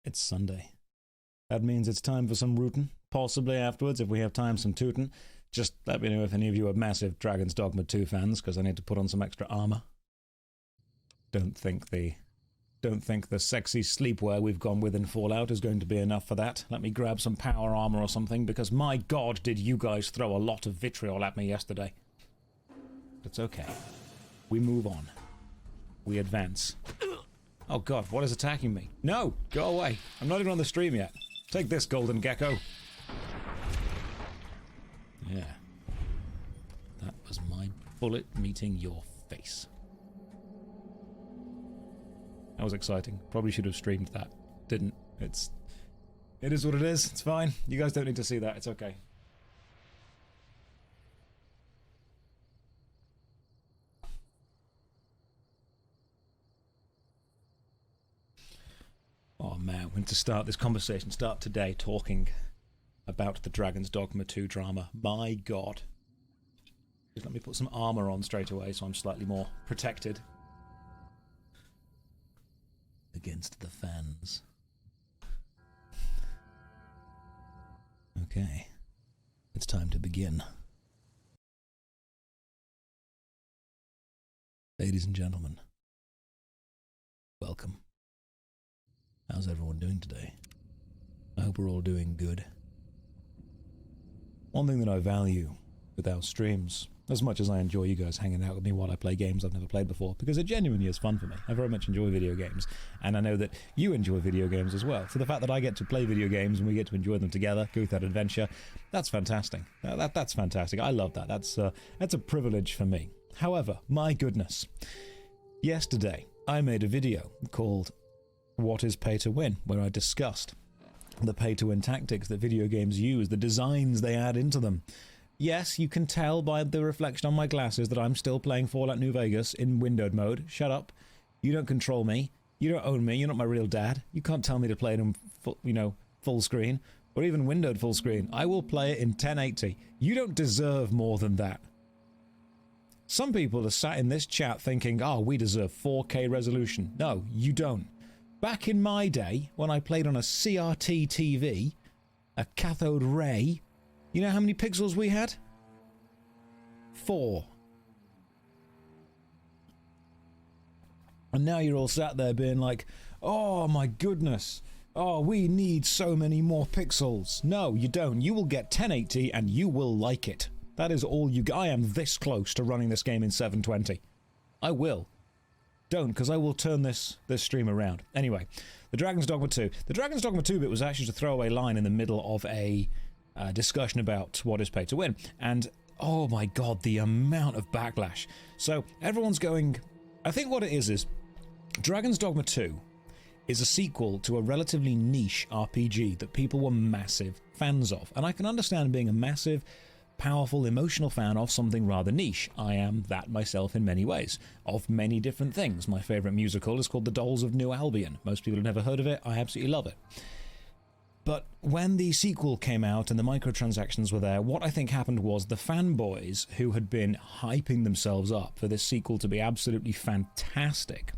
It's Sunday. That means it's time for some rootin'. Possibly afterwards, if we have time, some tootin'. Just let me know if any of you are massive Dragon's Dogma 2 fans, because I need to put on some extra armor. Don't think the sexy sleepwear we've gone with in Fallout is going to be enough for that. Let me grab some power armor or something, because my god, did you guys throw a lot of vitriol at me yesterday. It's okay. We move on. We advance. Oh god, what is attacking me? No! Go away! I'm not even on the stream yet. Take this, golden gecko. Yeah. That was my bullet meeting your face. That was exciting. Probably should have streamed that. Didn't. It is what it is. It's fine. You guys don't need to see that. It's okay. Oh man, when to start this conversation, start today talking about the Dragon's Dogma 2 drama. My god. Just let me put some armor on straight away so I'm slightly more protected against the fans. Okay, it's time to begin. Ladies and gentlemen, welcome. How's everyone doing today? I hope we're all doing good. One thing that I value with our streams, as much as I enjoy you guys hanging out with me while I play games I've never played before, because it genuinely is fun for me. I very much enjoy video games, and I know that you enjoy video games as well. So the fact that I get to play video games and we get to enjoy them together, go through that adventure, that's fantastic. That's fantastic. I love that. That's a privilege for me. However, my goodness, yesterday I made a video called What is Pay to Win, where I discussed the pay-to-win tactics that video games use, the designs they add into them. Yes, you can tell by the reflection on my glasses that I'm still playing Fallout New Vegas in windowed mode. Shut up. You don't control me. You don't own me. You're not my real dad. You can't tell me to play it in full screen, or even windowed full screen. I will play it in 1080. You don't deserve more than that. Some people are sat in this chat thinking, oh, we deserve 4K resolution. No, you don't. Back in my day, when I played on a CRT TV, a cathode ray, you know how many pixels we had? 4. And now you're all sat there being like, oh my goodness, oh, we need so many more pixels. No, you don't. You will get 1080 and you will like it. That is all you get. I am this close to running this game in 720. I will. Don't, because I will turn this stream around. Anyway, the Dragon's Dogma 2. The Dragon's Dogma 2 bit was actually a throwaway line in the middle of a discussion about what is pay to win. And, oh my god, the amount of backlash. So, everyone's going... I think what it is Dragon's Dogma 2 is a sequel to a relatively niche RPG that people were massive fans of. And I can understand being a massive, powerful, emotional fan of something rather niche. I am that myself in many ways, of many different things. My favourite musical is called The Dolls of New Albion. Most people have never heard of it. I absolutely love it. But when the sequel came out and the microtransactions were there, what I think happened was the fanboys who had been hyping themselves up for this sequel to be absolutely fantastic,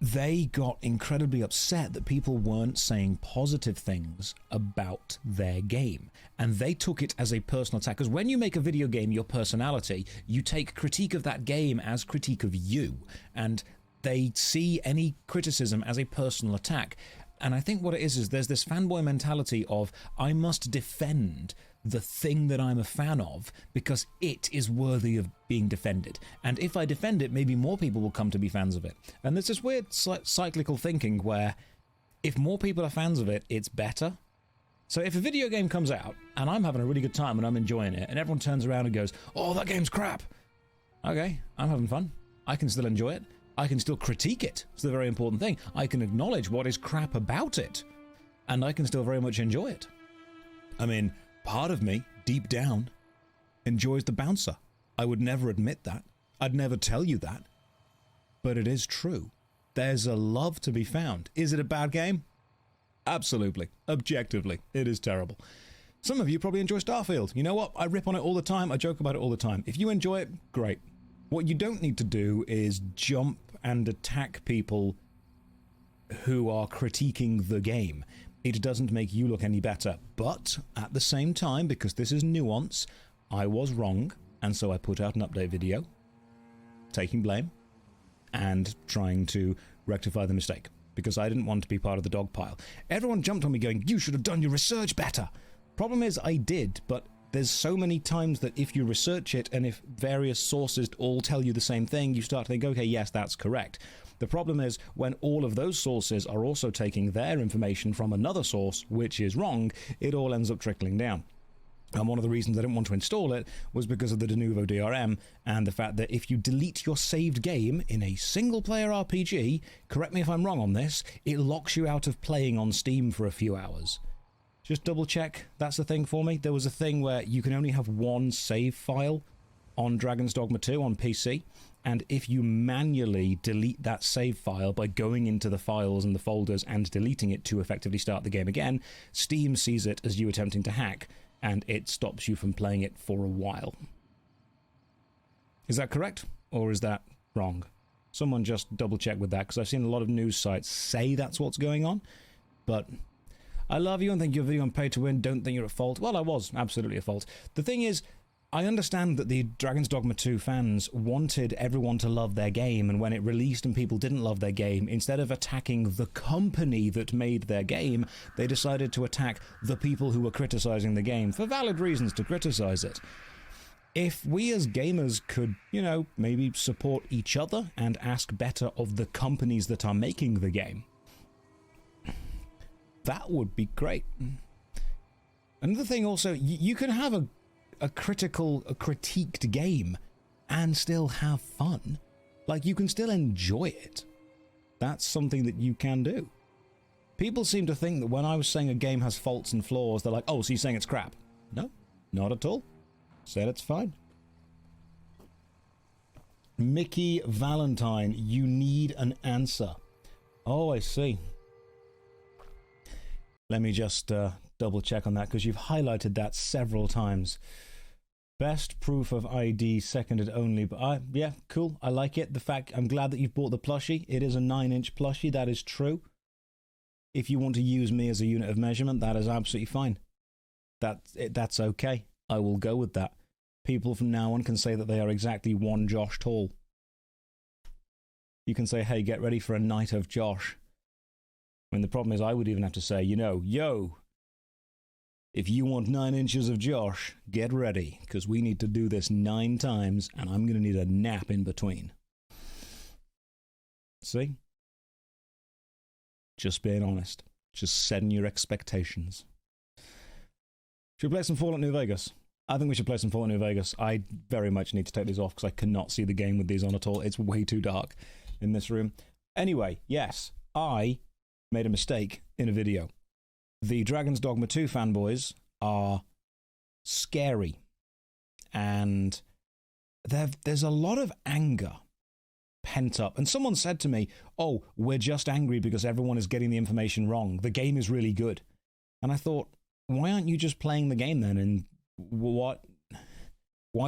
they got incredibly upset that people weren't saying positive things about their game. And they took it as a personal attack. Because when you make a video game your personality, you take critique of that game as critique of you. And they see any criticism as a personal attack. And I think what it is there's this fanboy mentality of, I must defend the thing that I'm a fan of because it is worthy of being defended. And if I defend it, maybe more people will come to be fans of it. And there's this weird cyclical thinking where if more people are fans of it, it's better. So if a video game comes out and I'm having a really good time and I'm enjoying it and everyone turns around and goes, oh, that game's crap. Okay, I'm having fun. I can still enjoy it. I can still critique it. It's the very important thing. I can acknowledge what is crap about it. And I can still very much enjoy it. I mean, part of me, deep down, enjoys the bouncer. I would never admit that. I'd never tell you that. But it is true. There's a love to be found. Is it a bad game? Absolutely. Objectively, it is terrible. Some of you probably enjoy Starfield. You know what? I rip on it all the time. I joke about it all the time. If you enjoy it, great. What you don't need to do is jump and attack people who are critiquing the game. It doesn't make you look any better. But at the same time, because this is nuance, I was wrong, and so I put out an update video, taking blame, and trying to rectify the mistake, because I didn't want to be part of the dog pile. Everyone jumped on me going, you should have done your research better. Problem is, I did, but there's so many times that if you research it, and if various sources all tell you the same thing, you start to think, okay, yes, that's correct. The problem is when all of those sources are also taking their information from another source, which is wrong, it all ends up trickling down. And one of the reasons I didn't want to install it was because of the de novo DRM and the fact that if you delete your saved game in a single-player RPG, correct me if I'm wrong on this, it locks you out of playing on Steam for a few hours. Just double check that's the thing for me. There was a thing where you can only have one save file on Dragon's Dogma 2 on PC, and if you manually delete that save file by going into the files and the folders and deleting it to effectively start the game again, Steam sees it as you attempting to hack, and it stops you from playing it for a while. Is that correct, or is that wrong? Someone just double check with that, because I've seen a lot of news sites say that's what's going on, but I love you and think your video on pay to win, don't think you're at fault. Well, I was absolutely at fault. The thing is, I understand that the Dragon's Dogma 2 fans wanted everyone to love their game, and when it released and people didn't love their game, instead of attacking the company that made their game, they decided to attack the people who were criticizing the game, for valid reasons to criticize it. If we as gamers could, you know, maybe support each other and ask better of the companies that are making the game, that would be great. Another thing also, you can have a critiqued game and still have fun. Like, you can still enjoy it. That's something that you can do. People seem to think that when I was saying a game has faults and flaws, they're like, oh, so you're saying it's crap. No, not at all. Said it's fine. Mickey Valentine, you need an answer. Oh, I see. Let me just double check on that, because you've highlighted that several times. Best proof of ID, seconded only. But yeah, cool. I like it. The fact, I'm glad that you've bought the plushie. It is a 9-inch plushie. That is true. If you want to use me as a unit of measurement, that is absolutely fine. That's okay. I will go with that. People from now on can say that they are exactly one Josh tall. You can say, hey, get ready for a night of Josh. I mean, the problem is I would even have to say, you know, yo, if you want 9 inches of Josh, get ready, because we need to do this 9 times, and I'm going to need a nap in between. See? Just being honest. Just setting your expectations. Should we play some Fallout New Vegas? I think we should play some Fallout New Vegas. I very much need to take these off, because I cannot see the game with these on at all. It's way too dark in this room. Anyway, yes, I made a mistake in a video. The Dragon's Dogma 2 fanboys are scary, and there's a lot of anger pent up. And someone said to me, oh, we're just angry because everyone is getting the information wrong. The game is really good. And I thought, why aren't you just playing the game then? And why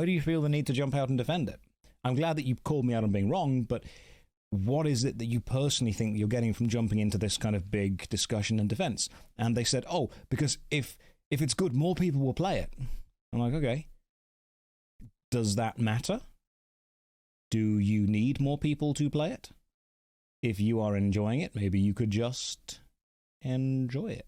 do you feel the need to jump out and defend it? I'm glad that you called me out on being wrong, but what is it that you personally think that you're getting from jumping into this kind of big discussion and defense? And they said, oh, because if it's good, more people will play it. I'm like, okay. Does that matter? Do you need more people to play it? If you are enjoying it, maybe you could just enjoy it.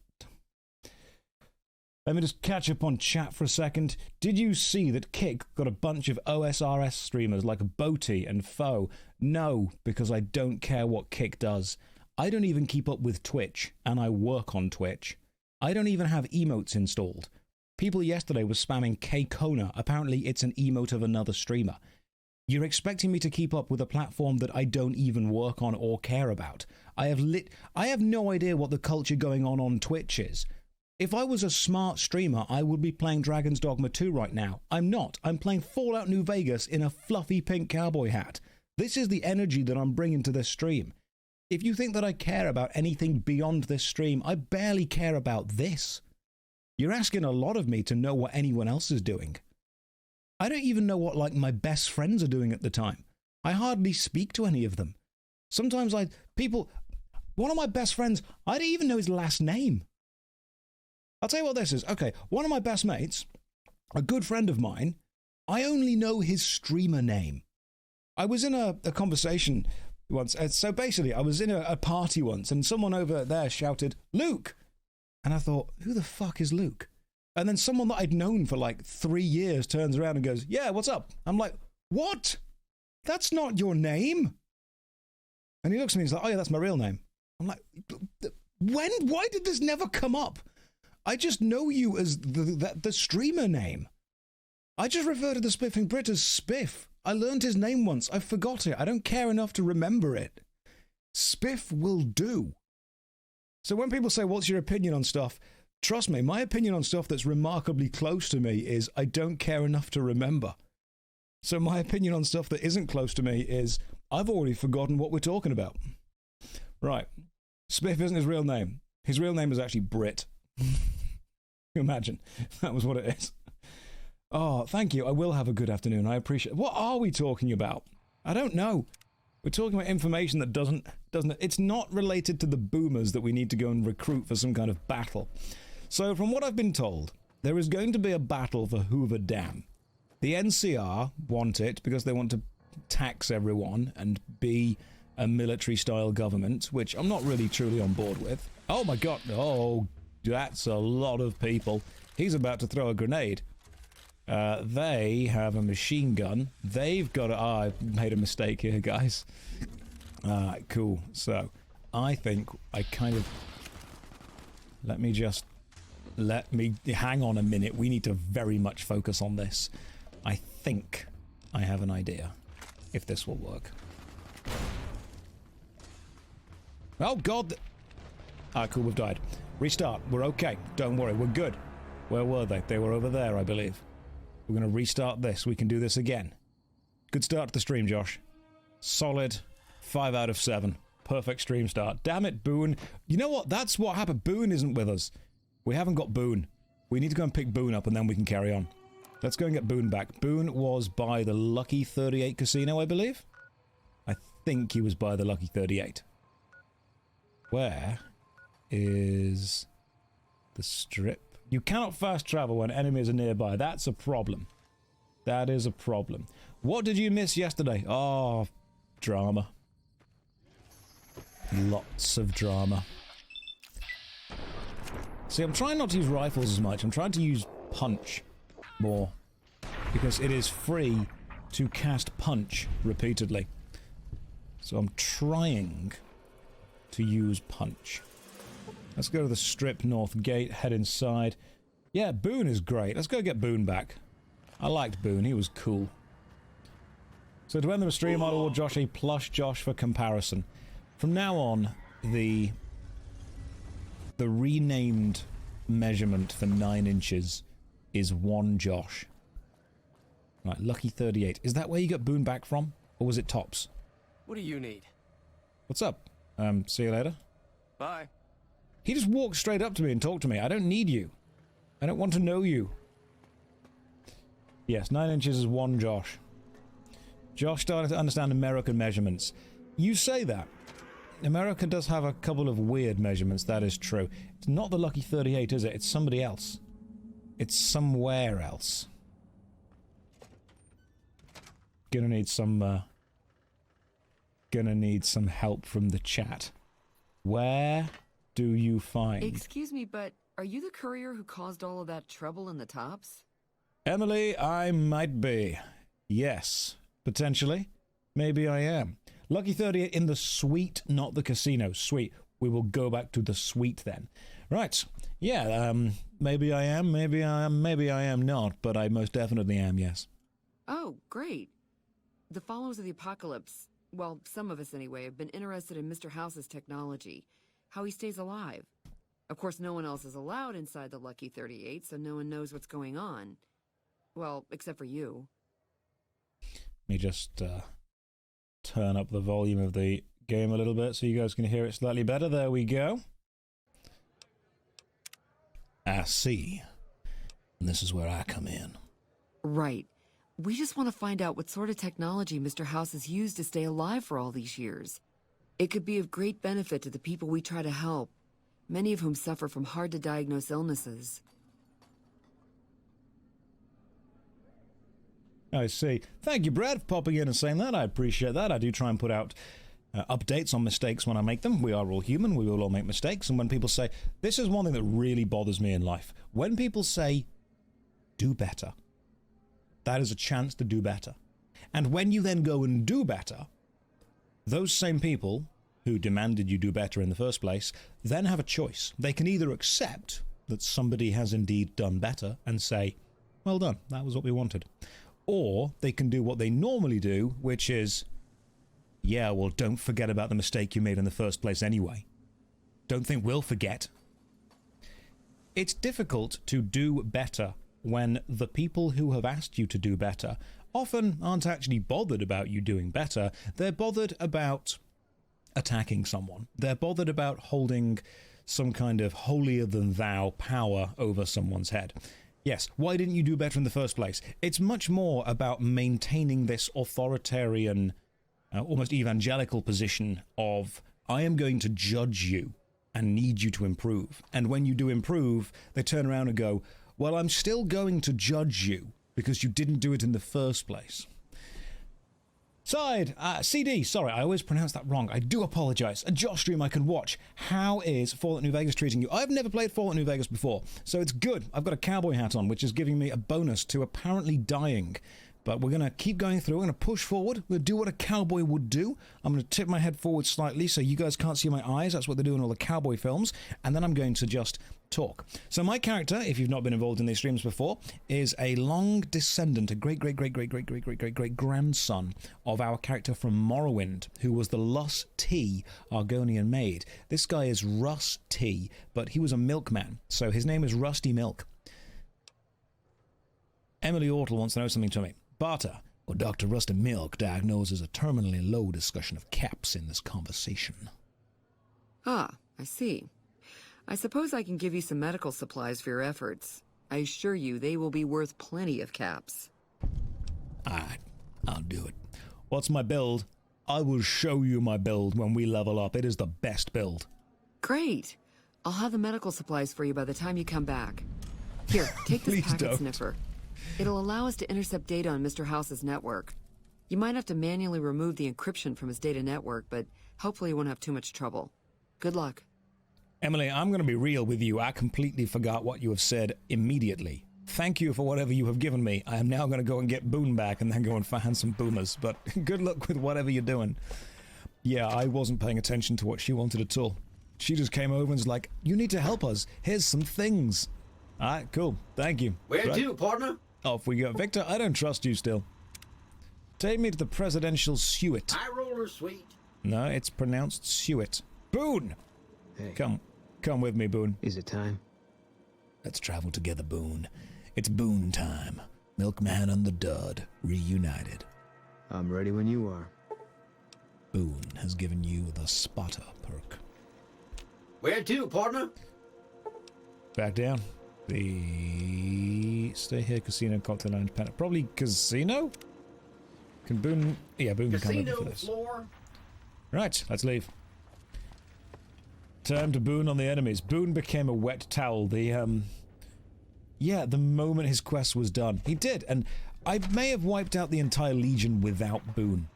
Let me just catch up on chat for a second. Did you see that Kick got a bunch of OSRS streamers like Boaty and Foe? No, because I don't care what Kick does. I don't even keep up with Twitch, and I work on Twitch. I don't even have emotes installed. People yesterday were spamming K-Kona. Apparently it's an emote of another streamer. You're expecting me to keep up with a platform that I don't even work on or care about. I have no idea what the culture going on Twitch is. If I was a smart streamer, I would be playing Dragon's Dogma 2 right now. I'm not. I'm playing Fallout New Vegas in a fluffy pink cowboy hat. This is the energy that I'm bringing to this stream. If you think that I care about anything beyond this stream, I barely care about this. You're asking a lot of me to know what anyone else is doing. I don't even know what, like, my best friends are doing at the time. I hardly speak to any of them. Sometimes One of my best friends, I didn't even know his last name. I'll tell you what this is. Okay, one of my best mates, a good friend of mine, I only know his streamer name. I was in a conversation once. So basically, I was in a party once, and someone over there shouted, Luke! And I thought, who the fuck is Luke? And then someone that I'd known for like 3 years turns around and goes, yeah, what's up? I'm like, what? That's not your name. And he looks at me and he's like, oh yeah, that's my real name. I'm like, when? Why did this never come up? I just know you as the streamer name. I just refer to the Spiffing Brit as Spiff. I learned his name once. I forgot it. I don't care enough to remember it. Spiff will do. So when people say, what's your opinion on stuff? Trust me, my opinion on stuff that's remarkably close to me is I don't care enough to remember. So my opinion on stuff that isn't close to me is I've already forgotten what we're talking about. Right. Spiff isn't his real name. His real name is actually Brit. Imagine. That was what it is. Oh, thank you. I will have a good afternoon. I appreciate it. What are we talking about? I don't know. We're talking about information that doesn't... It's not related to the boomers that we need to go and recruit for some kind of battle. So from what I've been told, there is going to be a battle for Hoover Dam. The NCR want it because they want to tax everyone and be a military-style government, which I'm not really truly on board with. Oh my god. Oh, that's a lot of people. He's about to throw a grenade. They have a machine gun. They've got a... Oh, I made a mistake here, guys. Alright, cool. So, I think I kind of... Let me hang on a minute. We need to very much focus on this. I think I have an idea if this will work. Oh, God! Alright, cool, we've died. Restart. We're okay. Don't worry, we're good. Where were they? They were over there, I believe. We're going to restart this. We can do this again. Good start to the stream, Josh. Solid 5 out of 7. Perfect stream start. Damn it, Boone. You know what? That's what happened. Boone isn't with us. We haven't got Boone. We need to go and pick Boone up and then we can carry on. Let's go and get Boone back. Boone was by the Lucky 38 casino, I believe. I think he was by the Lucky 38. Where is the strip? You cannot fast travel when enemies are nearby. That's a problem. That is a problem. What did you miss yesterday? Oh, drama. Lots of drama. See, I'm trying not to use rifles as much. I'm trying to use punch more. Because it is free to cast punch repeatedly. So I'm trying to use punch. Let's go to the strip north gate, head inside. Yeah, Boone is great. Let's go get Boone back. I liked Boone, he was cool. So to end the stream, I'll award Josh a plush Josh for comparison. From now on, the renamed measurement for 9 inches is 1 Josh. Right, Lucky 38. Is that where you got Boone back from? Or was it Tops? What do you need? What's up? See you later. Bye. He just walked straight up to me and talked to me. I don't need you. I don't want to know you. Yes, 9 inches is 1 Josh. Josh started to understand American measurements. You say that. America does have a couple of weird measurements, that is true. It's not the Lucky 38, is it? It's somebody else. It's somewhere else. Gonna need some help from the chat. Where do you find... Excuse me, but are you the courier who caused all of that trouble in the Tops? Emily, I might be. Yes, potentially. Maybe I am. Lucky 38 in the suite, not the casino. Suite. We will go back to the suite then. Right. Yeah, maybe I am, maybe I am not, but I most definitely am, yes. Oh, great. The followers of the apocalypse, well, some of us anyway, have been interested in Mr. House's technology, how he stays alive. Of course, no one else is allowed inside the Lucky 38, so no one knows what's going on. Well, except for you. Let me just turn up the volume of the game a little bit so you guys can hear it slightly better. There we go. I see. And this is where I come in. Right. We just want to find out what sort of technology Mr. House has used to stay alive for all these years. It could be of great benefit to the people we try to help, many of whom suffer from hard-to-diagnose illnesses. I see. Thank you, Brad, for popping in and saying that. I appreciate that. I do try and put out updates on mistakes when I make them. We are all human. We will all make mistakes. And when people say, this is one thing that really bothers me in life. When people say, do better, that is a chance to do better. And when you then go and do better, those same people who demanded you do better in the first place then have a choice. They can either accept that somebody has indeed done better and say, well done, that was what we wanted. Or they can do what they normally do, which is, yeah, well, don't forget about the mistake you made in the first place anyway. Don't think we'll forget. It's difficult to do better when the people who have asked you to do better often aren't actually bothered about you doing better. They're bothered about attacking someone. They're bothered about holding some kind of holier-than-thou power over someone's head. Yes, why didn't you do better in the first place? It's much more about maintaining this authoritarian, almost evangelical position of, I am going to judge you and need you to improve. And when you do improve, they turn around and go, well, I'm still going to judge you because you didn't do it in the first place. CD, sorry, I always pronounce that wrong. I do apologize. A Josh stream I can watch. How is Fallout New Vegas treating you? I've never played Fallout New Vegas before, so it's good. I've got a cowboy hat on, which is giving me a bonus to apparently dying. But we're going to keep going through. We're going to push forward. We're going to do what a cowboy would do. I'm going to tip my head forward slightly so you guys can't see my eyes. That's what they do in all the cowboy films. And then I'm going to just talk. So my character, if you've not been involved in these streams before, is a long descendant, a great-grandson of our character from Morrowind, who was the Luss T Argonian maid. This guy is Russ T, but he was a milkman, so his name is Rusty Milk. Emily Ortle wants to know something to me. Barter, or Dr. Rusty Milk diagnoses a terminally low discussion of caps in this conversation. Ah, I see. I suppose I can give you some medical supplies for your efforts. I assure you they will be worth plenty of caps. Alright, I'll do it. What's my build? I will show you my build when we level up. It is the best build. Great. I'll have the medical supplies for you by the time you come back. Here, take this packet sniffer. It'll allow us to intercept data on Mr. House's network. You might have to manually remove the encryption from his data network, but hopefully you won't have too much trouble. Good luck. Emily, I'm going to be real with you. I completely forgot what you have said immediately. Thank you for whatever you have given me. I am now going to go and get Boone back and then go and find some boomers. But good luck with whatever you're doing. Yeah, I wasn't paying attention to what she wanted at all. She just came over and was like, you need to help us. Here's some things. All right, cool. Thank you. Where to, partner? Off we go. Victor, I don't trust you still. Take me to the presidential suite. High roller suite. No, it's pronounced suite. Boone! Hey. Come with me, Boone. Is it time? Let's travel together, Boone. It's Boone time. Milkman and the Dud reunited. I'm ready when you are. Boone has given you the spotter perk. Where to, partner? Back down. The stay here, casino, cocktail lounge, pen. Probably casino? Can Boone... Yeah, Boone can come with me for this. Floor. Right, let's leave. Turn to Boone on the enemies. Boone became a wet towel. Yeah, the moment his quest was done. He did, and I may have wiped out the entire Legion without Boone.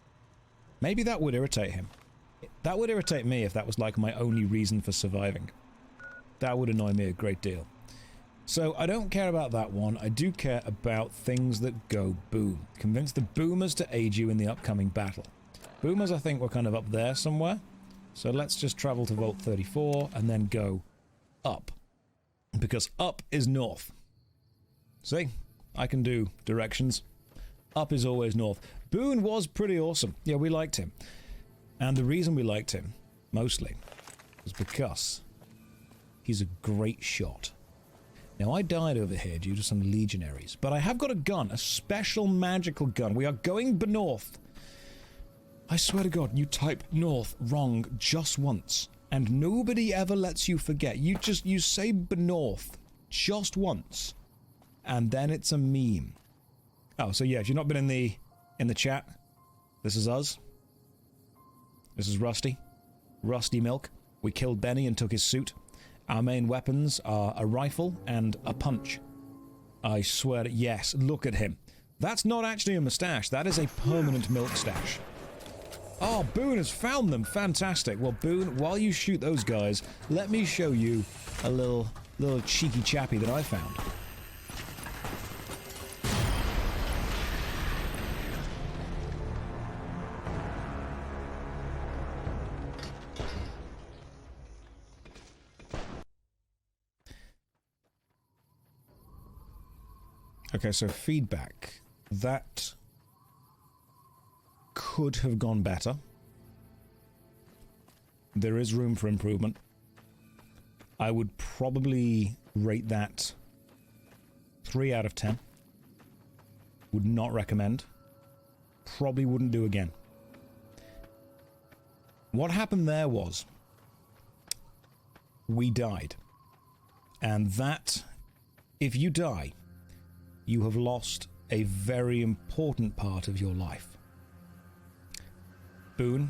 Maybe that would irritate him. That would irritate me if that was like my only reason for surviving. That would annoy me a great deal. So I don't care about that one. I do care about things that go boom. Convince the boomers to aid you in the upcoming battle. Boomers, I think, were kind of up there somewhere. So let's just travel to Vault 34 and then go up. Because up is north. See? I can do directions. Up is always north. Boone was pretty awesome. Yeah, we liked him. And the reason we liked him, mostly, was because he's a great shot. Now, I died over here due to some legionaries, but I have got a gun, a special magical gun. We are going north. I swear to God, you type north wrong just once, and nobody ever lets you forget. You say north just once, and then it's a meme. Oh, so yeah, if you've not been in the chat, this is us. This is Rusty. Rusty Milk. We killed Benny and took his suit. Our main weapons are a rifle and a punch. I swear, yes, look at him. That's not actually a mustache, that is a permanent milk stash. Oh, Boone has found them, fantastic. Well, Boone, while you shoot those guys, let me show you a little cheeky chappy that I found. Okay, so feedback. That could have gone better. There is room for improvement. I would probably rate that 3 out of 10. Would not recommend. Probably wouldn't do again. What happened there was we died. And that, if you die, you have lost a very important part of your life. Boone,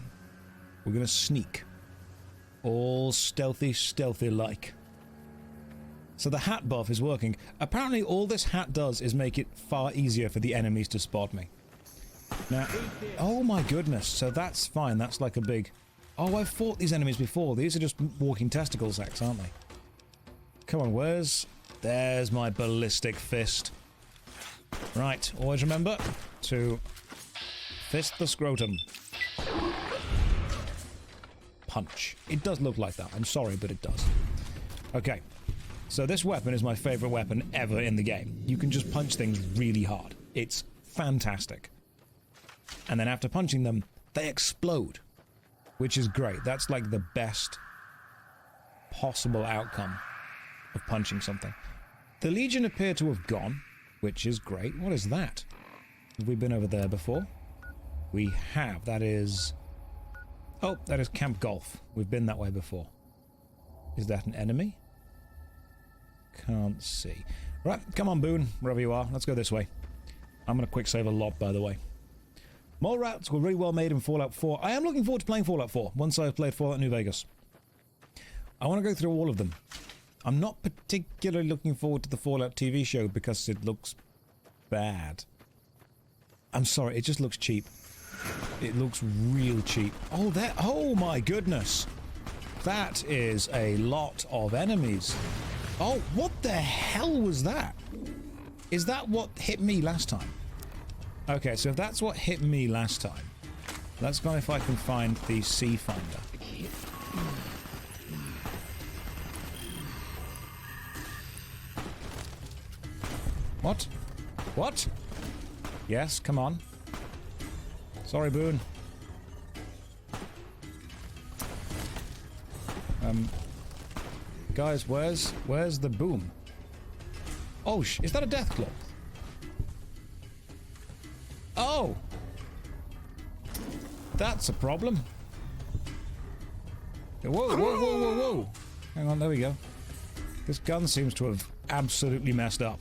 we're gonna sneak. All stealthy like. So the hat buff is working. Apparently all this hat does is make it far easier for the enemies to spot me. Now, oh my goodness, so that's fine, that's like a big... Oh, I've fought these enemies before, these are just walking testicle sacks, aren't they? Come on, there's my ballistic fist. Right, always remember to fist the scrotum. Punch. It does look like that. I'm sorry, but it does. Okay. So this weapon is my favorite weapon ever in the game. You can just punch things really hard. It's fantastic. And then after punching them, they explode. Which is great. That's like the best possible outcome of punching something. The Legion appear to have gone, which is great. What is that? Have we been over there before? We have. That is... Oh, that is Camp Golf. We've been that way before. Is that an enemy? Can't see. Right, come on, Boone, wherever you are. Let's go this way. I'm going to quick save a lot, by the way. Mole rats were really well made in Fallout 4. I am looking forward to playing Fallout 4 once I've played Fallout New Vegas. I want to go through all of them. I'm not particularly looking forward to the Fallout TV show because it looks bad. I'm sorry, it just looks cheap. It looks real cheap. Oh, that... Oh my goodness! That is a lot of enemies. Oh, what the hell was that? Is that what hit me last time? Okay, so if that's what hit me last time, let's go if I can find the Sea Finder. What? What? Yes, come on. Sorry, Boone. Guys, where's the boom? Oh, is that a death claw? Oh! That's a problem. Whoa, whoa, whoa, whoa, whoa! Hang on, there we go. This gun seems to have absolutely messed up.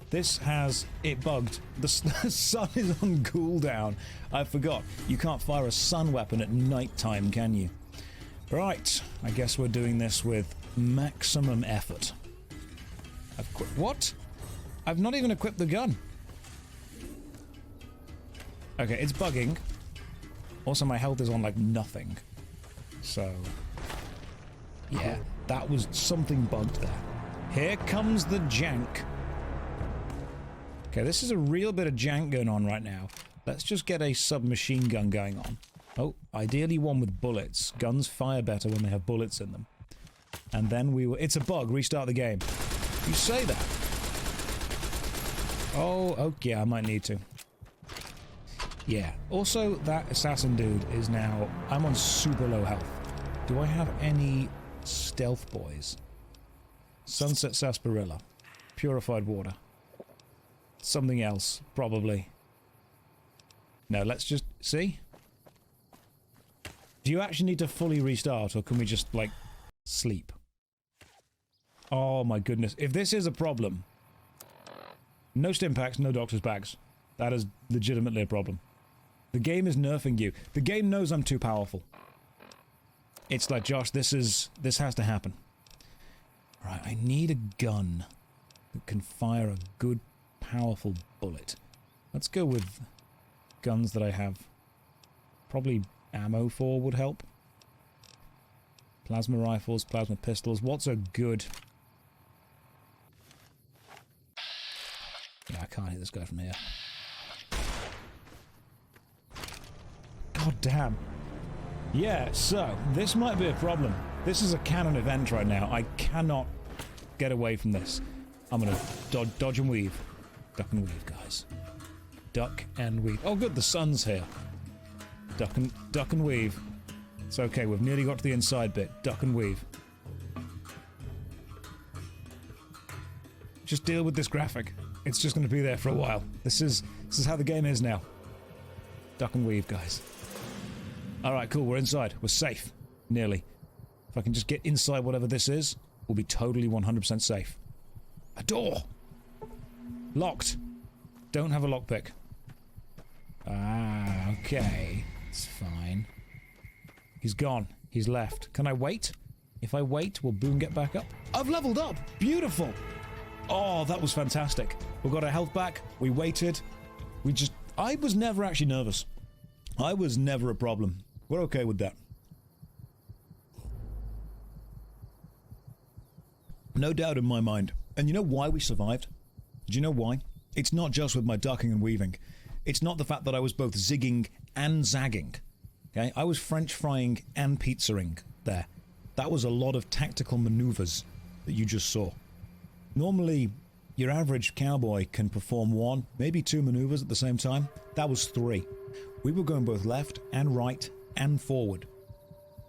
This has it bugged. The sun is on cooldown. I forgot. You can't fire a sun weapon at night time, can you? Right. I guess we're doing this with maximum effort. What? I've not even equipped the gun. Okay, it's bugging. Also, my health is on like nothing. So, yeah, that was something bugged there. Here comes the jank. Okay, this is a real bit of jank going on right now. Let's just get a submachine gun going on. Oh, ideally one with bullets. Guns fire better when they have bullets in them. And then we will... It's a bug. Restart the game. You say that. Oh, okay, I might need to. Yeah. Also, that assassin dude is now... I'm on super low health. Do I have any stealth boys? Sunset sarsaparilla. Purified water. Something else, probably. No, let's just... See? Do you actually need to fully restart, or can we just, like, sleep? Oh my goodness. If this is a problem... No stim packs, no doctor's bags. That is legitimately a problem. The game is nerfing you. The game knows I'm too powerful. It's like, Josh, this has to happen. Right, I need a gun that can fire a good, powerful bullet. Let's go with guns that I have probably ammo for would help. Plasma rifles, plasma pistols. What's a good... Yeah, I can't hit this guy from here. God damn. Yeah, so, this might be a problem. This is a canon event right now. I cannot get away from this. I'm gonna dodge and weave. Duck and weave, guys. Duck and weave. Oh good, the sun's here. Duck and weave. It's okay, we've nearly got to the inside bit. Duck and weave. Just deal with this graphic. It's just gonna be there for a while. This is how the game is now. Duck and weave, guys. Alright, cool, we're inside. We're safe. Nearly. If I can just get inside whatever this is, we'll be totally 100% safe. A door! Locked. Don't have a lockpick. Ah, okay. It's fine. He's gone. He's left. Can I wait? If I wait, will Boone get back up? I've leveled up! Beautiful! Oh, that was fantastic. We got our health back. We waited. I was never actually nervous. I was never a problem. We're okay with that. No doubt in my mind. And you know why we survived? Do you know why? It's not just with my ducking and weaving. It's not the fact that I was both zigging and zagging. Okay? I was French frying and pizzaing there. That was a lot of tactical maneuvers that you just saw. Normally, your average cowboy can perform 1, maybe 2 maneuvers at the same time. That was 3. We were going both left and right and forward.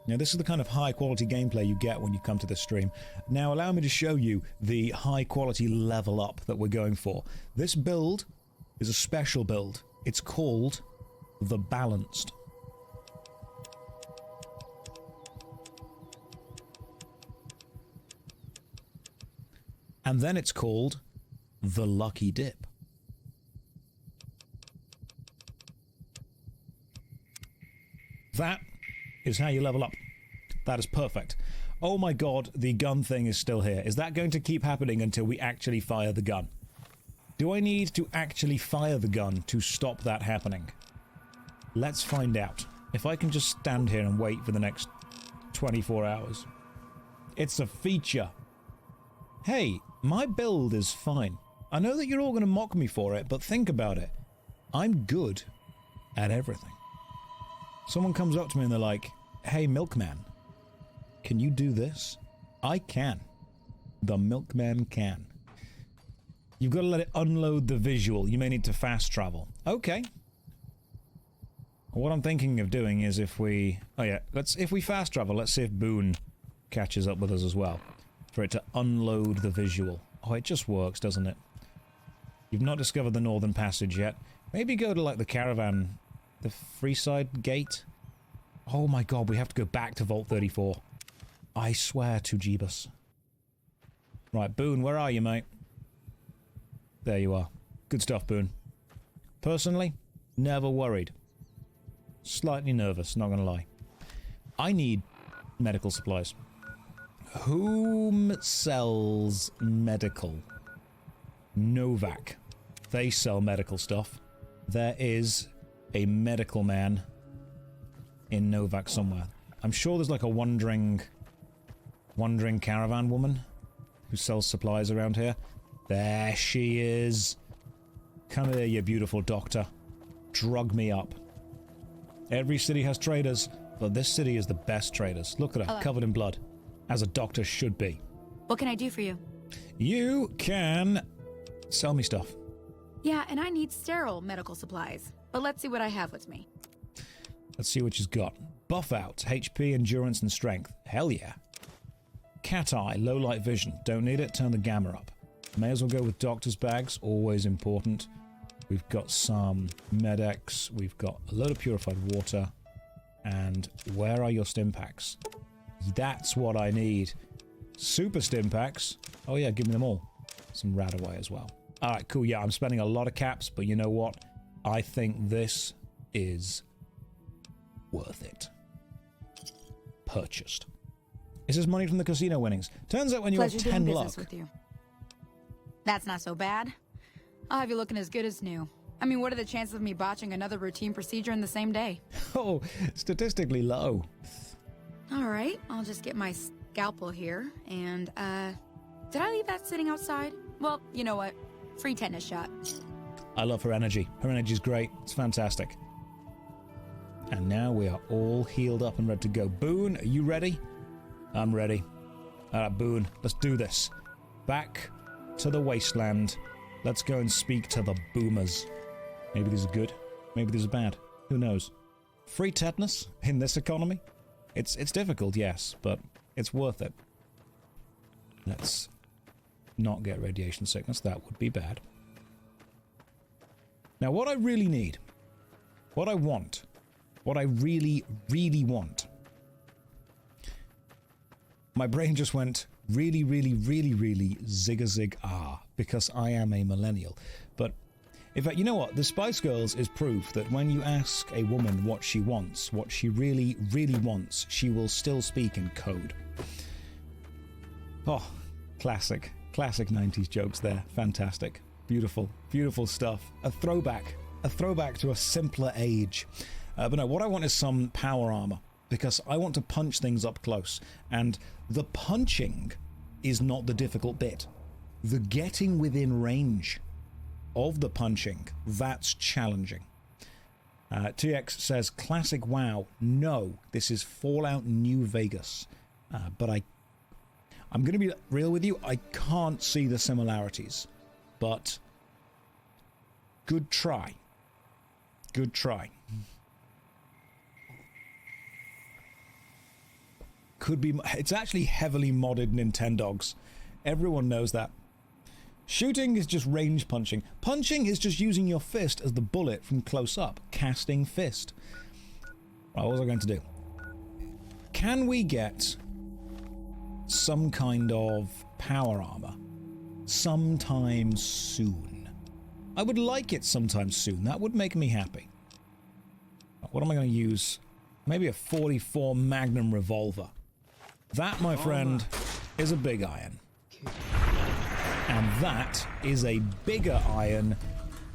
Now, this is the kind of high-quality gameplay you get when you come to this stream. Now, allow me to show you the high-quality level up that we're going for. This build is a special build. It's called the Balanced. And then it's called the Lucky Dip. That is how you level up. That is perfect. Oh my god, the gun thing is still here. Is that going to keep happening until we actually fire the gun? Do I need to actually fire the gun to stop that happening? Let's find out. If I can just stand here and wait for the next 24 hours. It's a feature. Hey, my build is fine. I know that you're all going to mock me for it, but think about it. I'm good at everything. Someone comes up to me and they're like, hey, Milkman, can you do this? I can. The Milkman can. You've got to let it unload the visual. You may need to fast travel. Okay. What I'm thinking of doing is if we... Oh yeah, if we fast travel, let's see if Boone catches up with us as well. For it to unload the visual. Oh, it just works, doesn't it? You've not discovered the Northern Passage yet. Maybe go to, like, the caravan... The Freeside Gate? Oh my god, we have to go back to Vault 34. I swear to Jeebus. Right, Boone, where are you, mate? There you are. Good stuff, Boone. Personally, never worried. Slightly nervous, not gonna lie. I need medical supplies. Whom sells medical? Novak. They sell medical stuff. There is a medical man in Novak somewhere. I'm sure there's like a wandering caravan woman who sells supplies around here. There she is. Come here, you beautiful doctor. Drug me up. Every city has traders, but this city is the best traders. Look at her, covered in blood. As a doctor should be. What can I do for you? You can sell me stuff. Yeah, and I need sterile medical supplies. But let's see what I have with me. Let's see what she's got. Buff out, HP, endurance, and strength. Hell yeah. Cat eye, low light vision. Don't need it, turn the gamma up. May as well go with doctor's bags, always important. We've got some Medex, we've got a load of purified water. And where are your stim packs? That's what I need. Super stim packs. Oh yeah, give me them all. Some Radaway as well. Alright, cool. Yeah, I'm spending a lot of caps, but you know what? I think this is worth it. purchased. This is money from the casino winnings. Turns out when you Pleasure have doing 10 business luck... with you. That's not so bad. I'll have you looking as good as new. I mean, what are the chances of me botching another routine procedure in the same day? Oh, statistically low. Alright, I'll just get my scalpel here, and, did I leave that sitting outside? Well, you know what? Free tetanus shot. I love her energy. Her energy's great. It's fantastic. And now we are all healed up and ready to go. Boone, are you ready? I'm ready. Alright, Boone, let's do this. Back to the wasteland. Let's go and speak to the boomers. Maybe these are good. Maybe these are bad. Who knows? Free tetanus in this economy? It's difficult, yes, but it's worth it. Let's not get radiation sickness. That would be bad. Now, what I really need, what I want, what I really, really want. My brain just went really, really, really, really zig-a-zig-ah, because I am a millennial. But, in fact, you know what? The Spice Girls is proof that when you ask a woman what she wants, what she really, really wants, she will still speak in code. Oh, classic 90s jokes there. Fantastic. Beautiful, beautiful stuff. A throwback to a simpler age. But no, what I want is some power armor, because I want to punch things up close. And the punching is not the difficult bit. The getting within range of the punching, that's challenging. TX says, classic WoW. No, this is Fallout New Vegas. But I'm going to be real with you, I can't see the similarities. But good try. Good try. Could be. It's actually heavily modded Nintendogs. Everyone knows that. Shooting is just range punching. Punching is just using your fist as the bullet from close up. Casting fist. Right, what was I going to do? Can we get some kind of power armor sometime soon? I would like it sometime soon. That would make me happy. What am I going to use? Maybe a 44 Magnum revolver. That, my friend, is a big iron. And that is a bigger iron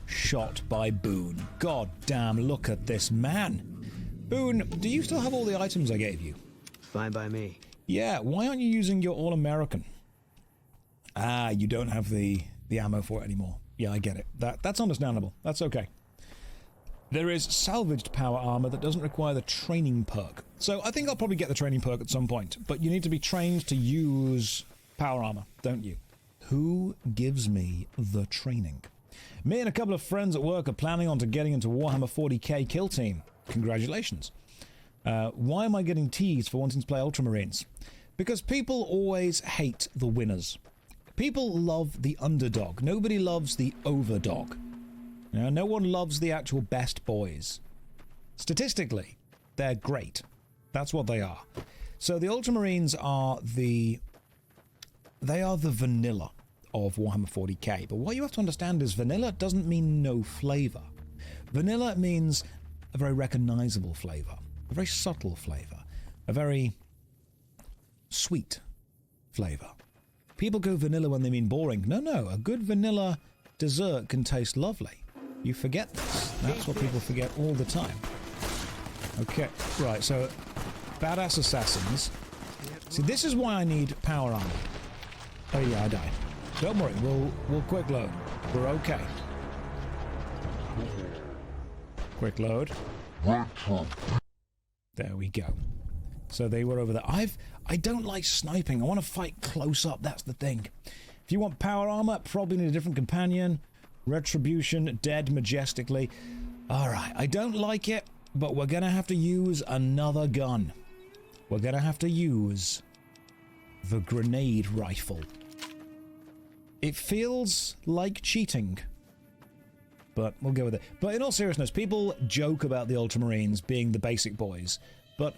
shot by Boone. God damn, look at this man. Boone, do you still have all the items I gave you? Fine by me. Yeah, why aren't you using your All-American? Ah, you don't have the ammo for it anymore. Yeah, I get it. That's understandable. That's okay. There is salvaged power armor that doesn't require the training perk. So I think I'll probably get the training perk at some point. But you need to be trained to use power armor, don't you? Who gives me the training? Me and a couple of friends at work are planning on getting into Warhammer 40k kill team. Congratulations. Why am I getting teased for wanting to play Ultramarines? Because people always hate the winners. People love the underdog. Nobody loves the overdog. You know, no one loves the actual best boys. Statistically, they're great. That's what they are. So the Ultramarines are the vanilla of Warhammer 40k. But what you have to understand is vanilla doesn't mean no flavor. Vanilla means a very recognizable flavor, a very subtle flavor, a very sweet flavor. People go vanilla when they mean boring. No, a good vanilla dessert can taste lovely. You forget this. That's what people forget all the time. Okay, right, so badass assassins. See, this is why I need power armor. Oh yeah, I died. Don't worry, we'll quick load. We're okay. Quick load. There we go. So they were over there. I don't like sniping. I want to fight close up. That's the thing. If you want power armor, probably need a different companion. Retribution, dead majestically. Alright, I don't like it, but we're gonna have to use another gun. We're gonna have to use the grenade rifle. It feels like cheating, but we'll go with it. But in all seriousness, people joke about the Ultramarines being the basic boys, but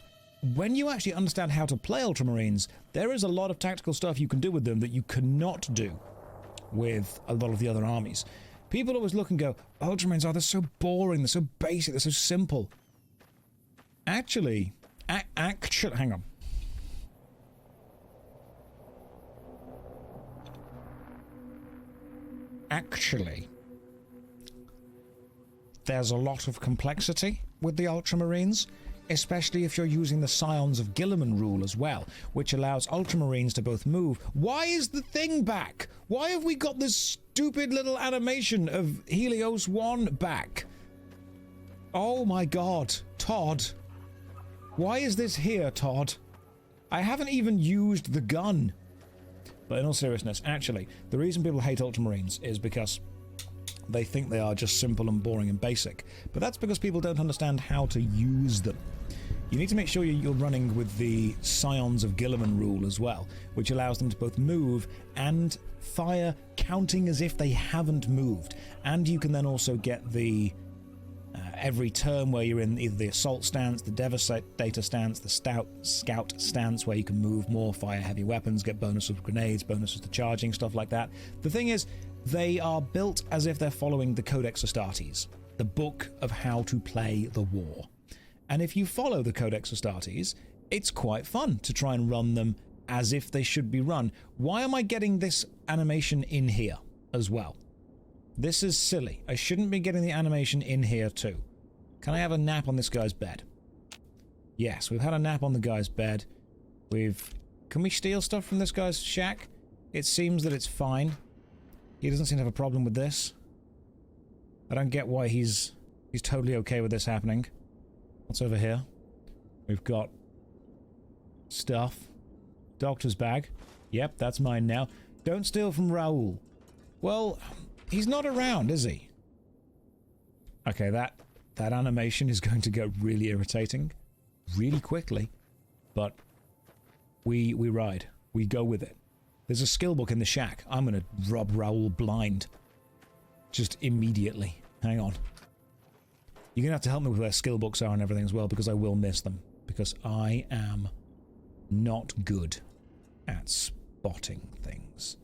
when you actually understand how to play Ultramarines, there is a lot of tactical stuff you can do with them that you cannot do with a lot of the other armies. People always look and go, Ultramarines, they're so boring, they're so basic, they're so simple. Actually, hang on. actually, there's a lot of complexity with the Ultramarines, especially if you're using the Scions of Guilliman rule as well, which allows Ultramarines to both move. Why is the thing back? Why have we got this stupid little animation of Helios 1 back? Oh my god, Todd. Why is this here, Todd? I haven't even used the gun. But in all seriousness, actually, the reason people hate Ultramarines is because they think they are just simple and boring and basic. But that's because people don't understand how to use them. You need to make sure you're running with the Scions of Guilliman rule as well, which allows them to both move and fire, counting as if they haven't moved. And you can then also get the every turn where you're in either the assault stance, the devastator stance, the scout stance, where you can move more, fire heavy weapons, get bonuses with grenades, bonuses to charging, stuff like that. The thing is, they are built as if they're following the Codex Astartes, the book of how to play the war. And if you follow the Codex Astartes, it's quite fun to try and run them as if they should be run. Why am I getting this animation in here as well? This is silly. I shouldn't be getting the animation in here too. Can I have a nap on this guy's bed? Yes, we've had a nap on the guy's bed. Can we steal stuff from this guy's shack? It seems that it's fine. He doesn't seem to have a problem with this. I don't get why he's totally okay with this happening. What's over here? We've got stuff. Doctor's bag. Yep, that's mine now. Don't steal from Raoul. Well, he's not around, is he? Okay, that animation is going to get really irritating really quickly, but we ride. We go with it. There's a skill book in the shack. I'm going to rob Raoul blind. Just immediately. Hang on. You're going to have to help me with where skill books are and everything as well, because I will miss them. Because I am not good at spotting things.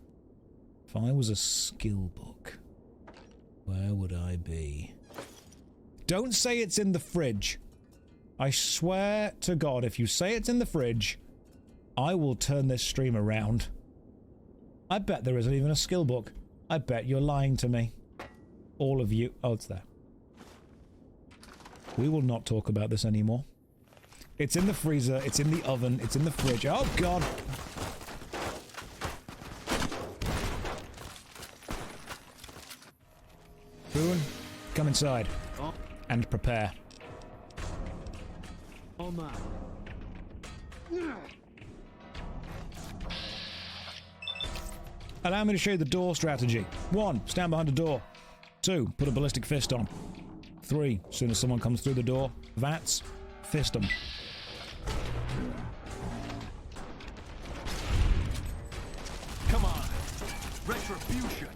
If I was a skill book, where would I be? Don't say it's in the fridge. I swear to God, if you say it's in the fridge, I will turn this stream around. I bet there isn't even a skill book. I bet you're lying to me. All of you. Oh, it's there. We will not talk about this anymore. It's in the freezer, it's in the oven, it's in the fridge. Oh, God! Boone, come inside. Oh. And prepare. Oh my. Allow me to show you the door strategy. 1. Stand behind a door. 2. Put a ballistic fist on. 3. As soon as someone comes through the door, VATS, fist them. Come on. Retribution.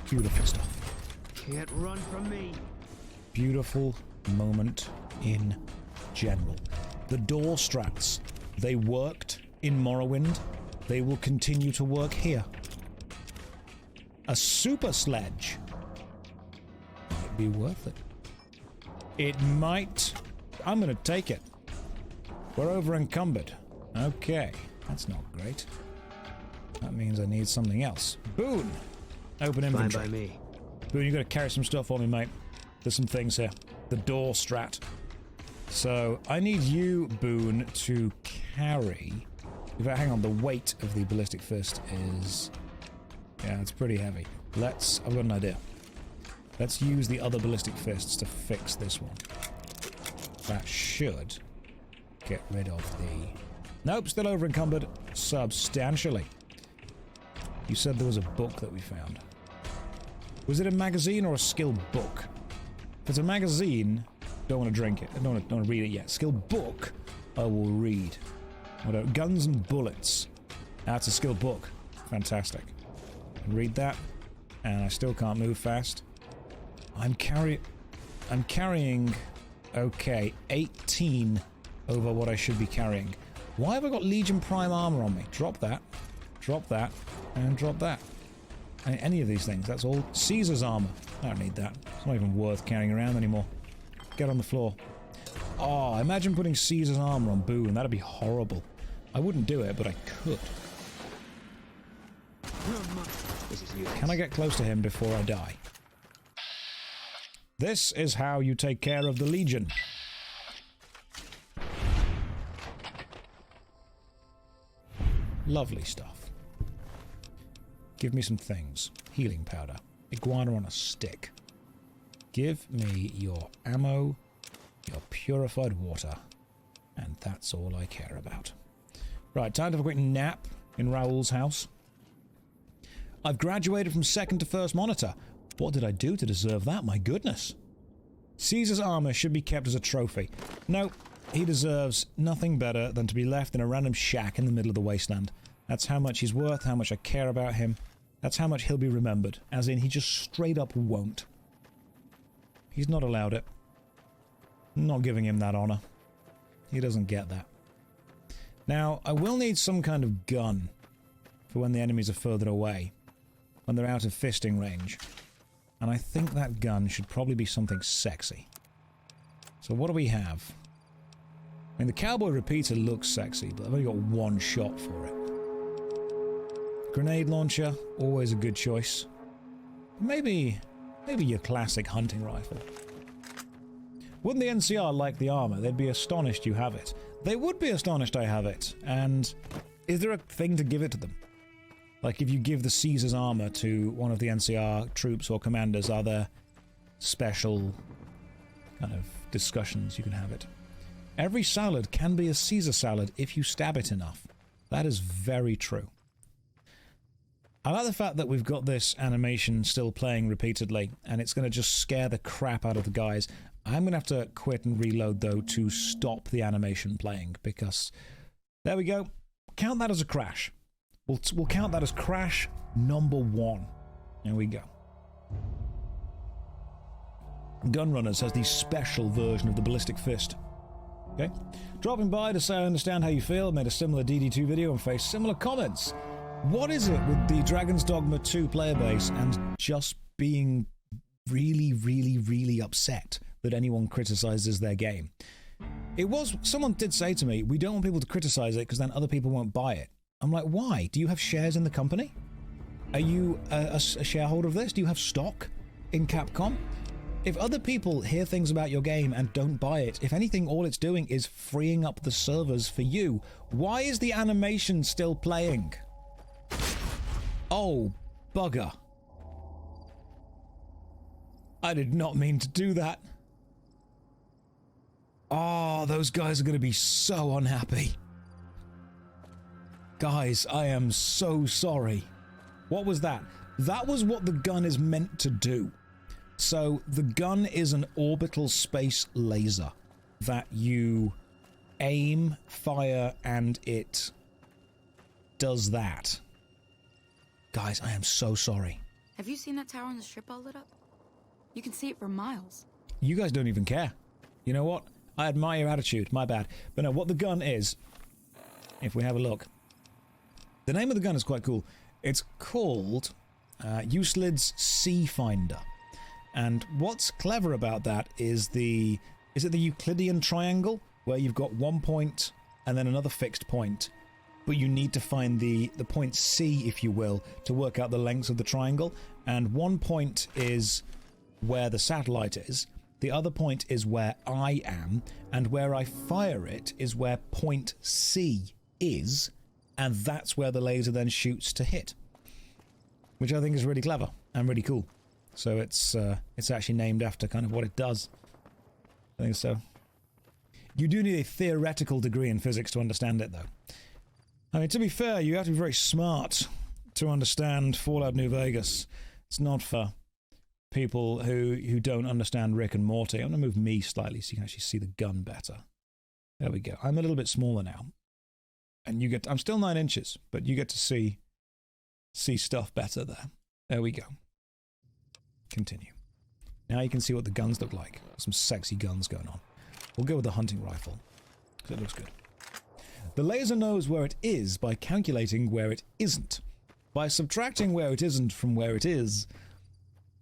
Beautiful stuff. Can't run from me. Beautiful moment in general. The door strats, they worked in Morrowind. They will continue to work here. A super sledge might be worth it. It might. I'm gonna take it. We're over encumbered. Okay, that's not great. That means I need something else. Boone! Open inventory. Fine by me. Boone, you gotta carry some stuff for me, mate. There's some things here. The door strat. So, I need you, Boone, to carry... In fact, hang on, the weight of the ballistic fist is... Yeah, it's pretty heavy. I've got an idea. Let's use the other ballistic fists to fix this one. That should get rid of the... Nope, still over encumbered substantially. You said there was a book that we found. Was it a magazine or a skill book? If it's a magazine, don't want to drink it. I don't want to read it yet. Skill book, I will read. Guns and bullets. That's a skill book. Fantastic. Read that, and I still can't move fast. I'm carrying, okay, 18 over what I should be carrying. Why have I got Legion Prime armor on me? Drop that, and drop that. Any of these things, that's all. Caesar's armor. I don't need that. It's not even worth carrying around anymore. Get on the floor. Oh, imagine putting Caesar's armor on Boone. That'd be horrible. I wouldn't do it, but I could. Can I get close to him before I die? This is how you take care of the Legion. Lovely stuff. Give me some things. Healing powder. Iguana on a stick. Give me your ammo, your purified water, and that's all I care about. Right, time to have a quick nap in Raoul's house. I've graduated from second to first monitor. What did I do to deserve that? My goodness. Caesar's armor should be kept as a trophy. No, he deserves nothing better than to be left in a random shack in the middle of the wasteland. That's how much he's worth, how much I care about him. That's how much he'll be remembered. As in, he just straight up won't. He's not allowed it. I'm not giving him that honor. He doesn't get that. Now, I will need some kind of gun for when the enemies are further away. When they're out of fisting range. And I think that gun should probably be something sexy. So what do we have? I mean, the cowboy repeater looks sexy, but I've only got one shot for it. Grenade launcher, always a good choice. Maybe your classic hunting rifle. Wouldn't the NCR like the armor? They'd be astonished you have it. They would be astonished I have it. And is there a thing to give it to them? Like if you give the Caesar's armor to one of the NCR troops or commanders, are there special kind of discussions you can have it? Every salad can be a Caesar salad if you stab it enough. That is very true. I like the fact that we've got this animation still playing repeatedly, and it's going to just scare the crap out of the guys. I'm going to have to quit and reload, though, to stop the animation playing, because... There we go. Count that as a crash. We'll count that as crash number 1. There we go. Gunrunners has the special version of the Ballistic Fist. Okay? Dropping by to say I understand how you feel, made a similar DD2 video and faced similar comments. What is it with the Dragon's Dogma 2 player base and just being really, really, really upset that anyone criticizes their game? Someone did say to me, we don't want people to criticize it because then other people won't buy it. I'm like, why? Do you have shares in the company? Are you a shareholder of this? Do you have stock in Capcom? If other people hear things about your game and don't buy it, if anything, all it's doing is freeing up the servers for you. Why is the animation still playing? Oh, bugger. I did not mean to do that. Oh, those guys are going to be so unhappy. Guys, I am so sorry. What was that? That was what the gun is meant to do. So, the gun is an orbital space laser that you aim, fire, and it does that. Guys, I am so sorry. Have you seen that tower on the strip all lit up? You can see it for miles. You guys don't even care. You know what? I admire your attitude. My bad. But no, what the gun is, if we have a look, the name of the gun is quite cool. It's called Euclid's Sea Finder. And what's clever about that is is it the Euclidean triangle? Where you've got one point and then another fixed point. But you need to find the point C, if you will, to work out the lengths of the triangle. And one point is where the satellite is. The other point is where I am. And where I fire it is where point C is. And that's where the laser then shoots to hit. Which I think is really clever and really cool. So it's actually named after kind of what it does. I think so. You do need a theoretical degree in physics to understand it, though. I mean, to be fair, you have to be very smart to understand Fallout New Vegas. It's not for people who don't understand Rick and Morty. I'm going to move me slightly so you can actually see the gun better. There we go. I'm a little bit smaller now. And you get... I'm still 9 inches, but you get to see stuff better there. There we go. Continue. Now you can see what the guns look like. Some sexy guns going on. We'll go with the hunting rifle, because it looks good. The laser knows where it is by calculating where it isn't. By subtracting where it isn't from where it is.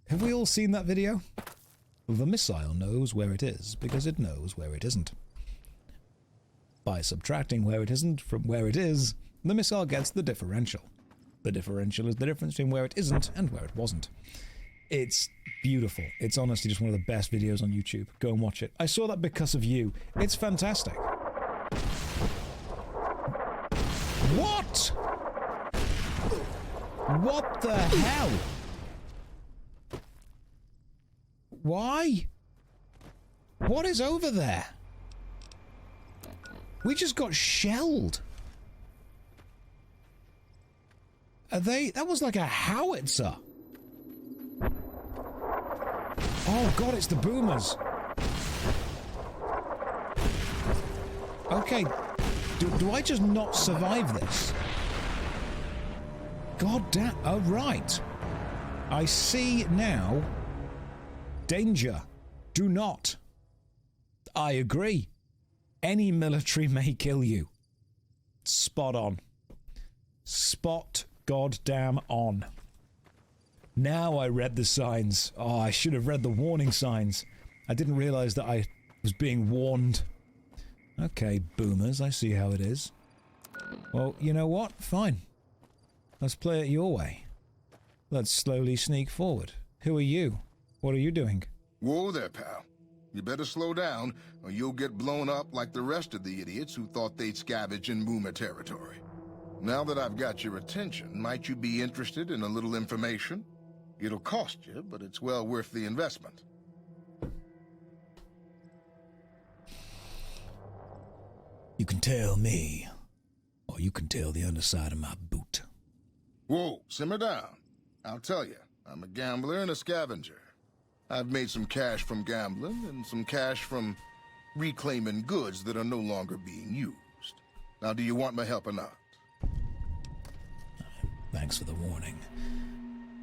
Have we all seen that video? The missile knows where it is because it knows where it isn't. By subtracting where it isn't from where it is, the missile gets the differential. The differential is the difference between where it isn't and where it wasn't. It's beautiful. It's honestly just one of the best videos on YouTube. Go and watch it. I saw that because of you. It's fantastic. What? What the hell? Why? What is over there? We just got shelled. Are they? That was like a howitzer. Oh god, it's the boomers. Okay, do I just not survive this? God damn. Oh, right. I see now. Danger. Do not. I agree. Any military may kill you. Spot on. Spot goddamn on. Now I read the signs. Oh, I should have read the warning signs. I didn't realize that I was being warned. Okay, boomers, I see how it is. Well, you know what? Fine. Let's play it your way. Let's slowly sneak forward. Who are you? What are you doing? Whoa there, pal. You better slow down, or you'll get blown up like the rest of the idiots who thought they'd scavenge in boomer territory. Now that I've got your attention, might you be interested in a little information? It'll cost you, but it's well worth the investment. You can tell me, or you can tell the underside of my boot. Whoa, simmer down. I'll tell you, I'm a gambler and a scavenger. I've made some cash from gambling and some cash from reclaiming goods that are no longer being used. Now, do you want my help or not? Thanks for the warning.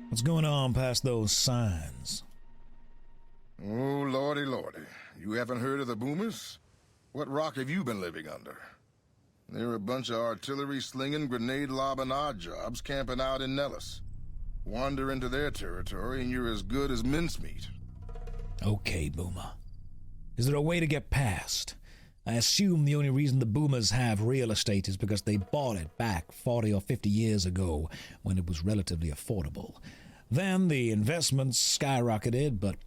What's going on past those signs? Oh, lordy, lordy. You haven't heard of the boomers? What rock have you been living under? They're a bunch of artillery-slinging, grenade-lobbing odd jobs camping out in Nellis. Wander into their territory and you're as good as mincemeat. Okay, Boomer. Is there a way to get past? I assume the only reason the boomers have real estate is because they bought it back 40 or 50 years ago when it was relatively affordable. Then the investments skyrocketed, but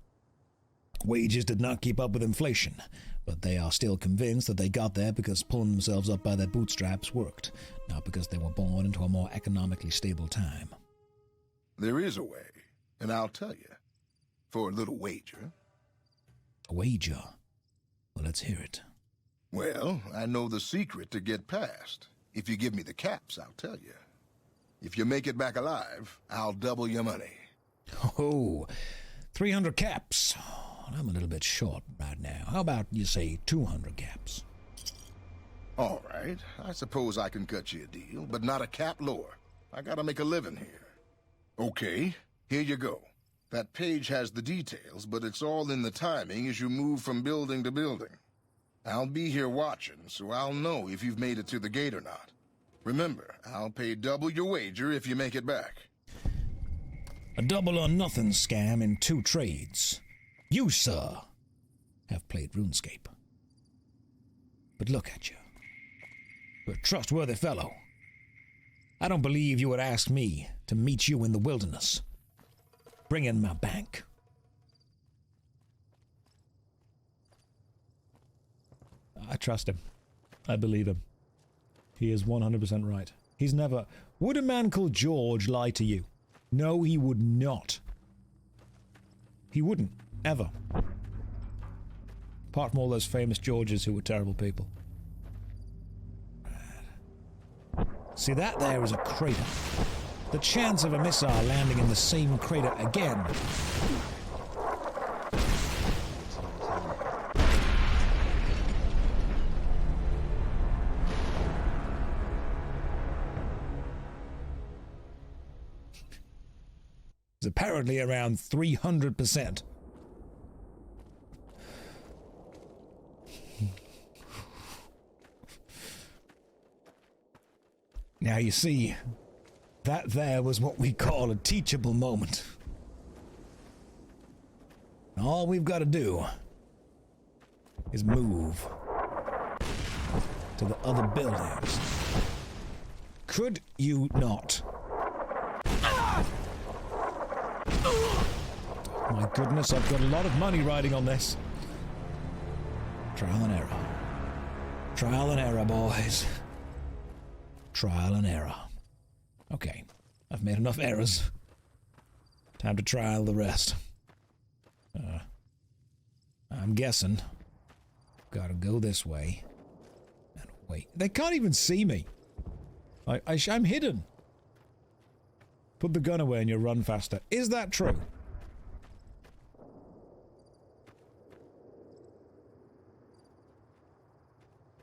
wages did not keep up with inflation. But they are still convinced that they got there because pulling themselves up by their bootstraps worked, not because they were born into a more economically stable time. There is a way, and I'll tell you. For a little wager. A wager? Well, let's hear it. Well, I know the secret to get past. If you give me the caps, I'll tell you. If you make it back alive, I'll double your money. Oh, 300 caps. I'm a little bit short right now. How about you say 200 caps? All right. I suppose I can cut you a deal, but not a cap lower. I gotta make a living here. Okay, here you go. That page has the details, but it's all in the timing as you move from building to building. I'll be here watching, so I'll know if you've made it to the gate or not. Remember, I'll pay double your wager if you make it back. A double or nothing scam in 2 trades. You, sir, have played RuneScape. But look at you. You're a trustworthy fellow. I don't believe you would ask me to meet you in the wilderness. Bring in my bank. I trust him. I believe him. He is 100% right. He's never... Would a man called George lie to you? No, he would not. He wouldn't. Ever. Apart from all those famous Georges who were terrible people. See, that there is a crater. The chance of a missile landing in the same crater again. Is apparently around 300%. Now you see, that there was what we call a teachable moment. All we've got to do is move to the other buildings. Could you not? My goodness, I've got a lot of money riding on this. Trial and error. Trial and error, boys. Trial and error. Okay, I've made enough errors. Time to trial the rest. I'm guessing. Gotta go this way. And wait. They can't even see me. I'm hidden. Put the gun away and you'll run faster. Is that true?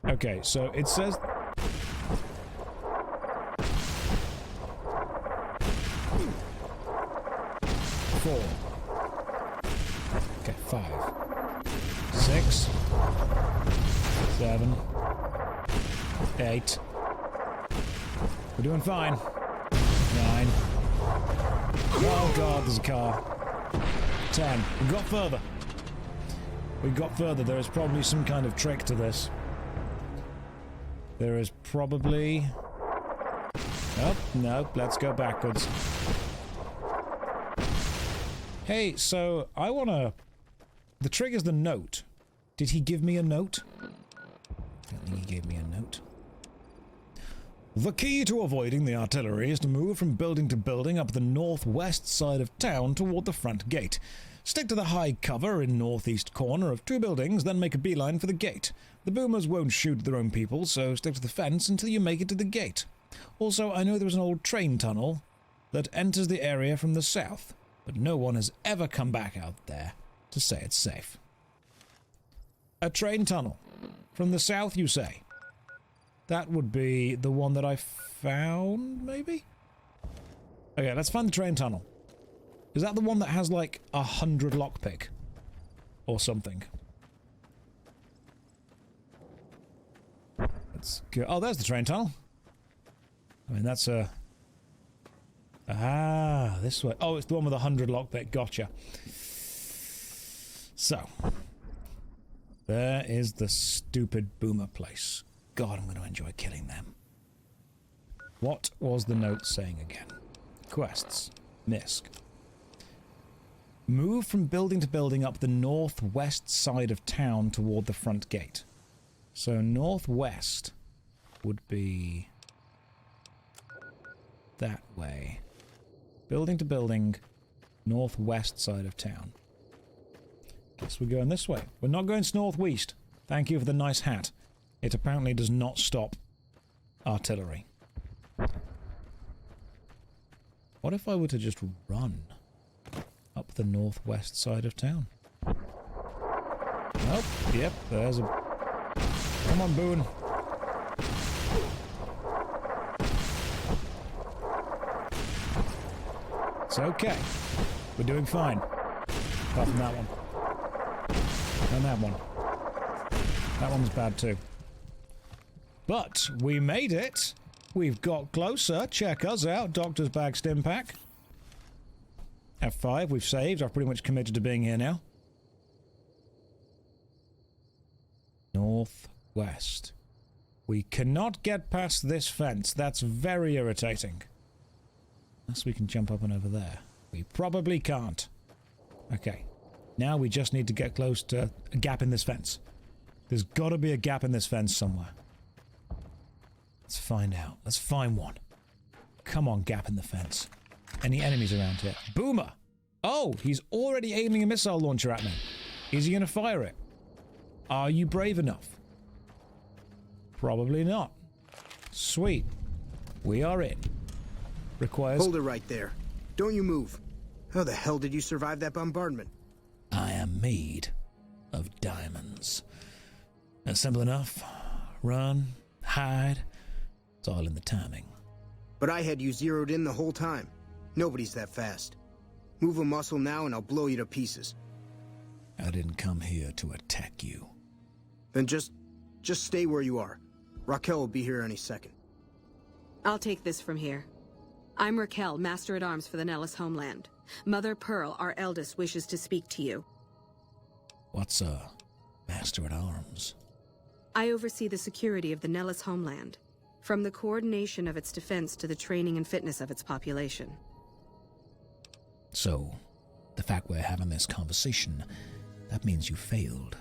Okay, so it says... Four. Okay, 5. 6. 7. 8. We're doing fine. 9. Oh god, there's a car. 10. We got further. We got further. There is probably some kind of trick to this. There is probably... Oh, no, let's go backwards. Hey, so I wanna... The trick is the note. Did he give me a note? I don't think he gave me a note. The key to avoiding the artillery is to move from building to building up the northwest side of town toward the front gate. Stick to the high cover in northeast corner of 2 buildings, then make a beeline for the gate. The boomers won't shoot their own people, so stick to the fence until you make it to the gate. Also, I know there was an old train tunnel that enters the area from the south, but no one has ever come back out there to say it's safe. A train tunnel. From the south, you say? That would be the one that I found, maybe? Okay, let's find the train tunnel. Is that the one that has, like, 100 lockpick? Or something? Let's go... Oh, there's the train tunnel. I mean, that's a... Ah, this way. Oh, it's the one with 100 lockpick. Gotcha. So. There is the stupid boomer place. God, I'm going to enjoy killing them. What was the note saying again? Quests. Nisk. Move from building to building up the northwest side of town toward the front gate. So northwest would be that way. Building to building, northwest side of town. Guess we're going this way. We're not going northwest. Thank you for the nice hat. It apparently does not stop artillery. What if I were to just run up the northwest side of town? Oh, yep, there's a... Come on, Boone. It's okay. We're doing fine. Apart from that one. And that one. That one's bad too. But we made it. We've got closer. Check us out. Doctor's Bag Stim Pack. F5. We've saved. I've pretty much committed to being here now. Northwest. We cannot get past this fence. That's very irritating. Unless we can jump up and over there. We probably can't. Okay. Now we just need to get close to a gap in this fence. There's got to be a gap in this fence somewhere. Let's find out. Let's find one. Come on, gap in the fence. Any enemies around here? Boomer! Oh, he's already aiming a missile launcher at me. Is he going to fire it? Are you brave enough? Probably not. Sweet. We are in. Requires... Hold it right there. Don't you move. How the hell did you survive that bombardment? I am made of diamonds. That's simple enough. Run, hide. It's all in the timing. But I had you zeroed in the whole time. Nobody's that fast. Move a muscle now and I'll blow you to pieces. I didn't come here to attack you. Then just stay where you are. Raquel will be here any second. I'll take this from here. I'm Raquel, Master-at-Arms for the Nellis homeland. Mother Pearl, our eldest, wishes to speak to you. What's a Master-at-Arms? I oversee the security of the Nellis homeland, from the coordination of its defense to the training and fitness of its population. So, the fact we're having this conversation, that means you failed.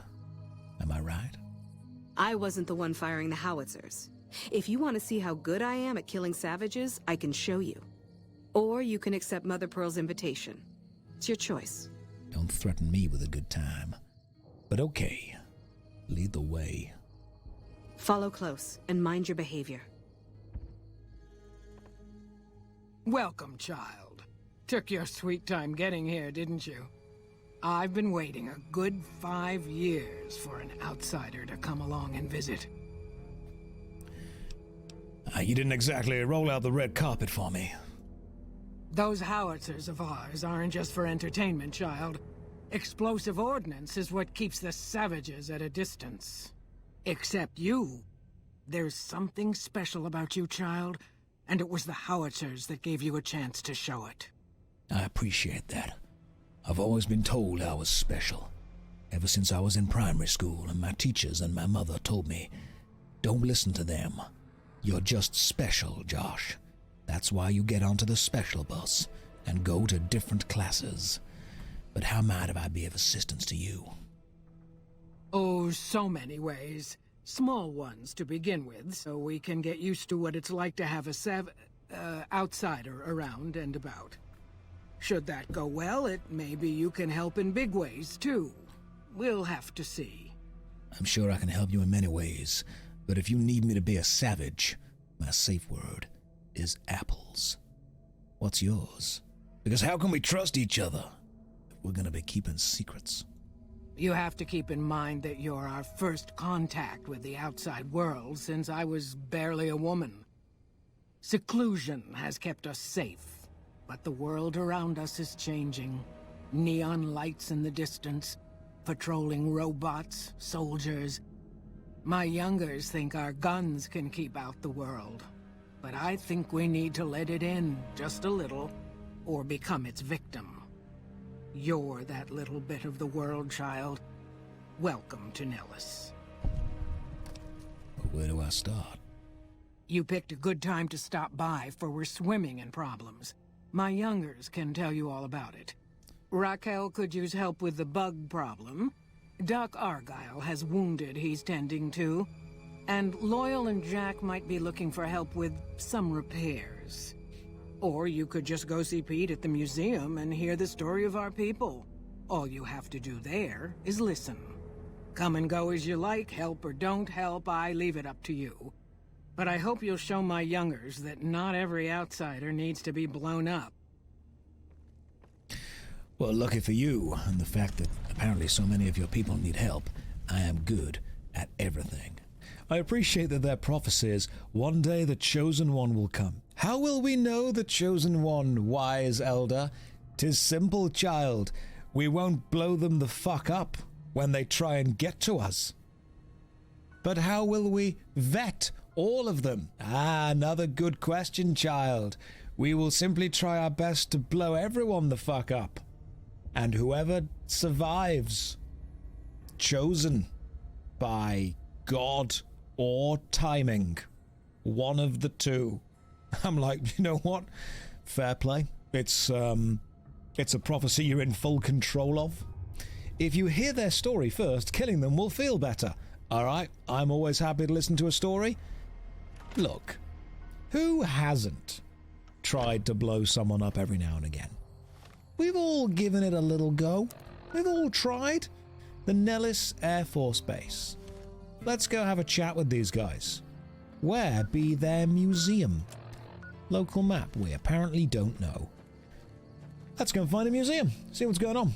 Am I right? I wasn't the one firing the howitzers. If you want to see how good I am at killing savages, I can show you. Or you can accept Mother Pearl's invitation. It's your choice. Don't threaten me with a good time. But okay, lead the way. Follow close and mind your behavior. Welcome, child. Took your sweet time getting here, didn't you? I've been waiting a good 5 years for an outsider to come along and visit. You didn't exactly roll out the red carpet for me. Those howitzers of ours aren't just for entertainment, child. Explosive ordnance is what keeps the savages at a distance. Except you. There's something special about you, child, and it was the howitzers that gave you a chance to show it. I appreciate that. I've always been told I was special. Ever since I was in primary school, and my teachers and my mother told me, don't listen to them. You're just special, Josh. That's why you get onto the special bus and go to different classes. But how might I be of assistance to you? Oh, so many ways. Small ones to begin with, so we can get used to what it's like to have a outsider around and about. Should that go well, maybe you can help in big ways, too. We'll have to see. I'm sure I can help you in many ways, but if you need me to be a savage, my safe word is apples. What's yours? Because how can we trust each other if we're gonna be keeping secrets? You have to keep in mind that you're our first contact with the outside world since I was barely a woman. Seclusion has kept us safe, but the world around us is changing. Neon lights in the distance, patrolling robots, soldiers. My youngers think our guns can keep out the world, but I think we need to let it in just a little, or become its victim. You're that little bit of the world, child. Welcome to Nellis. Where do I start? You picked a good time to stop by, for we're swimming in problems. My youngers can tell you all about it. Raquel could use help with the bug problem. Doc Argyle has wounded he's tending to. And Loyal and Jack might be looking for help with some repairs. Or you could just go see Pete at the museum and hear the story of our people. All you have to do there is listen. Come and go as you like, help or don't help, I leave it up to you. But I hope you'll show my youngers that not every outsider needs to be blown up. Well, lucky for you, and the fact that apparently so many of your people need help, I am good at everything. I appreciate that their prophecy is, one day the Chosen One will come. How will we know the Chosen One, wise elder? 'Tis simple, child. We won't blow them the fuck up when they try and get to us. But how will we vet all of them? Another good question, child. We will simply try our best to blow everyone the fuck up. And whoever survives, chosen by God or timing, one of the two. I'm like, you know what? Fair play. It's a prophecy you're in full control of. If you hear their story first, killing them will feel better. Alright, I'm always happy to listen to a story. Look, who hasn't tried to blow someone up every now and again? We've all given it a little go. We've all tried. The Nellis Air Force Base. Let's go have a chat with these guys. Where be their museum? Local map we apparently don't know. Let's go and find a museum. See what's going on.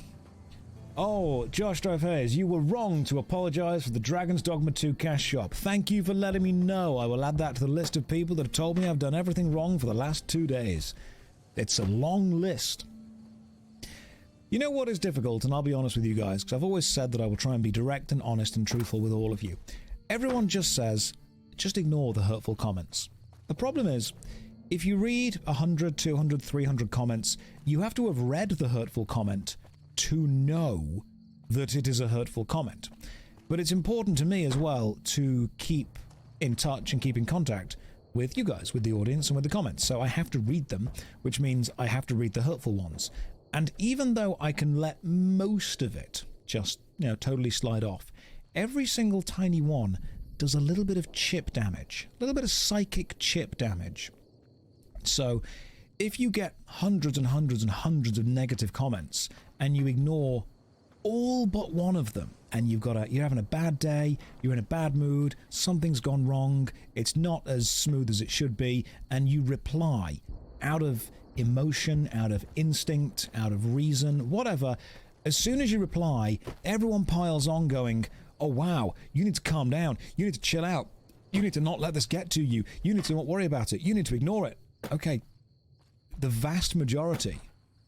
Oh, JoshStrifeHayes, you were wrong to apologize for the Dragon's Dogma 2 cash shop. Thank you for letting me know. I will add that to the list of people that have told me I've done everything wrong for the last 2 days. It's a long list. You know what is difficult, and I'll be honest with you guys, because I've always said that I will try and be direct and honest and truthful with all of you. Everyone just says, just ignore the hurtful comments. The problem is, if you read 100, 200, 300 comments, you have to have read the hurtful comment to know that it is a hurtful comment. But it's important to me as well to keep in touch and keep in contact with you guys, with the audience, and with the comments. So I have to read them, which means I have to read the hurtful ones. And even though I can let most of it just, totally slide off, every single tiny one does a little bit of chip damage, a little bit of psychic chip damage. So if you get hundreds and hundreds and hundreds of negative comments and you ignore all but one of them, and you're having a bad day, you're in a bad mood, something's gone wrong, it's not as smooth as it should be, and you reply out of emotion, out of instinct, out of reason, whatever, as soon as you reply, everyone piles on going, oh wow, you need to calm down, you need to chill out, you need to not let this get to you, you need to not worry about it, you need to ignore it. Okay, the vast majority,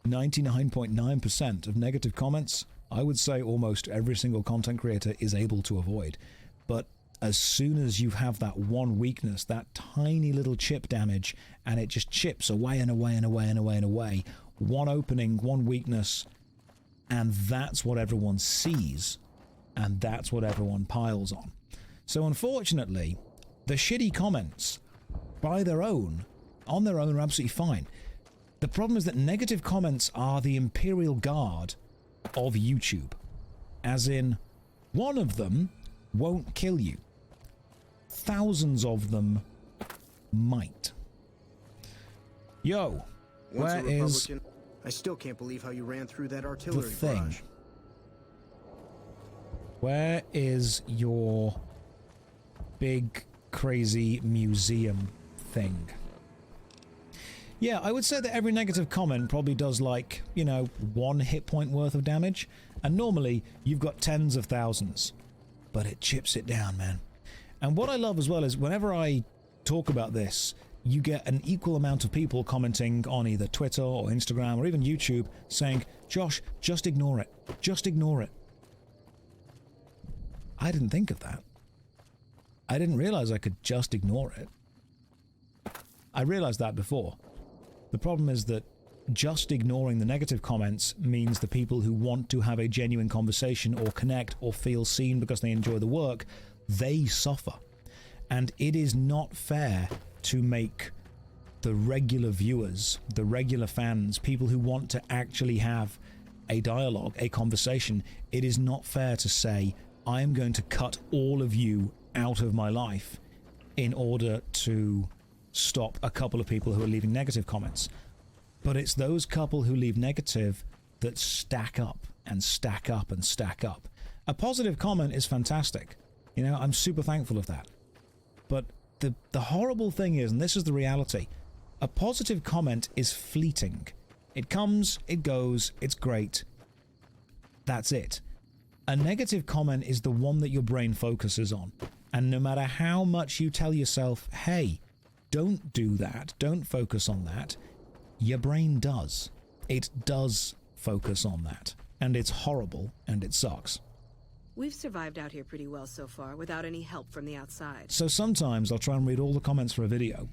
99.9% of negative comments, I would say almost every single content creator is able to avoid. But as soon as you have that one weakness, that tiny little chip damage, and it just chips away and away and away and away and away, one opening, one weakness, and that's what everyone sees, and that's what everyone piles on. So unfortunately, the shitty comments, on their own, are absolutely fine. The problem is that negative comments are the Imperial Guard of YouTube. As in, one of them won't kill you. Thousands of them might. Yo, where is I still can't believe how you ran through that the artillery thing? barrage. Where is your big, crazy museum thing? Yeah, I would say that every negative comment probably does like, 1 hit point worth of damage. And normally, you've got tens of thousands. But it chips it down, man. And what I love as well is whenever I talk about this, you get an equal amount of people commenting on either Twitter or Instagram or even YouTube saying, Josh, just ignore it. Just ignore it. I didn't think of that. I didn't realize I could just ignore it. I realized that before. The problem is that just ignoring the negative comments means the people who want to have a genuine conversation or connect or feel seen because they enjoy the work, they suffer. And it is not fair to make the regular viewers, the regular fans, people who want to actually have a dialogue, a conversation, it is not fair to say, I am going to cut all of you out of my life in order to stop a couple of people who are leaving negative comments. But it's those couple who leave negative that stack up and stack up and stack up. A positive comment is fantastic. I'm super thankful of that. But the horrible thing is, and this is the reality, a positive comment is fleeting. It comes, it goes, it's great. That's it. A negative comment is the one that your brain focuses on. And no matter how much you tell yourself, hey, don't do that, don't focus on that, your brain does. It does focus on that. And it's horrible, and it sucks. We've survived out here pretty well so far, without any help from the outside. So sometimes I'll try and read all the comments for a video.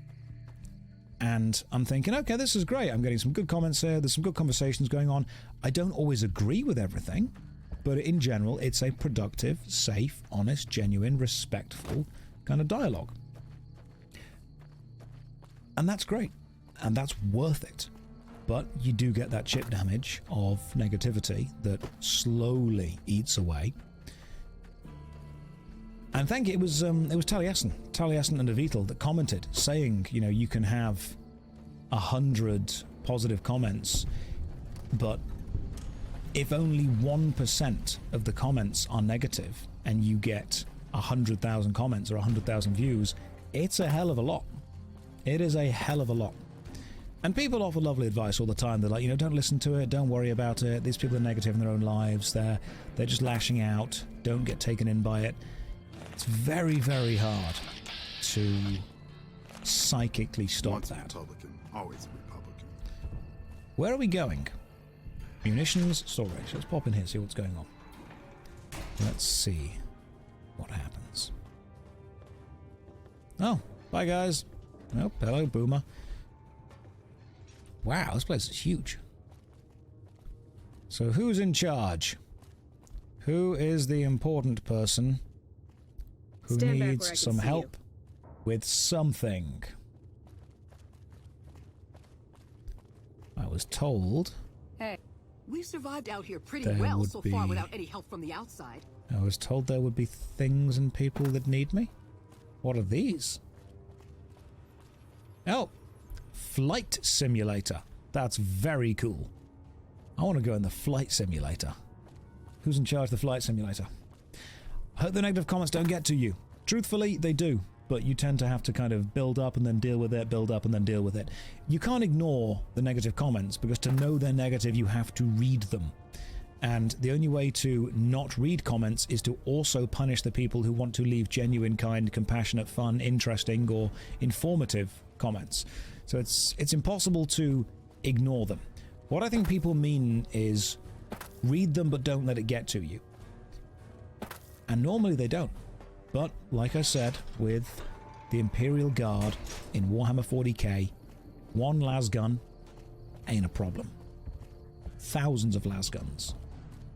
And I'm thinking, okay, this is great. I'm getting some good comments here. There's some good conversations going on. I don't always agree with everything. But in general, it's a productive, safe, honest, genuine, respectful kind of dialogue. And that's great. And that's worth it. But you do get that chip damage of negativity that slowly eats away. And I think it was Taliesin and Avital that commented, saying, you can have 100 positive comments, but if only 1% of the comments are negative and you get 100,000 comments or 100,000 views, it's a hell of a lot. It is a hell of a lot. And people offer lovely advice all the time. They're like, don't listen to it, don't worry about it. These people are negative in their own lives. They're just lashing out. Don't get taken in by it. It's very, very hard to psychically stop Once that. a Republican, always a Republican. Where are we going? Munitions, storage. Let's pop in here, see what's going on. Let's see what happens. Oh, bye guys. Oh, hello, Boomer. Wow, this place is huge. So who's in charge? Who is the important person who Stand back where I needs can some see help with something? I was told... Hey. We've survived out here pretty There well would so far be- without any help from the outside. I was told there would be things and people that need me. What are these? Oh, flight simulator. That's very cool. I want to go in the flight simulator. Who's in charge of the flight simulator? I hope the negative comments don't get to you. Truthfully, they do, but you tend to have to kind of build up and then deal with it, build up and then deal with it. You can't ignore the negative comments, because to know they're negative, you have to read them. And the only way to not read comments is to also punish the people who want to leave genuine, kind, compassionate, fun, interesting, or informative comments. So it's impossible to ignore them. What I think people mean is read them but don't let it get to you. And normally they don't. But, like I said, with the Imperial Guard in Warhammer 40k, one lasgun ain't a problem. Thousands of lasguns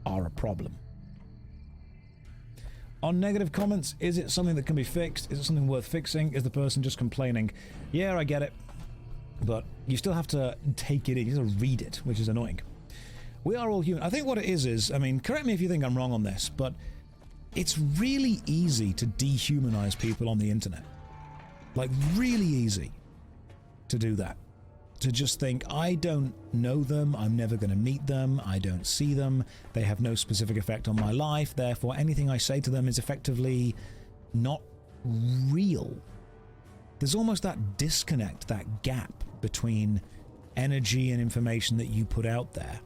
are a problem. On negative comments, is it something that can be fixed? Is it something worth fixing? Is the person just complaining? Yeah, I get it. But you still have to take it in. You have to read it, which is annoying. We are all human. I think what it is, I mean, correct me if you think I'm wrong on this, but it's really easy to dehumanize people on the internet. Like, really easy to do that. To just think, I don't know them, I'm never going to meet them, I don't see them, they have no specific effect on my life, therefore anything I say to them is effectively not real. There's almost that disconnect, that gap between energy and information that you put out there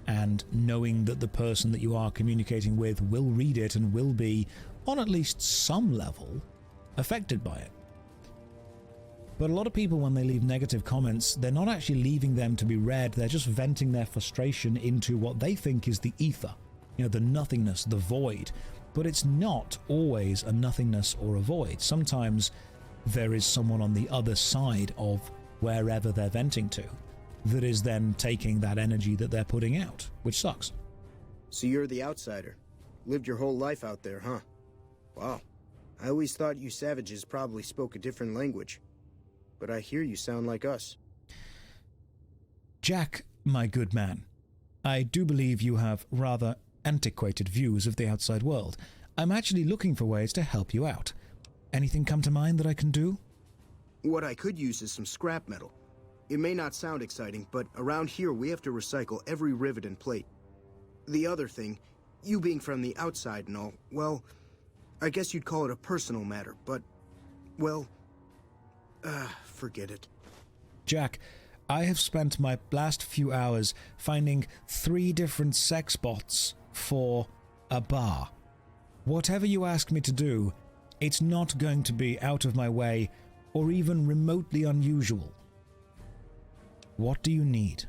and knowing that the person that you are communicating with will read it and will be, on at least some level, affected by it. But a lot of people, when they leave negative comments, they're not actually leaving them to be read, they're just venting their frustration into what they think is the ether. You know, the nothingness, the void. But it's not always a nothingness or a void. Sometimes there is someone on the other side of wherever they're venting to that is then taking that energy that they're putting out, which sucks. So you're the outsider. Lived your whole life out there, huh? Wow. I always thought you savages probably spoke a different language. But I hear you sound like us. Jack, my good man, I do believe you have rather antiquated views of the outside world. I'm actually looking for ways to help you out. Anything come to mind that I can do? What I could use is some scrap metal. It may not sound exciting, but around here we have to recycle every rivet and plate. The other thing, you being from the outside and all, well, I guess you'd call it a personal matter, but, well, forget it. Jack, I have spent my last few hours finding 3 different sex bots for a bar. Whatever you ask me to do, it's not going to be out of my way or even remotely unusual. What do you need?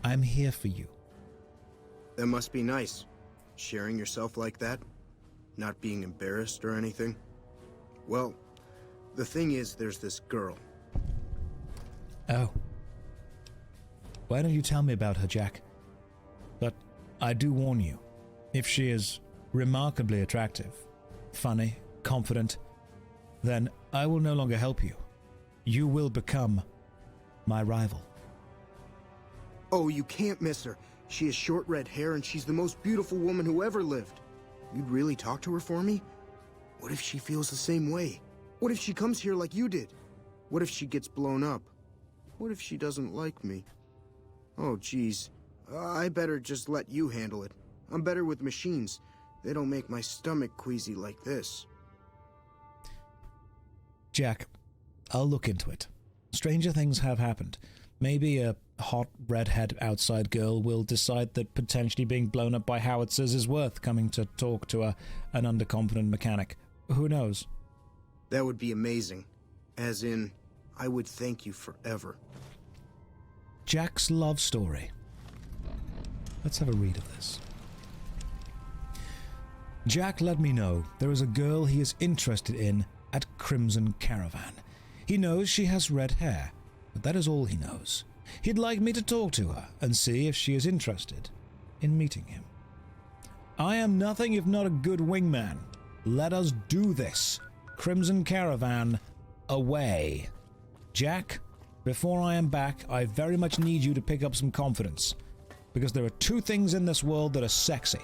I'm here for you. That must be nice. Sharing yourself like that. Not being embarrassed or anything. Well, the thing is, there's this girl. Oh. Why don't you tell me about her, Jack? But I do warn you, if she is remarkably attractive, funny, confident, then I will no longer help you. You will become my rival. Oh, you can't miss her. She has short red hair and she's the most beautiful woman who ever lived. You'd really talk to her for me? What if she feels the same way? What if she comes here like you did? What if she gets blown up? What if she doesn't like me? Oh, geez. I better just let you handle it. I'm better with machines. They don't make my stomach queasy like this. Jack, I'll look into it. Stranger things have happened. Maybe a hot redhead outside girl will decide that potentially being blown up by howitzers is worth coming to talk to an underconfident mechanic. Who knows? That would be amazing. As in, I would thank you forever. Jack's love story. Let's have a read of this. Jack let me know there is a girl he is interested in at Crimson Caravan. He knows she has red hair, but that is all he knows. He'd like me to talk to her and see if she is interested in meeting him. I am nothing if not a good wingman. Let us do this. Crimson Caravan, away. Jack, before I am back, I very much need you to pick up some confidence. Because there are two things in this world that are sexy.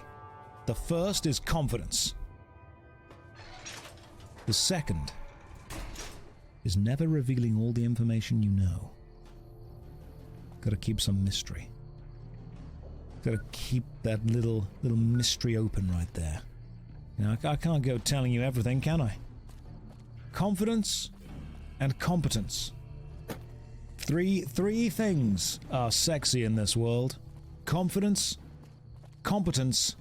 The first is confidence. The second is never revealing all the information you know. Gotta keep some mystery. Gotta keep that little mystery open right there. You know, I can't go telling you everything, can I? Confidence and competence. Three things are sexy in this world. Confidence, competence,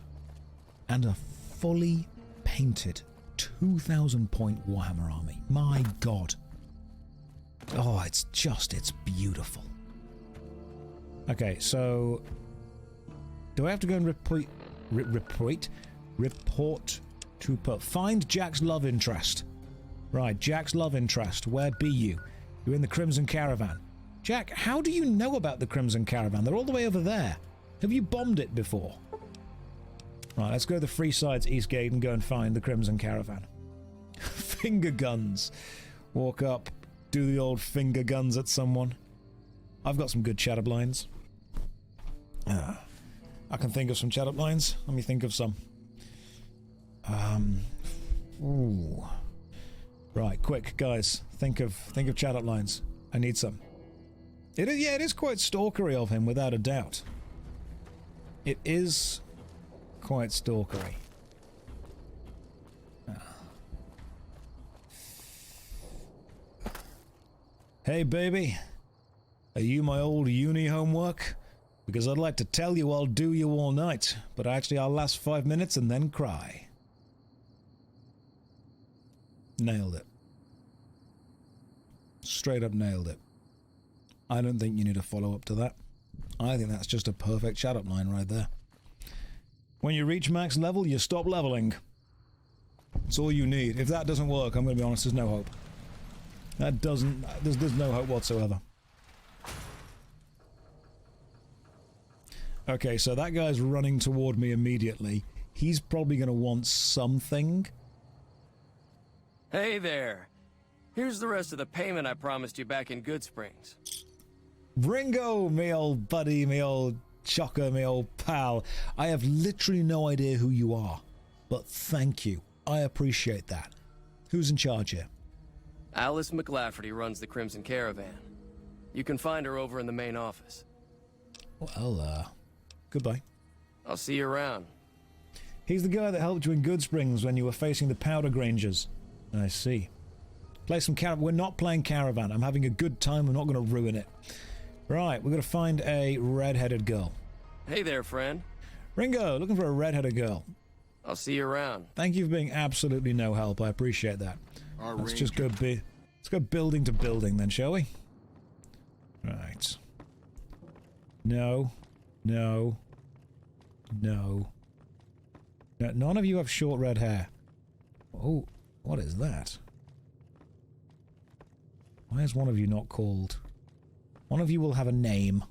and a fully painted 2,000-point Warhammer army. My God. Oh, it's beautiful. Okay, so do I have to go and report to find Jack's love interest? Right, Jack's love interest. Where be you? You're in the Crimson Caravan. Jack, how do you know about the Crimson Caravan? They're all the way over there. Have you bombed it before? Right, let's go to the Freeside's East Gate and go and find the Crimson Caravan. Finger guns. Walk up, do the old finger guns at someone. I've got some good chat-up lines. I can think of some chat-up lines. Let me think of some. Ooh. Right, quick, guys. Think of chat-up lines. I need some. It is quite stalkery of him, without a doubt. It is quite stalkery. Hey, baby. Are you my old uni homework? Because I'd like to tell you I'll do you all night, but actually I'll last 5 minutes and then cry. Nailed it. Straight up nailed it. I don't think you need a follow-up to that. I think that's just a perfect chat-up line right there. When you reach max level, you stop leveling. That's all you need. If that doesn't work, I'm going to be honest, there's no hope. That doesn't... There's no hope whatsoever. Okay, so that guy's running toward me immediately. He's probably going to want something. Hey there. Here's the rest of the payment I promised you back in Good Springs. Ringo, me old buddy, me old chocker, me old pal. I have literally no idea who you are, but thank you. I appreciate that. Who's in charge here? Alice McLafferty runs the Crimson Caravan. You can find her over in the main office. Well, goodbye. I'll see you around. He's the guy that helped you in Good Springs when you were facing the Powder Grangers. I see. Play some Caravan. We're not playing Caravan. I'm having a good time. We're not going to ruin it. Right, we're going to find a red-headed girl. Hey there, friend. Ringo, looking for a red-headed girl. I'll see you around. Thank you for being absolutely no help. I appreciate that. Let's just go let's go building to building then, shall we? Right. No. No. No. No. None of you have short red hair. Oh, what is that? Why is one of you not called? One of you will have a name.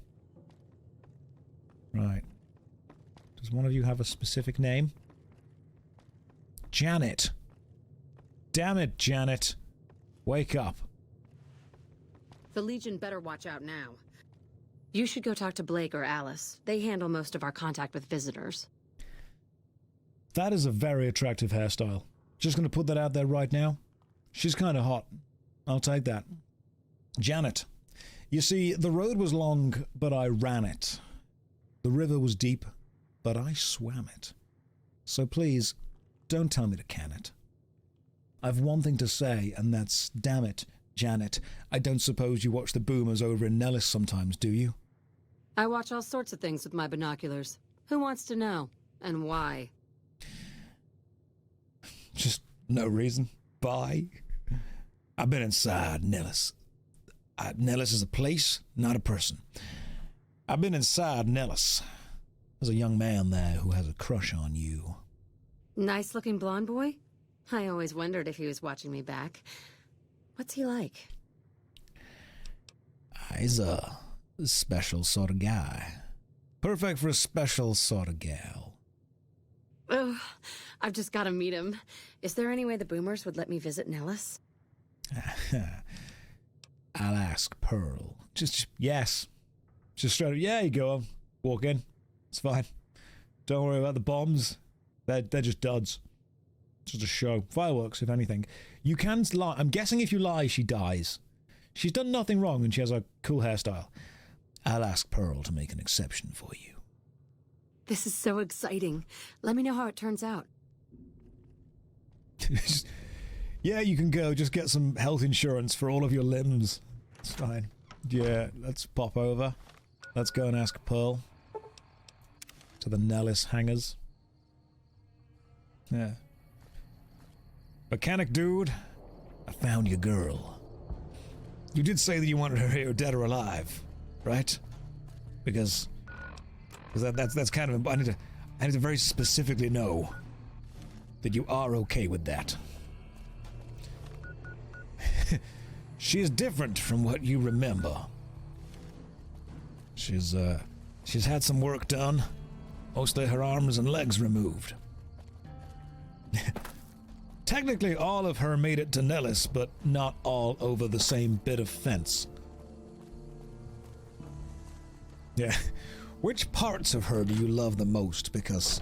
Right. Does one of you have a specific name? Janet. Damn it, Janet. Wake up. The Legion better watch out now. You should go talk to Blake or Alice. They handle most of our contact with visitors. That is a very attractive hairstyle. Just going to put that out there right now. She's kind of hot. I'll take that. Janet. You see, the road was long, but I ran it. The river was deep, but I swam it. So please, don't tell me to can it. I've one thing to say, and that's, damn it, Janet. I don't suppose you watch the boomers over in Nellis sometimes, do you? I watch all sorts of things with my binoculars. Who wants to know? And why? Just no reason. Bye. I've been inside Nellis. Nellis is a place, not a person. I've been inside Nellis. There's a young man there who has a crush on you. Nice-looking blonde boy? I always wondered if he was watching me back. What's he like? He's a special sort of guy. Perfect for a special sort of gal. Ugh, I've just got to meet him. Is there any way the Boomers would let me visit Nellis? I'll ask Pearl. Just yes. Just straight up, yeah, you go on. Walk in. It's fine. Don't worry about the bombs. They're just duds. Just a show. Fireworks, if anything. You can lie. I'm guessing if you lie, she dies. She's done nothing wrong and she has a cool hairstyle. I'll ask Pearl to make an exception for you. This is so exciting. Let me know how it turns out. Yeah, you can go. Just get some health insurance for all of your limbs. It's fine. Yeah, let's pop over. Let's go and ask Pearl. To the Nellis hangars. Yeah. Mechanic dude, I found your girl. You did say that you wanted her here dead or alive, right? Because that's kind of... I need to very specifically know that you are okay with that. She is different from what you remember. She's had some work done. Mostly her arms and legs removed. Technically, all of her made it to Nellis, but not all over the same bit of fence. Yeah. Which parts of her do you love the most? Because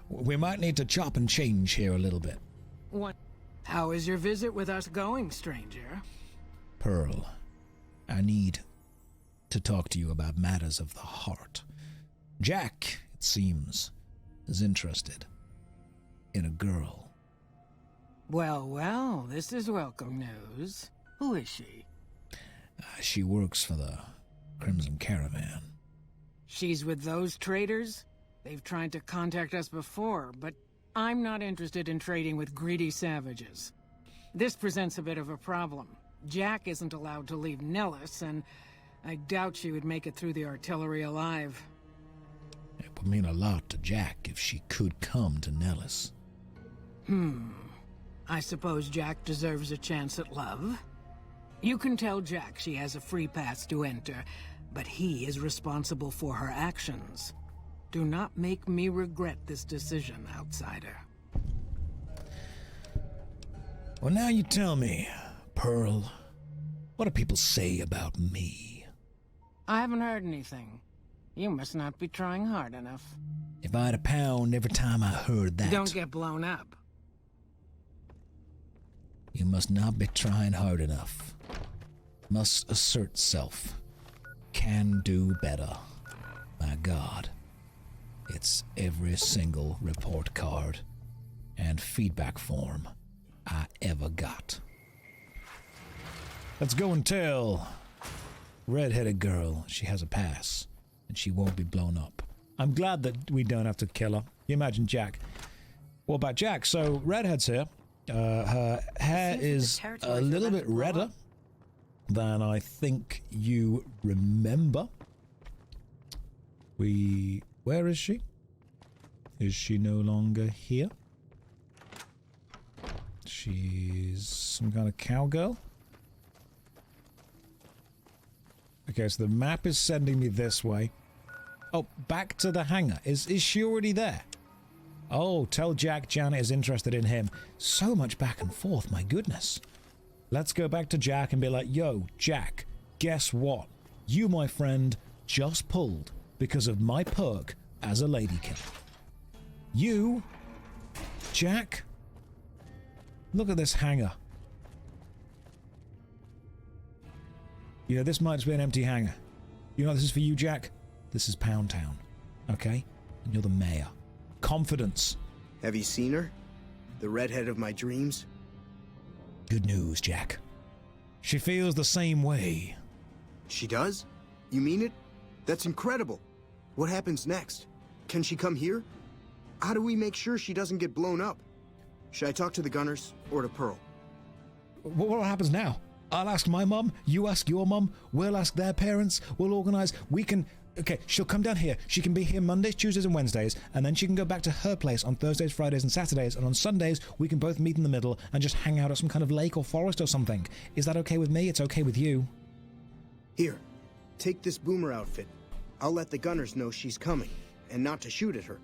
we might need to chop and change here a little bit. What? How is your visit with us going, stranger? Pearl, I need to talk to you about matters of the heart. Jack, it seems, is interested in a girl. Well, well, this is welcome news. Who is she? She works for the Crimson Caravan. She's with those traders? They've tried to contact us before, but I'm not interested in trading with greedy savages. This presents a bit of a problem. Jack isn't allowed to leave Nellis, and I doubt she would make it through the artillery alive. It would mean a lot to Jack if she could come to Nellis. I suppose Jack deserves a chance at love. You can tell Jack she has a free pass to enter, but he is responsible for her actions. Do not make me regret this decision, outsider. Well, now you tell me, Pearl, what do people say about me? I haven't heard anything. You must not be trying hard enough. If I had a pound every time I heard that... Don't get blown up. You must not be trying hard enough. Must assert self. Can do better. My God. It's every single report card and feedback form I ever got. Let's go and tell red-headed girl she has a pass and she won't be blown up. I'm glad that we don't have to kill her. You imagine Jack. What about Jack? So, redhead's here. Her hair is a little bit redder than I think you remember. Where is she? Is she no longer here? She's some kind of cowgirl? Okay, so the map is sending me this way. Oh, back to the hangar. Is she already there? Oh, tell Jack Janet is interested in him. So much back and forth, my goodness. Let's go back to Jack and be like, yo, Jack, guess what? You, my friend, just pulled because of my perk as a lady killer. You, Jack, look at this hangar. You know, this might just be an empty hangar. You know what this is for you, Jack? This is Pound Town, okay? And you're the mayor. Confidence. Have you seen her? The redhead of my dreams? Good news, Jack. She feels the same way. She does? You mean it? That's incredible. What happens next? Can she come here? How do we make sure she doesn't get blown up? Should I talk to the Gunners or to Pearl? What happens now? I'll ask my mum, you ask your mum, we'll ask their parents, we'll organize, we can... Okay, she'll come down here. She can be here Mondays, Tuesdays, and Wednesdays, and then she can go back to her place on Thursdays, Fridays, and Saturdays, and on Sundays, we can both meet in the middle and just hang out at some kind of lake or forest or something. Is that okay with me? It's okay with you. Here, take this boomer outfit. I'll let the Gunners know she's coming, and not to shoot at her.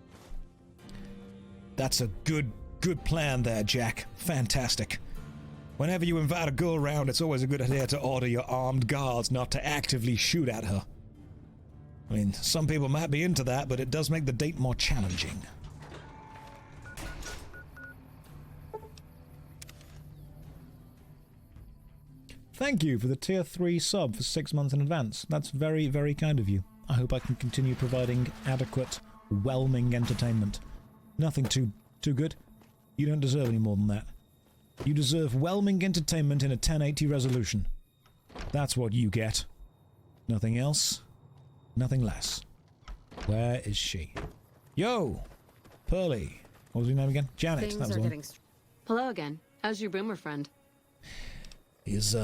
That's a good plan there, Jack. Fantastic. Whenever you invite a girl around, it's always a good idea to order your armed guards not to actively shoot at her. I mean, some people might be into that, but it does make the date more challenging. Thank you for the tier 3 sub for 6 months in advance. That's very, very kind of you. I hope I can continue providing adequate, whelming entertainment. Nothing too good. You don't deserve any more than that. You deserve whelming entertainment in a 1080 resolution. That's what you get. Nothing else, nothing less. Where is she? Yo! Pearly. What was your name again? Janet. Things are getting... Hello again. How's your boomer friend? He's,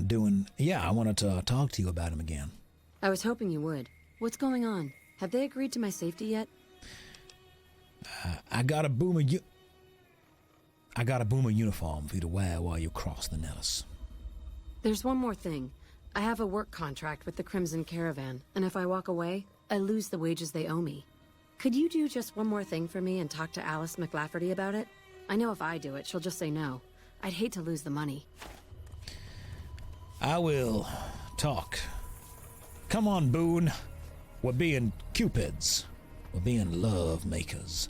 doing... Yeah, I wanted to talk to you about him again. I was hoping you would. What's going on? Have they agreed to my safety yet? I got a boomer uniform for you to wear while you cross the Nellis. There's one more thing. I have a work contract with the Crimson Caravan, and if I walk away, I lose the wages they owe me. Could you do just one more thing for me and talk to Alice McLafferty about it? I know if I do it, she'll just say no. I'd hate to lose the money. I will talk. Come on, Boone. We're being cupids. We're being love makers.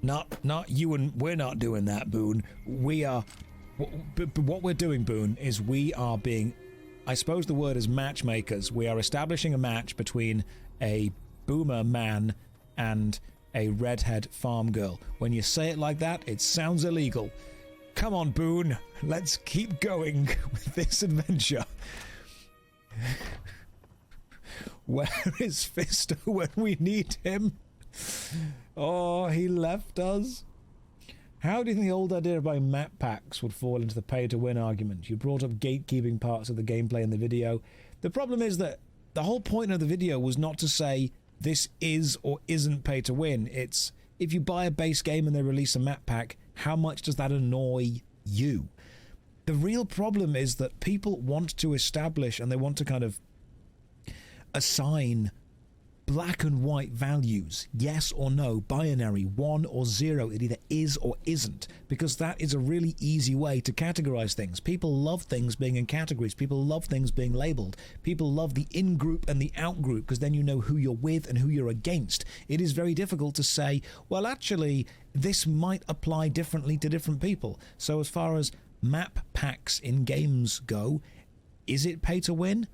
Not you and... We're not doing that, Boone. We are... But what we're doing, Boone, is we are being... I suppose the word is matchmakers. We are establishing a match between a boomer man and a redhead farm girl. When you say it like that, it sounds illegal. Come on, Boone. Let's keep going with this adventure. Where is Fisto when we need him? Oh, he left us. How do you think the old idea of buying map packs would fall into the pay-to-win argument? You brought up gatekeeping parts of the gameplay in the video. The problem is that the whole point of the video was not to say this is or isn't pay-to-win. It's, if you buy a base game and they release a map pack, how much does that annoy you? The real problem is that people want to establish and they want to kind of assign black and white values, yes or no, binary, 1 or 0. It either is or isn't, because that is a really easy way to categorize things. People love things being in categories. People love things being labeled. People love the in-group and the out-group, because then you know who you're with and who you're against. It is very difficult to say, well, actually, this might apply differently to different people. So as far as map packs in games go, is it pay to win?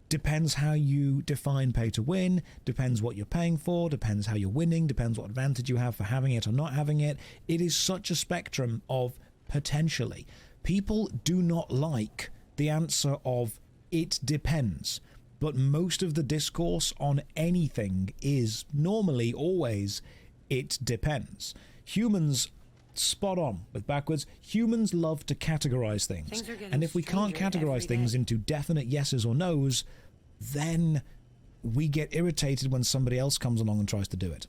Depends how you define pay to win, depends what you're paying for, depends how you're winning, depends what advantage you have for having it or not having it. It is such a spectrum of potentially. People do not like the answer of it depends, but most of the discourse on anything is normally always it depends. Humans, spot on with backwards, humans love to categorize things. And if we can't categorize things into definite yeses or nos, then we get irritated when somebody else comes along and tries to do it.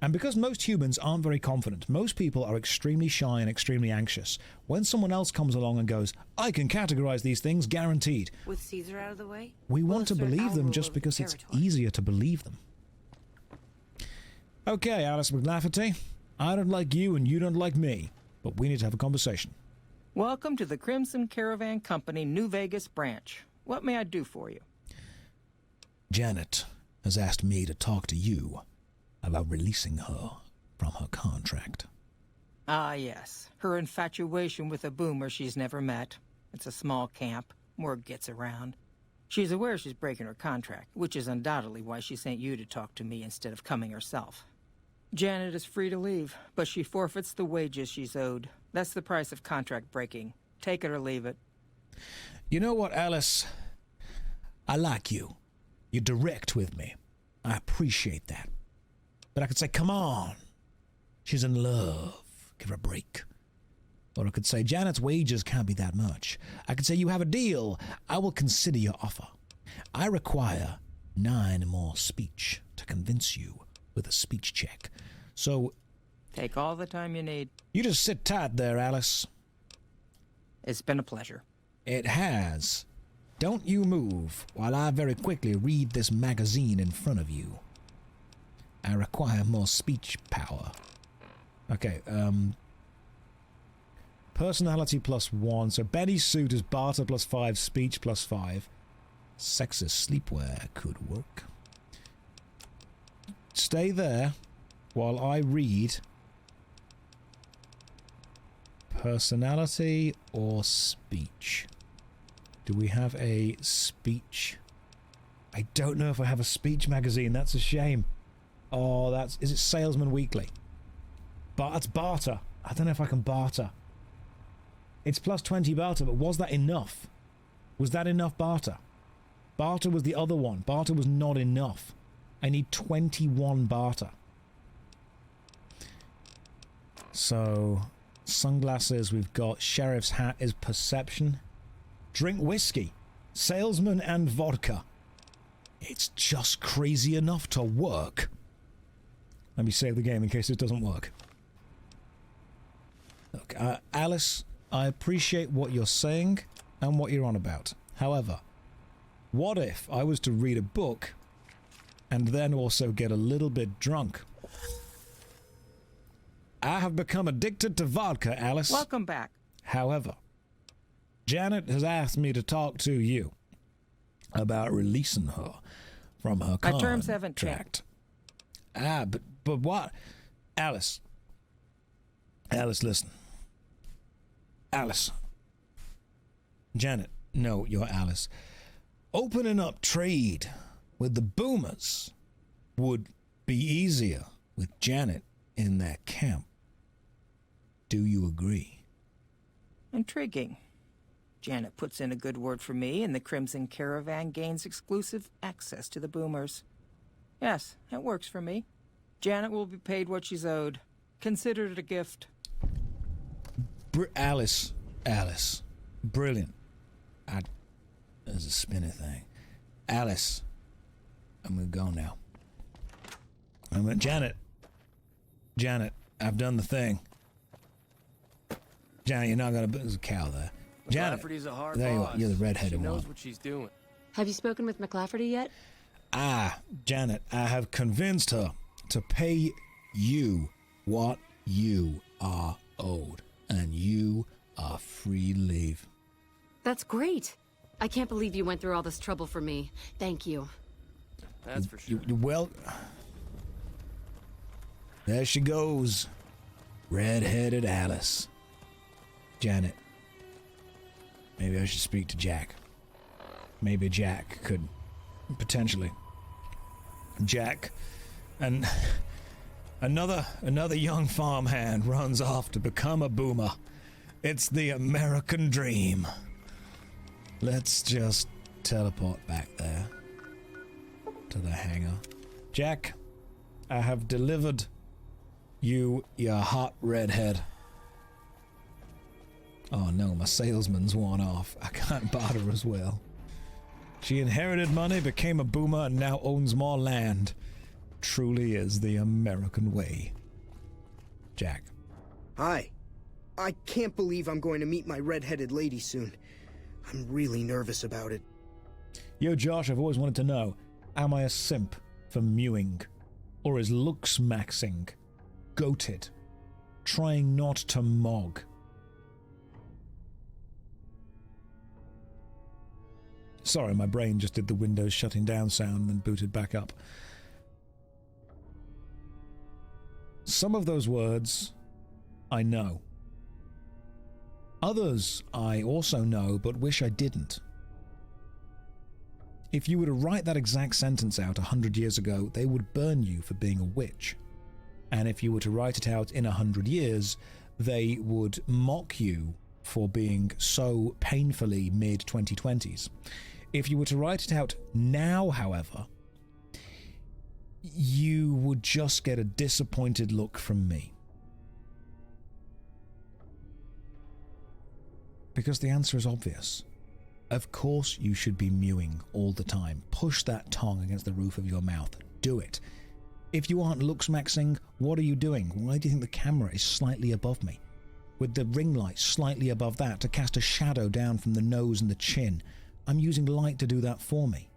And because most humans aren't very confident, most people are extremely shy and extremely anxious. When someone else comes along and goes, I can categorize these things, guaranteed. With Caesar out of the way, we want to believe them just because it's easier to believe them. Okay, Alice McLafferty. I don't like you and you don't like me, but we need to have a conversation. Welcome to the Crimson Caravan Company New Vegas branch. What may I do for you? Janet has asked me to talk to you about releasing her from her contract. Ah, yes. Her infatuation with a boomer she's never met. It's a small camp. Word gets around. She's aware she's breaking her contract, which is undoubtedly why she sent you to talk to me instead of coming herself. Janet is free to leave, but she forfeits the wages she's owed. That's the price of contract breaking. Take it or leave it. You know what, Alice? I like you. You're direct with me. I appreciate that. But I could say, come on. She's in love. Give her a break. Or I could say, Janet's wages can't be that much. I could say, you have a deal. I will consider your offer. I require 9 more speech to convince you with a speech check. So... take all the time you need. You just sit tight there, Alice. It's been a pleasure. It has. Don't you move while I very quickly read this magazine in front of you. I require more speech power. Okay, personality +1. So Benny's suit is barter +5, speech +5. Sexist sleepwear could work. Stay there while I read personality or speech. Do we have a speech? I don't know if I have a speech magazine. That's a shame. Oh, is it Salesman Weekly? That's barter. I don't know if I can barter. It's +20 barter, but was that enough? Was that enough barter? Barter was the other one. Barter was not enough. I need 21 barter. So, sunglasses, we've got sheriff's hat is perception. Drink whiskey. Salesman and vodka. It's just crazy enough to work. Let me save the game in case it doesn't work. Look, Alice, I appreciate what you're saying and what you're on about. However, what if I was to read a book and then also get a little bit drunk? I have become addicted to vodka, Alice. Welcome back. However, Janet has asked me to talk to you about releasing her from her contract. My terms haven't checked. But what? Alice, listen. Alice. Janet, no, you're Alice. Opening up trade with the boomers would be easier with Janet in their camp. Do you agree? Intriguing. Janet puts in a good word for me, and the Crimson Caravan gains exclusive access to the boomers. Yes, that works for me. Janet will be paid what she's owed. Consider it a gift. Alice. Brilliant. There's a spinner thing. Alice. I'm gonna go now. Janet, I've done the thing. Janet, you're not gonna... There's a cow there. Janet, McLafferty's a hard there you boss. are. You're the redheaded one. She knows what she's doing. Have you spoken with McLafferty yet? Janet, I have convinced her to pay you what you are owed. And you are free to leave. That's great. I can't believe you went through all this trouble for me. Thank you. That's for sure. Well, there she goes. Red-headed Alice. Janet. Maybe I should speak to Jack. Maybe Jack could... Potentially. Jack. And... Another young farmhand runs off to become a boomer. It's the American dream. Let's just teleport back there. To the hangar. Jack, I have delivered you your hot redhead. Oh no, my salesman's worn off. I can't barter as well. She inherited money, became a boomer, and now owns more land. Truly is the American way. Jack. Hi. I can't believe I'm going to meet my red-headed lady soon. I'm really nervous about it. Yo, Josh, I've always wanted to know, am I a simp for mewing? Or is looks maxing? Goated? Trying not to mog? Sorry, my brain just did the Windows shutting down sound and then booted back up. Some of those words, I know. Others I also know, but wish I didn't. If you were to write that exact sentence out 100 years ago, they would burn you for being a witch. And if you were to write it out in 100 years, they would mock you for being so painfully mid-2020s. If you were to write it out now, however, you would just get a disappointed look from me. Because the answer is obvious. Of course you should be mewing all the time. Push that tongue against the roof of your mouth. Do it. If you aren't looks maxing, what are you doing? Why do you think the camera is slightly above me? With the ring light slightly above that to cast a shadow down from the nose and the chin. I'm using light to do that for me.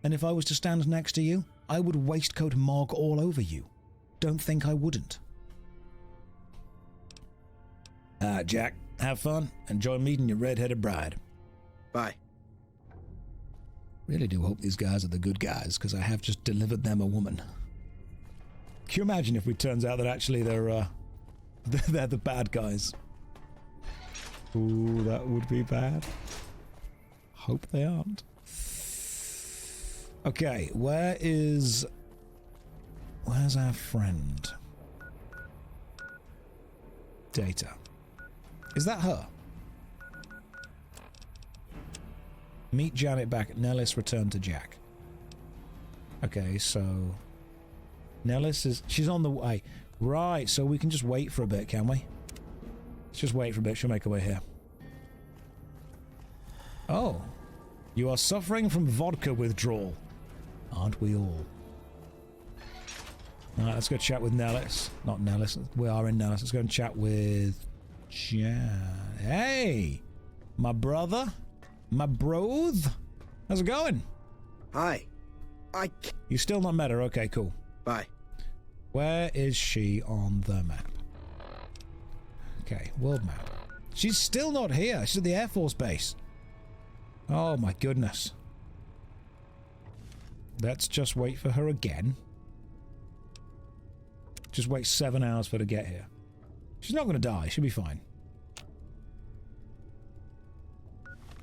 And if I was to stand next to you, I would waistcoat Mog all over you. Don't think I wouldn't. Alright, Jack. Have fun. Enjoy meeting your red-headed bride. Bye. Really do hope these guys are the good guys, because I have just delivered them a woman. Can you imagine if it turns out that actually they're the bad guys? Ooh, that would be bad. Hope they aren't. Okay, where's our friend? Data. Is that her? Meet Janet back at Nellis, return to Jack. Okay, so Nellis is... she's on the way. Right, so we can just wait for a bit, can we? Let's just wait for a bit. She'll make her way here. Oh. You are suffering from vodka withdrawal. Aren't we all? Alright, let's go chat with Nellis. Not Nellis. We are in Nellis. Let's go and chat with... Jan. Hey! My brother? My broth? How's it going? Hi. You still not met her? Okay, cool. Bye. Where is she on the map? Okay, world map. She's still not here. She's at the Air Force Base. Oh my goodness. Let's just wait for her again. Just wait 7 hours for her to get here. She's not going to die. She'll be fine.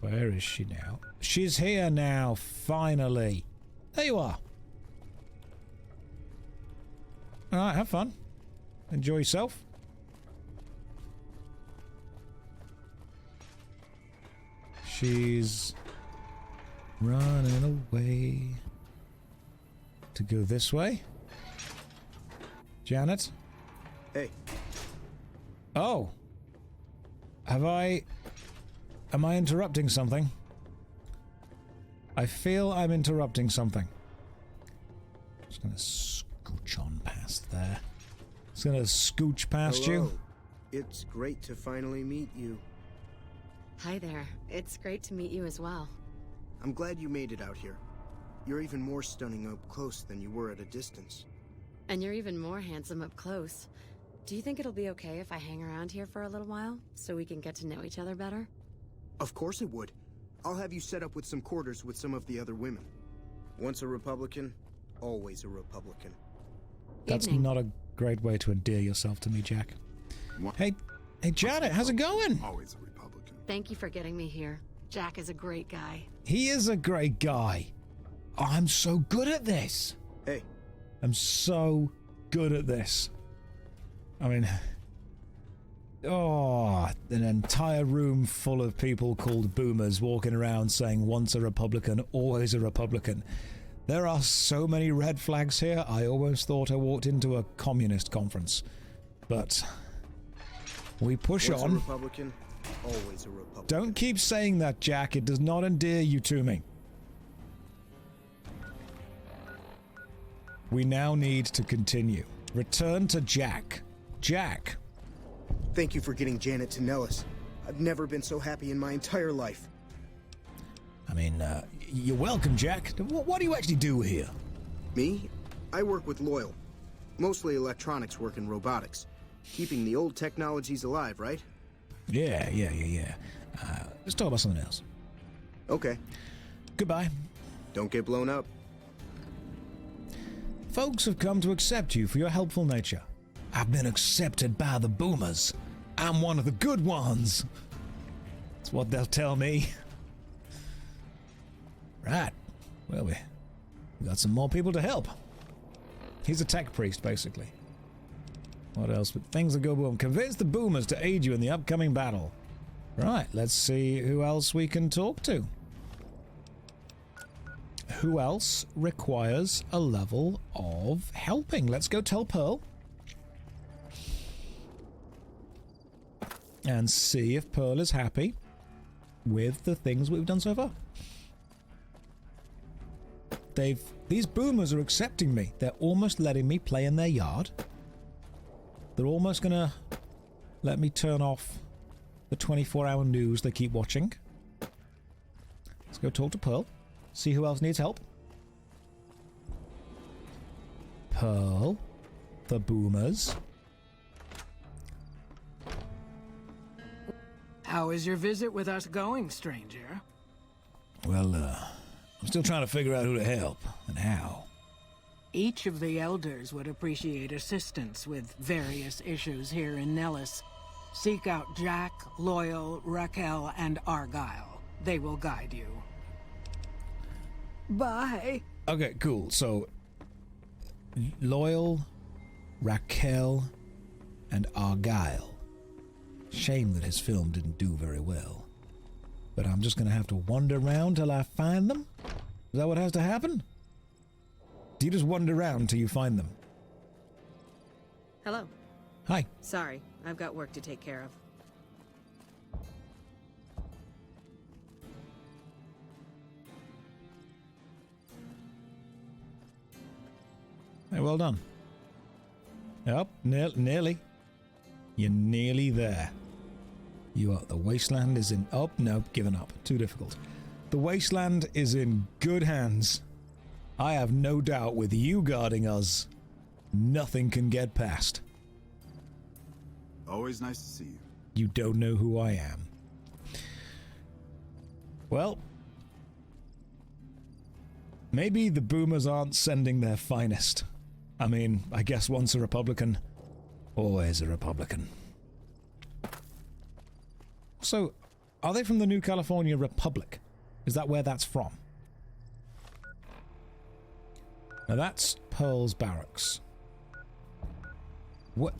Where is she now? She's here now, finally. There you are. Alright, have fun. Enjoy yourself. She's running away to go this way. Janet? Hey. Oh. Am I interrupting something? I feel I'm interrupting something. Just gonna scooch on past there. Just gonna scooch past you. It's great to finally meet you. Hi there. It's great to meet you as well. I'm glad you made it out here. You're even more stunning up close than you were at a distance. And you're even more handsome up close. Do you think it'll be okay if I hang around here for a little while, so we can get to know each other better? Of course it would. I'll have you set up with some quarters with some of the other women. Once a Republican, always a Republican. That's not a great way to endear yourself to me, Jack. Hey Janet, how's it going? Always a Republican. Thank you for getting me here. Jack is a great guy. He is a great guy. Oh, I'm so good at this. Hey. I'm so good at this. I mean... Oh, an entire room full of people called boomers walking around saying once a Republican, always a Republican. There are so many red flags here, I almost thought I walked into a communist conference. But we push once on. A Republican, always a Republican. Don't keep saying that, Jack. It does not endear you to me. We now need to continue. Return to Jack. Jack. Thank you for getting Janet to Nellis. I've never been so happy in my entire life. I mean, you're welcome, Jack. What do you actually do here? Me? I work with Loyal. Mostly electronics work and robotics. Keeping the old technologies alive, right? Yeah. Let's talk about something else. Okay. Goodbye. Don't get blown up. Folks have come to accept you for your helpful nature. I've been accepted by the boomers. I'm one of the good ones. That's what they'll tell me. Right. Well, we got some more people to help. He's a tech priest, basically. What else? But things that go boom. Convince the boomers to aid you in the upcoming battle. Right, let's see who else we can talk to. Who else requires a level of helping? Let's go tell Pearl. And see if Pearl is happy with the things we've done so far. These boomers are accepting me. They're almost letting me play in their yard. They're almost gonna let me turn off the 24-hour news they keep watching. Let's go talk to Pearl. See who else needs help. Pearl. The boomers. How is your visit with us going, stranger? Well, I'm still trying to figure out who to help and how. Each of the elders would appreciate assistance with various issues here in Nellis. Seek out Jack, Loyal, Raquel, and Argyle. They will guide you. Bye. Okay, cool. So, Loyal, Raquel, and Argyle. Shame that his film didn't do very well. But I'm just gonna have to wander around till I find them? Is that what has to happen? Do you just wander around till you find them? Hello. Hi. Sorry, I've got work to take care of. Hey, well done. Yep, nearly. You're nearly there. You are. The wasteland is in... Oh, no, given up. Too difficult. The wasteland is in good hands. I have no doubt with you guarding us, nothing can get past. Always nice to see you. You don't know who I am. Well, maybe the boomers aren't sending their finest. I mean, I guess once a Republican, always a Republican. So, are they from the New California Republic? Is that where that's from? Now that's Pearl's barracks. What?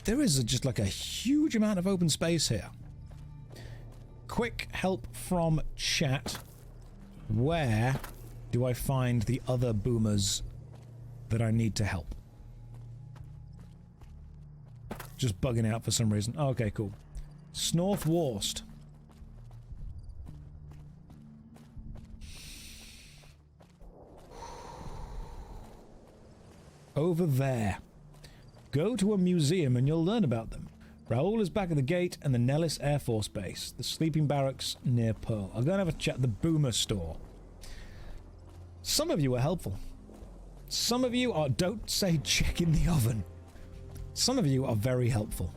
There is just like a huge amount of open space here. Quick help from chat. Where do I find the other boomers that I need to help? Just bugging out for some reason. Oh, okay, cool. Snorth Worst. Over there. Go to a museum and you'll learn about them. Raoul is back at the gate and the Nellis Air Force Base. The sleeping barracks near Pearl. I'll go and have a chat at the Boomer store. Some of you are helpful. Some of you are... Don't say check in the oven. Some of you are very helpful.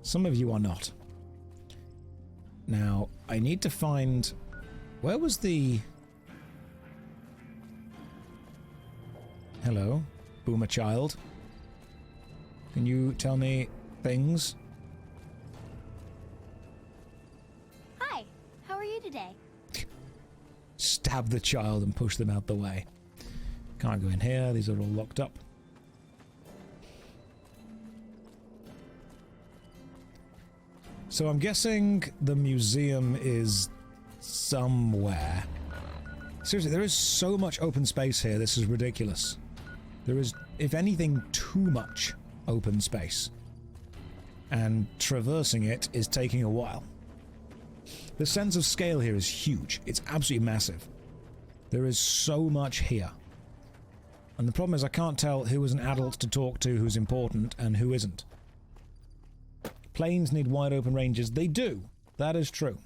Some of you are not. Now, I need to find... Where was the... Hello, Boomer child. Can you tell me things? Hi, how are you today? Stab the child and push them out the way. Can't go in here, these are all locked up. So I'm guessing the museum is somewhere. Seriously, there is so much open space here, this is ridiculous. There is, if anything, too much open space. And traversing it is taking a while. The sense of scale here is huge. It's absolutely massive. There is so much here. And the problem is I can't tell who is an adult to talk to who's important and who isn't. Planes need wide open ranges. They do. That is true.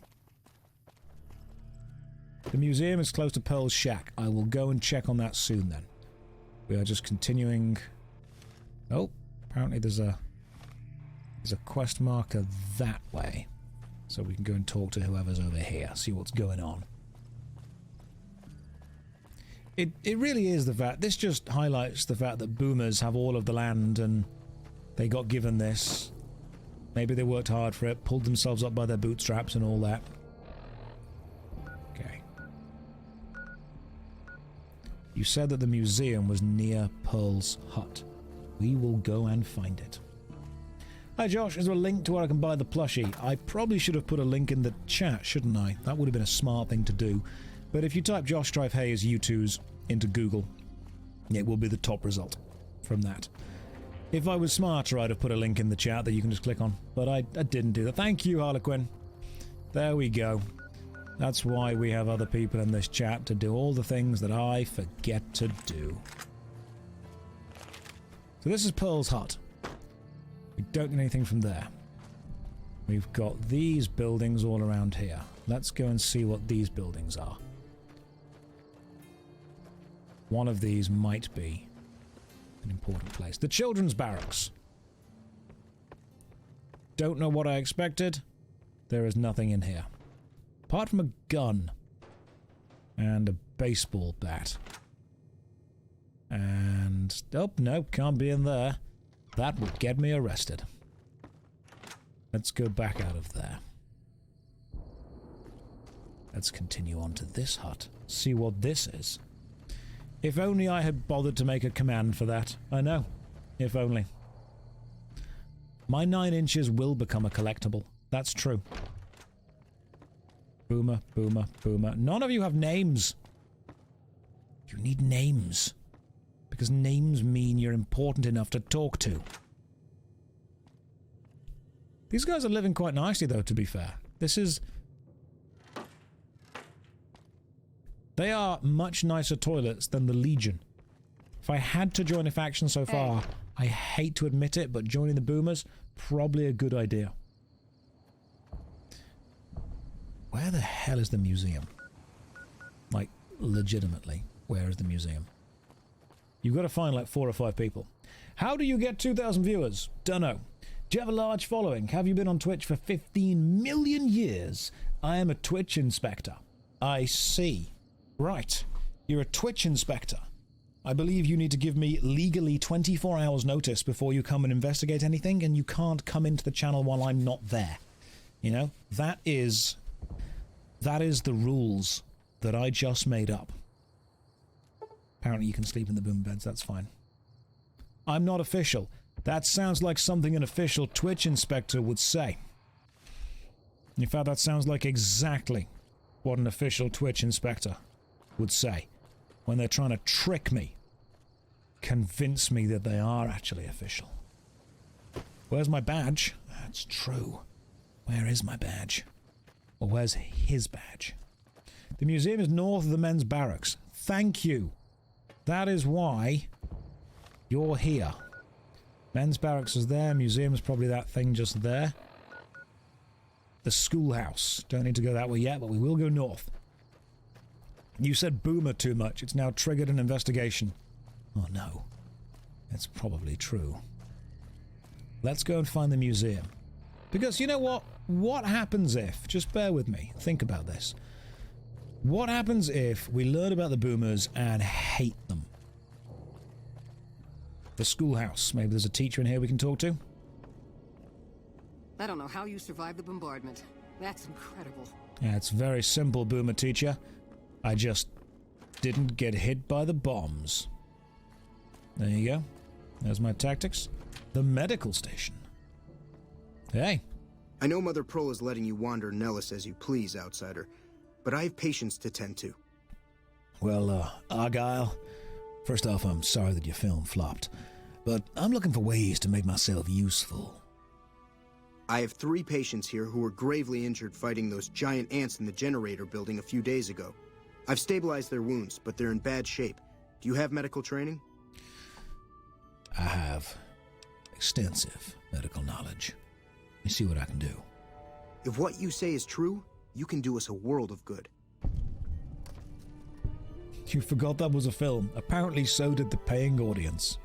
The museum is close to Pearl's shack. I will go and check on that soon then. We are just continuing... Oh, apparently there's a quest marker that way. So we can go and talk to whoever's over here, see what's going on. It really is the fact... This just highlights the fact that boomers have all of the land and they got given this. Maybe they worked hard for it, pulled themselves up by their bootstraps and all that. Okay. You said that the museum was near Pearl's hut. We will go and find it. Hi Josh, is there a link to where I can buy the plushie? I probably should have put a link in the chat, shouldn't I? That would have been a smart thing to do. But if you type JoshStrifeHayes U2s into Google, it will be the top result from that. If I was smarter, I'd have put a link in the chat that you can just click on. But I didn't do that. Thank you, Harlequin. There we go. That's why we have other people in this chat, to do all the things that I forget to do. So this is Pearl's hut. We don't get anything from there. We've got these buildings all around here. Let's go and see what these buildings are. One of these might be the an important place. The children's barracks. Don't know what I expected. There is nothing in here. Apart from a gun. And a baseball bat. And... oh, no, can't be in there. That would get me arrested. Let's go back out of there. Let's continue on to this hut. See what this is. If only I had bothered to make a command for that. I know. If only. My 9 inches will become a collectible. That's true. Boomer, boomer, boomer. None of you have names. You need names. Because names mean you're important enough to talk to. These guys are living quite nicely, though, to be fair. This is... they are much nicer toilets than the Legion. If I had to join a faction so far, I hate to admit it, but joining the Boomers, probably a good idea. Where the hell is the museum? Like, legitimately, where is the museum? You've got to find like 4 or 5 people. How do you get 2,000 viewers? Dunno. Do you have a large following? Have you been on Twitch for 15 million years? I am a Twitch inspector. I see. Right. You're a Twitch inspector. I believe you need to give me legally 24 hours notice before you come and investigate anything, and you can't come into the channel while I'm not there. You know? That is the rules that I just made up. Apparently you can sleep in the boom beds, that's fine. I'm not official. That sounds like something an official Twitch inspector would say. In fact, that sounds like exactly what an official Twitch inspector would say when they're trying to trick me, convince me that they are actually official. Where's my badge? That's true. Where is my badge? Or where's his badge? The museum is north of the men's barracks. Thank you. That is why you're here. Men's barracks is there. Museum is probably that thing just there. The schoolhouse. Don't need to go that way yet, but we will go north. You said boomer too much. It's now triggered an investigation. Oh no. It's probably true. Let's go and find the museum. Because you know what? What happens if... just bear with me. Think about this. What happens if we learn about the boomers and hate them? The schoolhouse. Maybe there's a teacher in here we can talk to? I don't know how you survived the bombardment. That's incredible. Yeah, it's very simple, boomer teacher. I just didn't get hit by the bombs. There you go. There's my tactics. The medical station. Hey. I know Mother Pearl is letting you wander Nellis as you please, outsider, but I have patients to tend to. Well, Argyle, first off, I'm sorry that your film flopped, but I'm looking for ways to make myself useful. I have 3 patients here who were gravely injured fighting those giant ants in the generator building a few days ago. I've stabilized their wounds, but they're in bad shape. Do you have medical training? I have extensive medical knowledge. Let me see what I can do. If what you say is true, you can do us a world of good. You forgot that was a film. Apparently so did the paying audience.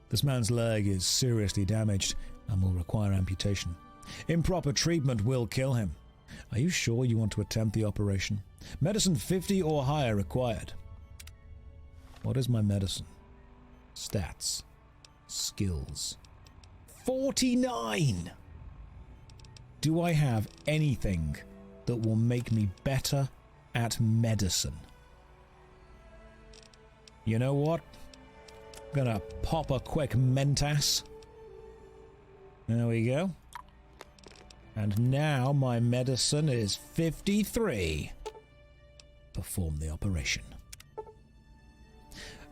This man's leg is seriously damaged and will require amputation. Improper treatment will kill him. Are you sure you want to attempt the operation? Medicine 50 or higher required. What is my medicine? Stats. Skills. 49! Do I have anything that will make me better at medicine? You know what? I'm gonna pop a quick mentas. There we go. And now my medicine is 53. Perform the operation.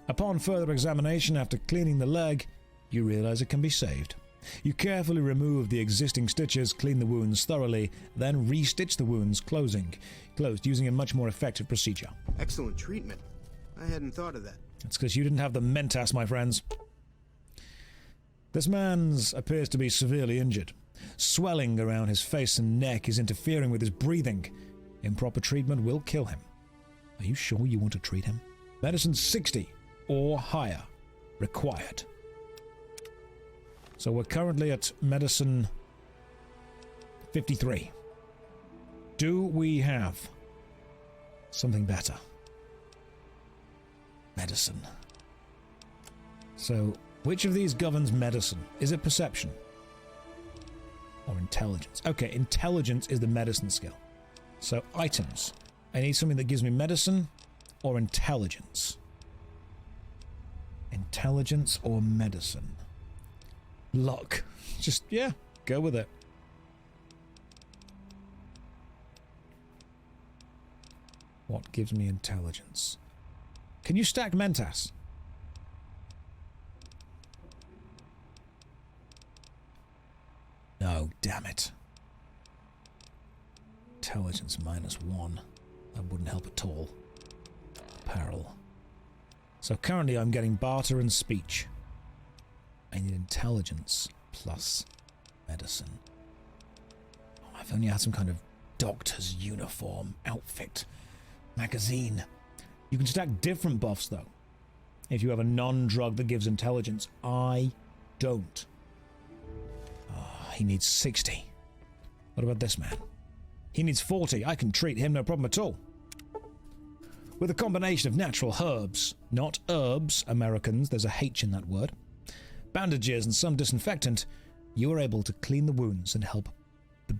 Upon further examination after cleaning the leg, you realize it can be saved. You carefully remove the existing stitches, clean the wounds thoroughly, then re-stitch the wounds closed using a much more effective procedure. Excellent treatment. I hadn't thought of that. That's because you didn't have the mentas, my friends. This man's appears to be severely injured. Swelling around his face and neck is interfering with his breathing. Improper treatment will kill him. Are you sure you want to treat him? Medicine 60. or higher required. So we're currently at medicine 53. Do we have something better? Medicine. So, which of these governs medicine? Is it perception? Or intelligence? Okay, intelligence is the medicine skill. So, items. I need something that gives me medicine or intelligence. Intelligence or medicine? Luck. Just, yeah, go with it. What gives me intelligence? Can you stack Mentas? No, damn it. Intelligence -1. That wouldn't help at all. Apparel. So currently I'm getting barter and speech. I need intelligence plus medicine. Oh, if only I had some kind of doctor's uniform, outfit, magazine. You can stack different buffs though. If you have a non-drug that gives intelligence. I don't. Oh, he needs 60. What about this man? He needs 40. I can treat him no problem at all. With a combination of natural herbs, not herbs, Americans, there's a H in that word, bandages and some disinfectant, you are able to clean the wounds and help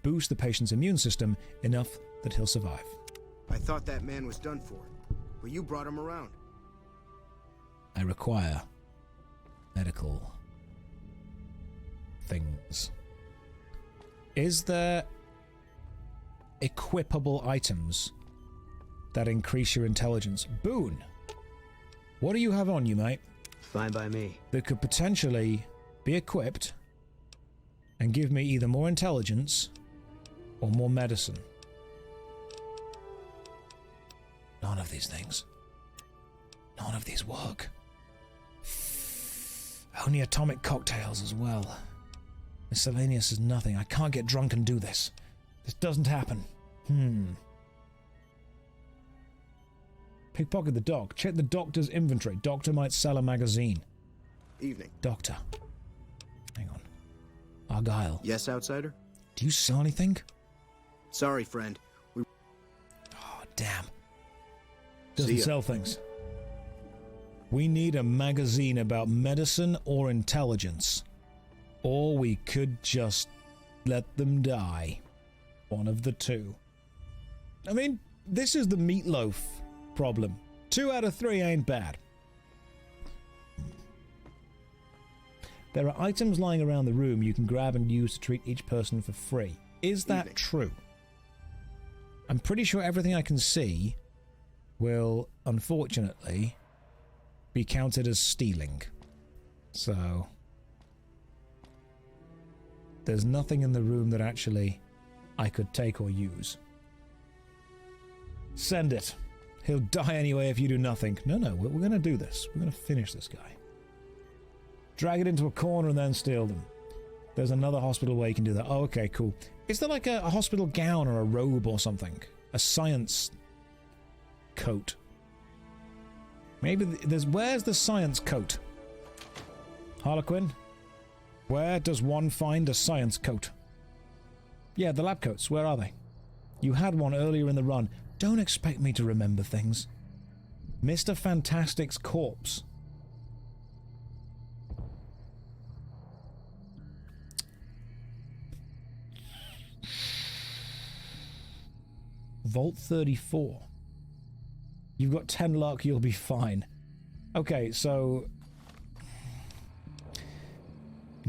boost the patient's immune system enough that he'll survive. I thought that man was done for, but you brought him around. I require medical things. Is there equipable items that increase your intelligence? Boone, what do you have on you, mate? Fine by me. That could potentially be equipped and give me either more intelligence or more medicine. None of these things. None of these work. Only atomic cocktails as well. Miscellaneous is nothing. I can't get drunk and do this. This doesn't happen. Pickpocket the doc. Check the doctor's inventory. Doctor might sell a magazine. Evening. Doctor. Hang on. Argyle. Yes, outsider? Do you sell anything? Sorry, friend. Oh, damn. Doesn't sell things. We need a magazine about medicine or intelligence. Or we could just let them die. One of the two. I mean, this is the meatloaf problem. 2 out of 3 ain't bad. There are items lying around the room you can grab and use to treat each person for free. Is that true? I'm pretty sure everything I can see will, unfortunately, be counted as stealing. So, there's nothing in the room that actually I could take or use. Send it. He'll die anyway if you do nothing. No, we're going to do this. We're going to finish this guy. Drag it into a corner and then steal them. There's another hospital where you can do that. Oh, okay, cool. Is there like a hospital gown or a robe or something? A science coat? Maybe there's... Where's the science coat? Harlequin? Where does one find a science coat? Yeah, the lab coats. Where are they? You had one earlier in the run. Don't expect me to remember things. Mr. Fantastic's corpse. Vault 34. You've got 10 luck, you'll be fine. Okay, so...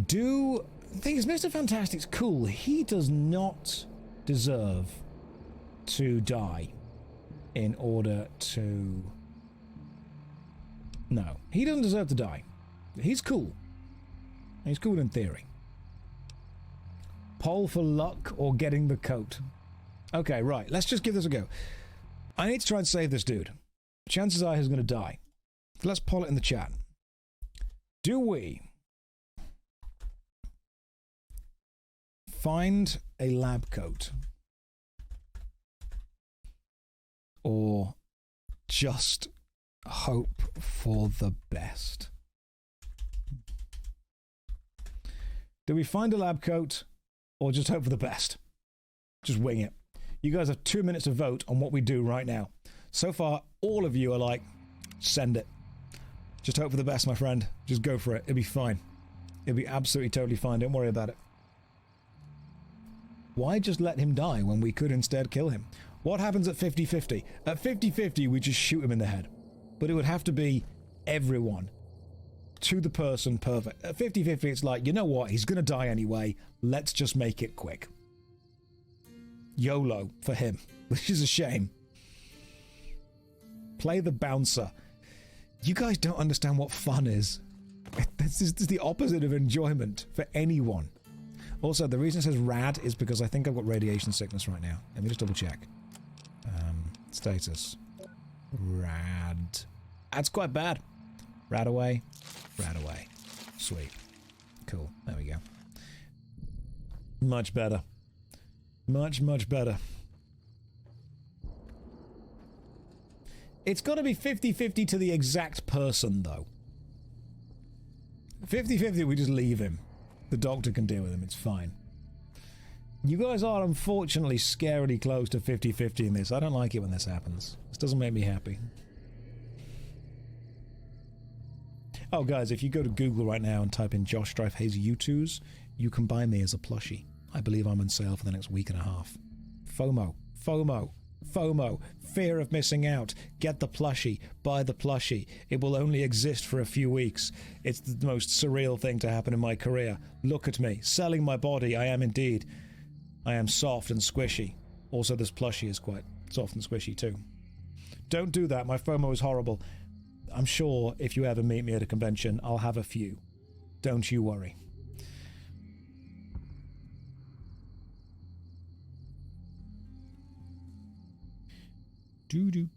The thing is, Mr. Fantastic's cool. He does not deserve to die in order to... No, he doesn't deserve to die. He's cool. He's cool in theory. Poll for luck or getting the coat. Okay, right. Let's just give this a go. I need to try and save this dude. Chances are he's going to die. So let's poll it in the chat. Do we find a lab coat or just hope for the best. Do we find a lab coat or just hope for the best? Just wing it. You guys have 2 minutes to vote on what we do right now. So far, all of you are like, send it. Just hope for the best, my friend. Just go for it. It'll be fine. It'll be absolutely totally fine. Don't worry about it. Why just let him die when we could instead kill him? What happens at 50-50? At 50-50, we just shoot him in the head. But it would have to be everyone. To the person, perfect. At 50-50, it's like, you know what? He's gonna die anyway. Let's just make it quick. YOLO for him, which is a shame. Play the bouncer. You guys don't understand what fun is. This is the opposite of enjoyment for anyone. Also, the reason it says rad is because I think I've got radiation sickness right now. Let me just double check. Status. Rad. That's quite bad. Rad away. Rad away. Sweet. Cool. There we go. Much better. Much, much better. It's got to be 50-50 to the exact person, though. 50-50, we just leave him. The doctor can deal with him, it's fine. You guys are unfortunately scarily close to 50-50 in this. I don't like it when this happens. This doesn't make me happy. Oh, guys, if you go to Google right now and type in JoshStrifeHayes U2s, you can buy me as a plushie. I believe I'm on sale for the next week and a half. FOMO. FOMO. FOMO. Fear of missing out. Get the plushie. Buy the plushie. It will only exist for a few weeks. It's the most surreal thing to happen in my career. Look at me. Selling my body. I am indeed. I am soft and squishy. Also, this plushie is quite soft and squishy too. Don't do that. My FOMO is horrible. I'm sure if you ever meet me at a convention, I'll have a few. Don't you worry. Do.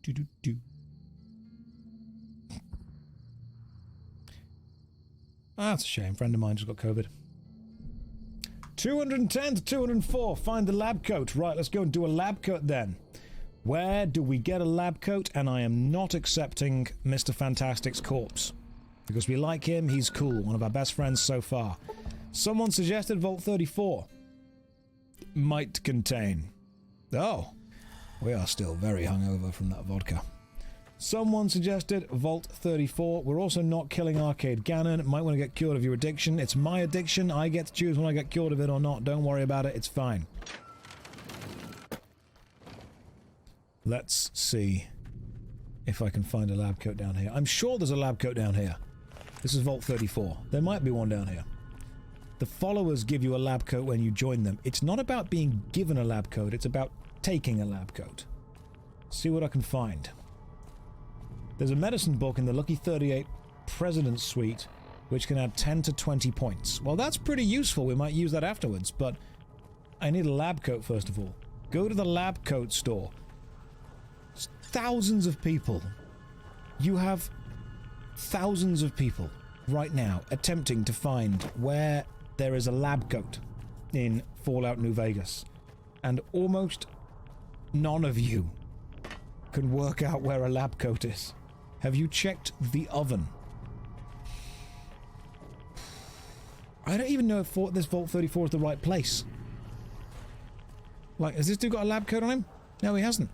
That's a shame. Friend of mine just got COVID. 210 to 204. Find the lab coat. Right, let's go and do a lab coat then. Where do we get a lab coat? And I am not accepting Mr. Fantastic's corpse. Because we like him, he's cool. One of our best friends so far. Someone suggested Vault 34. Might contain. Oh. We are still very hungover from that vodka. Someone suggested Vault 34. We're also not killing Arcade Gannon. Might want to get cured of your addiction. It's my addiction. I get to choose when I get cured of it or not. Don't worry about it. It's fine. Let's see if I can find a lab coat down here. I'm sure there's a lab coat down here. This is Vault 34. There might be one down here. The followers give you a lab coat when you join them. It's not about being given a lab coat. It's about taking a lab coat. See what I can find. There's a medicine book in the Lucky 38 President's Suite which can add 10 to 20 points. Well, that's pretty useful. We might use that afterwards, but I need a lab coat first of all. Go to the lab coat store. It's thousands of people. You have thousands of people right now attempting to find where there is a lab coat in Fallout New Vegas. And almost none of you can work out where a lab coat is. Have you checked the oven? I don't even know if this Vault 34 is the right place. Like, has this dude got a lab coat on him? No, he hasn't.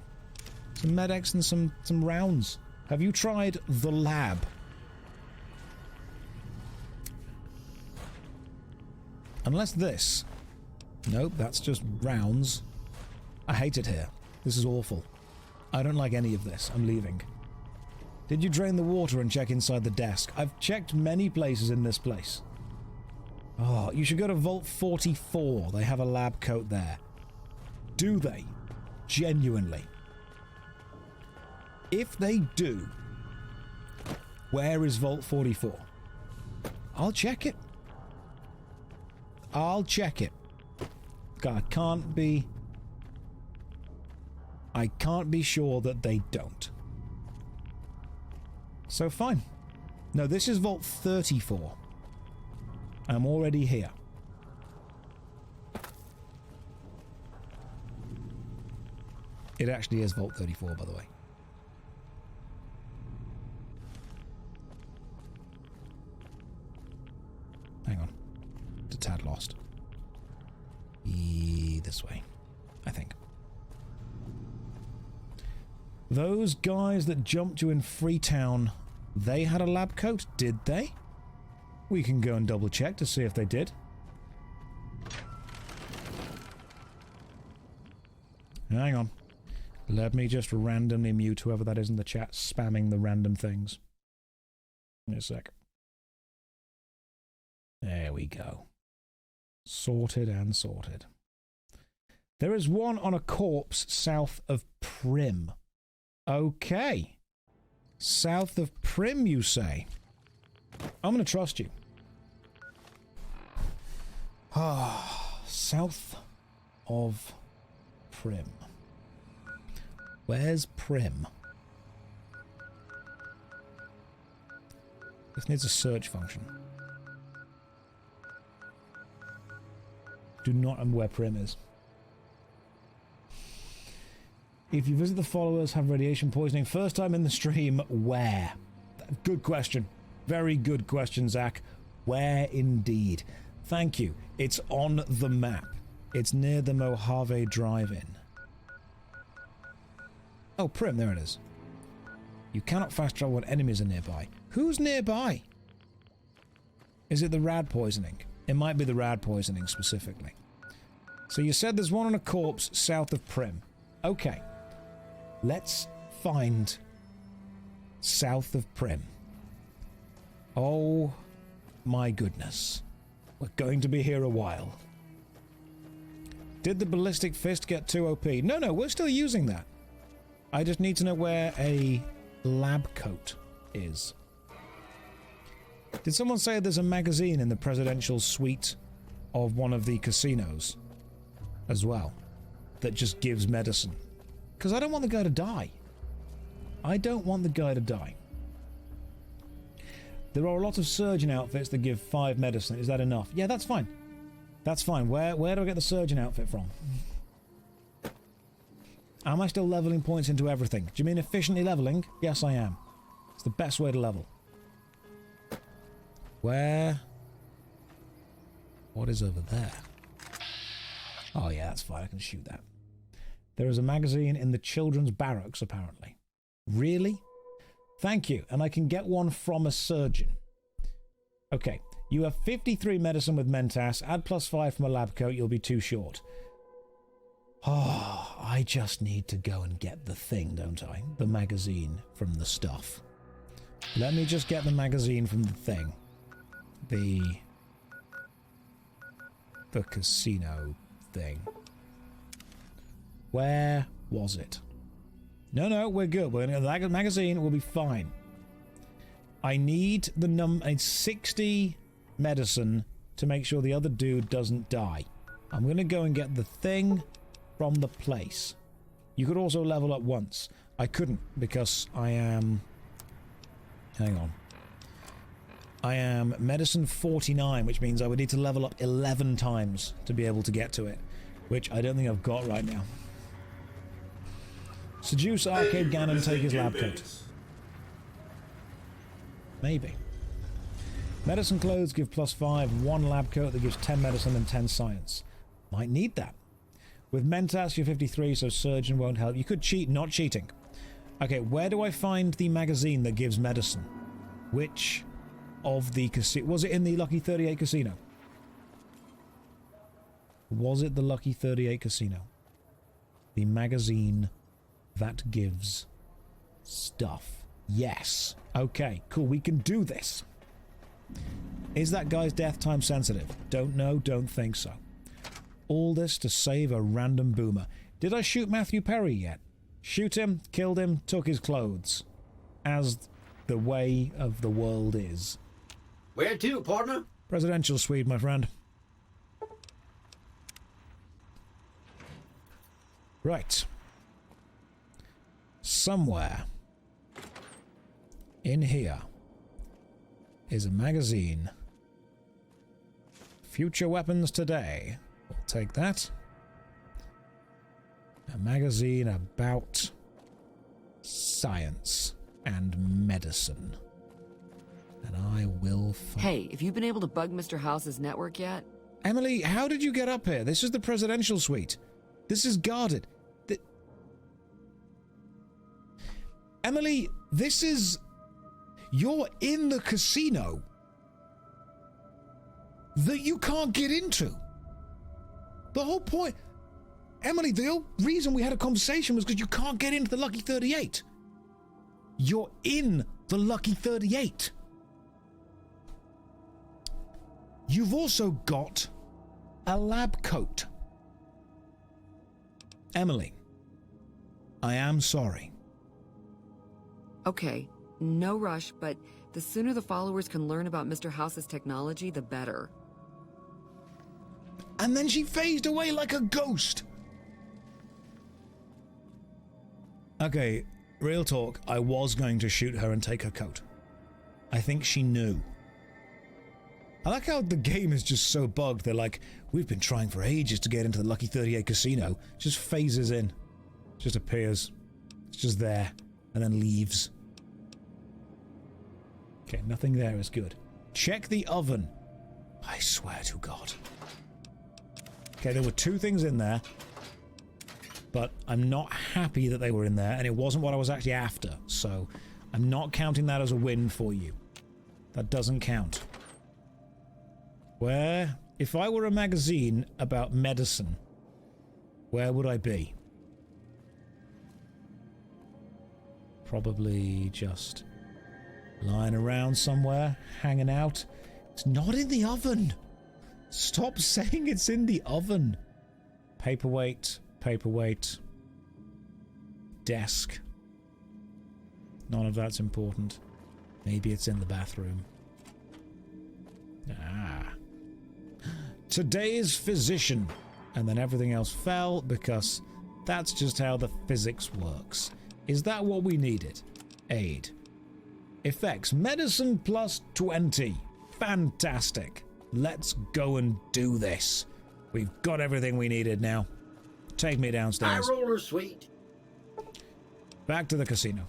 Some medics and some rounds. Have you tried the lab? Unless this. Nope, that's just rounds. I hate it here. This is awful. I don't like any of this. I'm leaving. Did you drain the water and check inside the desk? I've checked many places in this place. Oh, you should go to Vault 44. They have a lab coat there. Do they? Genuinely. If they do, where is Vault 44? I'll check it. I'll check it. God, I can't be sure that they don't. So fine. No, this is Vault 34. I'm already here. It actually is Vault 34, by the way. Those guys that jumped you in Freetown, they had a lab coat, did they? We can go and double check to see if they did. Hang on. Let me just randomly mute whoever that is in the chat spamming the random things. Give me a sec. There we go. Sorted and sorted. There is one on a corpse south of Prim. Okay. South of Prim, you say? I'm going to trust you. Ah, south of Prim. Where's Prim? This needs a search function. Do not know where Prim is. If you visit the followers, have radiation poisoning. First time in the stream, where? Good question. Very good question, Zach. Where indeed? Thank you. It's on the map. It's near the Mojave Drive-In. Oh, Prim, there it is. You cannot fast travel when enemies are nearby. Who's nearby? Is it the rad poisoning? It might be the rad poisoning specifically. So you said there's one on a corpse south of Prim. Okay. Let's find south of Prim. Oh my goodness. We're going to be here a while. Did the ballistic fist get too OP? No, we're still using that. I just need to know where a lab coat is. Did someone say there's a magazine in the presidential suite of one of the casinos as well that just gives medicine? Because I don't want the guy to die. I don't want the guy to die. There are a lot of surgeon outfits that give 5 medicine. Is that enough? Yeah, that's fine. That's fine. Where do I get the surgeon outfit from? Am I still leveling points into everything? Do you mean efficiently leveling? Yes, I am. It's the best way to level. Where? What is over there? Oh yeah, that's fine. I can shoot that. There is a magazine in the children's barracks, apparently. Really? Thank you. And I can get one from a surgeon. Okay. You have 53 medicine with Mentas. Add +5 from a lab coat. You'll be too short. Oh, I just need to go and get the thing, don't I? The magazine from the stuff. Let me just get the magazine from the thing. The casino thing. Where was it? No, we're good. We're going to get the magazine. We'll be fine. I need the number. 60 medicine to make sure the other dude doesn't die. I'm going to go and get the thing from the place. You could also level up once. I couldn't because I am... Hang on. I am medicine 49, which means I would need to level up 11 times to be able to get to it, which I don't think I've got right now. Seduce Arcade Ganon, take his lab coat. Maybe. Medicine clothes give +5, 1 lab coat that gives 10 medicine and 10 science. Might need that. With Mentas, you're 53, so surgeon won't help. You could cheat, not cheating. Okay, where do I find the magazine that gives medicine? Which of the casino? Was it in the Lucky 38 casino? Was it the Lucky 38 casino? The magazine that gives stuff. Yes. Okay, cool. We can do this. Is that guy's death time sensitive? Don't know, don't think so. All this to save a random boomer. Did I shoot Matthew Perry yet? Shoot him, killed him, took his clothes. As the way of the world is. Where to, partner? Presidential suite, my friend. Right. Somewhere in here is a magazine. Future weapons today. We'll take that. A magazine about science and medicine. And I will find... Hey, have you been able to bug Mr. House's network yet? Emily, how did you get up here? This is the presidential suite. This is guarded. Emily, this is... You're in the casino that you can't get into. The whole point... Emily, the whole reason we had a conversation was because you can't get into the Lucky 38. You're in the Lucky 38. You've also got a lab coat. Emily, I am sorry. Okay, no rush, but the sooner the followers can learn about Mr. House's technology, the better. And then she phased away like a ghost. Okay, real talk, I was going to shoot her and take her coat. I think she knew. I like how the game is just so bugged. They're like, we've been trying for ages to get into the Lucky 38 casino. Just phases in. Just appears. It's just there. And then leaves. Okay, nothing there is good. Check the oven. I swear to God. Okay, there were two things in there. But I'm not happy that they were in there. And it wasn't what I was actually after. So I'm not counting that as a win for you. That doesn't count. Where, if I were a magazine about medicine, where would I be? Probably just lying around somewhere, hanging out. It's not in the oven. Stop saying it's in the oven. Paperweight, paperweight. Desk. None of that's important. Maybe it's in the bathroom. Ah. Today's physician. And then everything else fell because that's just how the physics works. Is that what we needed? Aid. Effects. Medicine plus 20. Fantastic. Let's go and do this. We've got everything we needed now. Take me downstairs. High roller suite. Back to the casino.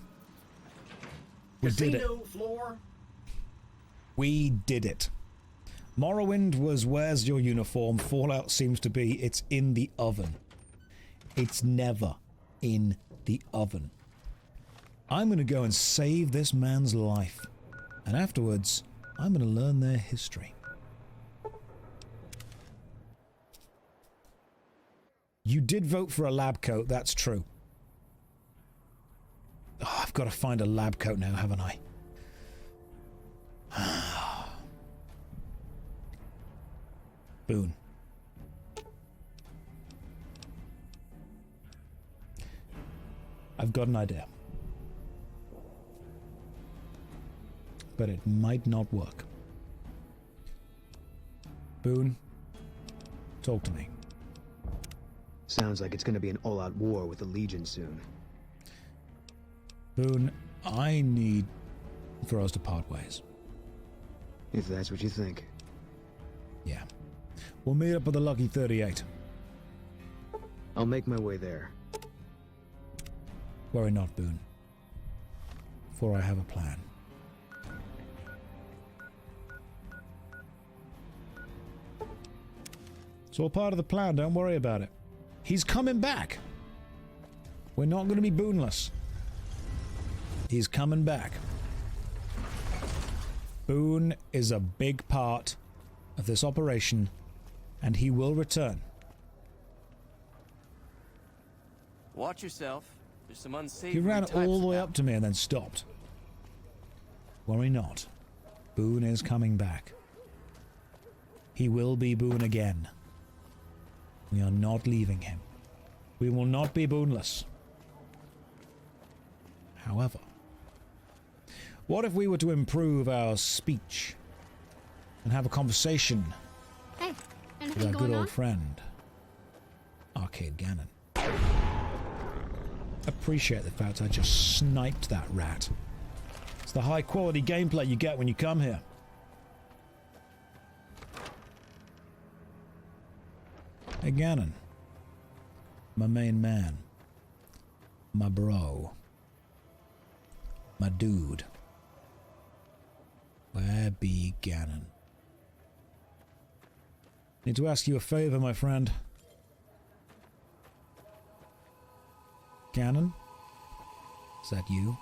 We did it. Casino floor. We did it. Morrowind was where's your uniform. Fallout seems to be it's in the oven. It's never in the oven. I'm going to go and save this man's life. And afterwards, I'm going to learn their history. You did vote for a lab coat, that's true. Oh, I've got to find a lab coat now, haven't I? Boone. I've got an idea. But it might not work. Boone, talk to me. Sounds like it's going to be an all-out war with the Legion soon. Boone, I need for us to part ways. If that's what you think. Yeah. We'll meet up at the Lucky 38. I'll make my way there. Worry not, Boone. For I have a plan. It's all part of the plan, don't worry about it. He's coming back. We're not going to be Booneless. He's coming back. Boone is a big part of this operation, and he will return. Watch yourself. There's some unsavory He ran types all the way about. up to me and then stopped. Worry not. Boone is coming back. He will be Boone again. We are not leaving him. We will not be Booneless. However, what if we were to improve our speech and have a conversation Hey, with anything our good going on? old friend, Arcade Gannon? Appreciate the fact I just sniped that rat. It's the high quality gameplay you get when you come here. Hey Gannon, my main man, my bro, my dude, where be Gannon? Need to ask you a favor, my friend. Gannon? Is that you?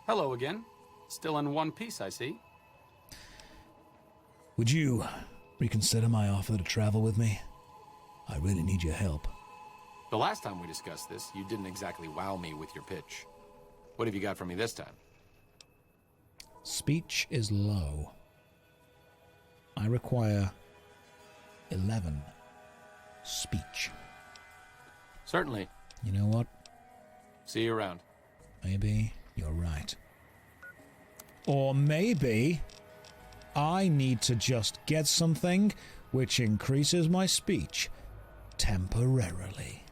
Hello again. Still in one piece, I see. Would you reconsider my offer to travel with me? I really need your help. The last time we discussed this, you didn't exactly wow me with your pitch. What have you got for me this time? Speech is low. I require 11 speech. Certainly. You know what? See you around. Maybe you're right. Or maybe I need to just get something which increases my speech temporarily.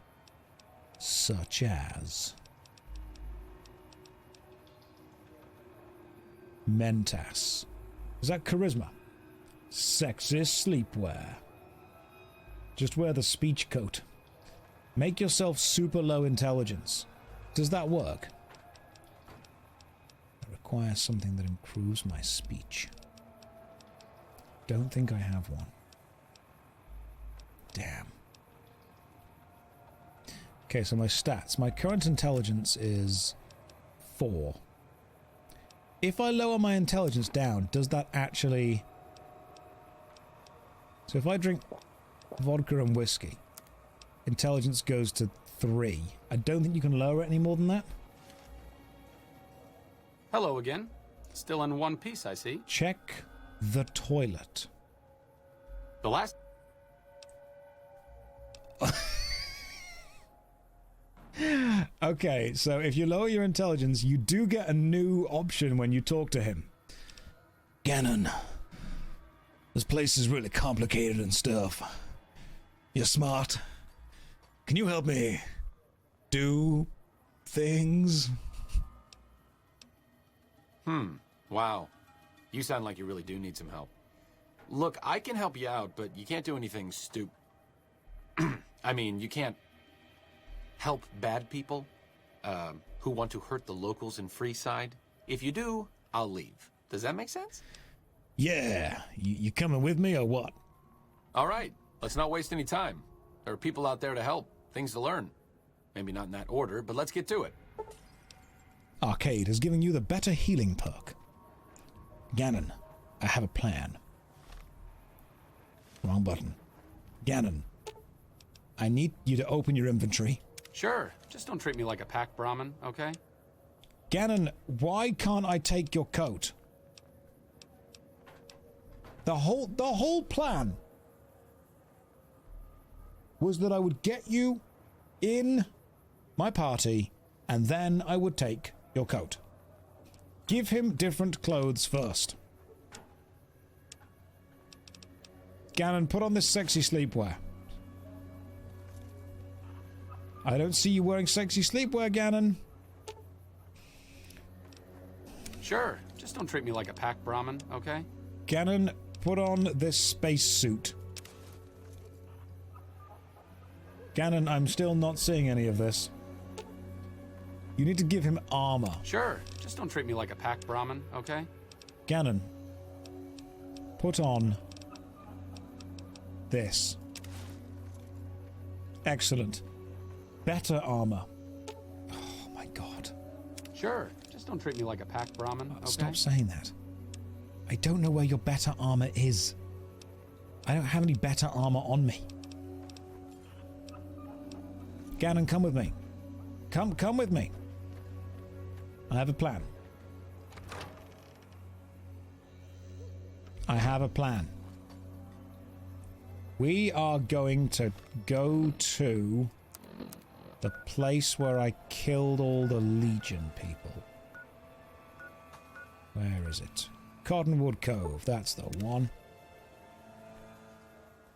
Such as Mentas. Is that charisma? Sexist sleepwear. Just wear the speech coat. Make yourself super low intelligence. Does that work? I require something that improves my speech. Don't think I have one. Damn. Okay, so my stats. My current intelligence is 4. If I lower my intelligence down, does that actually... So if I drink vodka and whiskey, intelligence goes to 3. I don't think you can lower it any more than that. Hello again. Still in one piece, I see. Check the toilet. The last... Okay, so if you lower your intelligence, you do get a new option when you talk to him. Ganon, this place is really complicated and stuff. You're smart. Can you help me do things? Wow. You sound like you really do need some help. Look, I can help you out, but you can't do anything I mean, you can't help bad people who want to hurt the locals in Freeside. If you do, I'll leave. Does that make sense? Yeah. You coming with me or what? All right. Let's not waste any time. There are people out there to help, things to learn. Maybe not in that order, but let's get to it. Arcade has given you the better healing perk. Ganon, I have a plan. Wrong button. Ganon, I need you to open your inventory. Sure. Just don't treat me like a pack Brahmin, okay? Ganon, why can't I take your coat? The whole plan was that I would get you in my party and then I would take your coat. Give him different clothes first. Ganon, put on this sexy sleepwear. I don't see you wearing sexy sleepwear, Ganon. Sure. Just don't treat me like a pack Brahmin, okay? Ganon, put on this space suit. Ganon, I'm still not seeing any of this. You need to give him armor. Sure. Just don't treat me like a pack Brahmin, okay? Ganon, put on this. Excellent. Better armor. Oh my god. Sure. Just don't treat me like a pack Brahmin, okay? Stop saying that. I don't know where your better armor is. I don't have any better armor on me. Ganon, come with me. Come with me. I have a plan. I have a plan. We are going to go to the place where I killed all the Legion people. Where is it? Cottonwood Cove, that's the one.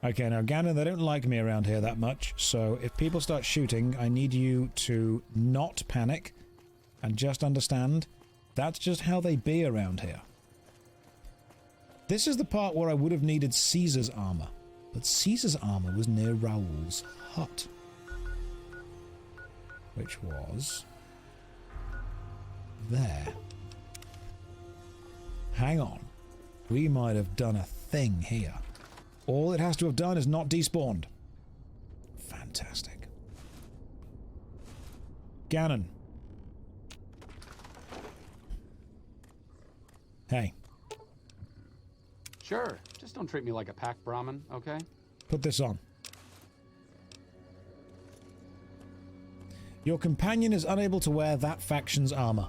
Okay, now Ganon, they don't like me around here that much, so if people start shooting, I need you to not panic and just understand that's just how they be around here. This is the part where I would have needed Caesar's armor, but Caesar's armor was near Raoul's hut, which was there. Hang on. We might have done a thing here. All it has to have done is not despawned. Fantastic. Ganon. Hey. Sure. Just don't treat me like a pack Brahmin, okay? Put this on. Your companion is unable to wear that faction's armor.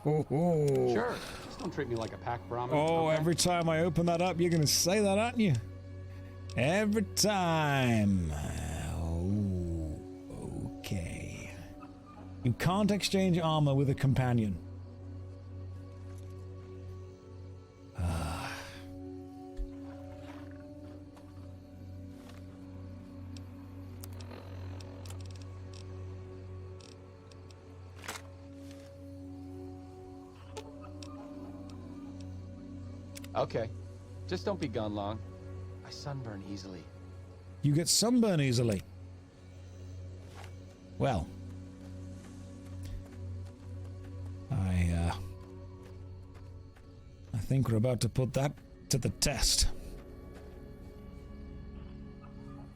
Sure. Just don't treat me like a pack Brahmin. Oh, okay? every time I open that up, you're going to say that, aren't you? Every time. Oh, okay. You can't exchange armor with a companion. Okay. Just don't be gone long. I sunburn easily. You get sunburn easily. Well. I think we're about to put that to the test.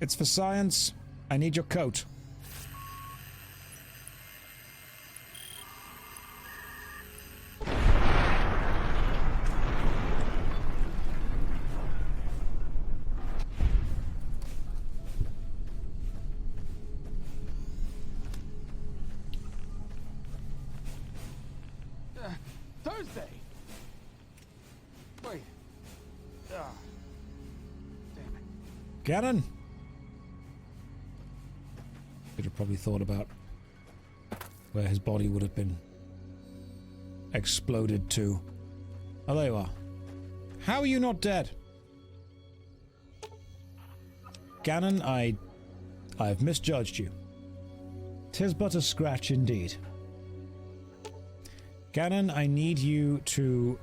It's for science. I need your coat. Thursday. Wait. Damn it. Gannon! Could have probably thought about where his body would have been exploded to. Oh, there you are. How are you not dead? Gannon, I've misjudged you. 'Tis but a scratch indeed. Gannon, I need you to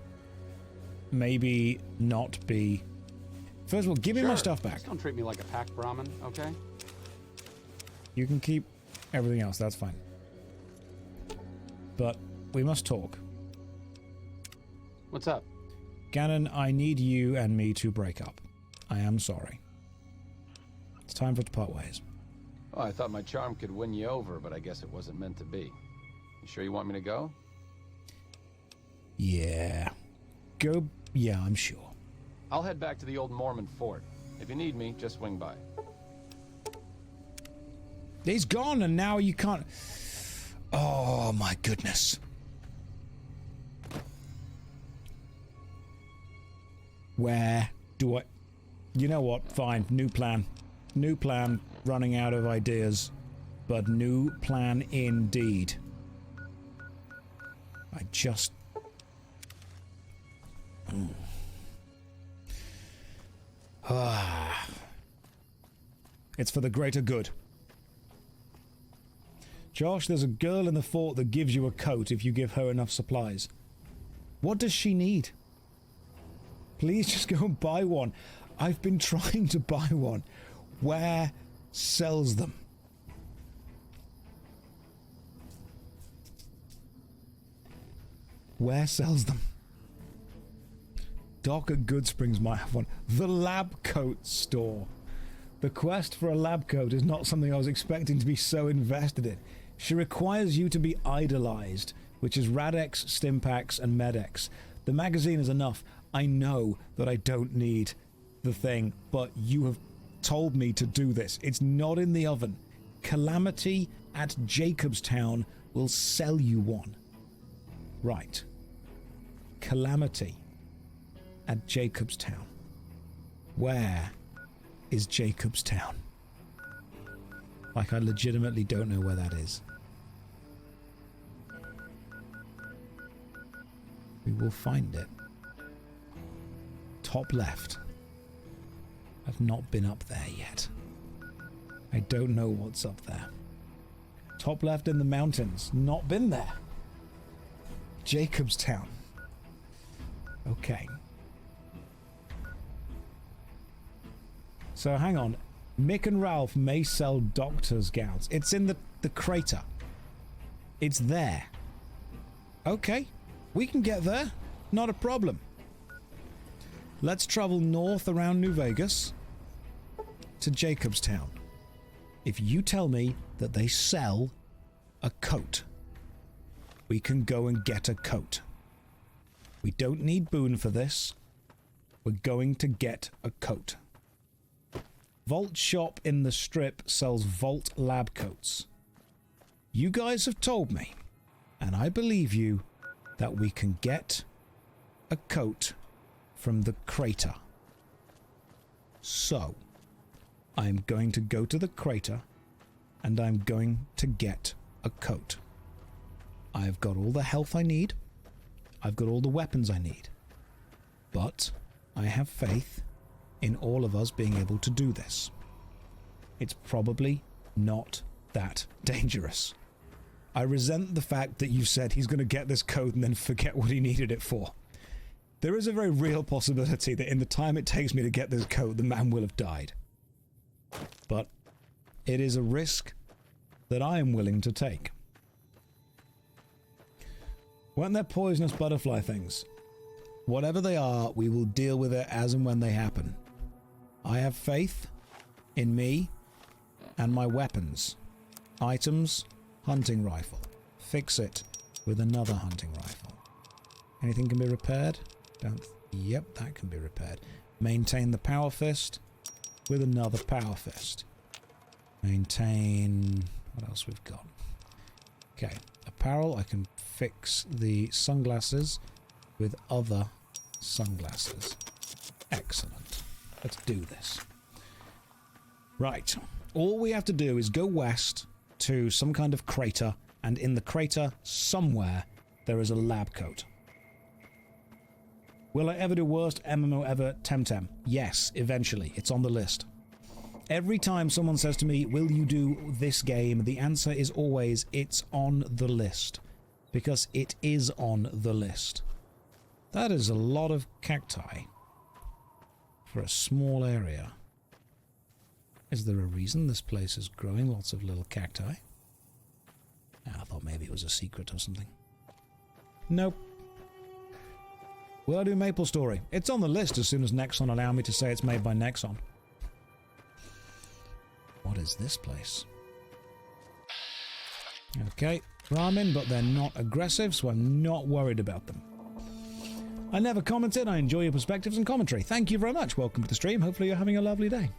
maybe not be... First of all, give me my stuff back. Just don't treat me like a pack Brahmin, okay? You can keep everything else, that's fine. But we must talk. What's up? Gannon, I need you and me to break up. I am sorry. It's time for us to part ways. Oh, I thought my charm could win you over, but I guess it wasn't meant to be. You sure you want me to go? Yeah. Go... Yeah, I'm sure. I'll head back to the old Mormon fort. If you need me, just swing by. He's gone and now you can't... Oh, my goodness. Where do I... You know what? Fine. New plan. New plan. Running out of ideas. But new plan indeed. I just... It's for the greater good. Josh, there's a girl in the fort that gives you a coat if you give her enough supplies. What does she need? Please just go and buy one. I've been trying to buy one. Where sells them? Where sells them? Doc at Goodsprings might have one. The lab coat store. The quest for a lab coat is not something I was expecting to be so invested in. She requires you to be idolized, which is Radex, Stimpax, and Medex. The magazine is enough. I know that I don't need the thing, but you have told me to do this. It's not in the oven. Calamity at Jacobstown will sell you one. Right. Calamity at Jacobstown. Where is Jacobstown? Like, I legitimately don't know where that is. We will find it. Top left. I've not been up there yet. I don't know what's up there. Top left in the mountains. Not been there. Jacobstown. Okay. So hang on. Mick and Ralph may sell doctor's gowns. It's in the crater. It's there. Okay. We can get there. Not a problem. Let's travel north around New Vegas to Jacobstown. If you tell me that they sell a coat, we can go and get a coat. We don't need Boone for this. We're going to get a coat. Vault Shop in the Strip sells Vault lab coats. You guys have told me, and I believe you, that we can get a coat from the crater. So, I'm going to go to the crater, and I'm going to get a coat. I've got all the health I need. I've got all the weapons I need. But I have faith in all of us being able to do this. It's probably not that dangerous. I resent the fact that you said he's going to get this code and then forget what he needed it for. There is a very real possibility that in the time it takes me to get this code, the man will have died. But it is a risk that I am willing to take. Weren't there poisonous butterfly things? Whatever they are, we will deal with it as and when they happen. I have faith in me and my weapons. Items, hunting rifle. Fix it with another hunting rifle. Anything can be repaired? Yep, that can be repaired. Maintain the power fist with another power fist. Maintain... what else we've got? Okay, apparel. I can fix the sunglasses with other sunglasses. Excellent. Let's do this. Right. All we have to do is go west to some kind of crater, and in the crater, somewhere, there is a lab coat. Will I ever do worst MMO ever? Temtem. Yes, eventually. It's on the list. Every time someone says to me, will you do this game? The answer is always, it's on the list. Because it is on the list. That is a lot of cacti for a small area. Is there a reason this place is growing lots of little cacti? I thought maybe it was a secret or something. Nope. Will I do Maple Story? It's on the list as soon as Nexon allow me to say it's made by Nexon. What is this place? Okay, ramen, but they're not aggressive, so I'm not worried about them. I never commented. I enjoy your perspectives and commentary. Thank you very much. Welcome to the stream. Hopefully you're having a lovely day.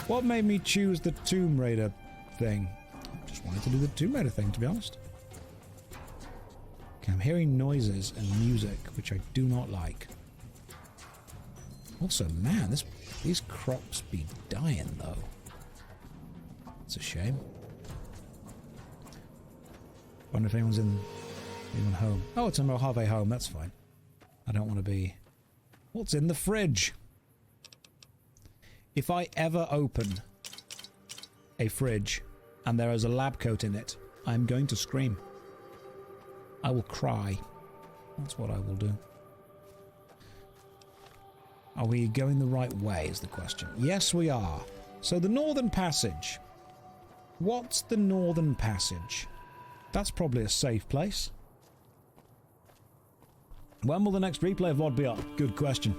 What made me choose the Tomb Raider thing? I just wanted to do the Tomb Raider thing, to be honest. Okay, I'm hearing noises and music, which I do not like. Also, man, these crops be dying, though. It's a shame. Wonder if anyone's even home. Oh, it's a Mojave home. That's fine. I don't want to be... What's in the fridge? If I ever open a fridge and there is a lab coat in it, I'm going to scream. I will cry. That's what I will do. Are we going the right way is the question. Yes, we are. So the Northern Passage. What's the Northern Passage? That's probably a safe place. When will the next replay VOD be up? Good question.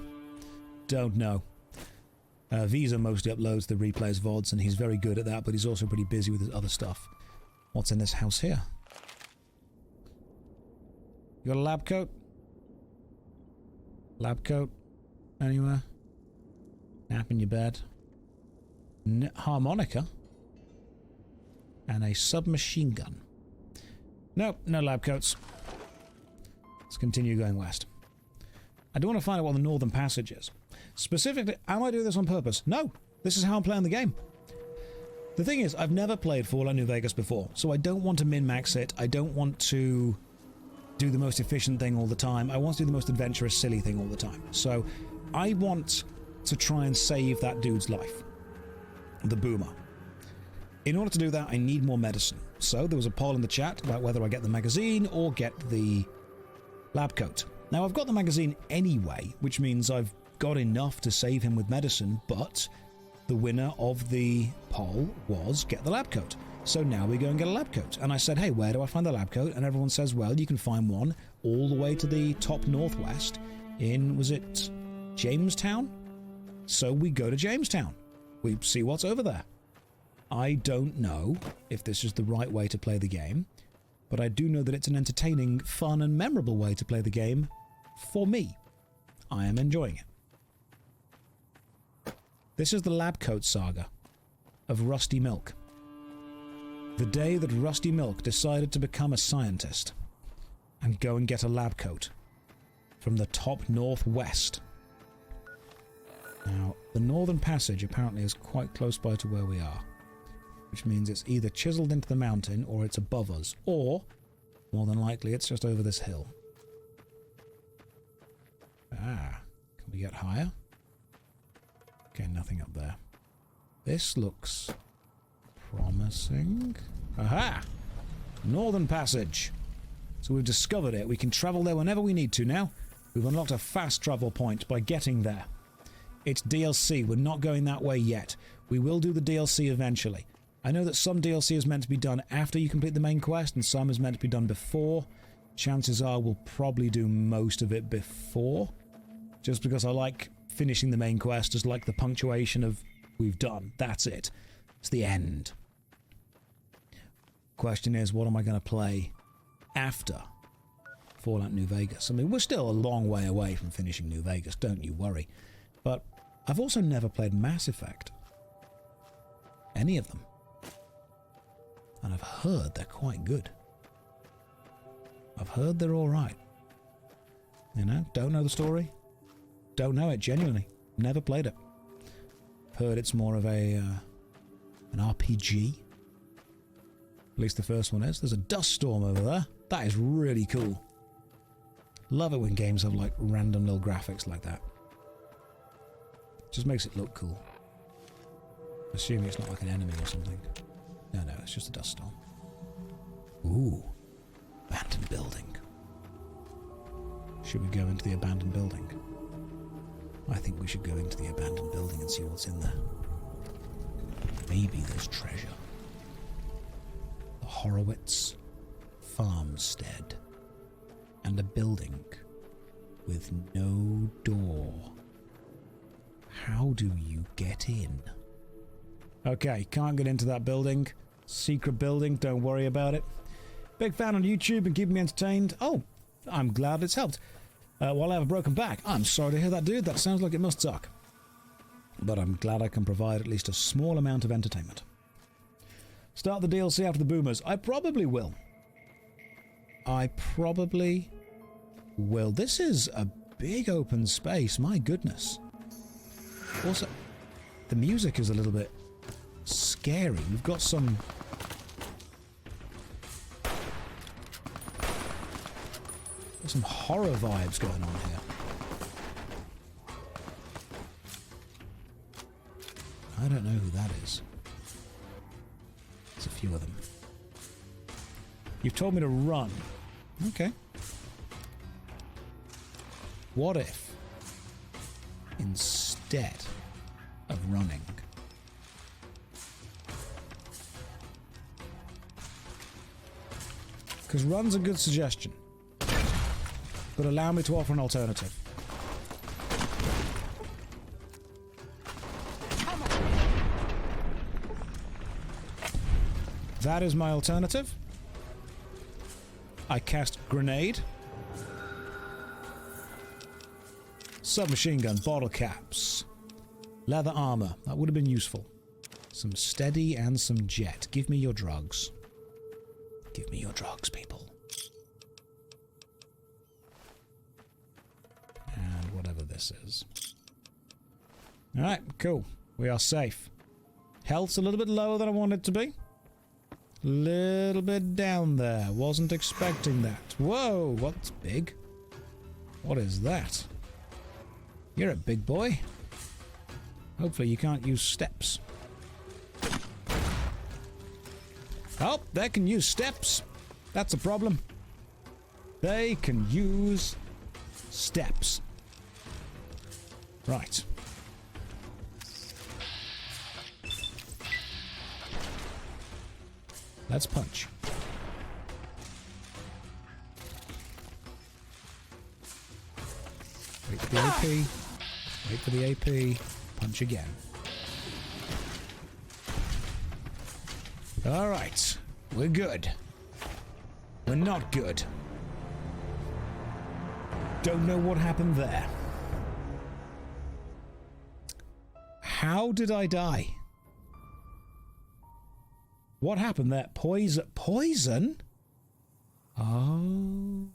Don't know. Visa mostly uploads the replays VODs, and he's very good at that, but he's also pretty busy with his other stuff. What's in this house here? You got a lab coat? Lab coat? Anywhere? Nap in your bed? Harmonica? And a submachine gun. Nope, no lab coats. Let's continue going west. I do want to find out what the Northern Passage is. Specifically, am I doing this on purpose? No, this is how I'm playing the game. The thing is, I've never played Fallout New Vegas before, so I don't want to min-max it. I don't want to do the most efficient thing all the time. I want to do the most adventurous, silly thing all the time. So I want to try and save that dude's life. The boomer. In order to do that, I need more medicine. So there was a poll in the chat about whether I get the magazine or get the lab coat. Now, I've got the magazine anyway, which means I've got enough to save him with medicine, but the winner of the poll was get the lab coat. So now we go and get a lab coat. And I said, hey, where do I find the lab coat? And everyone says, well, you can find one all the way to the top northwest in, was it Jamestown? So we go to Jamestown. We see what's over there. I don't know if this is the right way to play the game, but I do know that it's an entertaining, fun, and memorable way to play the game for me. I am enjoying it. This is the lab coat saga of Rusty Milk. The day that Rusty Milk decided to become a scientist and go and get a lab coat from the top northwest. Now, the Northern Passage apparently is quite close by to where we are, which means it's either chiseled into the mountain or it's above us, or, more than likely, it's just over this hill. Ah, can we get higher? Okay, nothing up there. This looks promising. Aha! Northern Passage. So we've discovered it. We can travel there whenever we need to now. We've unlocked a fast travel point by getting there. It's DLC. We're not going that way yet. We will do the DLC eventually. I know that some DLC is meant to be done after you complete the main quest, and some is meant to be done before. Chances are we'll probably do most of it before, just because I like finishing the main quest as like the punctuation of we've done. That's it. It's the end. Question is, what am I going to play after Fallout New Vegas? I mean, we're still a long way away from finishing New Vegas, don't you worry. But I've also never played Mass Effect. Any of them. And I've heard they're quite good. I've heard they're alright. You know, don't know the story. Don't know it, genuinely. Never played it. Heard it's more of a an RPG. At least the first one is. There's a dust storm over there. That is really cool. Love it when games have like random little graphics like that. Just makes it look cool. Assuming it's not like an enemy or something. No, it's just a dust storm. Ooh. Abandoned building. Should we go into the abandoned building? I think we should go into the abandoned building and see what's in there. Maybe there's treasure. The Horowitz farmstead. And a building with no door. How do you get in? Okay, can't get into that building. Secret building, don't worry about it. Big fan on YouTube and keeping me entertained. Oh, I'm glad it's helped. While I have a broken back. I'm sorry to hear that, dude. That sounds like it must suck. But I'm glad I can provide at least a small amount of entertainment. Start the DLC after the boomers. I probably will. This is a big open space. My goodness. Also, the music is a little bit scary. We've got some... some horror vibes going on here. I don't know who that is. There's a few of them. You've told me to run. Okay. What if, instead of running, because run's a good suggestion, but allow me to offer an alternative. That is my alternative. I cast grenade. Submachine gun, bottle caps. Leather armor, that would have been useful. Some steady and some jet. Give me your drugs. Give me your drugs, people. And whatever this is. Alright, cool. We are safe. Health's a little bit lower than I want it to be. Little bit down there. Wasn't expecting that. Whoa, what's big? What is that? You're a big boy. Hopefully you can't use steps. Oh, they can use steps. That's a problem. They can use steps. Right. Let's punch. Wait for the OP. Wait for the AP. Punch again. Alright. We're good. We're not good. Don't know what happened there. How did I die? What happened there? Poison? Oh.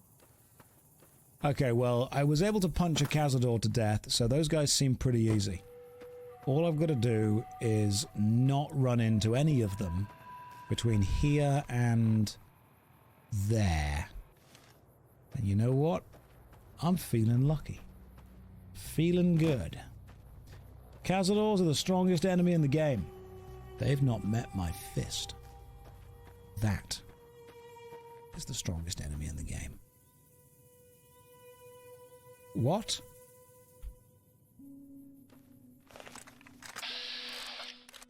Okay, well, I was able to punch a Cazador to death, so those guys seem pretty easy. All I've got to do is not run into any of them between here and there. And you know what? I'm feeling lucky. Feeling good. Cazadors are the strongest enemy in the game. They've not met my fist. That is the strongest enemy in the game. What?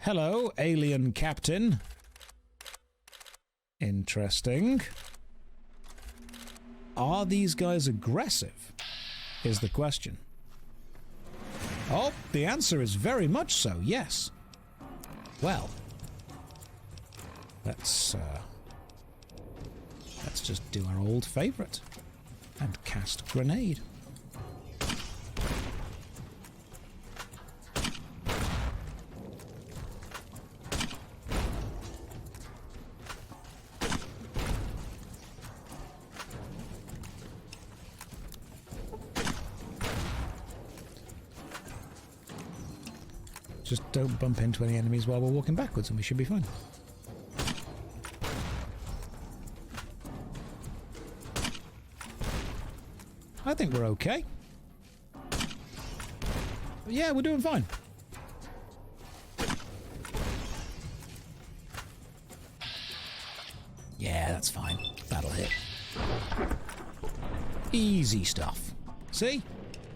Hello, alien captain. Interesting. Are these guys aggressive? Is the question. Oh, the answer is very much so, yes. Well, let's just do our old favorite and cast grenade. Just don't bump into any enemies while we're walking backwards and we should be fine. I think we're okay. Yeah, we're doing fine. Yeah, that's fine. That'll hit. Easy stuff. See?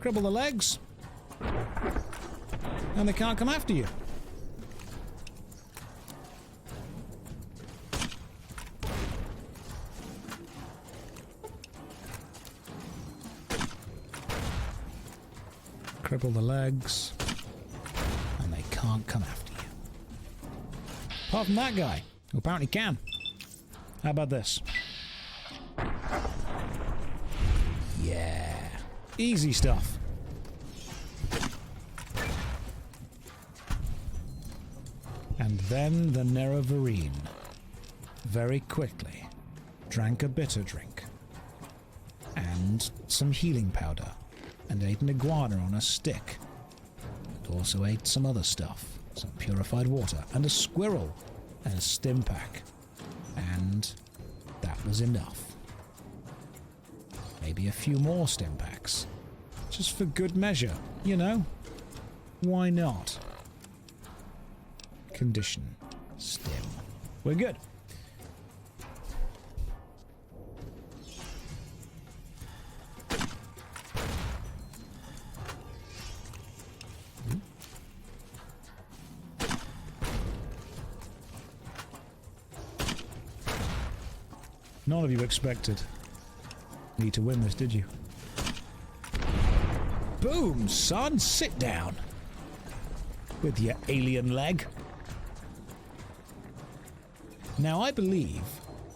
Cripple the legs. And they can't come after you. Cripple the legs. And they can't come after you. Apart from that guy, who apparently can. How about this? Yeah. Easy stuff. And then the Nerevarine, very quickly, drank a bitter drink, and some healing powder, and ate an iguana on a stick, and also ate some other stuff, some purified water, and a squirrel, and a stim pack, and that was enough. Maybe a few more stim packs, just for good measure, you know? Why not? Condition. Stim. We're good. None of you expected me to win this, did you? Boom, son! Sit down! With your alien leg. Now, I believe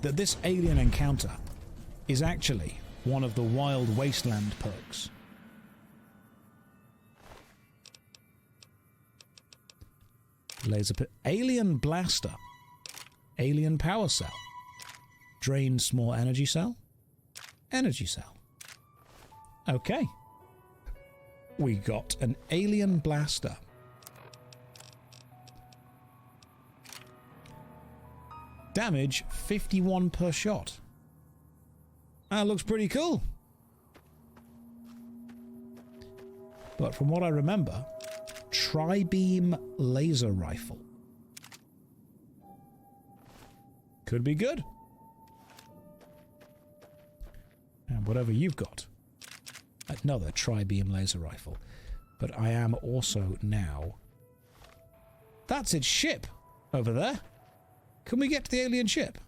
that this alien encounter is actually one of the Wild Wasteland perks. Laser pit. Alien Blaster. Alien Power Cell. Drain Small Energy Cell. Energy Cell. Okay. We got an Alien Blaster. Damage 51 per shot. That looks pretty cool. But from what I remember, Tri-Beam Laser Rifle. Could be good. And whatever you've got. Another Tri-Beam Laser Rifle. But I am also now... That's its ship over there. Can we get to the alien ship?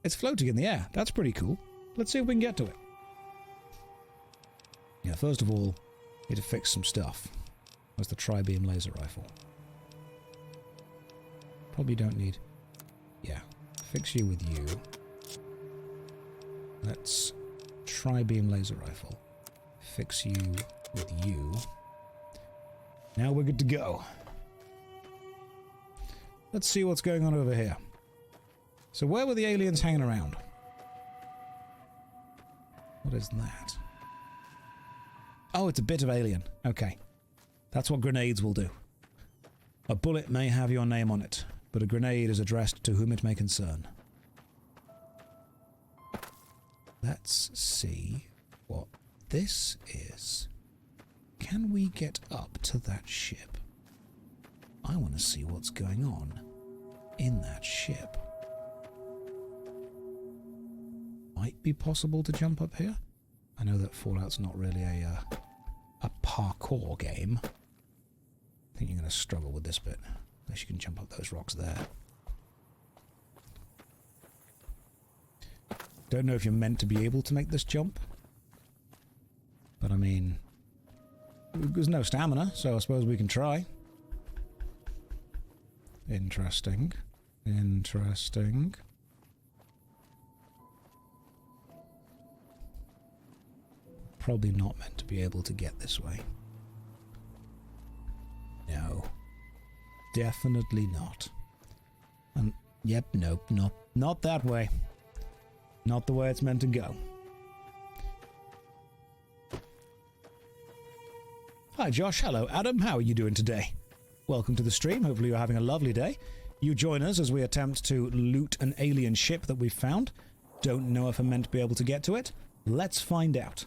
It's floating in the air. That's pretty cool. Let's see if we can get to it. Yeah, first of all, need to fix some stuff. Where's the tri-beam laser rifle? Probably don't need... Yeah. Fix you with you. Let's tri-beam laser rifle. Fix you with you. Now we're good to go. Let's see what's going on over here. So where were the aliens hanging around? What is that? Oh, it's a bit of alien. Okay. That's what grenades will do. A bullet may have your name on it, but a grenade is addressed to whom it may concern. Let's see what this is. Can we get up to that ship? I want to see what's going on in that ship. Might be possible to jump up here. I know that Fallout's not really a parkour game. I think you're going to struggle with this bit, unless you can jump up those rocks there. Don't know if you're meant to be able to make this jump. But I mean, there's no stamina, so I suppose we can try. Interesting. Interesting. Probably not meant to be able to get this way. No. Definitely not. And yep, nope, not that way. Not the way it's meant to go. Hi Josh, hello Adam, how are you doing today? Welcome to the stream, hopefully you're having a lovely day. You join us as we attempt to loot an alien ship that we've found. Don't know if I'm meant to be able to get to it. Let's find out.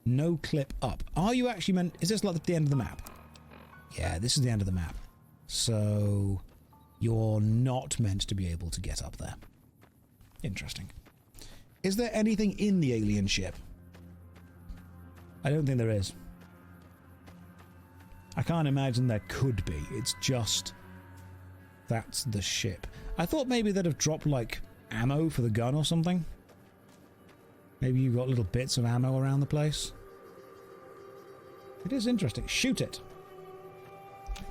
No clip up. Are you actually meant... Is this like the end of the map? Yeah, this is the end of the map. So... You're not meant to be able to get up there. Interesting. Is there anything in the alien ship? I don't think there is. I can't imagine there could be. It's just... That's the ship. I thought maybe they'd have dropped, like, ammo for the gun or something. Maybe you've got little bits of ammo around the place. It is interesting. Shoot it.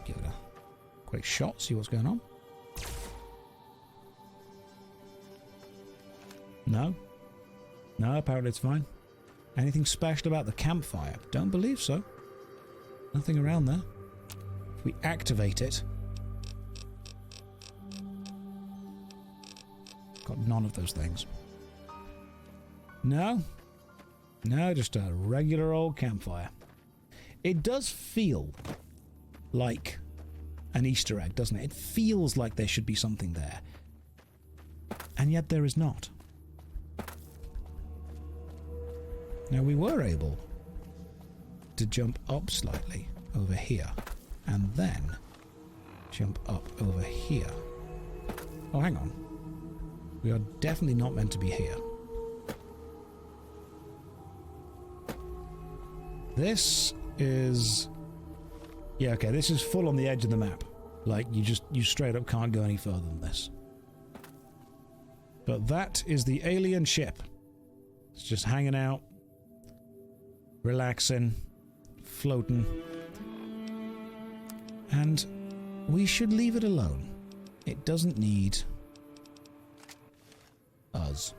Give it a quick shot, see what's going on. No? No, apparently it's fine. Anything special about the campfire? Don't believe so. Nothing around there. If we activate it... Got none of those things. No? No, just a regular old campfire. It does feel like an Easter egg, doesn't it? It feels like there should be something there. And yet there is not. Now we were able to jump up slightly over here and then jump up over here. Oh, hang on. We are definitely not meant to be here. This is... Yeah, okay, this is full on the edge of the map. Like, you straight up can't go any further than this. But that is the alien ship. It's just hanging out, relaxing, floating. And we should leave it alone. It doesn't need us.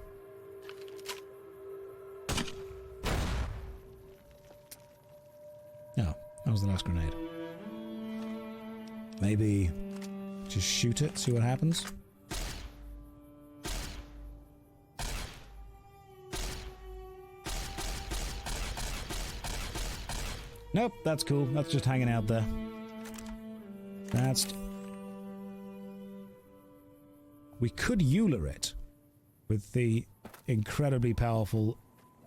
No, that was the last grenade. Maybe just shoot it, see what happens. Nope, that's cool. That's just hanging out there. That's... We could Euler it with the incredibly powerful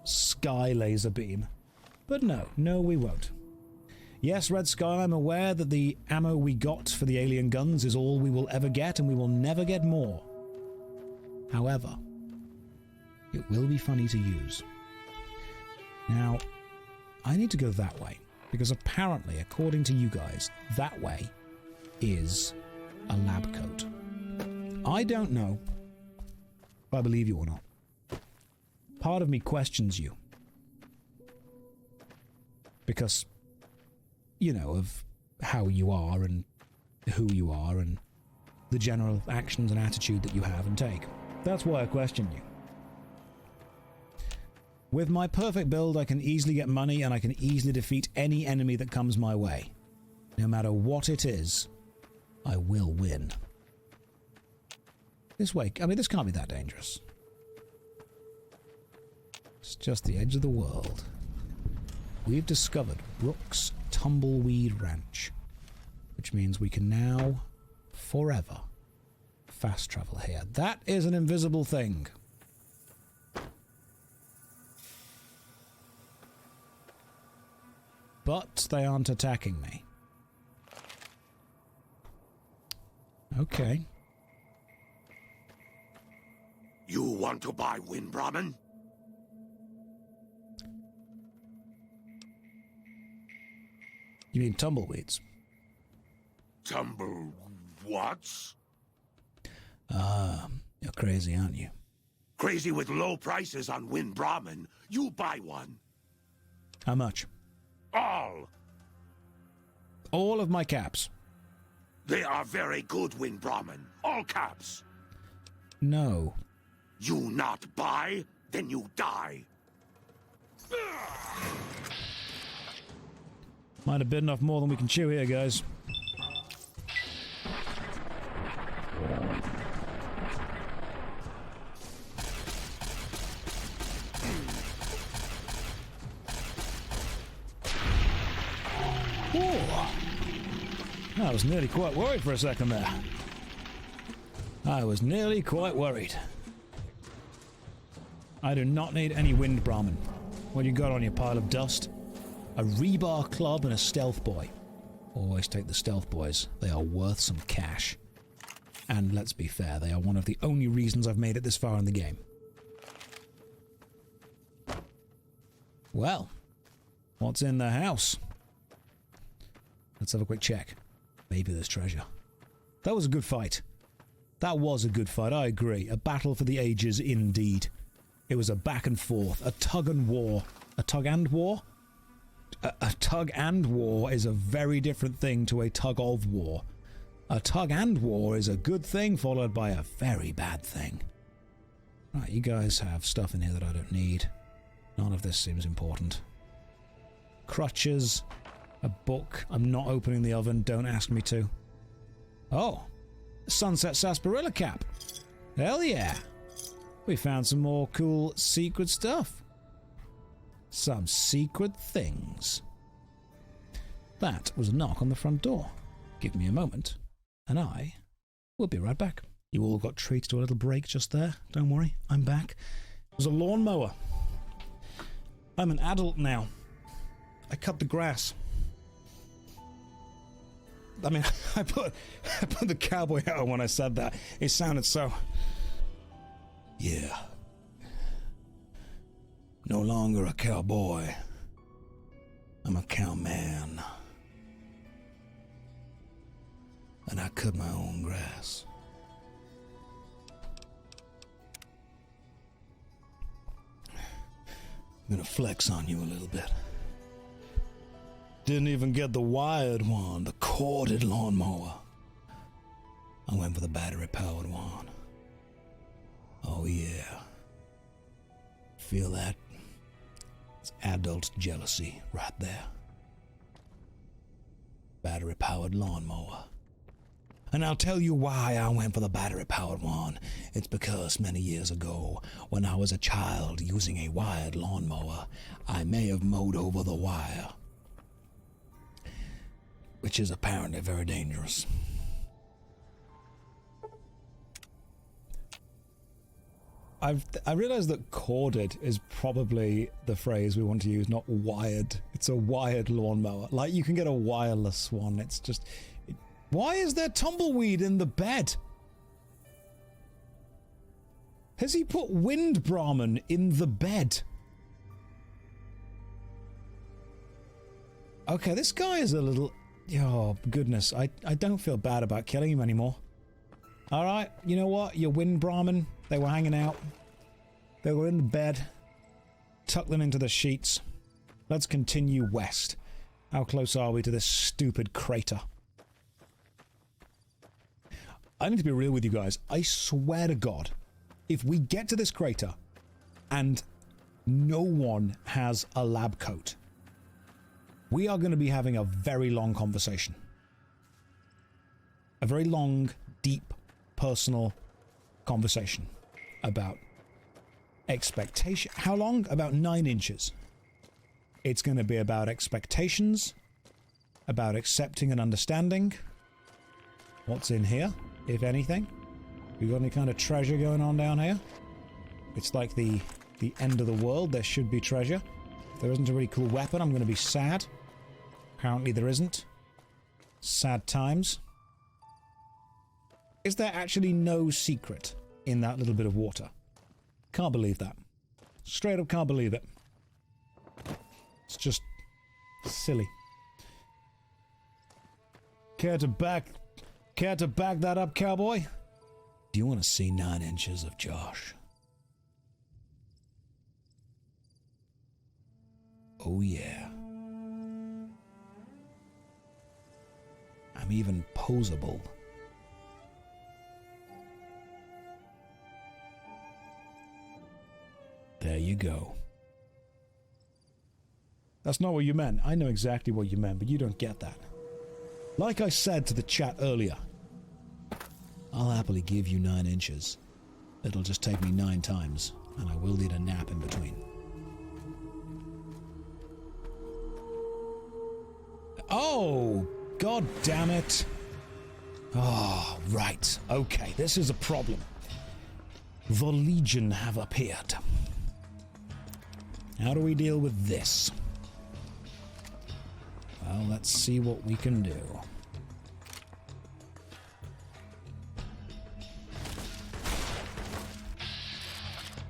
sky laser beam. But no, we won't. Yes, Red Sky, I'm aware that the ammo we got for the alien guns is all we will ever get, and we will never get more. However, it will be funny to use. Now, I need to go that way, because apparently, according to you guys, that way is a lab coat. I don't know if I believe you or not. Part of me questions you. Because, you know, of how you are and who you are and the general actions and attitude that you have and take. That's why I question you. With my perfect build, I can easily get money and I can easily defeat any enemy that comes my way. No matter what it is, I will win. This way, I mean, this can't be that dangerous. It's just the edge of the world. We've discovered Brooks Tumbleweed Ranch, which means we can now, forever, fast travel here. That is an invisible thing. But they aren't attacking me. Okay. You want to buy Wind Brahmin? You mean tumbleweeds? What? Ah, you're crazy, aren't you? Crazy with low prices on Wind Brahmin. You buy one. How much? All. All of my caps. They are very good, Wind Brahmin. All caps. No. You not buy, then you die. Might have bitten off more than we can chew here, guys. Whoa. I was nearly quite worried for a second there. I was nearly quite worried. I do not need any Wind Brahmin. What you got on your pile of dust? A rebar club and a stealth boy. Always take the stealth boys. They are worth some cash. And let's be fair, they are one of the only reasons I've made it this far in the game. Well, what's in the house? Let's have a quick check. Maybe there's treasure. That was a good fight. That was a good fight, I agree. A battle for the ages indeed. It was a back and forth, a tug and war. A tug and war? A tug and war is a very different thing to a tug of war. A tug and war is a good thing followed by a very bad thing. Right, you guys have stuff in here that I don't need. None of this seems important. Crutches, a book. I'm not opening the oven, don't ask me to. Oh, Sunset Sarsaparilla cap. Hell yeah. We found some more cool secret stuff. Some secret things. That was a knock on the front door. Give me a moment, and I will be right back. You all got treated to a little break just there. Don't worry, I'm back. It was a lawnmower. I'm an adult now. I cut the grass. I mean, I put the cowboy hat on when I said that. It sounded so... Yeah. No longer a cowboy. I'm a cowman. And I cut my own grass. I'm gonna flex on you a little bit. Didn't even get the wired one, the corded lawnmower. I went for the battery-powered one. Oh yeah. Feel that? It's adult jealousy right there. Battery-powered lawnmower. And I'll tell you why I went for the battery-powered one. It's because many years ago, when I was a child using a wired lawnmower, I may have mowed over the wire. Which is apparently very dangerous. I realize that corded is probably the phrase we want to use, not wired. It's a wired lawnmower. Like, you can get a wireless one. It's just... Why is there tumbleweed in the bed? Has he put Wind Brahmin in the bed? Okay, this guy is a little... Oh, goodness. I don't feel bad about killing him anymore. Alright, you know what? Your Wind Brahmin, they were hanging out. They were in the bed. Tuck them into the sheets. Let's continue west. How close are we to this stupid crater? I need to be real with you guys. I swear to God, if we get to this crater and no one has a lab coat, we are going to be having a very long conversation. A very long, deep, personal conversation about expectation. How long? About 9 inches. It's going to be about expectations, about accepting and understanding. What's in here, if anything? We got any kind of treasure going on down here? It's like the end of the world. There should be treasure. If there isn't a really cool weapon, I'm going to be sad. Apparently there isn't. Sad times. Is there actually no secret in that little bit of water? Can't believe that. Straight up can't believe it. It's just silly. Care to back that up, cowboy? Do you want to see 9 inches of Josh? Oh yeah. I'm even posable. There you go. That's not what you meant. I know exactly what you meant, but you don't get that. Like I said to the chat earlier, I'll happily give you 9 inches. It'll just take me 9 times, and I will need a nap in between. Oh, god damn it. Oh, right. Okay, this is a problem. The Legion have appeared. How do we deal with this? Well, let's see what we can do.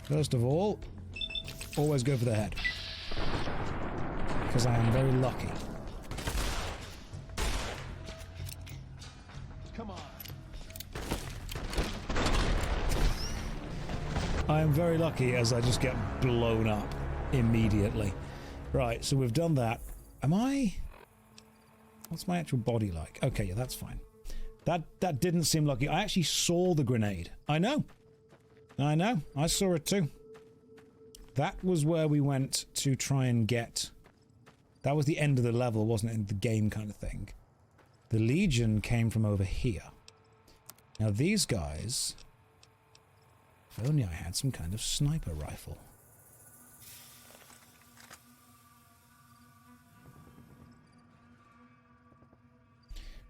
First of all, always go for the head. Because I am very lucky. Come on. I am very lucky as I just get blown up immediately. Right, so we've done that. Am I... What's my actual body like? Okay, yeah, that's fine. That didn't seem lucky. I actually saw the grenade. I know. I saw it too. That was where we went to try and get... That was the end of the level, wasn't it? In the game kind of thing. The Legion came from over here. Now these guys... If only I had some kind of sniper rifle.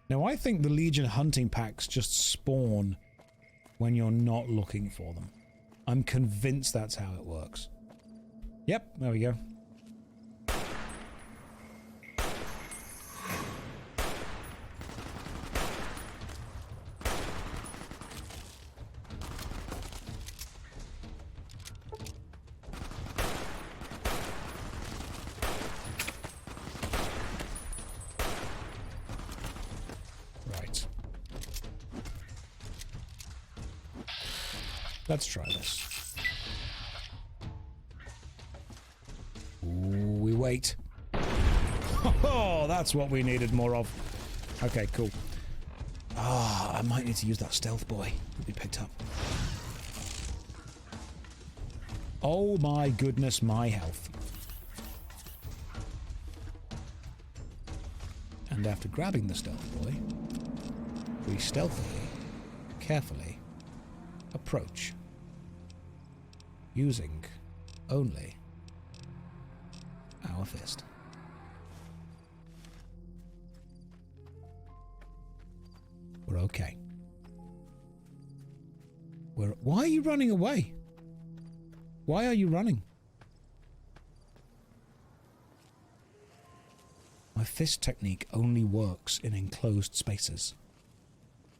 Now, I think the Legion hunting packs just spawn when you're not looking for them. I'm convinced that's how it works. Yep, there we go. Let's try this. Ooh, we wait. Oh, that's what we needed more of. Okay, cool. Ah, I might need to use that stealth boy that we picked up. Oh my goodness, my health. And after grabbing the stealth boy, we stealthily, carefully approach. Using only our fist. We're okay. Why are you running away? Why are you running? My fist technique only works in enclosed spaces.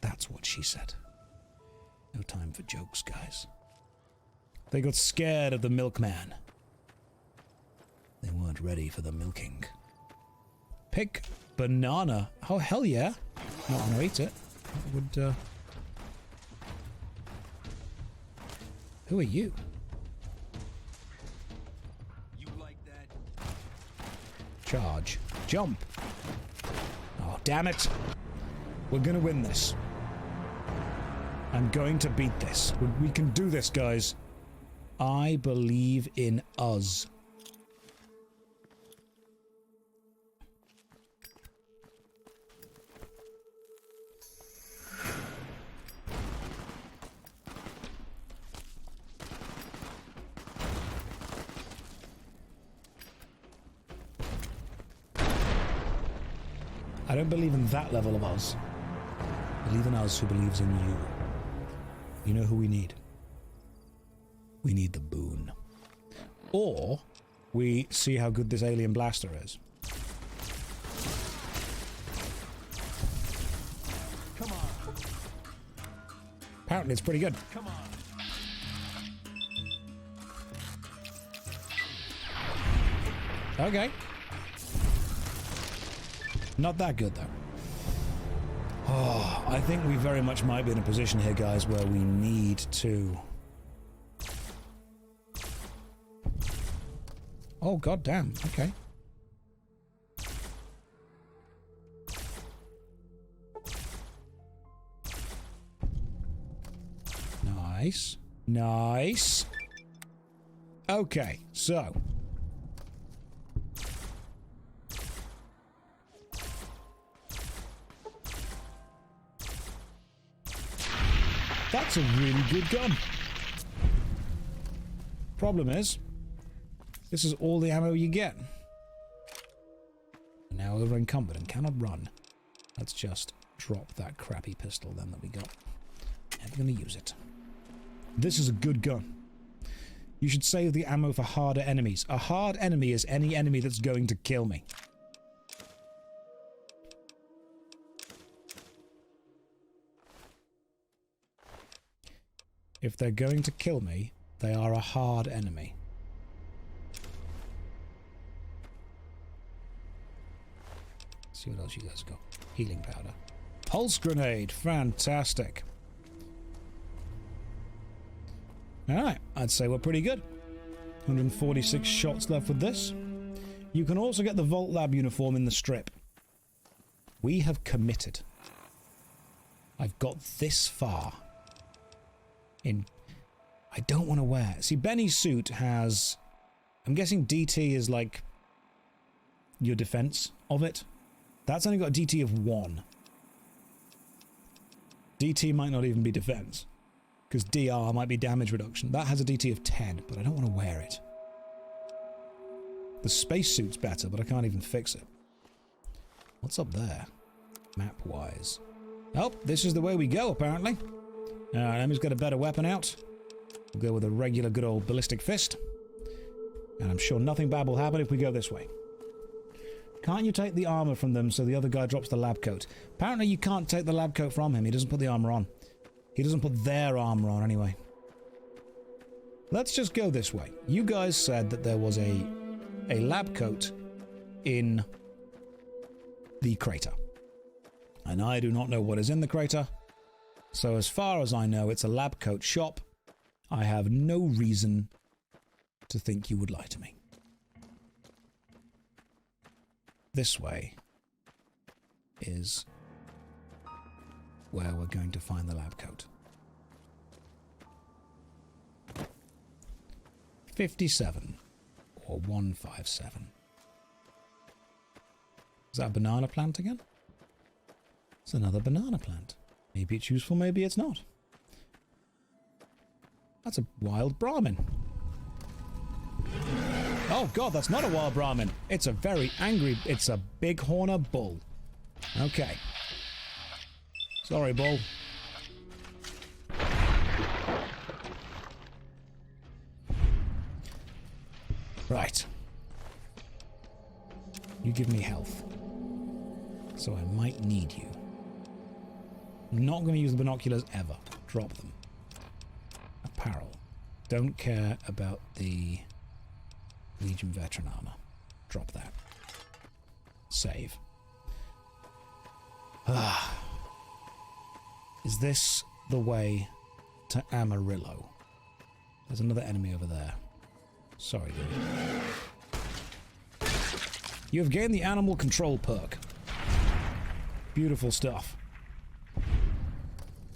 That's what she said. No time for jokes, guys. They got scared of the milkman. They weren't ready for the milking. Pick banana. Oh, hell yeah. Not gonna eat it. That would, Who are you? You like that? Charge. Jump. Oh, damn it. We're gonna win this. I'm going to beat this. We can do this, guys. I believe in us. I don't believe in that level of us. I believe in us who believes in you. You know who we need? We need the Boone. Or we see how good this alien blaster is. Come on. Apparently it's pretty good. Come on. Okay. Not that good, though. Oh, I think we very much might be in a position here, guys, where we need to... Oh, goddamn. Okay. Nice. Nice. Okay, so... That's a really good gun. Problem is, this is all the ammo you get. Now we're encumbered and cannot run. Let's just drop that crappy pistol then that we got. Never gonna use it. This is a good gun. You should save the ammo for harder enemies. A hard enemy is any enemy that's going to kill me. If they're going to kill me, they are a hard enemy. Let's see what else you guys got. Healing powder. Pulse grenade. Fantastic. Alright, I'd say we're pretty good. 146 shots left with this. You can also get the Vault Lab uniform in the strip. We have committed. I've got this far. I don't want to wear it. See, Benny's suit has... I'm guessing DT is like your defense of it. That's only got a DT of 1. DT might not even be defense. Because DR might be damage reduction. That has a DT of 10, but I don't want to wear it. The spacesuit's better, but I can't even fix it. What's up there? Map-wise. Oh, this is the way we go, apparently. Alright, Emmy's got a better weapon out. We'll go with a regular good old ballistic fist. And I'm sure nothing bad will happen if we go this way. Can't you take the armor from them so the other guy drops the lab coat? Apparently you can't take the lab coat from him. He doesn't put the armor on. He doesn't put their armor on anyway. Let's just go this way. You guys said that there was a lab coat in the crater. And I do not know what is in the crater. So as far as I know, it's a lab coat shop. I have no reason to think you would lie to me. This way is where we're going to find the lab coat. 57 or 157. Is that a banana plant again? It's another banana plant. Maybe it's useful, maybe it's not. That's a wild Brahmin. Oh god, that's not a wild Brahmin. It's a very angry... It's a bighorn bull. Okay. Sorry, bull. Right. You give me health. So I might need you. I'm not going to use the binoculars ever. Drop them. Apparel. Don't care about the Legion veteran armor. Drop that. Save. Is this the way to Amarillo? There's another enemy over there. Sorry, dude. You have gained the animal control perk. Beautiful stuff.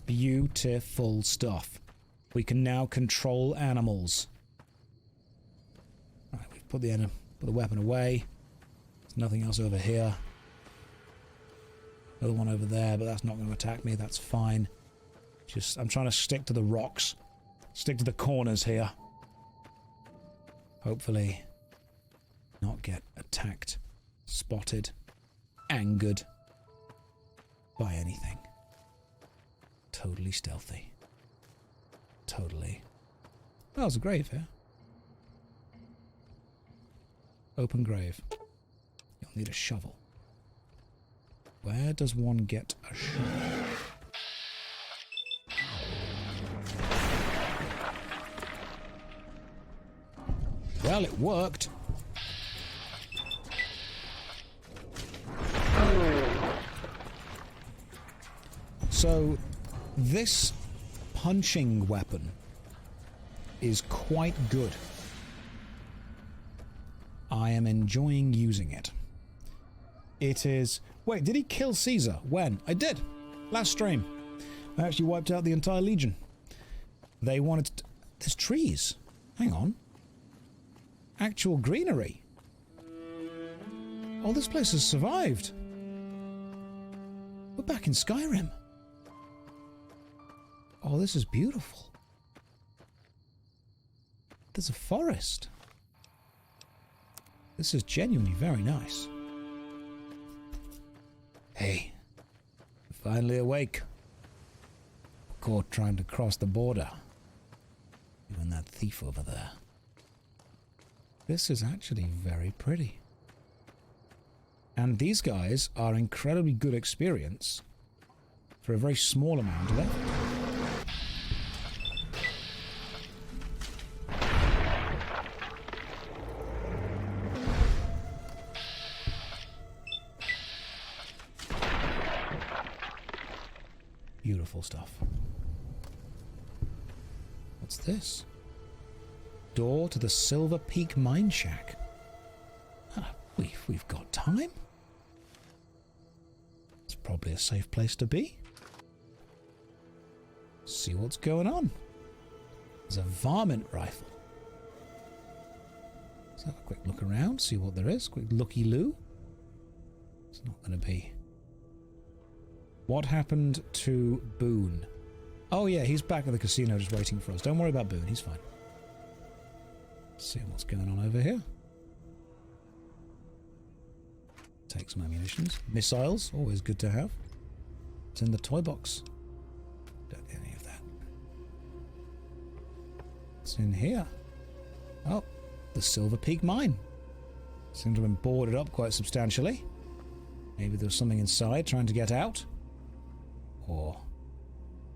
Beautiful stuff. We can now control animals. Alright, we've put the weapon away. There's nothing else over here. Another one over there, but that's not going to attack me. That's fine. Just, I'm trying to stick to the rocks. Stick to the corners here. Hopefully not get attacked, spotted, angered by anything. Totally stealthy. Totally. That was a grave here. Open grave. You'll need a shovel. Where does one get a shovel? Well, it worked. So, this punching weapon is quite good. I am enjoying using it. It is... Wait, did he kill Caesar? When? I did. Last stream. I actually wiped out the entire Legion. They wanted to... There's trees. Hang on. Actual greenery. Oh, this place has survived. We're back in Skyrim. Oh, this is beautiful. There's a forest. This is genuinely very nice. Hey, finally awake. Caught trying to cross the border. You and that thief over there. This is actually very pretty. And these guys are incredibly good experience for a very small amount of effort. Beautiful stuff. What's this? Door to the Silver Peak Mine Shack. We've got time. It's probably a safe place to be. See what's going on. There's a varmint rifle. Let's have a quick look around, see what there is. Quick looky-loo. It's not going to be. What happened to Boone? Oh yeah, he's back at the casino just waiting for us. Don't worry about Boone, he's fine. See what's going on over here. Take some ammunitions. Missiles, always good to have. It's in the toy box. Don't get any of that. It's in here. Oh, the Silver Peak Mine. Seems to have been boarded up quite substantially. Maybe there was something inside trying to get out. Or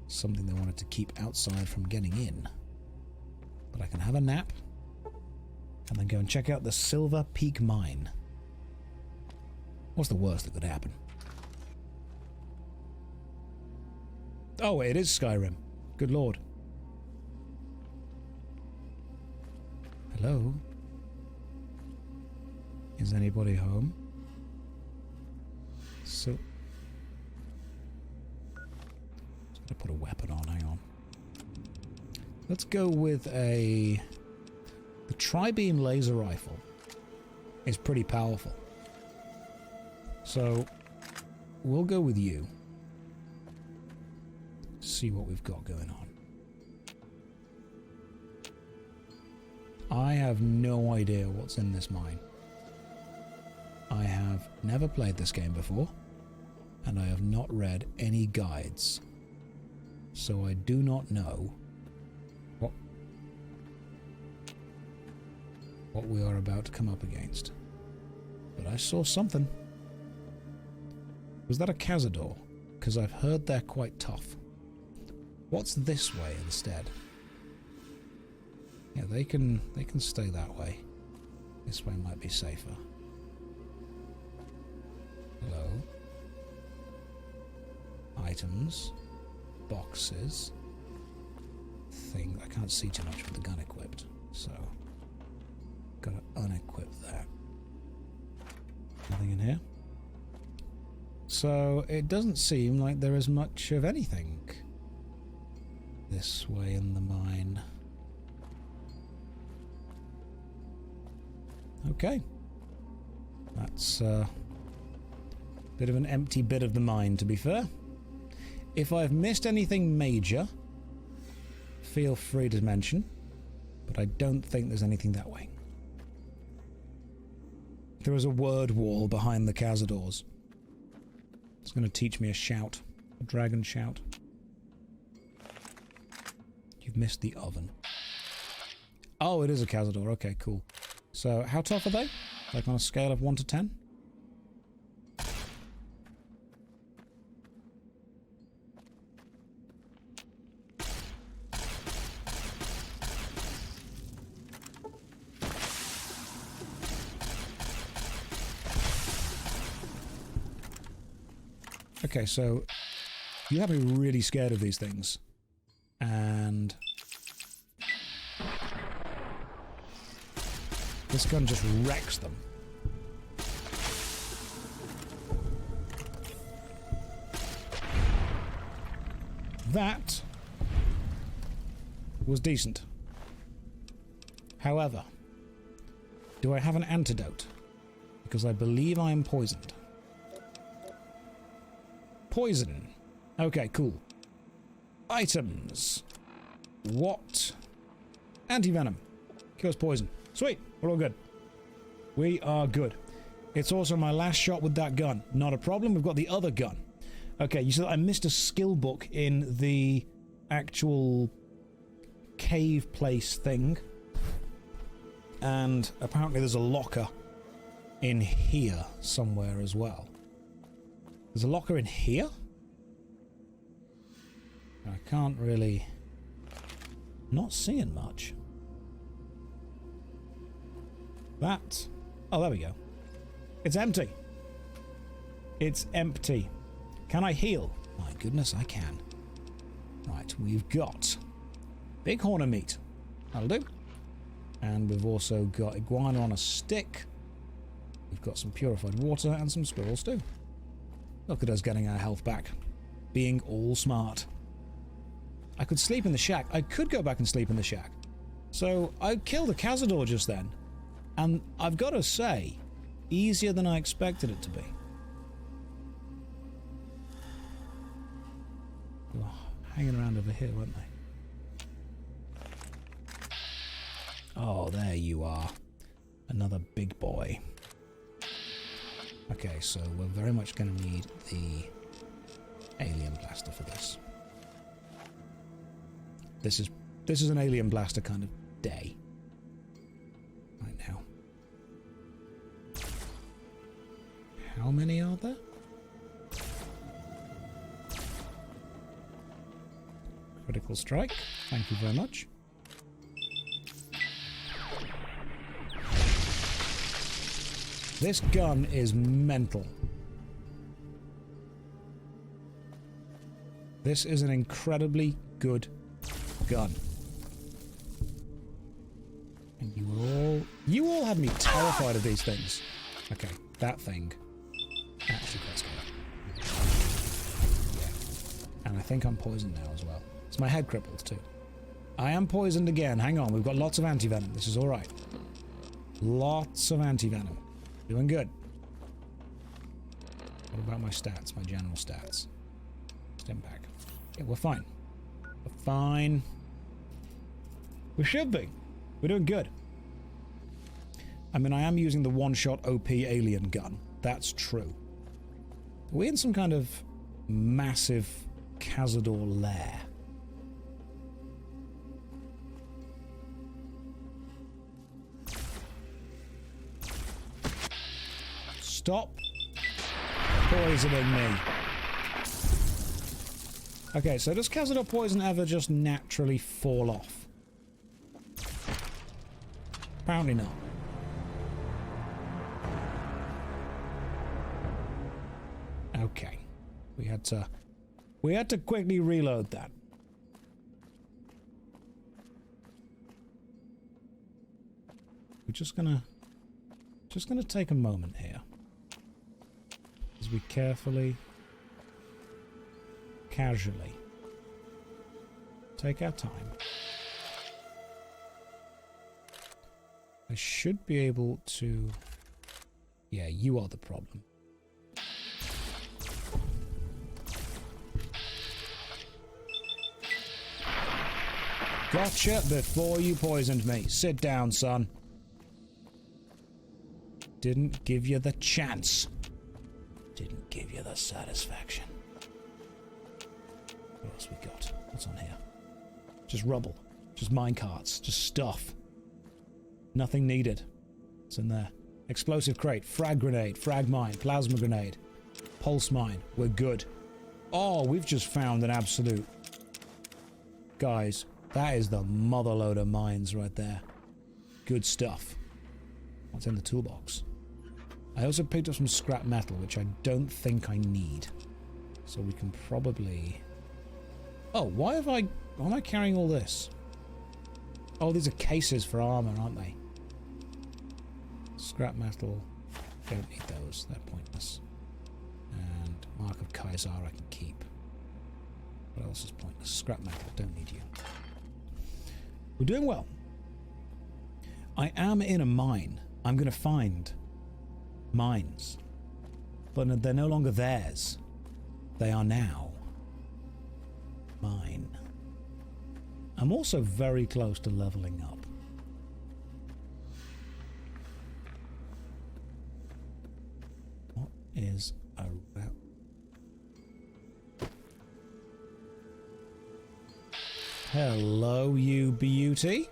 something they wanted to keep outside from getting in. But I can have a nap and then go and check out the Silver Peak Mine. What's the worst that could happen? Oh, it is Skyrim. Good lord. Hello? Is anybody home? So... to put a weapon on, hang on. Let's go with the tri-beam laser rifle is pretty powerful. So we'll go with you. See what we've got going on. I have no idea what's in this mine. I have never played this game before, and I have not read any guides. So I do not know what we are about to come up against. But I saw something. Was that a Cazador? Because I've heard they're quite tough. What's this way instead? Yeah, they can stay that way. This way might be safer. Hello. Items. Boxes. Thing. I can't see too much with the gun equipped, so gotta unequip that. So it doesn't seem like there is much of anything this way in the mine. Okay. That's a bit of an empty bit of the mine, to be fair. If I've missed anything major, feel free to mention, but I don't think there's anything that way. There is a word wall behind the Cazadors. It's going to teach me a shout. A dragon shout. You've missed the oven. Oh, it is a Cazador. Okay, cool. So, how tough are they? Like on a scale of 1 to 10? Okay, so you have me really scared of these things. And this gun just wrecks them. That was decent. However, do I have an antidote? Because I believe I am poisoned. Poison. Okay, cool. Items. What? Anti-venom. Cures poison. Sweet. We're all good. We are good. It's also my last shot with that gun. Not a problem. We've got the other gun. Okay, you said I missed a skill book in the actual cave place thing. And apparently there's a locker in here somewhere as well. There's a locker in here? I can't really... Not seeing much. That... Oh, there we go. It's empty. It's empty. Can I heal? My goodness, I can. Right, we've got big horn of meat. That'll do. And we've also got iguana on a stick. We've got some purified water and some squirrels too. Look at us getting our health back. Being all smart. I could sleep in the shack. I could go back and sleep in the shack. So I killed a Cazador just then. And I've got to say, easier than I expected it to be. They were hanging around over here, weren't they? Oh, there you are. Another big boy. Okay, so we're very much going to need the alien blaster for this. This is an alien blaster kind of day. Right now. How many are there? Critical strike. Thank you very much. This gun is mental. This is an incredibly good gun. And you all had me terrified of these things. Okay, that thing actually quite scary. Yeah. And I think I'm poisoned now as well. It's my head crippled too. I am poisoned again. Hang on, we've got lots of anti-venom. This is alright. Lots of anti-venom. Doing good. What about my stats, my general stats? Stim pack. Yeah, we're fine. We're fine. We should be. We're doing good. I mean, I am using the one-shot OP alien gun. That's true. Are we in some kind of massive Cazador lair? Stop poisoning me. Okay, so does Cazador poison ever just naturally fall off? Apparently not. Okay. We had to quickly reload that. We're just gonna take a moment here as we carefully casually. Take our time. I should be able to... Yeah, you are the problem. Gotcha before you poisoned me. Sit down, son. Didn't give you the chance. Didn't give you the satisfaction. What else we got? What's on here? Just rubble. Just minecarts. Just stuff. Nothing needed. What's in there? Explosive crate. Frag grenade. Frag mine. Plasma grenade. Pulse mine. We're good. Oh, we've just found an absolute... Guys, that is the motherload of mines right there. Good stuff. What's in the toolbox? I also picked up some scrap metal, which I don't think I need. So we can probably... Oh, why am I carrying all this? Oh, these are cases for armor, aren't they? Scrap metal. Don't need those. They're pointless. And Mark of Cazador I can keep. What else is pointless? Scrap metal. Don't need you. We're doing well. I am in a mine. I'm going to find mines. But they're no longer theirs. They are now mine. I'm also very close to leveling up. What is around? Hello, you beauty.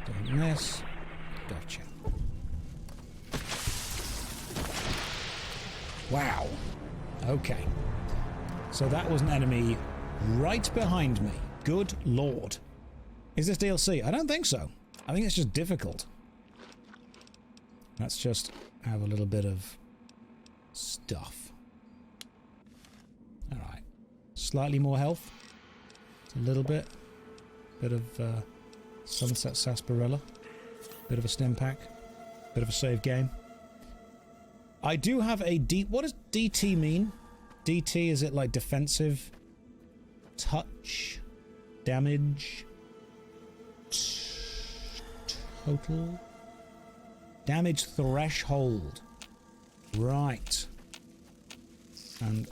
Doing this. Gotcha. Wow. Okay. So that was an enemy right behind me. Good lord. Is this DLC? I don't think so. I think it's just difficult. Let's just have a little bit of stuff. Alright. Slightly more health. A little bit. Bit of Sunset Sarsaparilla. Bit of a stim pack. Bit of a save game. I do have a what does DT mean? DT, is it like defensive? Touch? Damage? Total? Damage threshold. Right. And...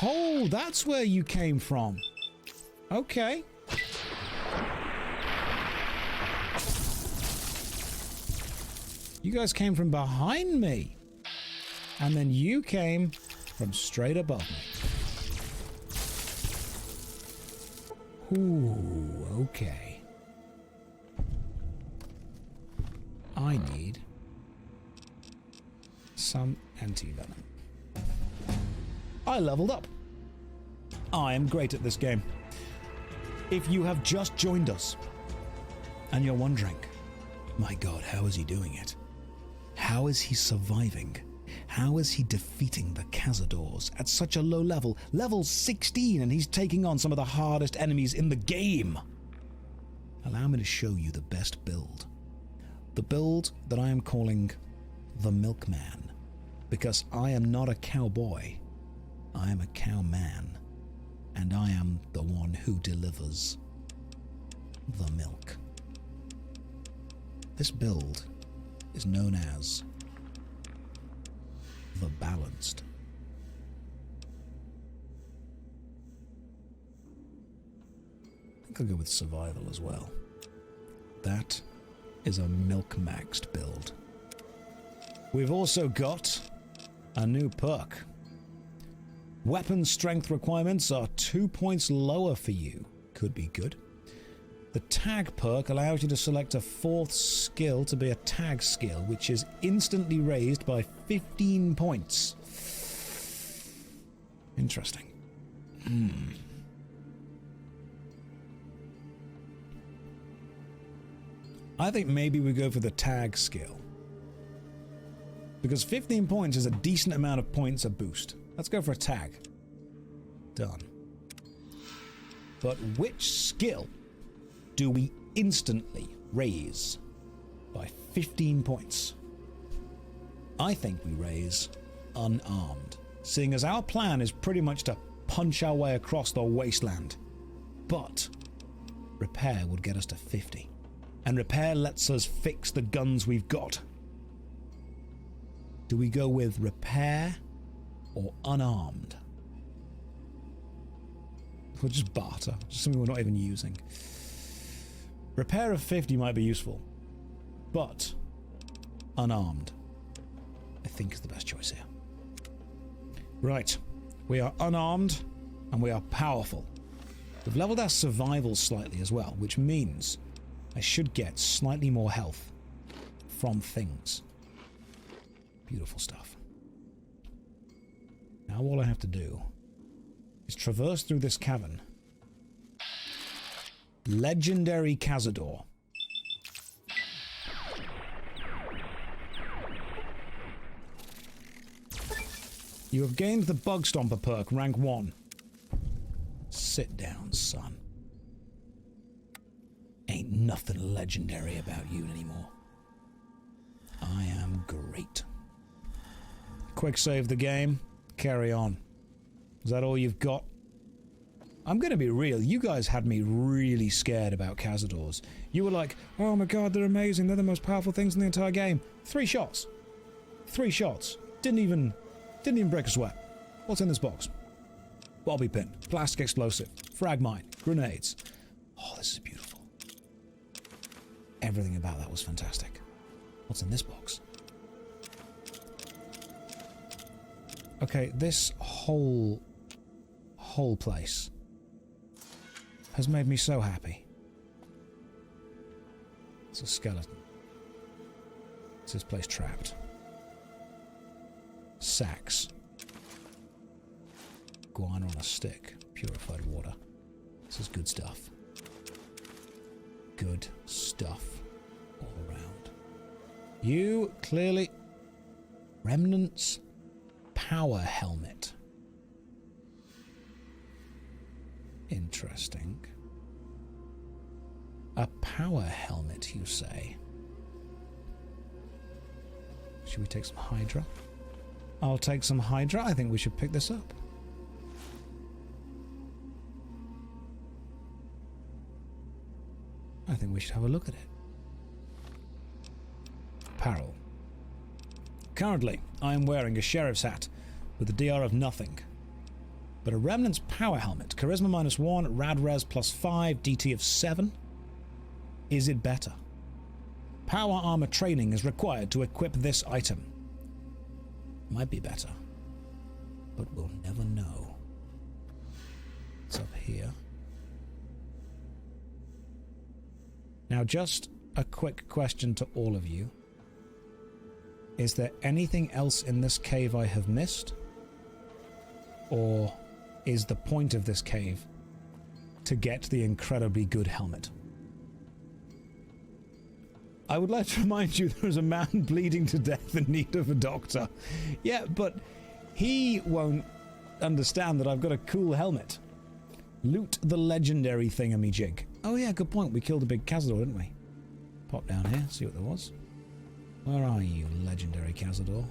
Oh, that's where you came from. Okay. You guys came from behind me. And then you came from straight above me. Ooh, okay. I need some anti-venom. I leveled up. I am great at this game. If you have just joined us and you're wondering, my God, how is he doing it? How is he surviving? How is he defeating the Cazadors at such a low level? Level 16, and he's taking on some of the hardest enemies in the game. Allow me to show you the best build. The build that I am calling the Milkman. Because I am not a cowboy. I am a cowman. And I am the one who delivers the milk. This build is known as the Balanced. I think I'll go with Survival as well. That is a milk-maxed build. We've also got a new perk. Weapon strength requirements are 2 points lower for you. Could be good. The tag perk allows you to select a fourth skill to be a tag skill, which is instantly raised by 15 points. Interesting. I think maybe we go for the tag skill. Because 15 points is a decent amount of points a boost. Let's go for a tag. Done. But which skill do we instantly raise by 15 points? I think we raise unarmed, seeing as our plan is pretty much to punch our way across the wasteland. But repair would get us to 50, and repair lets us fix the guns we've got. Do we go with repair or unarmed? We'll just barter, just something we're not even using. Repair of 50 might be useful, but unarmed, I think, is the best choice here. Right, we are unarmed and we are powerful. We've leveled our survival slightly as well, which means I should get slightly more health from things. Beautiful stuff. Now all I have to do is traverse through this cavern. Legendary Cazador. You have gained the Bug Stomper perk, rank 1. Sit down, son. Ain't nothing legendary about you anymore. I am great. Quick save the game. Carry on. Is that all you've got? I'm gonna be real, you guys had me really scared about Cazadors. You were like, oh my god, they're amazing, they're the most powerful things in the entire game. 3 shots. 3 shots. Didn't even break a sweat. What's in this box? Bobby pin, plastic explosive, frag mine, grenades. Oh, this is beautiful. Everything about that was fantastic. What's in this box? Okay, this whole place has made me so happy. It's a skeleton. Is this place trapped? Sacks. Guano on a stick. Purified water. This is good stuff. Good stuff all around. You clearly... Remnants power helmet. Interesting. A power helmet, you say? Should we take some Hydra? I'll take some Hydra. I think we should pick this up. I think we should have a look at it. Apparel. Currently, I am wearing a sheriff's hat with a DR of nothing. But a Remnant's power helmet, charisma -1, rad res +5, DT of 7. Is it better? Power armor training is required to equip this item. Might be better, but we'll never know. It's up here. Now, just a quick question to all of you. Is there anything else in this cave I have missed? Or is the point of this cave to get the incredibly good helmet? I would like to remind you there is a man bleeding to death in need of a doctor. Yeah, but he won't understand that I've got a cool helmet. Loot the legendary thingamajig. Oh yeah, good point. We killed a big Cazador, didn't we? Pop down here, see what there was. Where are you, legendary Cazador?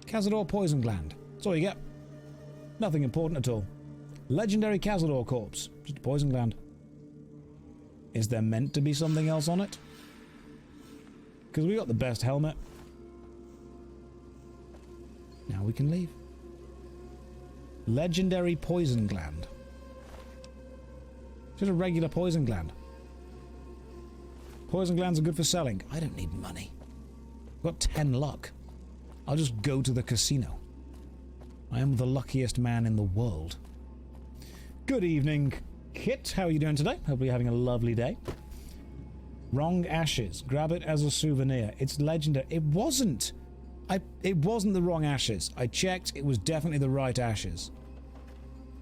Cazador poison gland. That's all you get. Nothing important at all. Legendary Cazador corpse. Just a poison gland. Is there meant to be something else on it? Because we got the best helmet. Now we can leave. Legendary poison gland. Just a regular poison gland. Poison glands are good for selling. I don't need money. I've got 10 luck. I'll just go to the casino. I am the luckiest man in the world. Good evening, Kit. How are you doing today? Hope you're having a lovely day. Wrong ashes. Grab it as a souvenir. It's legendary. It wasn't. It wasn't the wrong ashes. I checked. It was definitely the right ashes.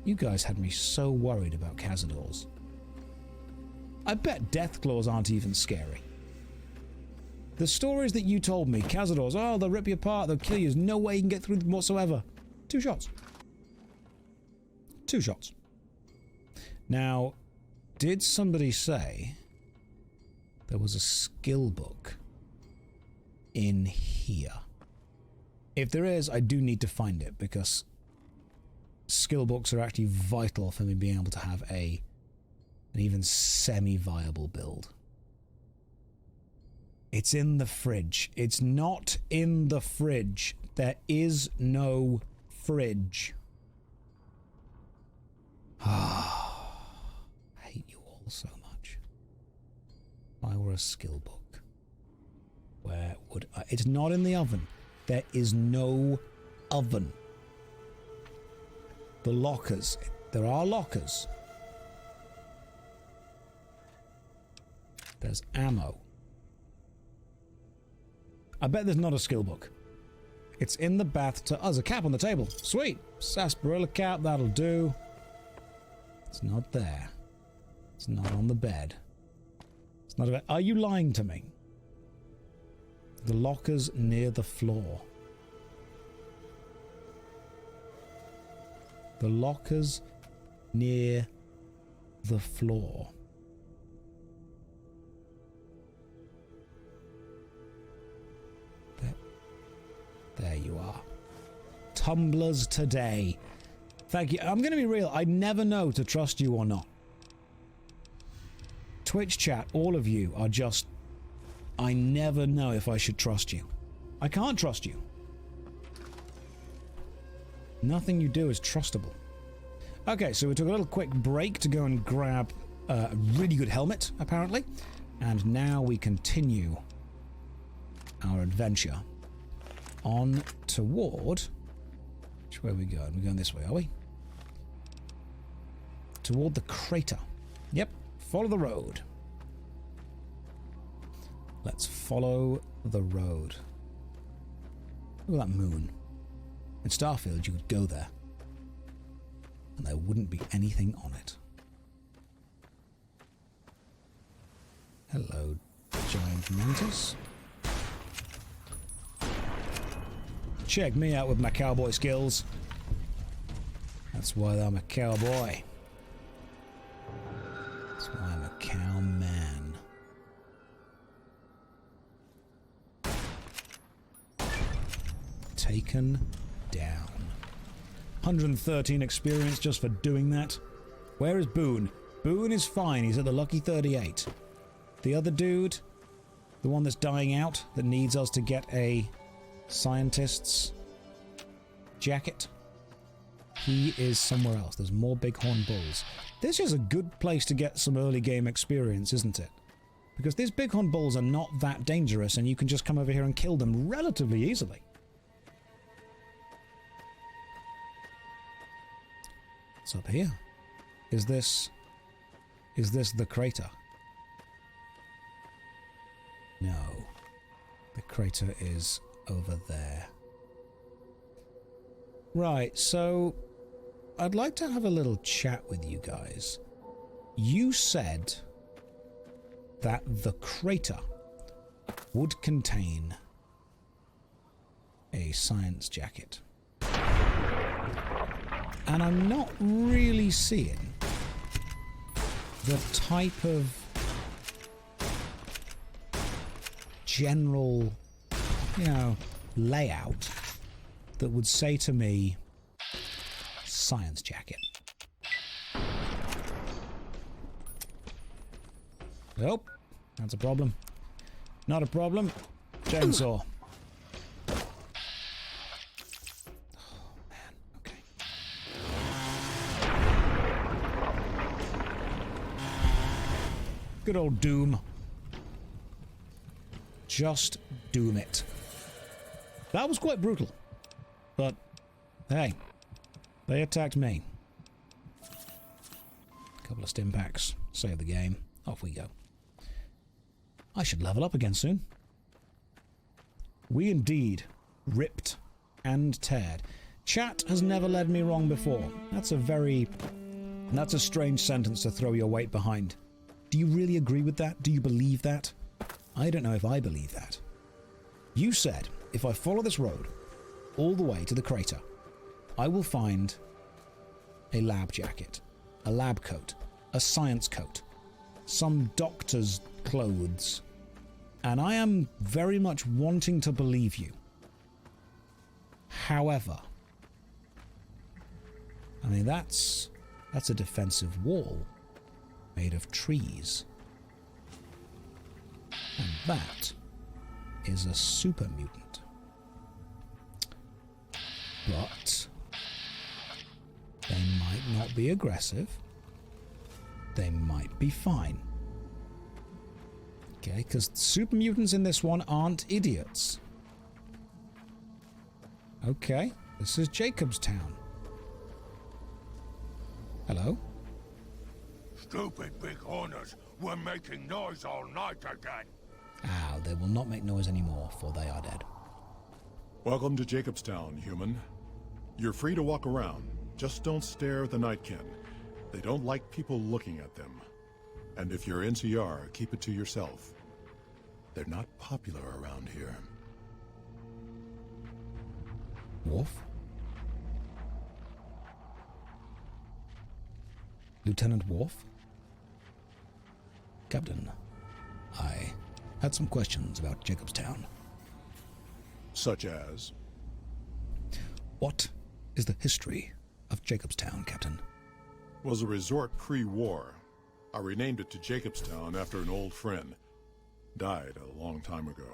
You guys had me so worried about Cazadors. I bet Deathclaws aren't even scary. The stories that you told me, Cazadors, oh, they'll rip you apart, they'll kill you, there's no way you can get through them whatsoever. 2 shots. 2 shots. Now, did somebody say there was a skill book in here? If there is, I do need to find it, because skill books are actually vital for me being able to have an even semi-viable build. It's in the fridge. It's not in the fridge. There is no fridge. I hate you all so much. If I were a skill book, where would I? It's not in the oven. There is no oven. The lockers. There are lockers. There's ammo. I bet there's not a skill book. It's in the bathtub. Oh, there's a cap on the table. Sweet. Sarsaparilla cap, that'll do. It's not there. It's not on the bed. It's not a bed. Are you lying to me? The locker's near the floor. The locker's near the floor. There you are. Tumblers today. Thank you. I'm going to be real. I never know to trust you or not. Twitch chat, all of you are just... I never know if I should trust you. I can't trust you. Nothing you do is trustable. Okay, so we took a little quick break to go and grab a really good helmet, apparently. And now we continue our adventure on toward... Which way are we going? We're going this way, are we? Toward the crater. Yep, follow the road. Let's follow the road. Look at that moon. In Starfield, you could go there, and there wouldn't be anything on it. Hello, giant mantis. Check me out with my cowboy skills. That's why I'm a cowboy. That's why I'm a cowman. Taken down. 113 experience just for doing that. Where is Boone? Boone is fine. He's at the Lucky 38. The other dude, the one that's dying out, that needs us to get a scientist's jacket, he is somewhere else. There's more bighorn bulls. This is a good place to get some early game experience, isn't it? Because these bighorn bulls are not that dangerous, and you can just come over here and kill them relatively easily. What's up here? Is this the crater? No. The crater is over there. Right, so I'd like to have a little chat with you guys. You said that the crater would contain a science jacket. And I'm not really seeing the type of general, layout that would say to me, science jacket. Nope, that's a problem. Not a problem. Chainsaw. Good old Doom. Just doom it. That was quite brutal. But, hey, they attacked me. Couple of stim packs. Save the game. Off we go. I should level up again soon. We indeed ripped and teared. Chat has never led me wrong before. That's a strange sentence to throw your weight behind. Do you really agree with that? Do you believe that? I don't know if I believe that. You said, if I follow this road all the way to the crater, I will find a lab jacket, a lab coat, a science coat, some doctor's clothes, and I am very much wanting to believe you. However, I mean, that's a defensive wall made of trees. And that is a super mutant. But they might not be aggressive. They might be fine. Okay, because super mutants in this one aren't idiots. Okay, this is Jacobstown. Hello? Stupid big horners were making noise all night again. Ah, they will not make noise anymore, for they are dead. Welcome to Jacobstown, human. You're free to walk around. Just don't stare at the Nightkin. They don't like people looking at them. And if you're NCR, keep it to yourself. They're not popular around here. Worf? Lieutenant Worf? Captain, I had some questions about Jacobstown. Such as? What is the history of Jacobstown, Captain? Was a resort pre-war. I renamed it to Jacobstown after an old friend. Died a long time ago.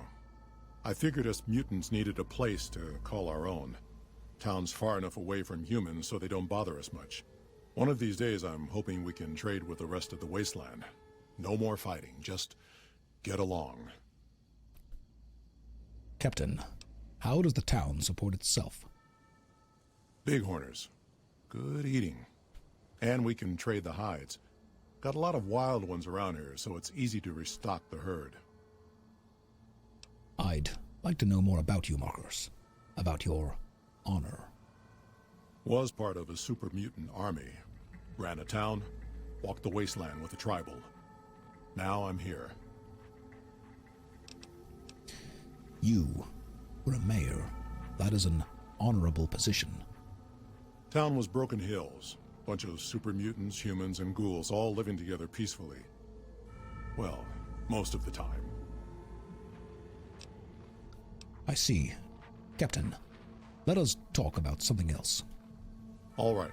I figured us mutants needed a place to call our own. Town's far enough away from humans so they don't bother us much. One of these days I'm hoping we can trade with the rest of the wasteland. No more fighting, just get along. Captain, how does the town support itself? Bighorners. Good eating. And we can trade the hides. Got a lot of wild ones around here, so it's easy to restock the herd. I'd like to know more about you, Marcus. About your honor. Was part of a super mutant army. Ran a town, walked the wasteland with a tribal. Now I'm here. You were a mayor. That is an honorable position. Town was Broken Hills. Bunch of super mutants, humans, and ghouls all living together peacefully. Well, most of the time. I see. Captain, let us talk about something else. All right.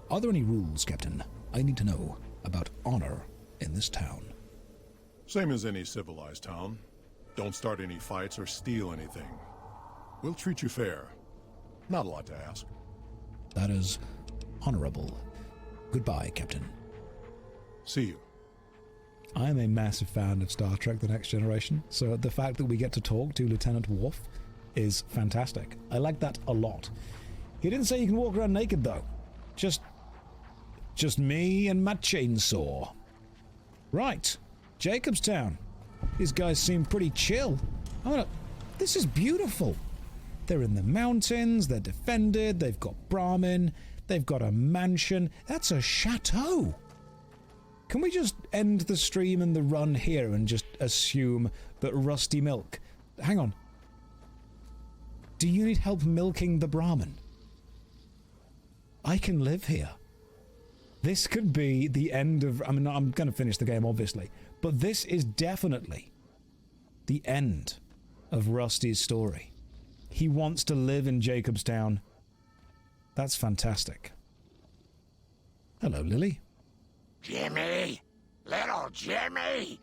Are there any rules, Captain, I need to know about honor in this town? Same as any civilized town. Don't start any fights or steal anything. We'll treat you fair. Not a lot to ask. That is honorable. Goodbye, Captain. See you. I am a massive fan of Star Trek The Next Generation, so the fact that we get to talk to Lieutenant Worf is fantastic. I like that a lot. He didn't say you can walk around naked, though. Just me and my chainsaw. Right. Jacobstown. These guys seem pretty chill. This is beautiful. They're in the mountains, they're defended, they've got Brahmin, they've got a mansion. That's a chateau. Can we just end the stream and the run here and just assume that Rusty Milk... Hang on. Do you need help milking the Brahmin? I can live here. This could be the end of... I mean, I'm going to finish the game, obviously. But this is definitely the end of Rusty's story. He wants to live in Jacobstown. That's fantastic. Hello, Lily. Jimmy! Little Jimmy!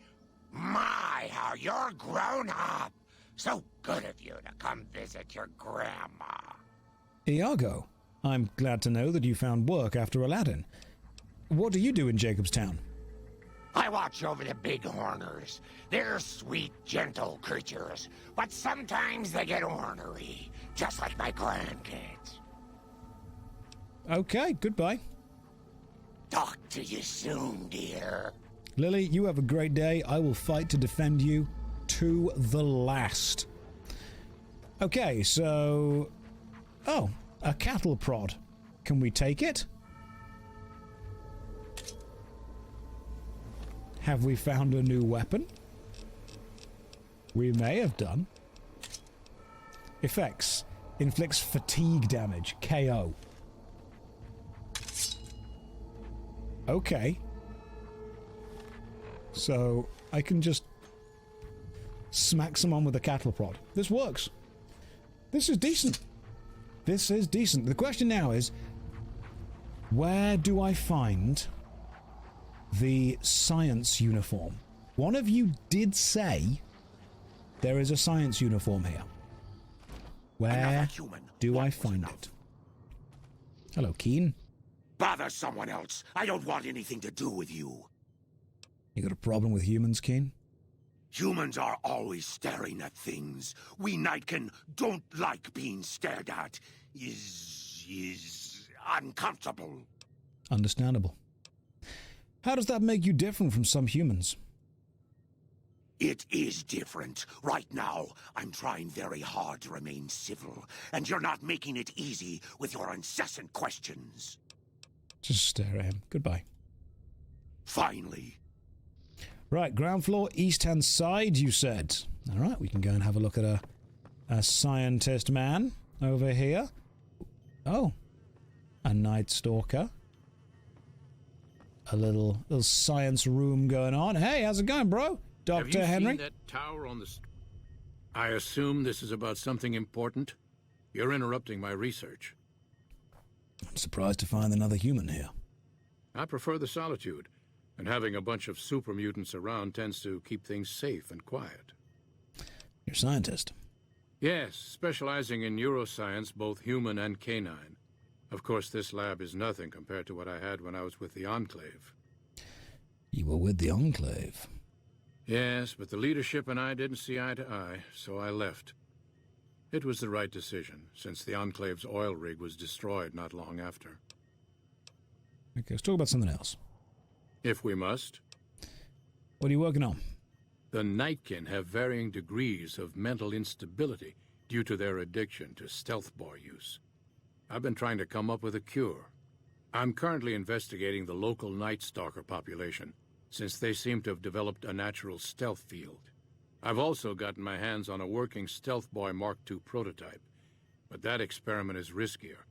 My, how you're grown up! So good of you to come visit your grandma. Iago, I'm glad to know that you found work after Aladdin. What do you do in Jacobstown? I watch over the Bighorners. They're sweet, gentle creatures, but sometimes they get ornery, just like my grandkids. Okay, goodbye. Talk to you soon, dear. Lily, you have a great day. I will fight to defend you to the last. Okay, so... Oh, a cattle prod. Can we take it? Have we found a new weapon? We may have done. Effects. Inflicts fatigue damage. KO. Okay. So, I can just smack someone with a cattle prod. This works. This is decent. This is decent. The question now is, where do I find the science uniform? One of you did say there is a science uniform here. Where do I find it? Hello, Keen. Bother someone else. I don't want anything to do with you. You got a problem with humans, Keen? Humans are always staring at things. We Nightkin don't like being stared at. Is uncomfortable. Understandable. How does that make you different from some humans? It is different. Right now, I'm trying very hard to remain civil, and you're not making it easy with your incessant questions. Just stare at him. Goodbye. Finally. Right, ground floor, east-hand side, you said. All right, we can go and have a look at a scientist man over here. Oh, a Nightstalker. A little science room going on. Hey, how's it going, bro? Dr. Henry? Have you seen that tower on the... I assume this is about something important? You're interrupting my research. I'm surprised to find another human here. I prefer the solitude, and having a bunch of super mutants around tends to keep things safe and quiet. You're a scientist? Yes, specializing in neuroscience, both human and canine. Of course, this lab is nothing compared to what I had when I was with the Enclave. You were with the Enclave? Yes, but the leadership and I didn't see eye to eye, so I left. It was the right decision, since the Enclave's oil rig was destroyed not long after. Okay, let's talk about something else. If we must. What are you working on? The Nightkin have varying degrees of mental instability due to their addiction to stealth boy use. I've been trying to come up with a cure. I'm currently investigating the local Nightstalker population, since they seem to have developed a natural stealth field. I've also gotten my hands on a working Stealth Boy Mark II prototype, but that experiment is riskier.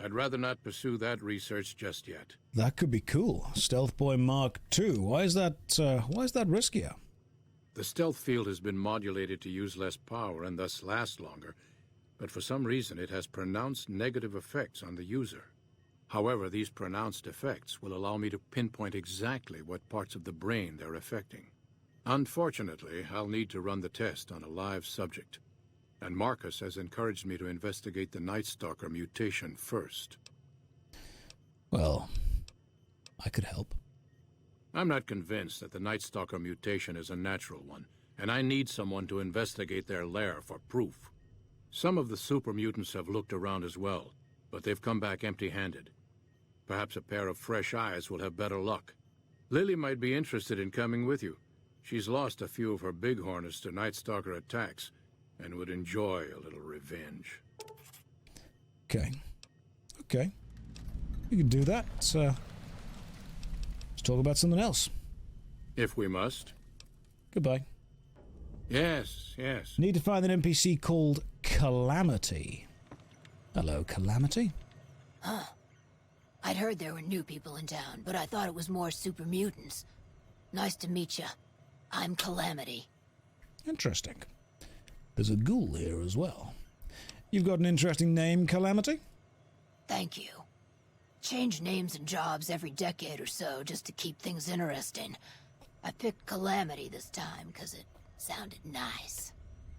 I'd rather not pursue that research just yet. That could be cool. Stealth Boy Mark II. Why is that riskier? The stealth field has been modulated to use less power and thus last longer, but for some reason it has pronounced negative effects on the user. However, these pronounced effects will allow me to pinpoint exactly what parts of the brain they're affecting. Unfortunately, I'll need to run the test on a live subject, and Marcus has encouraged me to investigate the Nightstalker mutation first. Well, I could help. I'm not convinced that the Nightstalker mutation is a natural one, and I need someone to investigate their lair for proof. Some of the super mutants have looked around as well, but they've come back empty-handed. Perhaps a pair of fresh eyes will have better luck. Lily might be interested in coming with you. She's lost a few of her bighorners to Nightstalker attacks, and would enjoy a little revenge. Okay. Okay. We can do that. Let's talk about something else. If we must. Goodbye. Yes, yes. Need to find an NPC called Calamity. Hello, Calamity? Huh. I'd heard there were new people in town, but I thought it was more super mutants. Nice to meet you. I'm Calamity. Interesting. There's a ghoul here as well. You've got an interesting name, Calamity? Thank you. Change names and jobs every decade or so just to keep things interesting. I picked Calamity this time because it sounded nice.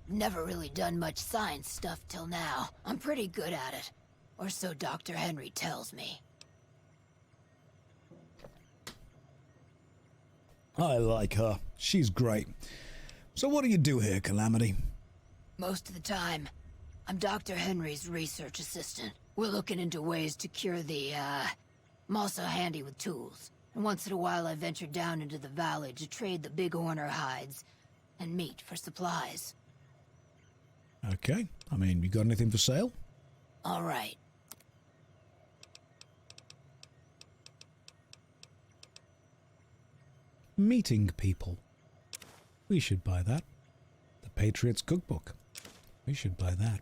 Never really done much science stuff till now. I'm pretty good at it. Or so Dr. Henry tells me. I like her. She's great. So what do you do here, Calamity? Most of the time, I'm Dr. Henry's research assistant. We're looking into ways to cure the, I'm also handy with tools. And once in a while I venture down into the valley to trade the bighorner hides and meat for supplies. Okay. I mean, you got anything for sale? All right. Meeting people. We should buy that. The Patriot's Cookbook. We should buy that.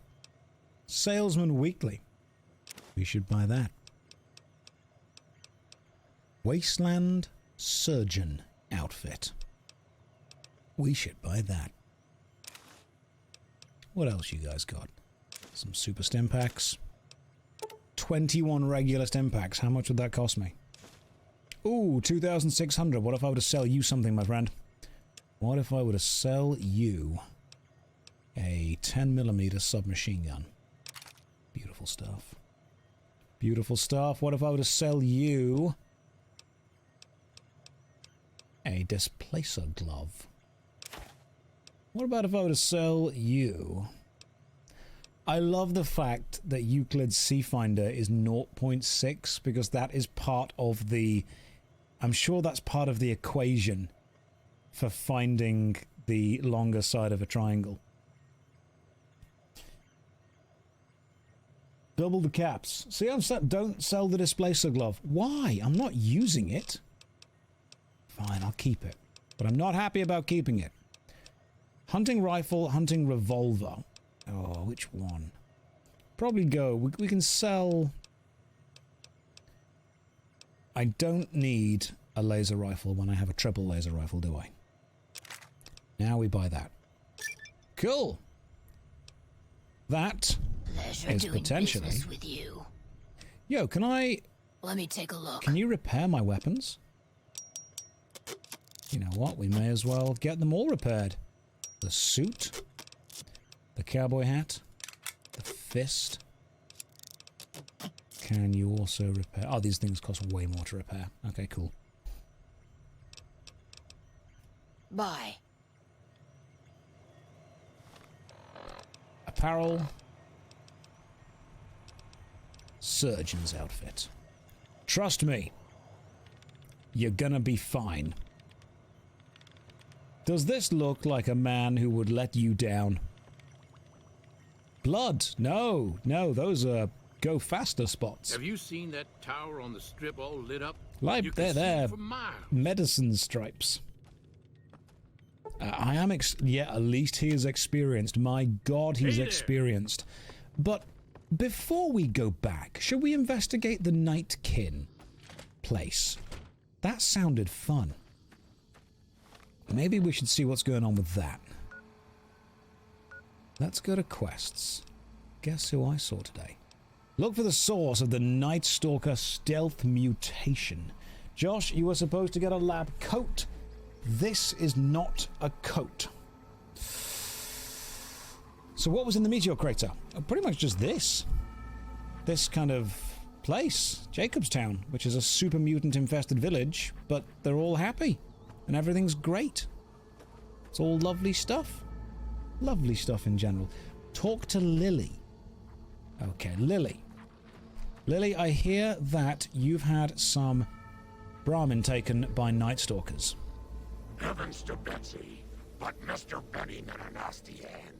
Salesman Weekly. We should buy that. Wasteland Surgeon Outfit. We should buy that. What else you guys got? Some super stim packs. 21 regular stim packs. How much would that cost me? Ooh, 2,600. What if I were to sell you something, my friend? What if I were to sell you a 10mm submachine gun? Beautiful stuff. Beautiful stuff. What if I were to sell you a displacer glove? What about if I were to sell you... I love the fact that Euclid's C-Finder is 0.6 because that is part of the... I'm sure that's part of the equation for finding the longer side of a triangle. Double the caps. See, don't sell the displacer glove. Why? I'm not using it. Fine, I'll keep it. But I'm not happy about keeping it. Hunting rifle, hunting revolver. Oh, which one? Probably go. We can sell... I don't need a laser rifle when I have a triple laser rifle, do I? Now we buy that. Cool. That is potentially... with you. Yo, can I... Let me take a look. Can you repair my weapons? You know what? We may as well get them all repaired. The suit. The cowboy hat. The fist. Can you also repair... Oh, these things cost way more to repair. Okay, cool. Bye. Apparel. Surgeon's outfit. Trust me. You're gonna be fine. Does this look like a man who would let you down? Blood. No, no, those are go faster spots. Have you seen that tower on the strip all lit up? Like they're medicine stripes. I am yeah, at least he is experienced. My God, he's experienced. But before we go back, should we investigate the Nightkin place? That sounded fun. Maybe we should see what's going on with that. Let's go to quests. Guess who I saw today? Look for the source of the Nightstalker stealth mutation. Josh, you were supposed to get a lab coat. This is not a coat. So what was in the meteor crater? Pretty much just this. This kind of place. Jacobstown, which is a super mutant infested village, but they're all happy. And everything's great. It's all lovely stuff. Lovely stuff in general. Talk to Lily. Okay, Lily. Lily, I hear that you've had some Brahmin taken by Nightstalkers. Heavens to Betsy, but Mr. Benny meant a nasty end.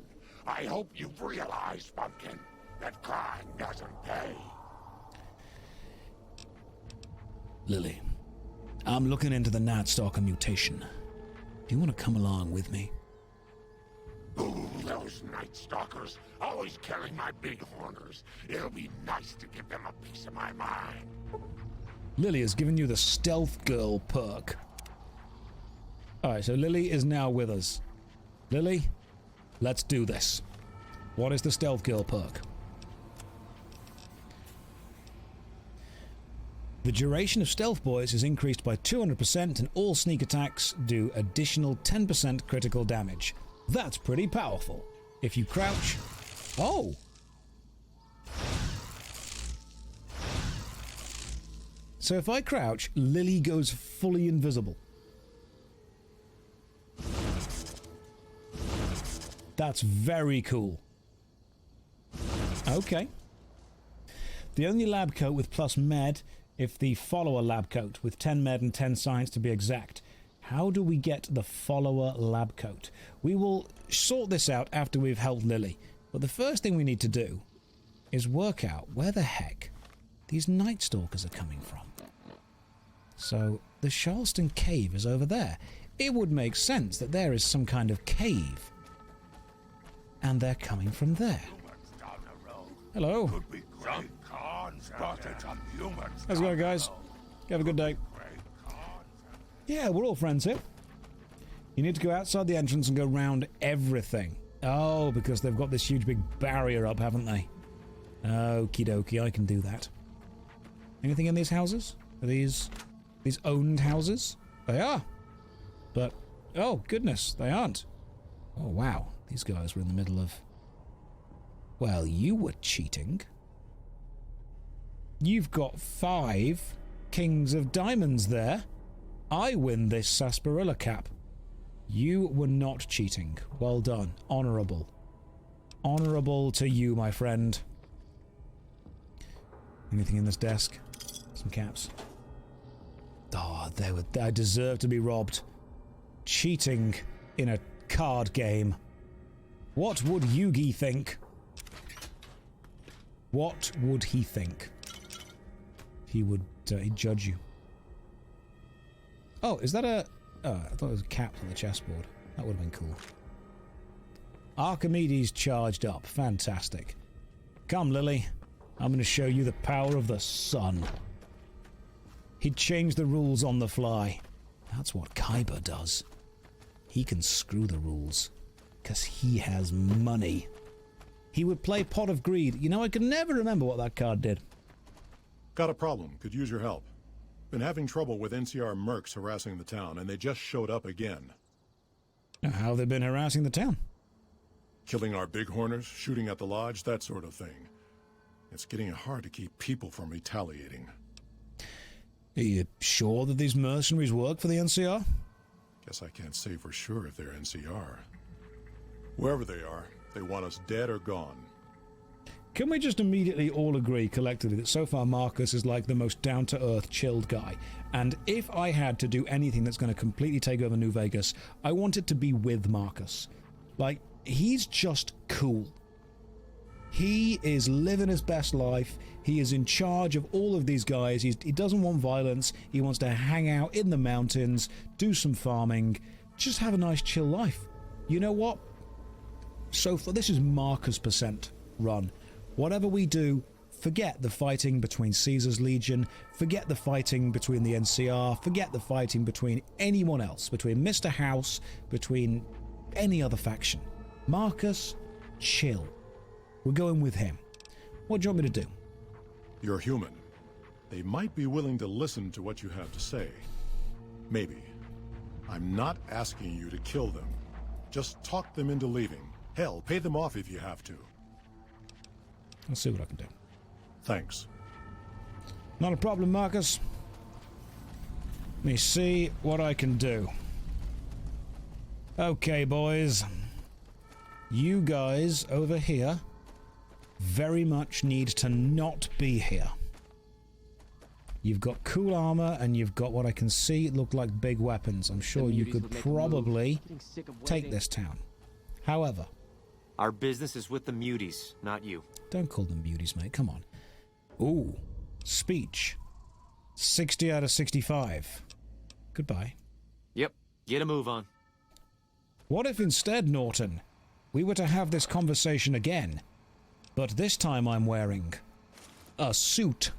I hope you've realized, Pumpkin, that crime doesn't pay. Lily, I'm looking into the Nightstalker mutation. Do you want to come along with me? Ooh, those Nightstalkers, always killing my bighorners. It'll be nice to give them a piece of my mind. Lily has given you the Stealth Girl perk. Alright, so Lily is now with us. Lily, let's do this. What is the Stealth Girl perk? The duration of Stealth Boys is increased by 200% and all sneak attacks do additional 10% critical damage. That's pretty powerful. If you crouch... Oh! So if I crouch, Lily goes fully invisible. That's very cool. Okay. The only lab coat with plus med if the follower lab coat with 10 med and 10 science to be exact. How do we get the follower lab coat? We will sort this out after we've helped Lily. But the first thing we need to do is work out where the heck these Nightstalkers are coming from. So the Charleston cave is over there. It would make sense that there is some kind of cave. And they're coming from there. Hello. How's it going, guys? Have a good day. Yeah, we're all friends here. You need to go outside the entrance and go round everything. Oh, because they've got this huge big barrier up, haven't they? Okie dokie, I can do that. Anything in these houses? Are these owned houses? They are. But, oh goodness, they aren't. Oh wow, these guys were in the middle of... Well, you were cheating. You've got 5 Kings of Diamonds there. I win this sarsaparilla cap. You were not cheating. Well done. Honourable. Honourable to you, my friend. Anything in this desk? Some caps. Oh, I deserve to be robbed. Cheating in a card game. What would Yugi think? What would he think? He would he'd judge you. Oh, is that a... Oh, I thought it was a cap on the chessboard. That would have been cool. Archimedes charged up. Fantastic. Come, Lily. I'm going to show you the power of the sun. He'd change the rules on the fly. That's what Kyber does. He can screw the rules. Because he has money. He would play Pot of Greed. You know, I can never remember what that card did. Got a problem. Could use your help. Been having trouble with NCR mercs harassing the town, and they just showed up again. Now, how have they been harassing the town? Killing our bighorners, shooting at the lodge, that sort of thing. It's getting hard to keep people from retaliating. Are you sure that these mercenaries work for the NCR? Guess I can't say for sure if they're NCR. Wherever they are, they want us dead or gone. Can we just immediately all agree collectively that so far Marcus is like the most down-to-earth, chilled guy? And if I had to do anything that's going to completely take over New Vegas, I want it to be with Marcus. Like, he's just cool. He is living his best life. He is in charge of all of these guys. He doesn't want violence. He wants to hang out in the mountains, do some farming, just have a nice chill life. You know what? So far, this is Marcus % run. Whatever we do, forget the fighting between Caesar's Legion, forget the fighting between the NCR, forget the fighting between anyone else, between Mr. House, between any other faction. Marcus, chill. We're going with him. What do you want me to do? You're human. They might be willing to listen to what you have to say. Maybe. I'm not asking you to kill them. Just talk them into leaving. Hell, pay them off if you have to. I'll see what I can do. Thanks. Not a problem, Marcus. Let me see what I can do. Okay, boys. You guys over here very much need to not be here. You've got cool armor and you've got what I can see look like big weapons. I'm sure you could probably take this town. However, our business is with the muties, not you. Don't call them beauties, mate. Come on. Ooh. Speech. 60 out of 65. Goodbye. Yep. Get a move on. What if instead, Norton, we were to have this conversation again, but this time I'm wearing a suit?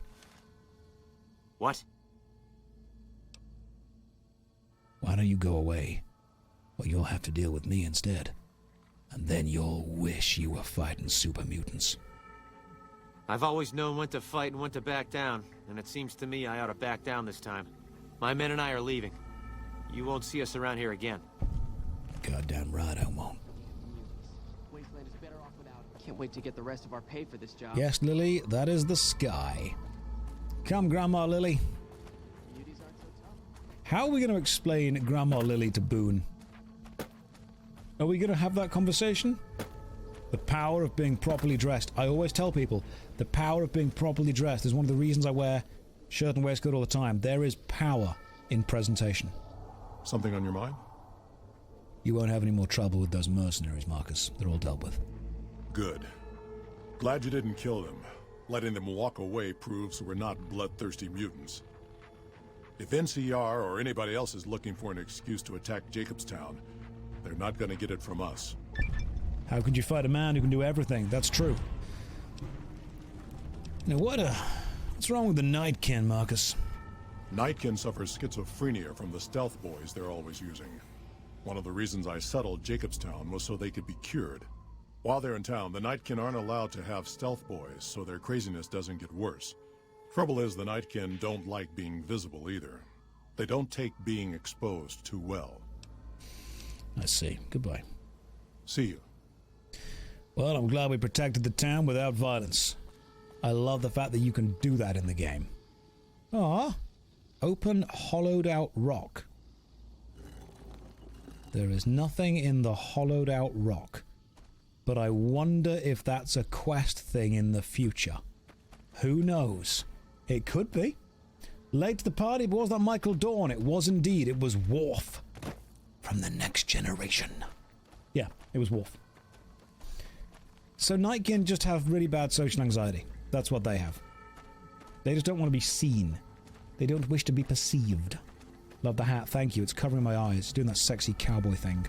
What? Why don't you go away, or you'll have to deal with me instead. And then you'll wish you were fighting super mutants. I've always known when to fight and when to back down, and it seems to me I ought to back down this time. My men and I are leaving. You won't see us around here again. Goddamn right I won't. Wasteland is better off without. Can't wait to get the rest of our pay for this job. Yes, Lily, that is the sky. Come, Grandma Lily. How are we going to explain Grandma Lily to Boone? Are we going to have that conversation? The power of being properly dressed. I always tell people, the power of being properly dressed is one of the reasons I wear shirt and waistcoat all the time. There is power in presentation. Something on your mind? You won't have any more trouble with those mercenaries, Marcus. They're all dealt with. Good. Glad you didn't kill them. Letting them walk away proves we're not bloodthirsty mutants. If NCR or anybody else is looking for an excuse to attack Jacobstown, they're not going to get it from us. How could you fight a man who can do everything? That's true. Now what's wrong with the Nightkin, Marcus? Nightkin suffers schizophrenia from the stealth boys they're always using. One of the reasons I settled Jacobstown was so they could be cured. While they're in town, the Nightkin aren't allowed to have stealth boys, so their craziness doesn't get worse. Trouble is, the Nightkin don't like being visible either. They don't take being exposed too well. I see. Goodbye. See you. Well, I'm glad we protected the town without violence. I love the fact that you can do that in the game. Ah, open hollowed out rock. There is nothing in the hollowed out rock, but I wonder if that's a quest thing in the future. Who knows? It could be. Late to the party, but was that Michael Dawn? It was indeed. It was Worf from the next generation. Yeah, it was Worf. So Nightkin just have really bad social anxiety. That's what they have. They just don't want to be seen. They don't wish to be perceived. Love the hat, thank you. It's covering my eyes, doing that sexy cowboy thing.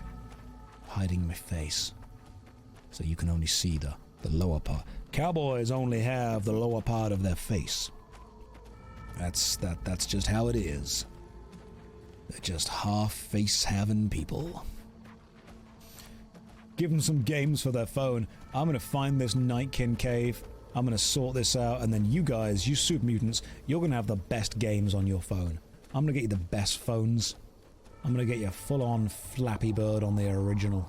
Hiding my face. So you can only see the lower part. Cowboys only have the lower part of their face. That's just how it is. They're just half-face-having people. Give them some games for their phone. I'm going to find this Nightkin cave. I'm going to sort this out, and then you guys, you super mutants, you're going to have the best games on your phone. I'm going to get you the best phones. I'm going to get you full-on Flappy Bird on the original.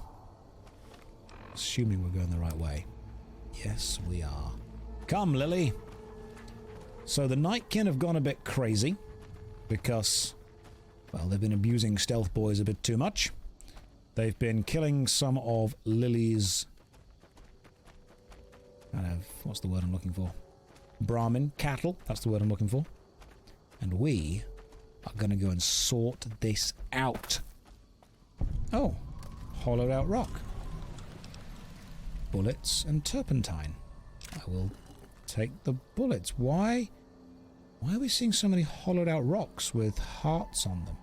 Assuming we're going the right way. Yes, we are. Come, Lily. So the Nightkin have gone a bit crazy because, well, they've been abusing stealth boys a bit too much. They've been killing some of Lily's... what's the word I'm looking for? Brahmin cattle. That's the word I'm looking for. And we are going to go and sort this out. Oh, hollowed out rock. Bullets and turpentine. I will take the bullets. Why are we seeing so many hollowed out rocks with hearts on them?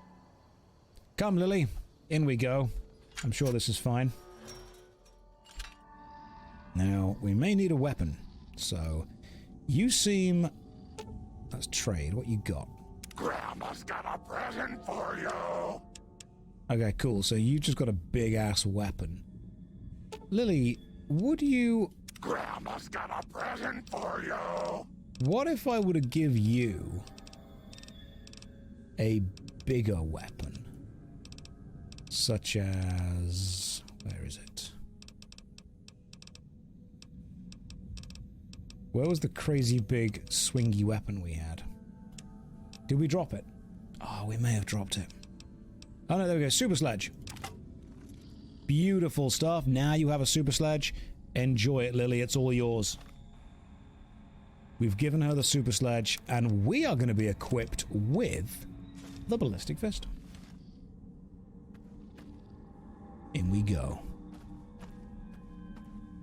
Come, Lily. In we go. I'm sure this is fine. Now, we may need a weapon. So, you seem... Let's trade. What you got? Grandma's got a present for you. Okay, cool. So you just got a big-ass weapon. Lily, would you... Grandma's got a present for you. What if I were to give you a bigger weapon? Such as... Where is it? Where was the crazy big swingy weapon we had? Did we drop it? Oh, we may have dropped it. Oh no, there we go. Super Sledge. Beautiful stuff. Now you have a Super Sledge. Enjoy it, Lily. It's all yours. We've given her the Super Sledge, and we are going to be equipped with the Ballistic Fist. In we go.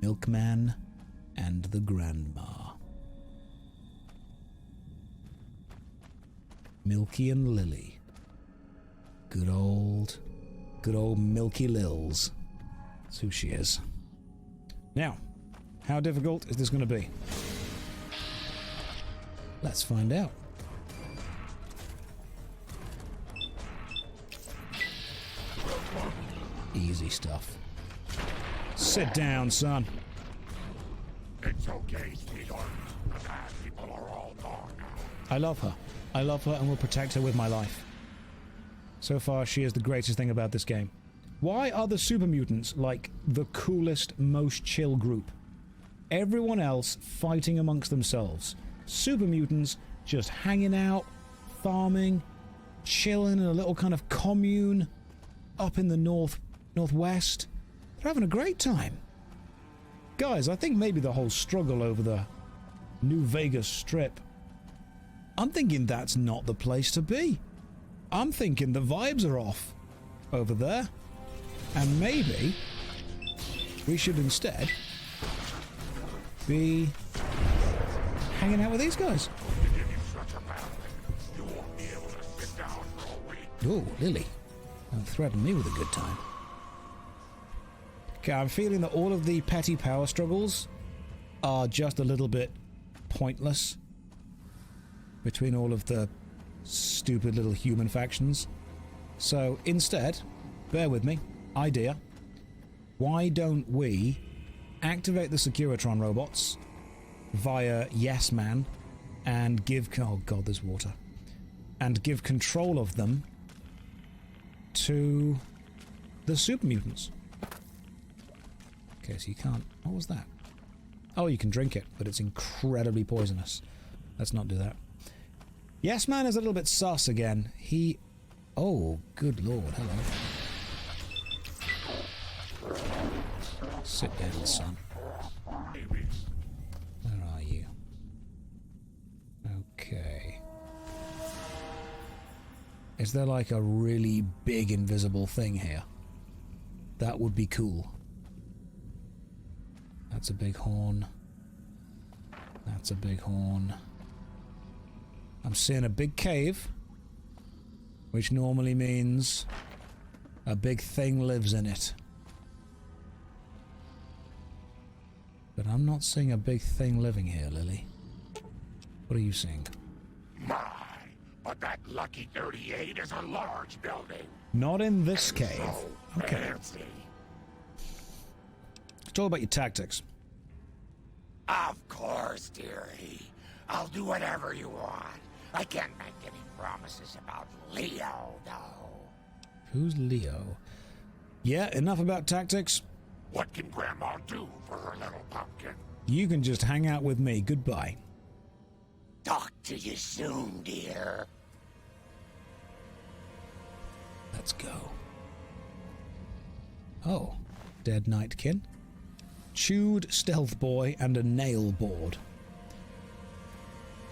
Milkman and the Grandma. Milky and Lily. Good old Milky Lils. That's who she is. Now, how difficult is this going to be? Let's find out. Easy stuff. Sit down, son. It's okay, sweetheart. The bad people are all gone now. I love her. I love her and will protect her with my life. So far, she is the greatest thing about this game. Why are the super mutants like the coolest, most chill group? Everyone else fighting amongst themselves. Super mutants just hanging out, farming, chilling in a little kind of commune up in the northwest. They're having a great time. Guys, I think maybe the whole struggle over the New Vegas Strip, I'm thinking that's not the place to be. I'm thinking the vibes are off over there. And maybe we should instead be hanging out with these guys. Oh, Lily. Don't threaten me with a good time. Okay, I'm feeling that all of the petty power struggles are just a little bit pointless between all of the stupid little human factions. So instead, bear with me, idea, why don't we activate the Securitron robots via Yes Man and give... Oh god, there's water. And give control of them to the super mutants. Okay, so you can't... What was that? Oh, you can drink it, but it's incredibly poisonous. Let's not do that. Yes Man is a little bit sus again. He... Oh, good lord, hello. Sit down, son. Where are you? Okay. Is there like a really big invisible thing here? That would be cool. That's a big horn. That's a big horn. I'm seeing a big cave, which normally means a big thing lives in it. But I'm not seeing a big thing living here, Lily. What are you seeing? My, but that lucky 38 is a large building. Not in this cave. Okay. Fancy. It's all about your tactics. Of course, dearie. I'll do whatever you want. I can't make any promises about Leo, though. Who's Leo? Yeah, enough about tactics. What can Grandma do for her little pumpkin? You can just hang out with me. Goodbye. Talk to you soon, dear. Let's go. Oh, dead Nightkin. Chewed stealth boy and a nail board.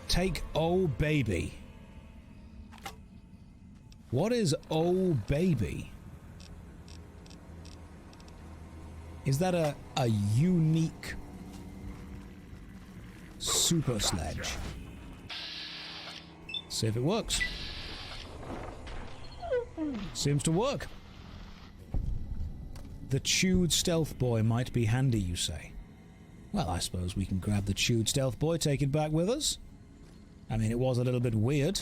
Take Oh Baby. What is Oh Baby? Is that a unique super sledge? See if it works. Seems to work. The chewed stealth boy might be handy, you say. Well, I suppose we can grab the chewed stealth boy, take it back with us. I mean, it was a little bit weird.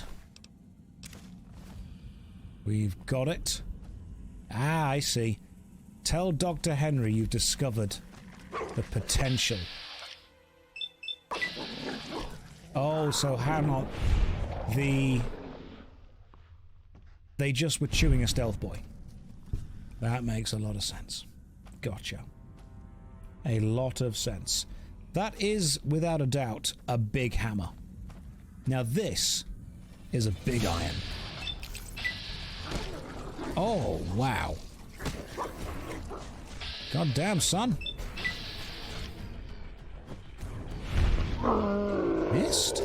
We've got it. Ah, I see. Tell Dr. Henry you've discovered the potential. Oh, so hang on. They just were chewing a stealth boy. That makes a lot of sense. Gotcha. A lot of sense. That is, without a doubt, a big hammer. Now this is a big iron. Oh, wow. God damn, son. Missed.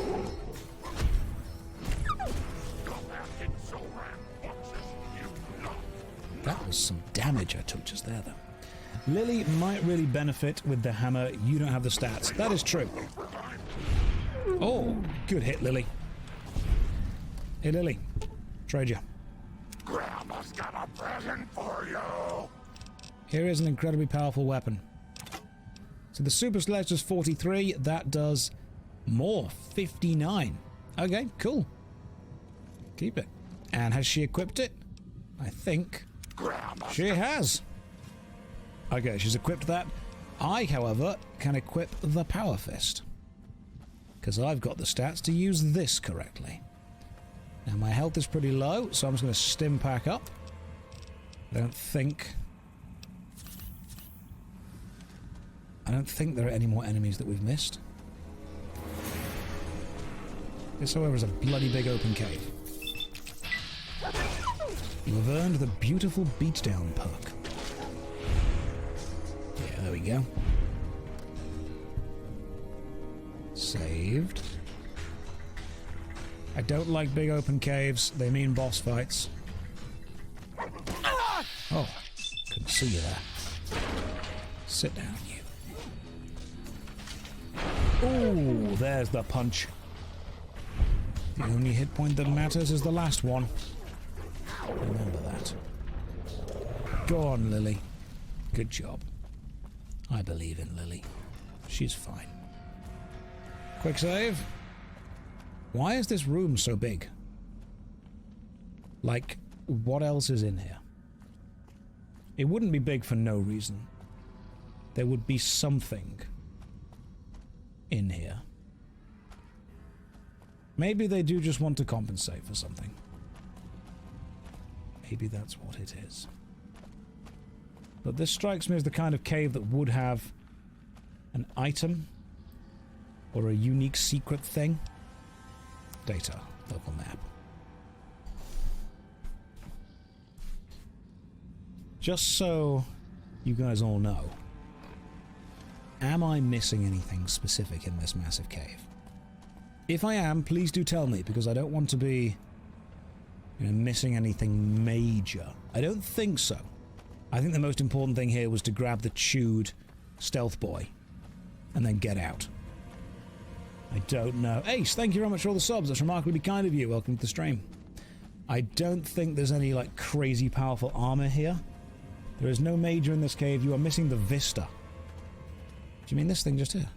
That was some damage I took just there, though. Lily might really benefit with the hammer. You don't have the stats. That is true. Oh, good hit, Lily. Hey, Lily. Trade you. Grandma's got a present for you. Here is an incredibly powerful weapon. So the Super Sledge does 43. That does more. 59. Okay, cool. Keep it. And has she equipped it? I think she has. Okay, she's equipped that. I, however, can equip the Power Fist. Because I've got the stats to use this correctly. Now, my health is pretty low, so I'm just going to stim pack up. I don't think there are any more enemies that we've missed. This, however, is a bloody big open cave. You have earned the beautiful beatdown perk. Yeah, there we go. Saved. I don't like big open caves. They mean boss fights. Oh, couldn't see you there. Sit down, you. Oh, there's the punch. The only hit point that matters is the last one. Remember that. Go on, Lily. Good job. I believe in Lily. She's fine. Quick save. Why is this room so big? Like, what else is in here? It wouldn't be big for no reason. there would be something in here. Maybe they do just want to compensate for something. Maybe that's what it is. But this strikes me as the kind of cave that would have an item or a unique secret thing. Data, local map. Just so you guys all know, am I missing anything specific in this massive cave? If I am, please do tell me, because I don't want to be missing anything major. I don't think so. I think the most important thing here was to grab the chewed stealth boy and then get out. I don't know. Ace, thank you very much for all the subs. That's remarkably kind of you. Welcome to the stream. I don't think there's any, like, crazy powerful armor here. There is no major in this cave. You are missing the vista. Do you mean this thing just here?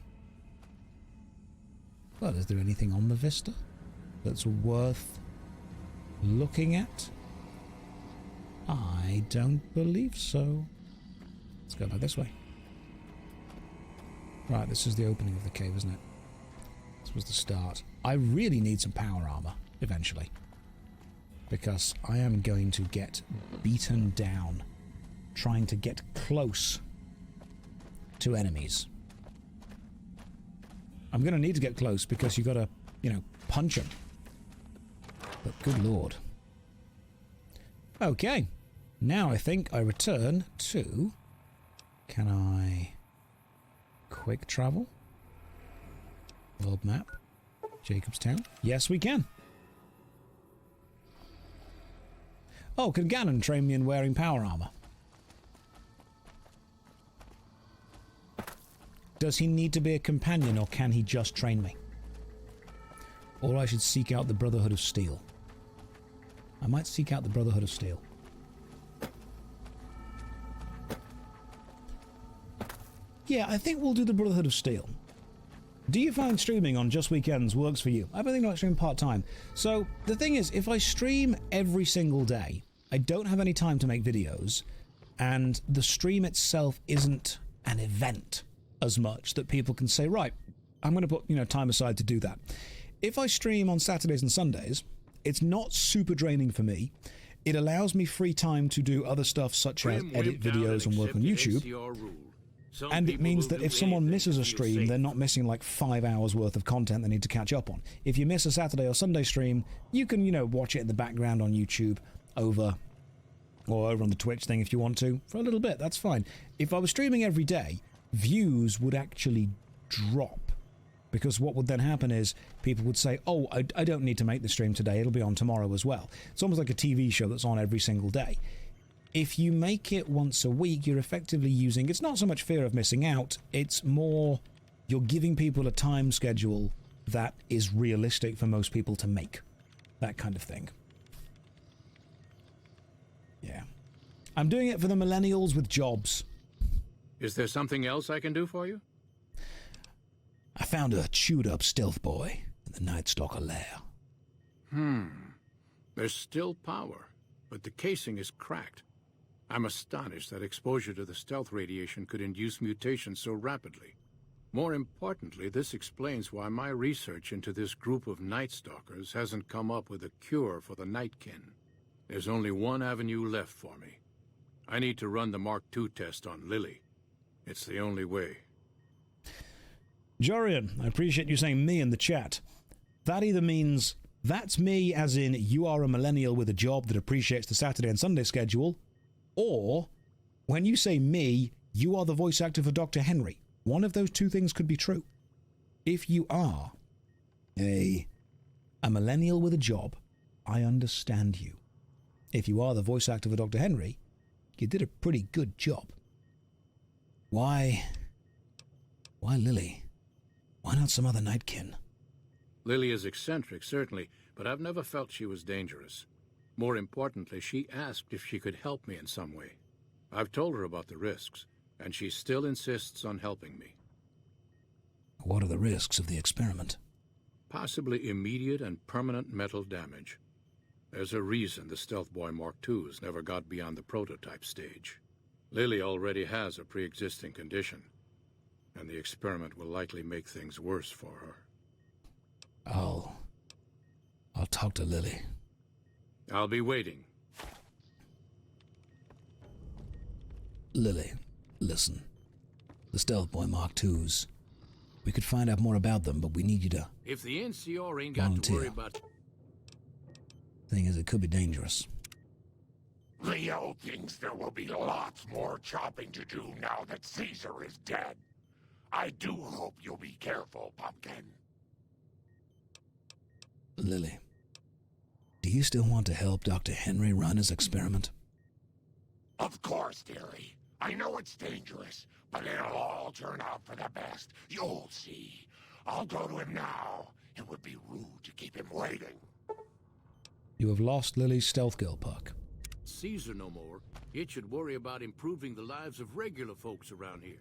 Well, is there anything on the vista that's worth looking at? I don't believe so. Let's go back this way. Right, this is the opening of the cave, isn't it? This was the start. I really need some power armor, eventually. Because I am going to get beaten down trying to get close to enemies. I'm going to need to get close because you got to, punch them. But good lord. Okay. Now I think I return to... Can I... quick travel? World map? Jacobstown? Yes, we can. Oh, can Ganon train me in wearing power armor? Does he need to be a companion, or can he just train me? Or I should seek out the Brotherhood of Steel. I might seek out the Brotherhood of Steel. Yeah, I think we'll do the Brotherhood of Steel. Do you find streaming on just weekends works for you? I've been thinking about streaming part-time. So, the thing is, if I stream every single day, I don't have any time to make videos, and the stream itself isn't an event as much that people can say, right, I'm going to put, time aside to do that. If I stream on Saturdays and Sundays, it's not super draining for me. It allows me free time to do other stuff such as edit videos and work on YouTube. And it means that if someone misses a stream, they're not missing like 5 hours worth of content they need to catch up on. If you miss a Saturday or Sunday stream, you can, watch it in the background on YouTube or over on the Twitch thing if you want to, for a little bit, that's fine. If I was streaming every day, views would actually drop. Because what would then happen is people would say, oh, I don't need to make the stream today, it'll be on tomorrow as well. It's almost like a TV show that's on every single day. If you make it once a week, you're effectively using... It's not so much fear of missing out, it's more you're giving people a time schedule that is realistic for most people to make. That kind of thing. Yeah. I'm doing it for the millennials with jobs. Is there something else I can do for you? I found a chewed-up stealth boy in the Nightstalker lair. There's still power, but the casing is cracked. I'm astonished that exposure to the stealth radiation could induce mutations so rapidly. More importantly, this explains why my research into this group of Nightstalkers hasn't come up with a cure for the Nightkin. There's only one avenue left for me. I need to run the Mark II test on Lily. It's the only way. Jorian, I appreciate you saying me in the chat. That either means that's me, as in you are a millennial with a job that appreciates the Saturday and Sunday schedule, or when you say me, you are the voice actor for Dr. Henry. One of those two things could be true. If you are a millennial with a job, I understand you. If you are the voice actor for Dr. Henry, you did a pretty good job. Why Lily? Why not some other Nightkin? Lily is eccentric, certainly, but I've never felt she was dangerous. More importantly, she asked if she could help me in some way. I've told her about the risks, and she still insists on helping me. What are the risks of the experiment? Possibly immediate and permanent mental damage. There's a reason the Stealth Boy Mark IIs never got beyond the prototype stage. Lily already has a pre-existing condition, and the experiment will likely make things worse for her. I'll talk to Lily. I'll be waiting. Lily, listen. The Stealth Boy Mark IIs. We could find out more about them, but we need you to If the NCR ain't got to volunteer. worry about... Thing is, it could be dangerous. Leo thinks there will be lots more chopping to do now that Caesar is dead. I do hope you'll be careful, Pumpkin. Lily, do you still want to help Dr. Henry run his experiment? Of course, dearie. I know it's dangerous, but it'll all turn out for the best. You'll see. I'll go to him now. It would be rude to keep him waiting. You have lost Lily's stealth girl puck. Caesar no more. It should worry about improving the lives of regular folks around here.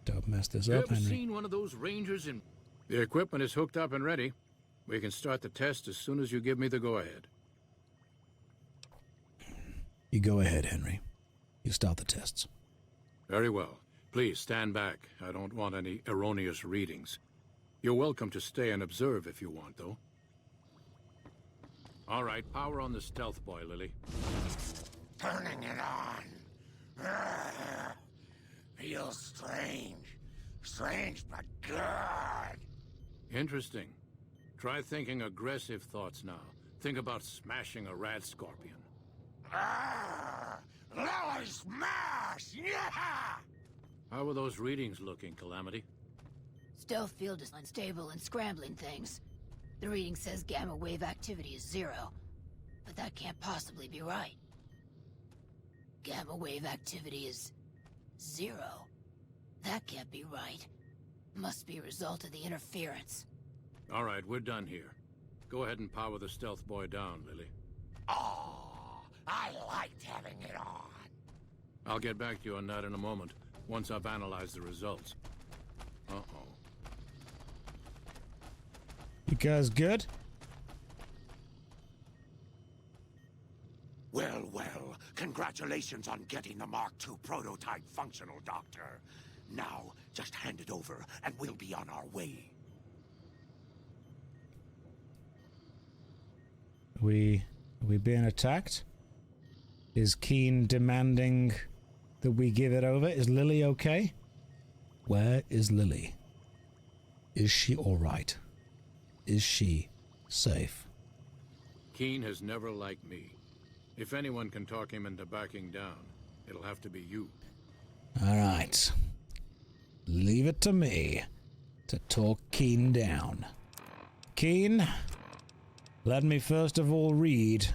Don't mess this You up, ever Henry. seen one of those Rangers in... The equipment is hooked up and ready. We can start the test as soon as you give me the go-ahead. You go ahead, Henry. You start the tests. Very well. Please stand back. I don't want any erroneous readings. You're welcome to stay and observe if you want, though. All right, power on the stealth boy, Lily. Turning it on. Feels strange. Strange, but good. Interesting. Try thinking aggressive thoughts now. Think about smashing a rad scorpion. Lily smash! Yeah! How are those readings looking, Calamity? Stealth field is unstable and scrambling things. The reading says gamma wave activity is 0, but that can't possibly be right. Gamma wave activity is 0. That can't be right. Must be a result of the interference. All right, we're done here. Go ahead and power the stealth boy down, Lily. Oh, I liked having it on. I'll get back to you on that in a moment, once I've analyzed the results. Uh-oh. You guys good? Well, well, congratulations on getting the Mark II prototype functional, Doctor. Now, just hand it over, and we'll be on our way. Are we being attacked? Is Keen demanding that we give it over? Is Lily okay? Where is Lily? Is she alright? Is she safe? Keen has never liked me. If anyone can talk him into backing down, it'll have to be you. Alright. Leave it to me to talk Keen down. Keen, let me first of all read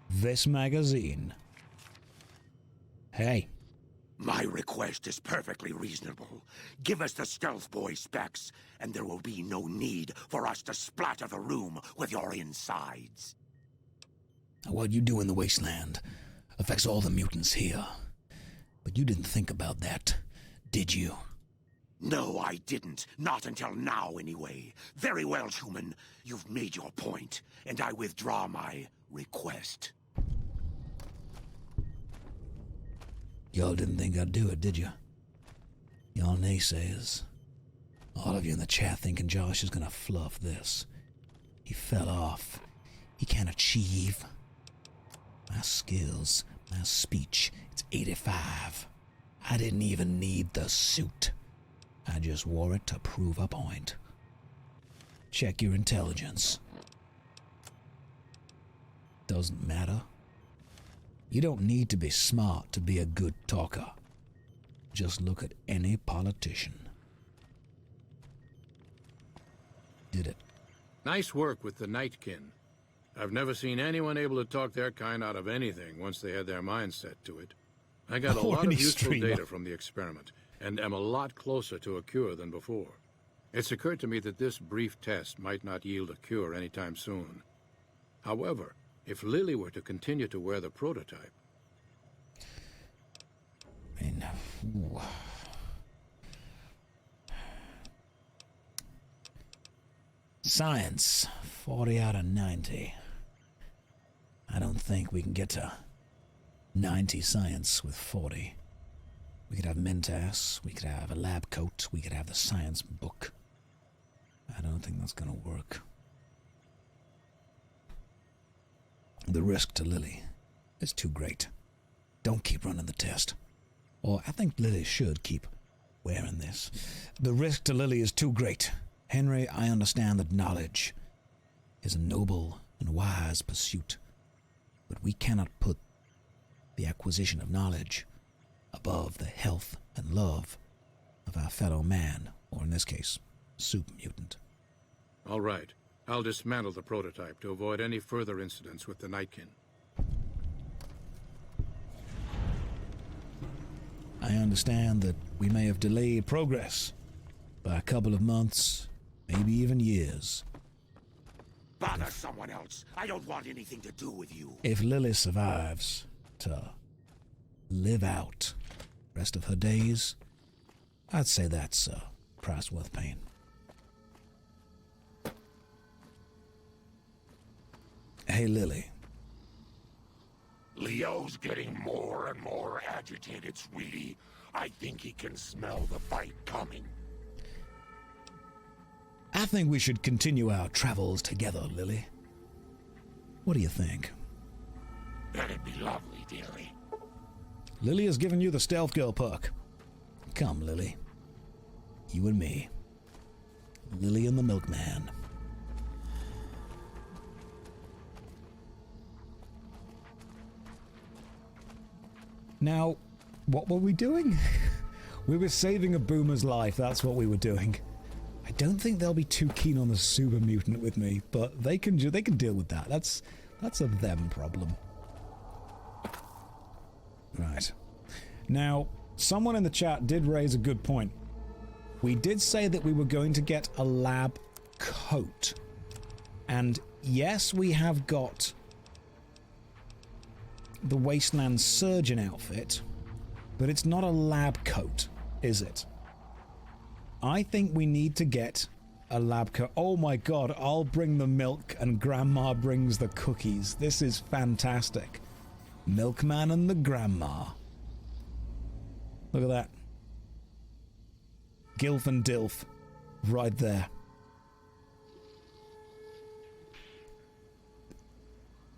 this magazine. Hey. My request is perfectly reasonable. Give us the stealth boy specs, and there will be no need for us to splatter the room with your insides. What you do in the wasteland affects all the mutants here. But you didn't think about that, did you? No, I didn't. Not until now, anyway. Very well, human. You've made your point, and I withdraw my request. Y'all didn't think I'd do it, did you? Y'all naysayers. All of you in the chat thinking Josh is gonna fluff this. He fell off. He can't achieve. My skills, my speech, it's 85. I didn't even need the suit. I just wore it to prove a point. Check your intelligence. Doesn't matter. You don't need to be smart to be a good talker. Just look at any politician. Did it. Nice work with the Nightkin. I've never seen anyone able to talk their kind out of anything once they had their mind set to it. I got a lot of useful data from the experiment, and am a lot closer to a cure than before. It's occurred to me that this brief test might not yield a cure anytime soon. However, if Lily were to continue to wear the prototype... I mean, Science, 40 out of 90. I don't think we can get to 90 science with 40. We could have Mentas, we could have a lab coat, we could have the science book. I don't think that's gonna work. The risk to Lily is too great. Don't keep running the test. Or I think Lily should keep wearing this. The risk to Lily is too great. Henry, I understand that knowledge is a noble and wise pursuit, but we cannot put the acquisition of knowledge above the health and love of our fellow man, or in this case, super mutant. All right. I'll dismantle the prototype to avoid any further incidents with the Nightkin. I understand that we may have delayed progress by a couple of months, maybe even years. Bother someone else. I don't want anything to do with you. If Lily survives to live out the rest of her days, I'd say that's a price worth paying. Hey, Lily. Leo's getting more and more agitated, sweetie. I think he can smell the fight coming. I think we should continue our travels together, Lily. What do you think? That'd be lovely, dearie. Lily has given you the stealth girl perk. Come, Lily. You and me. Lily and the milkman. Now, what were we doing? We were saving a boomer's life, that's what we were doing. I don't think they'll be too keen on the super mutant with me, but they can deal with that. That's a them problem. Right. Now, someone in the chat did raise a good point. We did say that we were going to get a lab coat. And yes, we have got the Wasteland Surgeon outfit, but it's not a lab coat, is it? I think we need to get a lab coat. Oh my god, I'll bring the milk and Grandma brings the cookies. This is fantastic. Milkman and the Grandma. Look at that. Gilf and Dilf. Right there.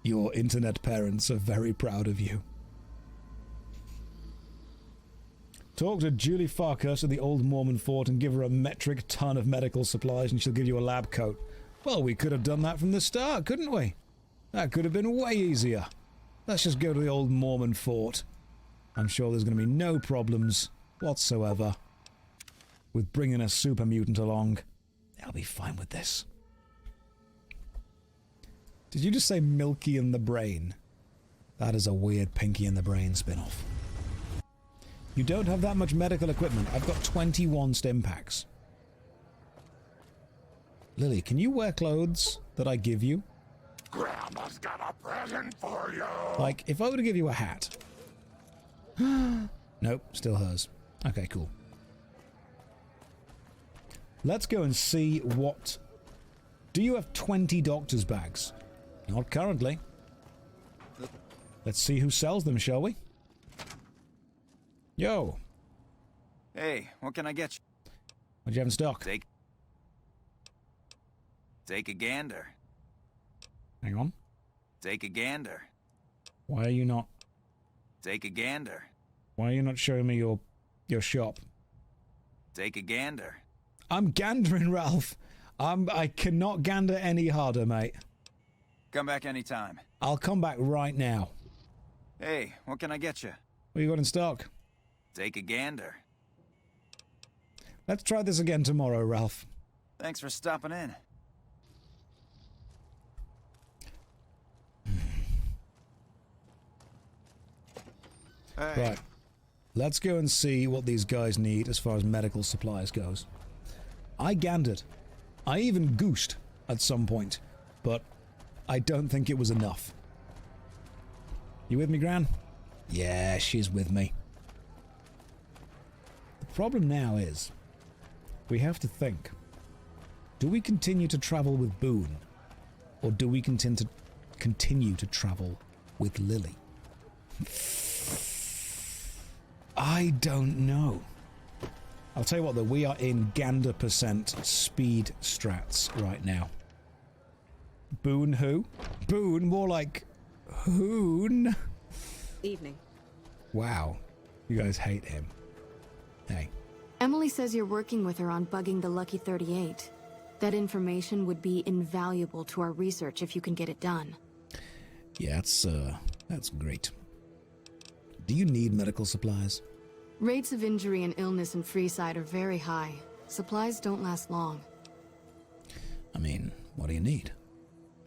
Your internet parents are very proud of you. Talk to Julie Farkas at the old Mormon fort and give her a metric ton of medical supplies and she'll give you a lab coat. Well, we could have done that from the start, couldn't we? That could have been way easier. Let's just go to the old Mormon fort. I'm sure there's going to be no problems whatsoever with bringing a super mutant along. They'll be fine with this. Did you just say Milky in the Brain? That is a weird Pinky in the Brain spin-off. You don't have that much medical equipment. I've got 21 stim packs. Lily, can you wear clothes that I give you? Grandma's got a present for you. Like, if I were to give you a hat. Nope, still hers. Okay, cool. Let's go and see what... Do you have 20 doctor's bags? Not currently. Let's see who sells them, shall we? Yo. Hey, what can I get you? What do you have in stock? Take a gander. Hang on. Take a gander. Why are you not... Take a gander. Why are you not showing me your shop? Take a gander. I'm gandering, Ralph. I cannot gander any harder, mate. Come back anytime. I'll come back right now. Hey, what can I get you? What you got in stock? Take a gander. Let's try this again tomorrow, Ralph. Thanks for stopping in. Hey. Right. Let's go and see what these guys need as far as medical supplies goes. I gandered. I even goosed at some point, but I don't think it was enough. You with me, Gran? Yeah, she's with me. The problem now is, we have to think. Do we continue to travel with Boone? Or do we continue to travel with Lily? I don't know. I'll tell you what though, we are in Gander % speed strats right now. Boone who? Boone, more like Hoon. Evening. Wow. You guys hate him. Hey. Emily says you're working with her on bugging the Lucky 38. That information would be invaluable to our research if you can get it done. Yeah, that's great. Do you need medical supplies? Rates of injury and illness in Freeside are very high. Supplies don't last long. I mean, what do you need?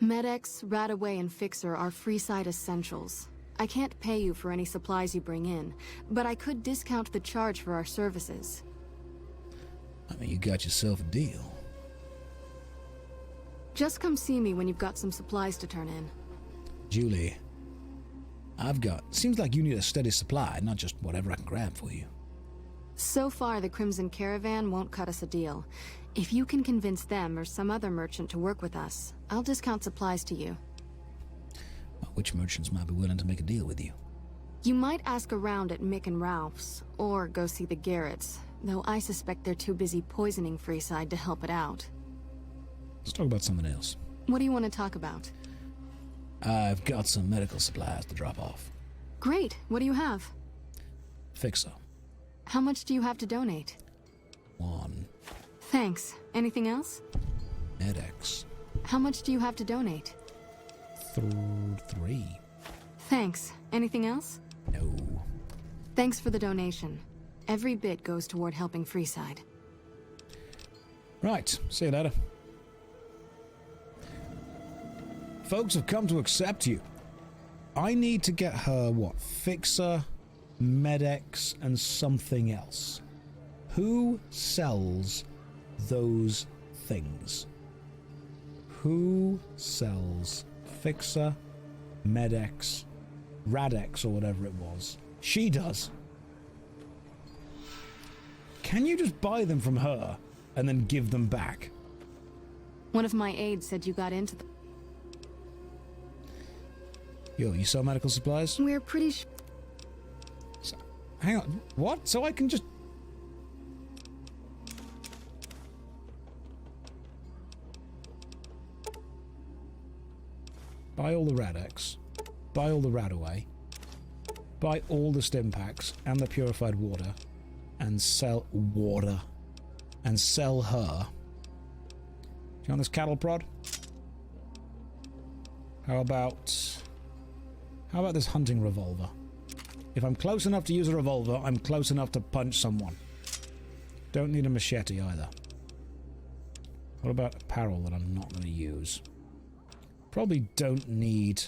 Med-X, Radaway, and Fixer are Freeside essentials. I can't pay you for any supplies you bring in, but I could discount the charge for our services. I mean, you got yourself a deal. Just come see me when you've got some supplies to turn in. Julie, seems like you need a steady supply, not just whatever I can grab for you. So far, the Crimson Caravan won't cut us a deal. If you can convince them or some other merchant to work with us, I'll discount supplies to you. Well, which merchants might be willing to make a deal with you? You might ask around at Mick and Ralph's, or go see the Garretts, though I suspect they're too busy poisoning Freeside to help it out. Let's talk about something else. What do you want to talk about? I've got some medical supplies to drop off. Great. What do you have? Fixer. How much do you have to donate? 1. Thanks. Anything else? Med-X. How much do you have to donate? 3. Thanks. Anything else? No. Thanks for the donation. Every bit goes toward helping Freeside. Right. See you later. Folks have come to accept you. I need to get her, what? Fixer, Med-X, and something else. Who sells those things? Who sells Fixer, Med-X, Rad-X, or whatever it was? She does. Can you just buy them from her and then give them back? One of my aides said you got into the... Yo, you sell medical supplies? We're pretty Hang on, what? So I can just... buy all the Rad-X, buy all the Radaway, buy all the stim packs and the purified water, and sell water, and sell her. Do you want this cattle prod? How about this hunting revolver? If I'm close enough to use a revolver, I'm close enough to punch someone. Don't need a machete either. What about apparel that I'm not going to use? Probably don't need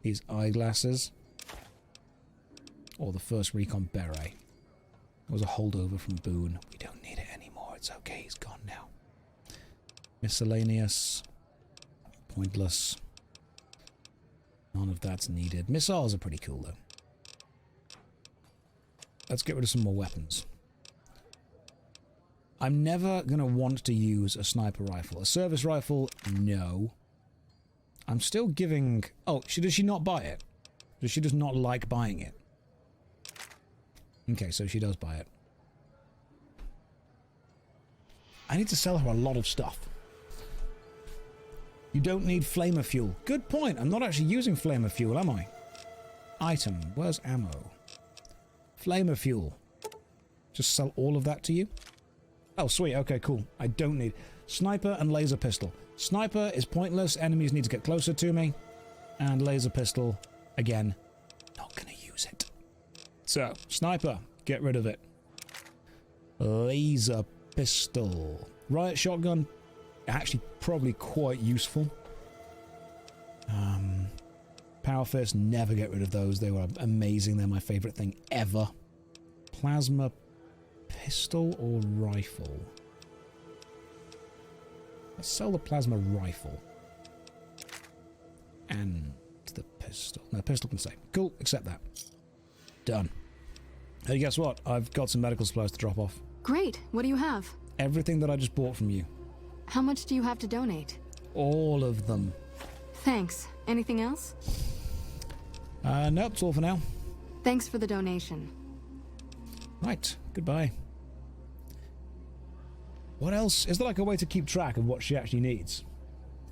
these eyeglasses. Or the first recon beret. It was a holdover from Boone. We don't need it anymore. It's okay, he's gone now. Miscellaneous. Pointless. None of that's needed. Missiles are pretty cool, though. Let's get rid of some more weapons. I'm never going to want to use a sniper rifle. A service rifle, no. I'm still giving... Oh, does she not buy it? Does she just not like buying it? Okay, so she does buy it. I need to sell her a lot of stuff. You don't need flamer fuel. Good point. I'm not actually using flamer fuel, am I? Item. Where's ammo? Flamer fuel. Just sell all of that to you? Oh, sweet. Okay, cool. I don't need... Sniper and laser pistol. Sniper is pointless. Enemies need to get closer to me. And laser pistol, again, not gonna use it. So, sniper. Get rid of it. Laser pistol. Riot shotgun. Actually, probably quite useful. Power fist, never get rid of those. They were amazing. They're my favorite thing ever. Plasma pistol or rifle? Let's sell the plasma rifle. And the pistol. No, pistol can stay. Cool, accept that. Done. Hey, guess what? I've got some medical supplies to drop off. Great. What do you have? Everything that I just bought from you. How much do you have to donate? All of them. Thanks. Anything else? Nope, it's all for now. Thanks for the donation. Right, goodbye. What else? Is there like a way to keep track of what she actually needs?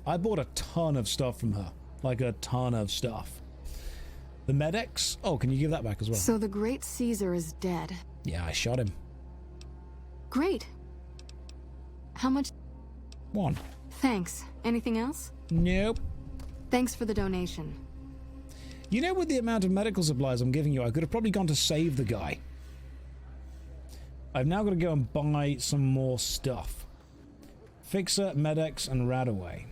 I bought a ton of stuff from her. Like a ton of stuff. The Med-X? Oh, can you give that back as well? So the Great Caesar is dead. Yeah, I shot him. Great. How much? 1. Thanks. Anything else? Nope. Thanks for the donation. You know, with the amount of medical supplies I'm giving you, I could have probably gone to save the guy. I've now got to go and buy some more stuff. Fixer, Med-X, and Radaway.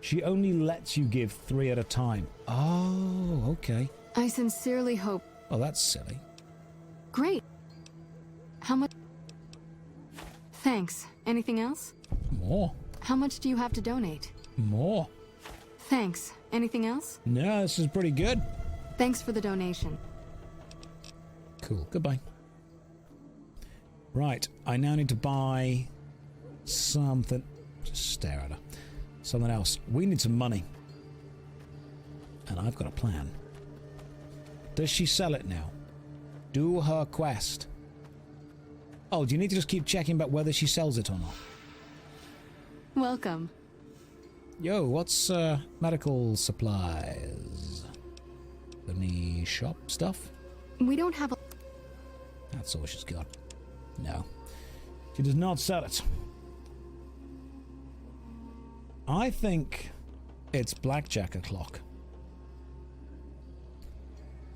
She only lets you give 3 at a time. Oh, okay. I sincerely hope... Oh, that's silly. Great. How much... Thanks. Anything else? More. How much do you have to donate? More. Thanks. Anything else? No, this is pretty good. Thanks for the donation. Cool. Goodbye. Right, I now need to buy something. Just stare at her. Something else. We need some money. And I've got a plan. Does she sell it now? Do her quest. Oh, do you need to just keep checking about whether she sells it or not? Welcome. Yo, what's medical supplies? Any shop stuff? We don't have a... That's all she's got. No. She does not sell it. I think it's blackjack o'clock.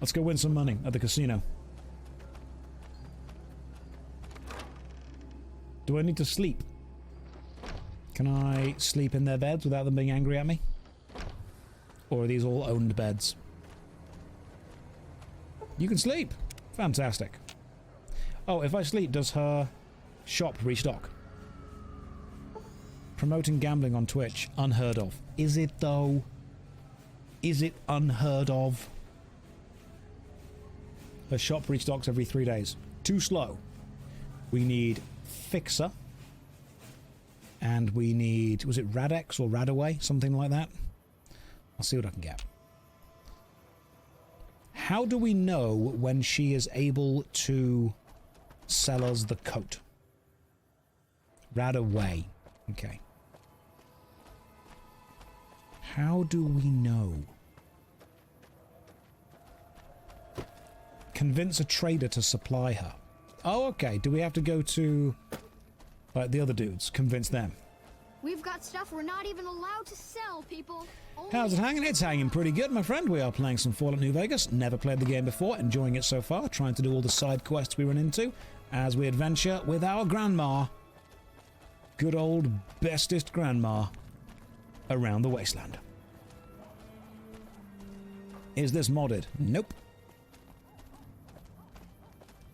Let's go win some money at the casino. Do I need to sleep? Can I sleep in their beds without them being angry at me? Or are these all owned beds? You can sleep! Fantastic. Oh, if I sleep, does her shop restock? Promoting gambling on Twitch. Unheard of. Is it, though? Is it unheard of? Her shop restocks every 3 days. Too slow. We need Fixer. And we need... Was it Radex or Radaway? Something like that. I'll see what I can get. How do we know when she is able to sell us the coat? Radaway. Okay. How do we know? Convince a trader to supply her. Oh, okay. Do we have to go to... like the other dudes? Convince them. We've got stuff we're not even allowed to sell, people. How's it hanging? It's hanging pretty good, my friend. We are playing some Fallout New Vegas. Never played the game before. Enjoying it so far. Trying to do all the side quests we run into as we adventure with our grandma. Good old bestest grandma around the wasteland. Is this modded? Nope.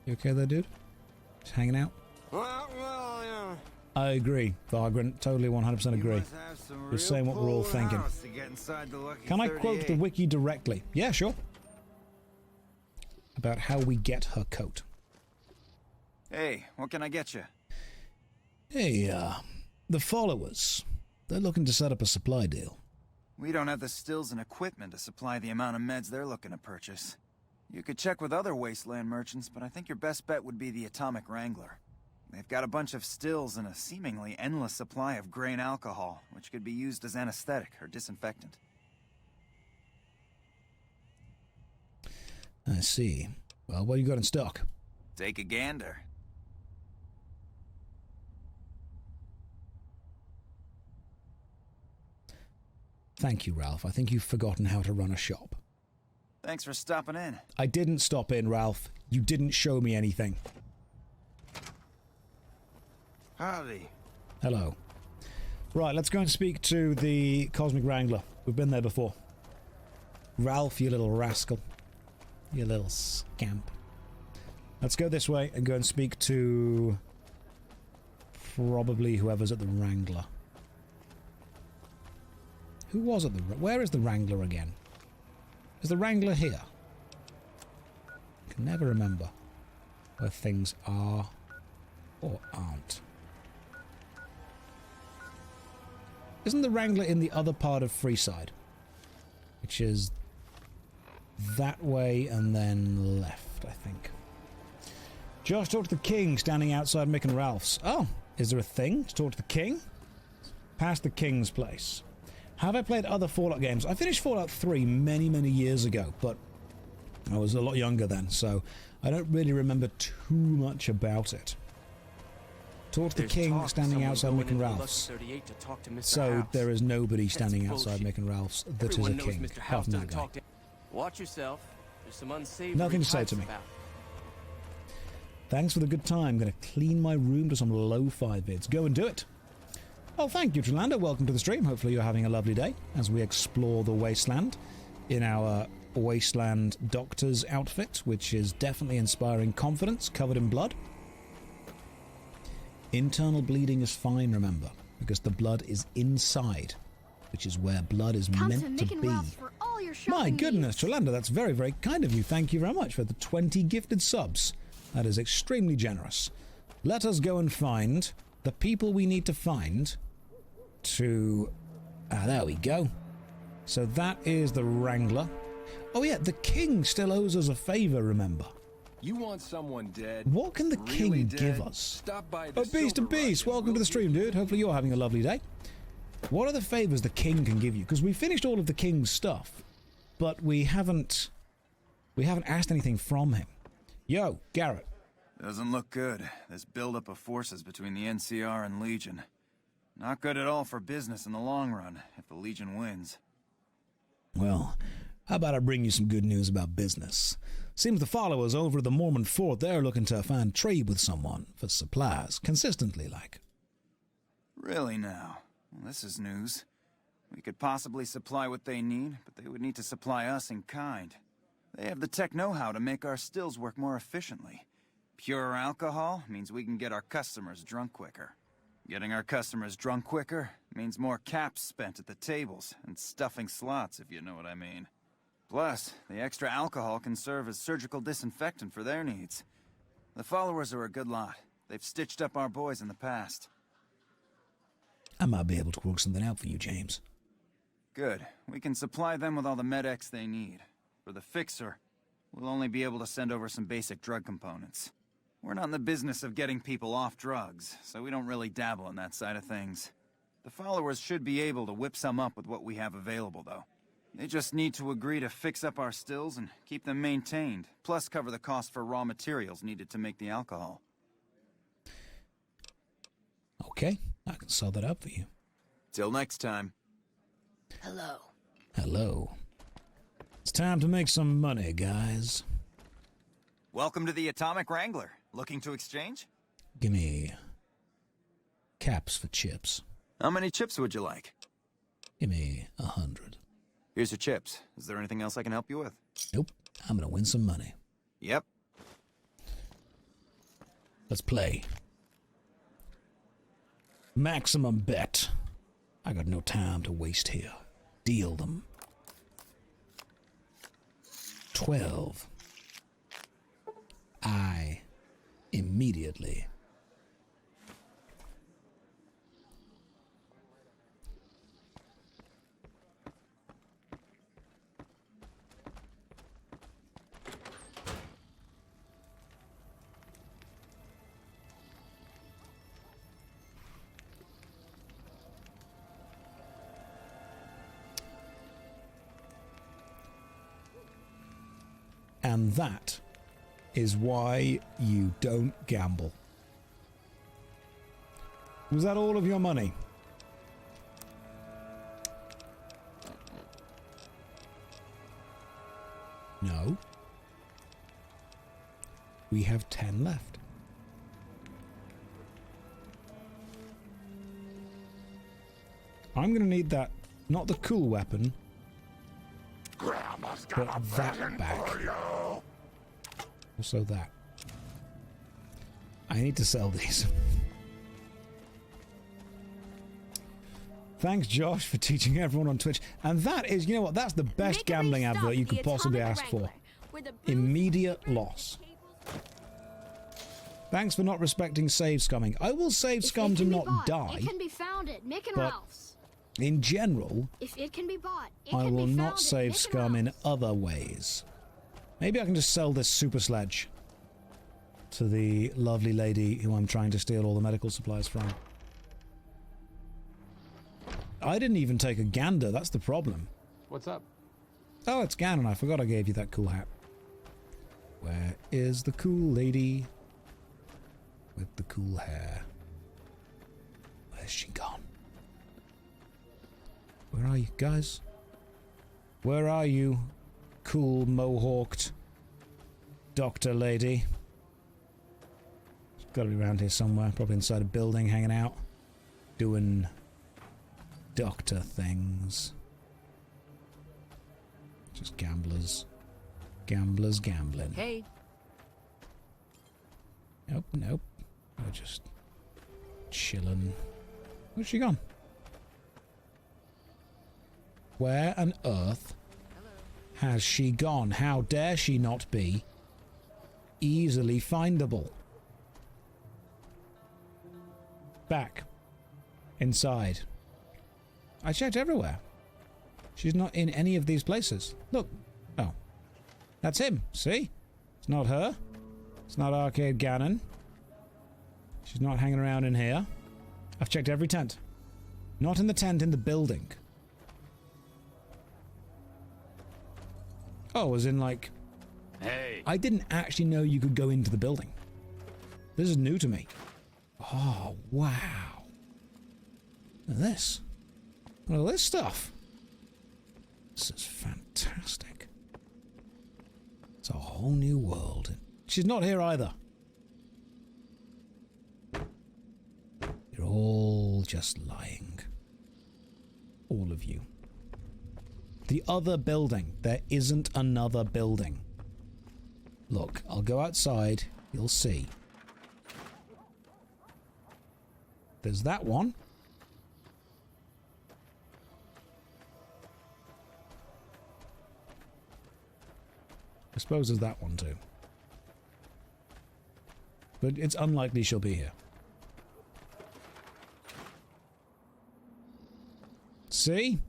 You okay there, dude? Just hanging out? Well, yeah. I agree, Vagrant. Totally 100% agree. You're saying what we're all thinking. Can I quote the wiki directly? Yeah, sure. About how we get her coat. Hey, what can I get you? Hey, the followers. They're looking to set up a supply deal. We don't have the stills and equipment to supply the amount of meds they're looking to purchase. You could check with other wasteland merchants, but I think your best bet would be the Atomic Wrangler. They've got a bunch of stills and a seemingly endless supply of grain alcohol, which could be used as anesthetic or disinfectant. I see. Well, what do you got in stock? Take a gander. Thank you, Ralph. I think you've forgotten how to run a shop. Thanks for stopping in. I didn't stop in, Ralph. You didn't show me anything. Howdy. Hello. Right, let's go and speak to the Cosmic Wrangler. We've been there before. Ralph, you little rascal. You little scamp. Let's go this way and go and speak to... probably whoever's at the Wrangler. Who was at the... Where is the Wrangler again? Is the Wrangler here? I can never remember where things are or aren't. Isn't the Wrangler in the other part of Freeside? Which is that way and then left, I think. Josh, talk to the king standing outside Mick and Ralph's. Oh, is there a thing to talk to the king? Past the king's place. Have I played other Fallout games? I finished Fallout 3 many, many years ago, but I was a lot younger then, so I don't really remember too much about it. Talk to the king standing outside Mick and Ralph's. So there is nobody standing outside Mick and Ralph's that is a king, apart from that guy. Watch yourself. There's some unsavory Nothing to say to me. Thanks for the good time. I'm going to clean my room to some lo-fi vids. Go and do it. Oh, thank you, Trelanda. Welcome to the stream. Hopefully you're having a lovely day as we explore the wasteland in our wasteland doctor's outfit, which is definitely inspiring confidence, covered in blood. Internal bleeding is fine, remember, because the blood is inside, which is where blood is meant to be. My goodness, Trelanda, that's very, very kind of you. Thank you very much for the 20 gifted subs. That is extremely generous. Let us go and find the people we need to find to... there we go. So that is the Wrangler. Oh yeah, the king still owes us a favor, remember. You want someone dead? What can the king give us? Stop by the Beast and Beast, welcome to the stream, dude. Hopefully you're having a lovely day. What are the favors the king can give you? Because we finished all of the king's stuff, but we haven't asked anything from him. Yo, Garrett. Doesn't look good. This buildup of forces between the NCR and Legion. Not good at all for business in the long run, if the Legion wins. Well, how about I bring you some good news about business? Seems the followers over at the Mormon Fort, they're looking to find trade with someone for supplies, consistently, like. Really now? Well, this is news. We could possibly supply what they need, but they would need to supply us in kind. They have the tech know-how to make our stills work more efficiently. Pure alcohol means we can get our customers drunk quicker. Getting our customers drunk quicker means more caps spent at the tables and stuffing slots, if you know what I mean. Plus, the extra alcohol can serve as surgical disinfectant for their needs. The followers are a good lot. They've stitched up our boys in the past. I might be able to work something out for you, James. Good. We can supply them with all the med-X they need. For the fixer, we'll only be able to send over some basic drug components. We're not in the business of getting people off drugs, so we don't really dabble in that side of things. The followers should be able to whip some up with what we have available, though. They just need to agree to fix up our stills and keep them maintained, plus cover the cost for raw materials needed to make the alcohol. Okay, I can sell that up for you. Till next time. Hello. Hello. It's time to make some money, guys. Welcome to the Atomic Wrangler. Looking to exchange? Give me caps for chips. How many chips would you like? Give me 100. Here's your chips. Is there anything else I can help you with? Nope. I'm gonna win some money. Yep. Let's play. Maximum bet. I got no time to waste here. Deal them. 12. I immediately. And that is why you don't gamble. Was that all of your money? No. We have 10 left. I'm going to need that, not the cool weapon, Grandma's but got a that present back. for you. Also that. I need to sell these. Thanks, Josh, for teaching everyone on Twitch. And that is, you know what, that's the best gambling advert you could possibly ask for. Immediate loss. Thanks for not respecting save scumming. I will save scum to not die. It can be found at Mick and but Ralph's. In general, If it can be bought, I will not save scum in other ways. Maybe I can just sell this super sledge to the lovely lady who I'm trying to steal all the medical supplies from. I didn't even take a gander, that's the problem. What's up? Oh, it's Ganon. I forgot I gave you that cool hat. Where is the cool lady with the cool hair? Where's she gone? Where are you, guys? Where are you, cool mohawked doctor lady? She's got to be around here somewhere, probably inside a building, hanging out, doing doctor things. Just gamblers. Gamblers gambling. Hey. Nope, nope. We're just chilling. Where's she gone? Where on earth has she gone? How dare she not be easily findable? Back. Inside. I checked everywhere. She's not in any of these places. Look. Oh. That's him. See? It's not her. It's not Arcade Ganon. She's not hanging around in here. I've checked every tent. Not in the tent, in the building. Oh, as in like... Hey. I didn't actually know you could go into the building. This is new to me. Oh, wow. Look at this. Look at this stuff. This is fantastic. It's a whole new world. She's not here either. You're all just lying. All of you. The other building. There isn't another building. Look, I'll go outside. You'll see. There's that one. I suppose there's that one too. But it's unlikely she'll be here. See?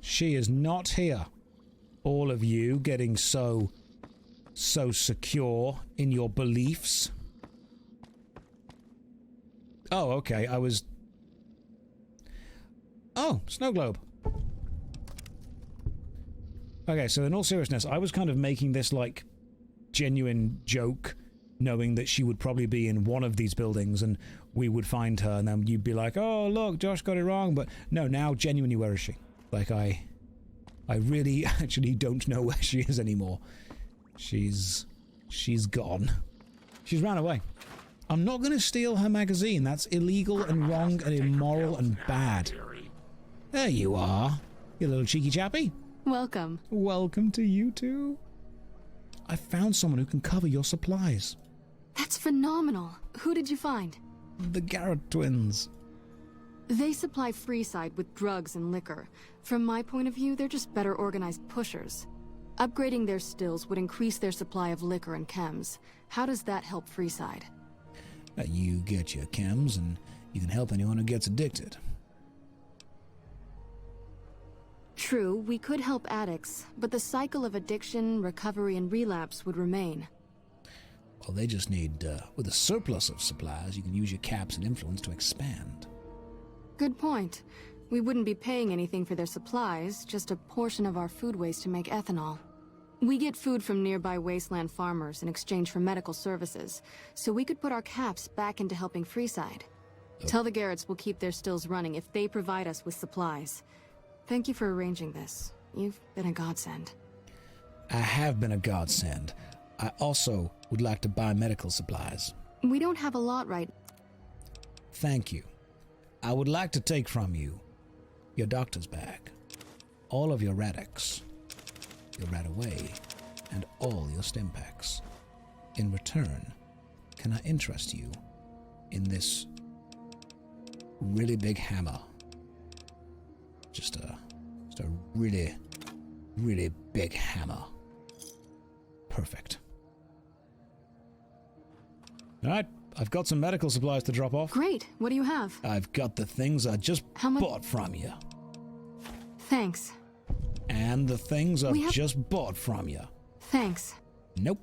She is not here. All of you getting so secure in your beliefs. Oh, okay, I was... Oh, snow globe. Okay, so in all seriousness, I was kind of making this, like, genuine joke, knowing that she would probably be in one of these buildings and we would find her and then you'd be like, oh, look, Josh got it wrong. But no, now, genuinely, where is she? Like, I really actually don't know where she is anymore. She's gone. She's ran away. I'm not going to steal her magazine. That's illegal and wrong and immoral and bad. There you are, you little cheeky chappy. Welcome. Welcome to you too. I found someone who can cover your supplies. That's phenomenal. Who did you find? The Garrett twins. They supply Freeside with drugs and liquor. From my point of view, they're just better organized pushers. Upgrading their stills would increase their supply of liquor and chems. How does that help Freeside? You get your chems and you can help anyone who gets addicted. True, we could help addicts, but the cycle of addiction, recovery, and relapse would remain. Well, they just need, with a surplus of supplies, you can use your caps and influence to expand. Good point. We wouldn't be paying anything for their supplies, just a portion of our food waste to make ethanol. We get food from nearby wasteland farmers in exchange for medical services, so we could put our caps back into helping Freeside. Oh. Tell the Garretts we'll keep their stills running if they provide us with supplies. Thank you for arranging this. You've been a godsend. I have been a godsend. I also would like to buy medical supplies. We don't have a lot right... Thank you. I would like to take from you your doctor's bag, all of your Radix, your Radaway, and all your stim packs. In return, can I interest you in this really big hammer? Just a really, really big hammer. Perfect. Alright, I've got some medical supplies to drop off. Great. What do you have? I've got the things I just bought from you. Thanks. And the things I've just bought from you. Thanks. Nope.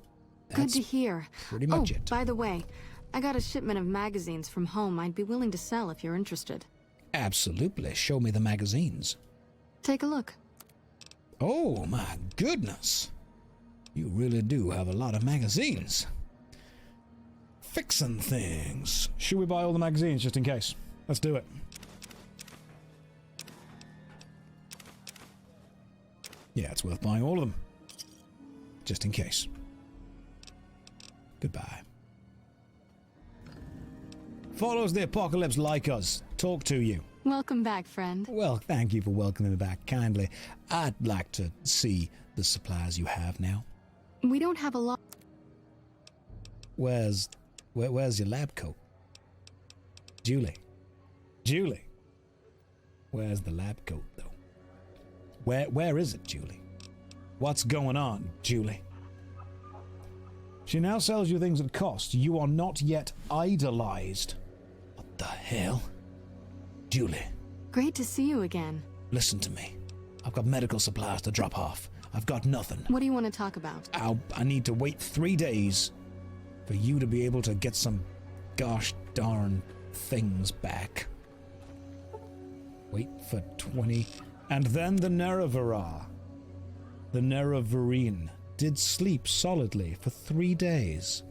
Good to hear. Pretty much it. By the way, I got a shipment of magazines from home I'd be willing to sell if you're interested. Absolutely. Show me the magazines. Take a look. Oh, my goodness. You really do have a lot of magazines. Fixing things. Should we buy all the magazines just in case? Let's do it. Yeah, it's worth buying all of them. Just in case. Goodbye. Follows the apocalypse like us. Talk to you. Welcome back, friend. Well, thank you for welcoming me back kindly. I'd like to see the supplies you have now. We don't have a lot. Where's your lab coat? Julie. Where's the lab coat, though? Where is it, Julie? What's going on, Julie? She now sells you things at cost. You are not yet idolized. What the hell? Julie. Great to see you again. Listen to me. I've got medical supplies to drop off. I've got nothing. What do you want to talk about? I need to wait 3 days for you to be able to get some gosh darn things back. Wait for 20... And then the Nerevarine did sleep solidly for 3 days,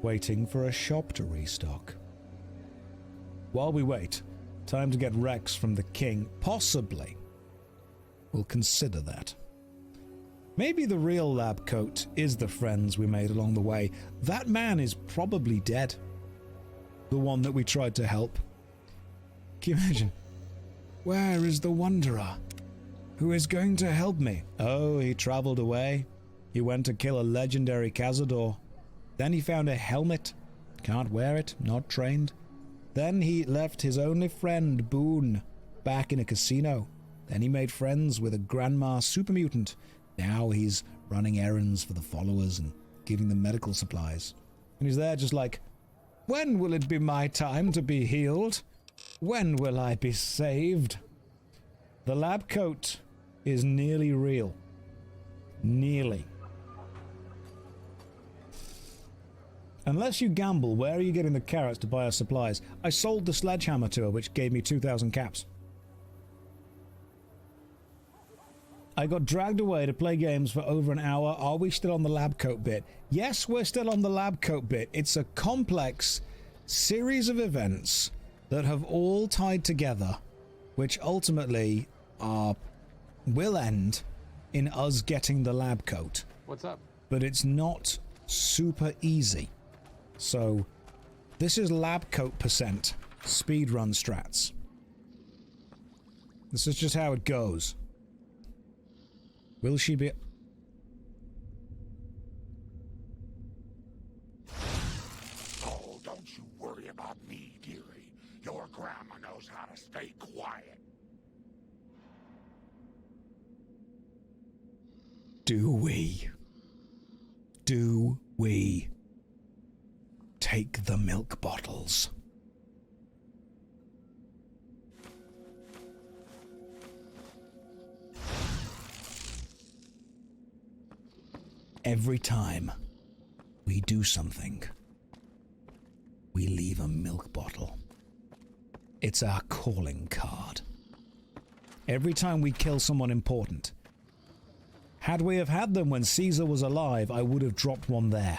waiting for a shop to restock. While we wait, time to get Rex from the king. Possibly. We'll consider that. Maybe the real lab coat is the friends we made along the way. That man is probably dead. The one that we tried to help. Can you imagine? Where is the Wanderer? Who is going to help me? Oh, he traveled away. He went to kill a legendary Cazador. Then he found a helmet. Can't wear it, not trained. Then he left his only friend, Boone, back in a casino. Then he made friends with a grandma super mutant. Now he's running errands for the followers and giving them medical supplies. And he's there just like, when will it be my time to be healed? When will I be saved? The lab coat is nearly real. Nearly. Unless you gamble, where are you getting the carrots to buy her supplies? I sold the sledgehammer to her, which gave me 2,000 caps. I got dragged away to play games for over an hour. Are we still on the lab coat bit? Yes, we're still on the lab coat bit. It's a complex series of events that have all tied together, which ultimately will end in us getting the lab coat. What's up? But it's not super easy. So, this is lab coat percent speedrun strats. This is just how it goes. Will she be... Oh, don't you worry about me, dearie. Your grandma knows how to stay quiet. Do we take the milk bottles? Every time we do something, we leave a milk bottle. It's our calling card. Every time we kill someone important. Had we have had them when Caesar was alive, I would have dropped one there.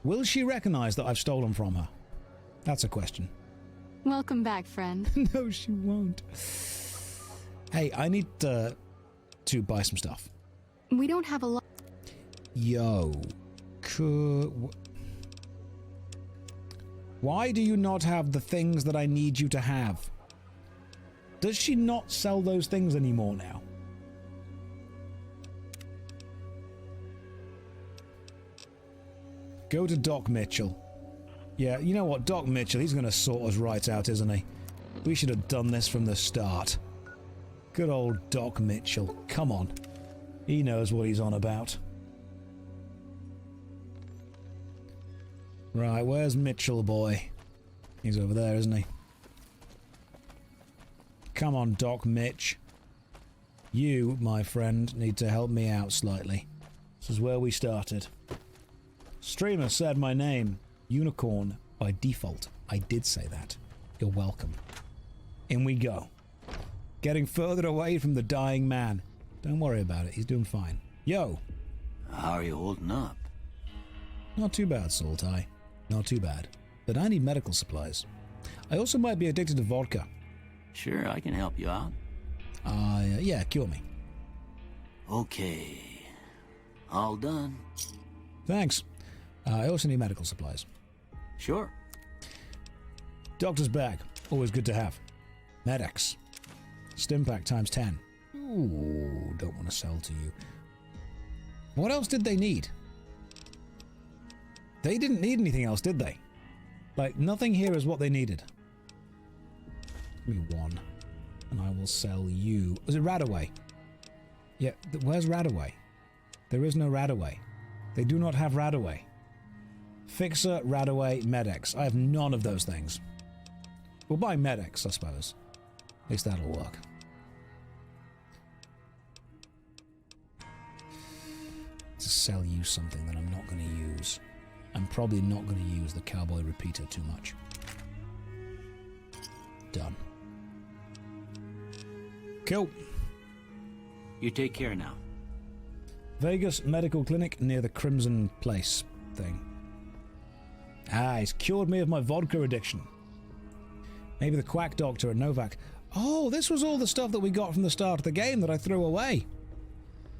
Will she recognize that I've stolen from her? That's a question. Welcome back, friend. No, she won't. Hey, I need to buy some stuff. We don't have a lot. Yo, why do you not have the things that I need you to have? Does she not sell those things anymore now? Go to Doc Mitchell. Yeah, you know what, Doc Mitchell, he's going to sort us right out, isn't he? We should have done this from the start. Good old Doc Mitchell. Come on. He knows what he's on about. Right, where's Mitchell boy? He's over there, isn't he? Come on, Doc Mitch. You, my friend, need to help me out slightly. This is where we started. Streamer said my name. Unicorn, by default. I did say that. You're welcome. In we go. Getting further away from the dying man. Don't worry about it, he's doing fine. Yo! How are you holding up? Not too bad, Saltai. Not too bad. But I need medical supplies. I also might be addicted to vodka. Sure, I can help you out. Yeah, cure me. Okay. All done. Thanks. I also need medical supplies. Sure. Doctor's bag. Always good to have. Medics. Stimpack times 10. Ooh, don't want to sell to you. What else did they need? They didn't need anything else, did they? Like, nothing here is what they needed. Give me one. And I will sell you... Was it Radaway? Yeah, where's Radaway? There is no Radaway. They do not have Radaway. Fixer, Radaway, Medics. I have none of those things. We'll buy Medics, I suppose. At least that'll work. To sell you something that I'm not going to use. I'm probably not going to use the cowboy repeater too much. Done. Cool. You take care now. Vegas Medical Clinic near the Crimson Place thing. Ah, he's cured me of my vodka addiction. Maybe the quack doctor at Novak. Oh, this was all the stuff that we got from the start of the game that I threw away.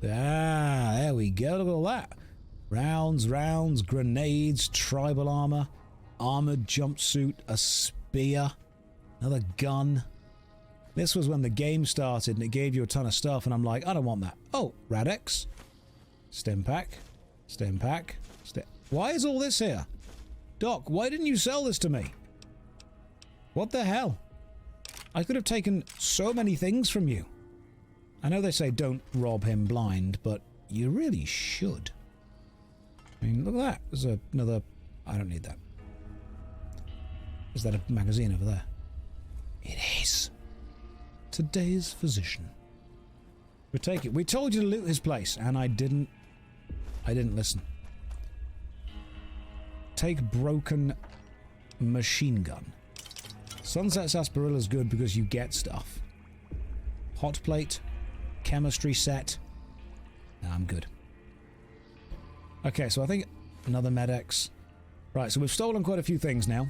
Ah, there we go. Look at all that. Rounds, grenades, tribal armor, armored jumpsuit, a spear, another gun. This was when the game started and it gave you a ton of stuff and I'm like, I don't want that. Oh, Radex. Stimpack. Why is all this here? Doc, why didn't you sell this to me? What the hell? I could have taken so many things from you. I know they say don't rob him blind, but you really should. I mean, look at that. There's another... I don't need that. Is that a magazine over there? It is. Today's physician. We take it. We told you to loot his place, and I didn't listen. Take broken machine gun. Sunset Sarsaparilla's good because you get stuff. Hot plate. Chemistry set. Nah, I'm good. Okay, so I think another Med-X. Right, so we've stolen quite a few things now.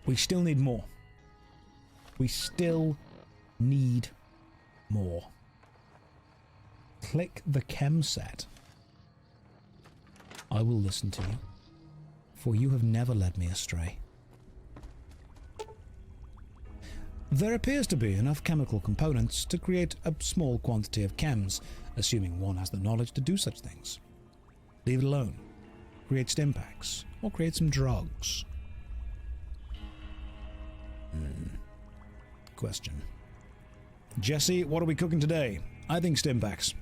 We still need more. We still need more. Click the chem set. I will listen to you, for you have never led me astray. There appears to be enough chemical components to create a small quantity of chems, assuming one has the knowledge to do such things. Leave it alone. Create stimpaks, or create some drugs. Question. Jesse, what are we cooking today? I think stimpaks.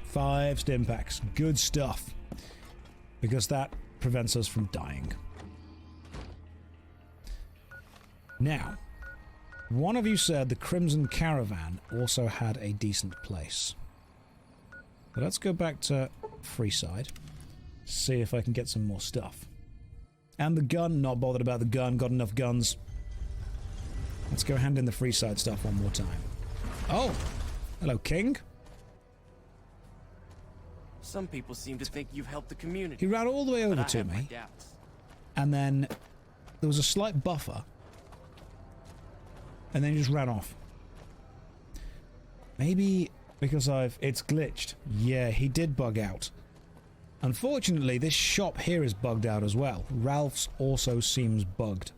5 stimpaks. Good stuff. Because that prevents us from dying. Now, one of you said the Crimson Caravan also had a decent place. But let's go back to Freeside. See if I can get some more stuff. And the gun, not bothered about the gun, got enough guns. Let's go hand in the Freeside stuff one more time. Oh! Hello, King. Some people seem to think you've helped the community. He ran all the way over to me. And then there was a slight buffer. And then he just ran off. Maybe because it's glitched. Yeah, he did bug out. Unfortunately, this shop here is bugged out as well. Ralph's also seems bugged.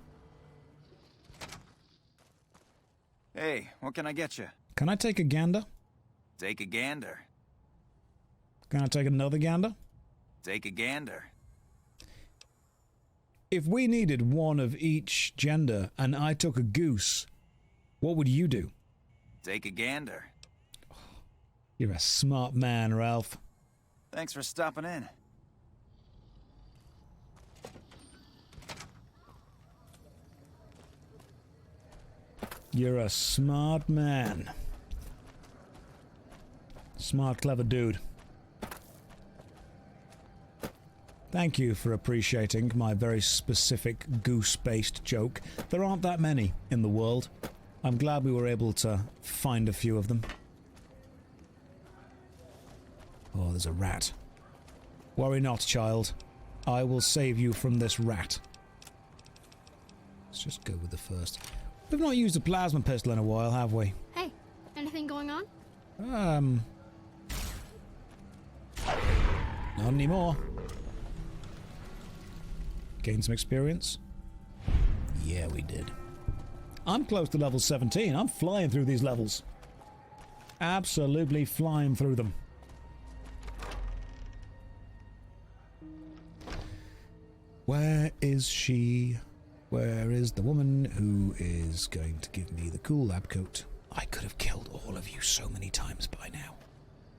Hey, what can I get you? Can I take a gander? Take a gander. Can I take another gander? Take a gander. If we needed one of each gender and I took a goose, what would you do? Take a gander. You're a smart man, Ralph. Thanks for stopping in. You're a smart man. Smart, clever dude. Thank you for appreciating my very specific goose-based joke. There aren't that many in the world. I'm glad we were able to find a few of them. Oh, there's a rat. Worry not, child. I will save you from this rat. Let's just go with the first. We've not used a plasma pistol in a while, have we? Hey, anything going on? Not anymore. Gain some experience? Yeah, we did. I'm close to level 17. I'm flying through these levels. Absolutely flying through them. Where is she? Where is the woman who is going to give me the cool lab coat? I could have killed all of you so many times by now.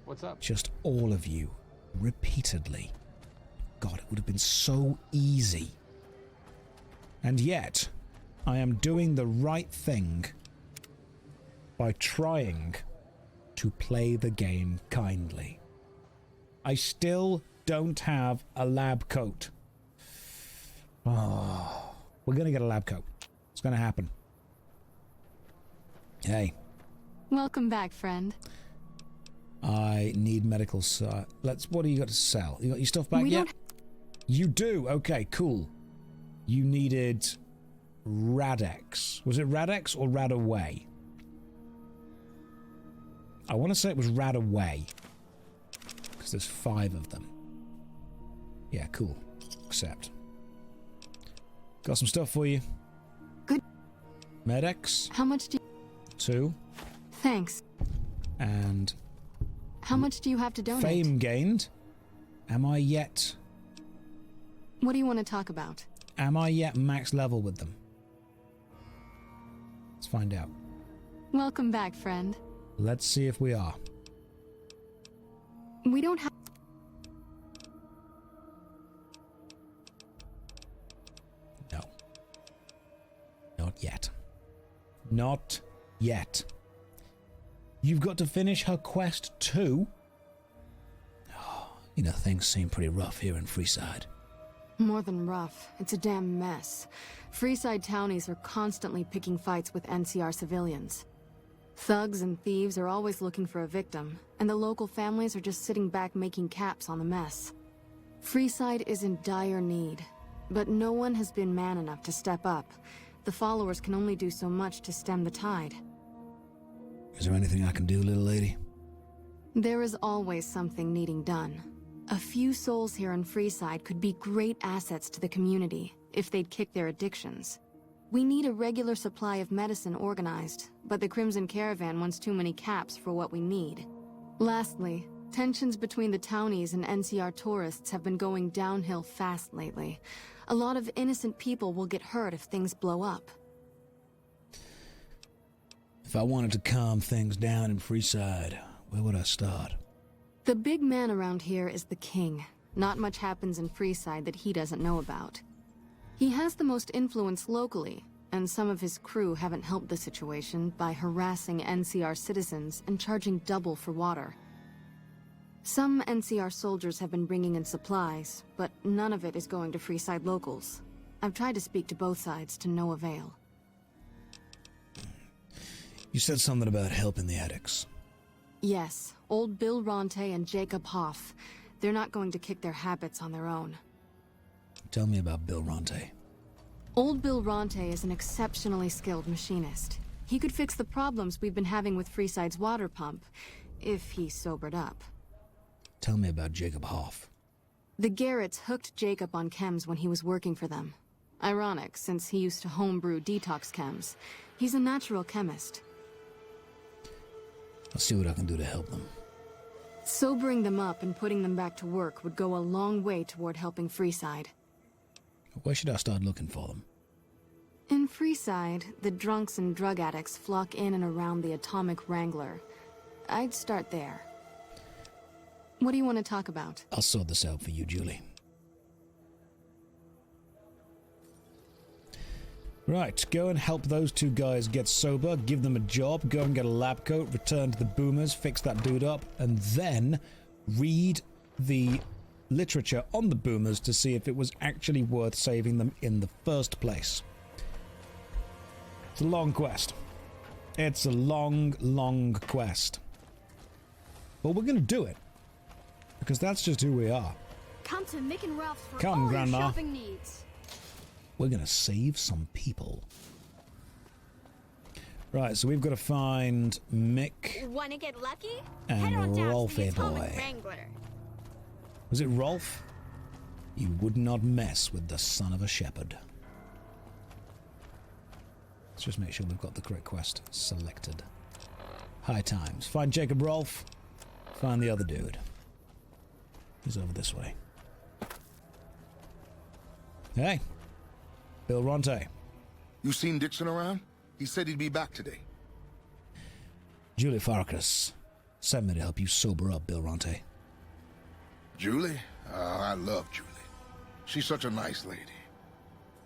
What's up? Just all of you. Repeatedly. God, it would have been so easy. And yet, I am doing the right thing by trying to play the game kindly. I still don't have a lab coat. Oh, we're going to get a lab coat. It's going to happen. Hey. Welcome back, friend. I need medical what do you got to sell? You got your stuff back yet? You do? Okay, cool. You needed Radex. Was it Radex or Radaway? I want to say it was Radaway. Because there's 5 of them. Yeah, cool. Accept. Got some stuff for you. Good. Medex. How much do you... 2. Thanks. And... How much do you have to donate? Fame gained. Am I yet... What do you want to talk about? Am I yet max level with them? Let's find out. Welcome back, friend. Let's see if we are. We don't have... No. Not yet. Not yet. You've got to finish her quest too? Oh, you know, things seem pretty rough here in Freeside. More than rough. It's a damn mess. Freeside townies are constantly picking fights with NCR civilians. Thugs and thieves are always looking for a victim, and the local families are just sitting back making caps on the mess. Freeside is in dire need, but no one has been man enough to step up. The followers can only do so much to stem the tide. Is there anything I can do, little lady? There is always something needing done. A few souls here in Freeside could be great assets to the community if they'd kick their addictions. We need a regular supply of medicine organized, but the Crimson Caravan wants too many caps for what we need. Lastly, tensions between the townies and NCR tourists have been going downhill fast lately. A lot of innocent people will get hurt if things blow up. If I wanted to calm things down in Freeside, where would I start? The big man around here is the king. Not much happens in Freeside that he doesn't know about. He has the most influence locally, and some of his crew haven't helped the situation by harassing NCR citizens and charging double for water. Some NCR soldiers have been bringing in supplies, but none of it is going to Freeside locals. I've tried to speak to both sides to no avail. You said something about helping the addicts. Yes, old Bill Ronte and Jacob Hoff. They're not going to kick their habits on their own. Tell me about Bill Ronte. Old Bill Ronte is an exceptionally skilled machinist. He could fix the problems we've been having with Freeside's water pump, if he sobered up. Tell me about Jacob Hoff. The Garretts hooked Jacob on chems when he was working for them. Ironic, since he used to homebrew detox chems. He's a natural chemist. I'll see what I can do to help them. Sobering them up and putting them back to work would go a long way toward helping Freeside. Where should I start looking for them? In Freeside, the drunks and drug addicts flock in and around the Atomic Wrangler. I'd start there. What do you want to talk about? I'll sort this out for you, Julie. Right, go and help those two guys get sober, give them a job, go and get a lab coat, return to the boomers, fix that dude up, and then read the literature on the boomers to see if it was actually worth saving them in the first place. It's a long quest. It's a long, long quest. But we're going to do it. Because that's just who we are. Come to Mick and Ralph's for Come, all Grandma. your shopping needs. We're going to save some people. Right, so we've got to find Mick Want to get lucky? and Head on down to the Rolfie Atomic boy. Wrangler. Was it Rolf? You would not mess with the son of a shepherd. Let's just make sure we've got the correct quest selected. High times. Find Jacob Rolf. Find the other dude. He's over this way. Hey. Bill Ronte. You seen Dixon around? He said he'd be back today. Julie Farkas sent me to help you sober up, Bill Ronte. Julie? I love Julie. She's such a nice lady.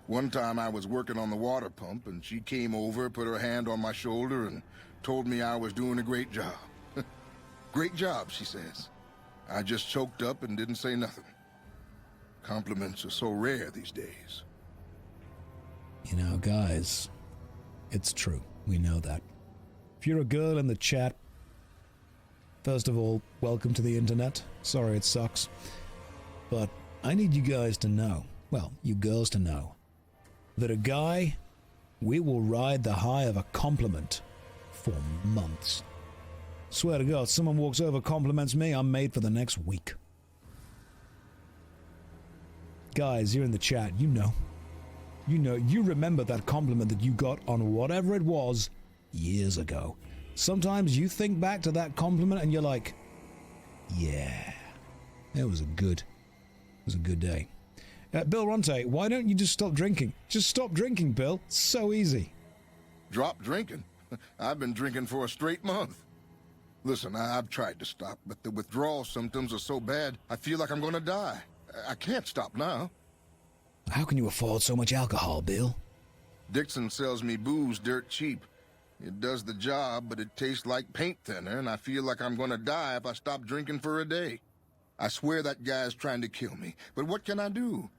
One time I was working on the water pump, and she came over, put her hand on my shoulder, and told me I was doing a great job. Great job, she says. I just choked up and didn't say nothing. Compliments are so rare these days. You know, guys, it's true. We know that. If you're a girl in the chat, first of all, welcome to the internet. Sorry it sucks. But I need you guys to know, well, you girls to know, that a guy, we will ride the high of a compliment for months. Swear to God, someone walks over, compliments me, I'm made for the next week. Guys, you're in the chat, you know. You know, you remember that compliment that you got on whatever it was years ago. Sometimes you think back to that compliment and you're like, yeah, it was a good day. Bill Ronte, why don't you just stop drinking? Just stop drinking, Bill. It's so easy. Drop drinking? I've been drinking for a straight month. Listen, I've tried to stop, but the withdrawal symptoms are so bad, I feel like I'm gonna die. I can't stop now. How can you afford so much alcohol, Bill? Dixon sells me booze dirt cheap. It does the job, but it tastes like paint thinner, and I feel like I'm gonna die if I stop drinking for a day. I swear that guy's trying to kill me, but what can I do?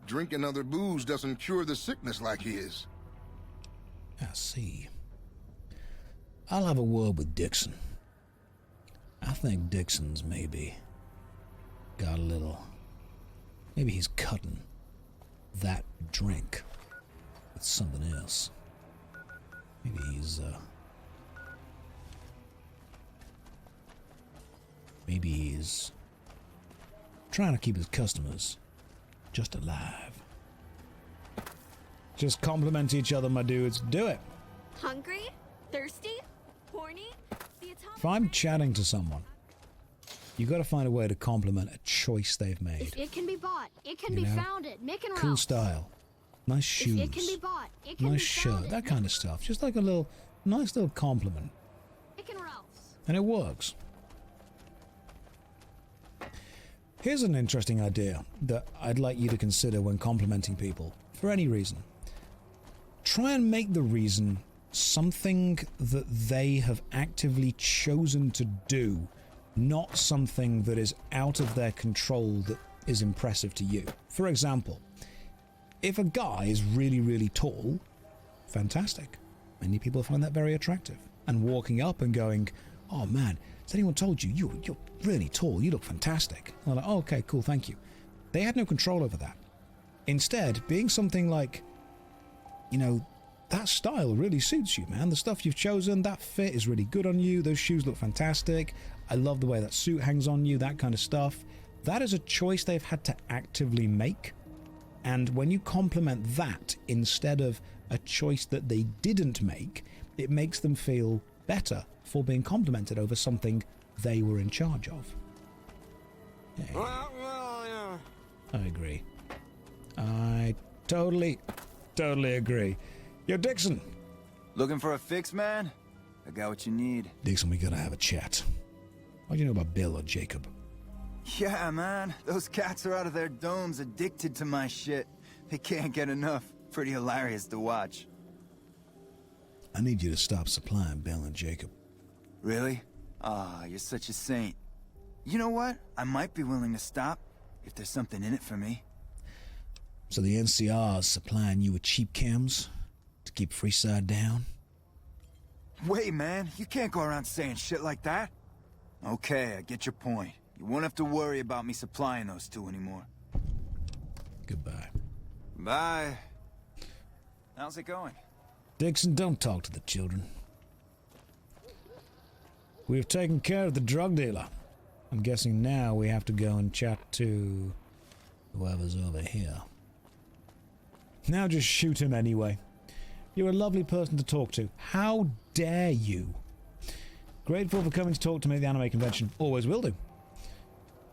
Drinking other booze doesn't cure the sickness like his. I see. I'll have a word with Dixon. I think Dixon's maybe got a little... Maybe he's cutting that drink with something else. Maybe he's trying to keep his customers just alive. Just compliment each other, my dudes. Do it. Hungry? Thirsty? Horny? If I'm chatting to someone, you got to find a way to compliment a choice they've made. If it can be bought, it can be found at Mick and Cool Ralph's. style, nice shoes, If it can be bought, it can nice be found shirt, that kind of stuff. Just like a nice little compliment, at Mick and Ralph's. and it works. Here's an interesting idea that I'd like you to consider when complimenting people, for any reason. Try and make the reason something that they have actively chosen to do, not something that is out of their control that is impressive to you. For example, if a guy is really, really tall, fantastic. Many people find that very attractive. And walking up and going, oh man, has anyone told you, you're really tall, you look fantastic? And they're like, oh, okay, cool, thank you. They had no control over that. Instead, being something like, you know, that style really suits you, man. The stuff you've chosen, that fit is really good on you. Those shoes look fantastic. I love the way that suit hangs on you, that kind of stuff. That is a choice they've had to actively make. And when you compliment that instead of a choice that they didn't make, it makes them feel better for being complimented over something they were in charge of. Yeah. I agree. I totally agree. Yo, Dixon. Looking for a fix, man? I got what you need. Dixon, we gotta have a chat. What do you know about Bill or Jacob? Yeah, man. Those cats are out of their domes addicted to my shit. They can't get enough. Pretty hilarious to watch. I need you to stop supplying Bill and Jacob. Really? Ah, you're such a saint. You know what? I might be willing to stop, if there's something in it for me. So the NCR is supplying you with cheap chems to keep Freeside down? Wait, man, you can't go around saying shit like that. Okay, I get your point. You won't have to worry about me supplying those two anymore. Goodbye. Bye. How's it going? Dixon, don't talk to the children. We've taken care of the drug dealer. I'm guessing now we have to go and chat to whoever's over here. Now just shoot him anyway. You're a lovely person to talk to. How dare you? Grateful for coming to talk to me at the anime convention. Always will do.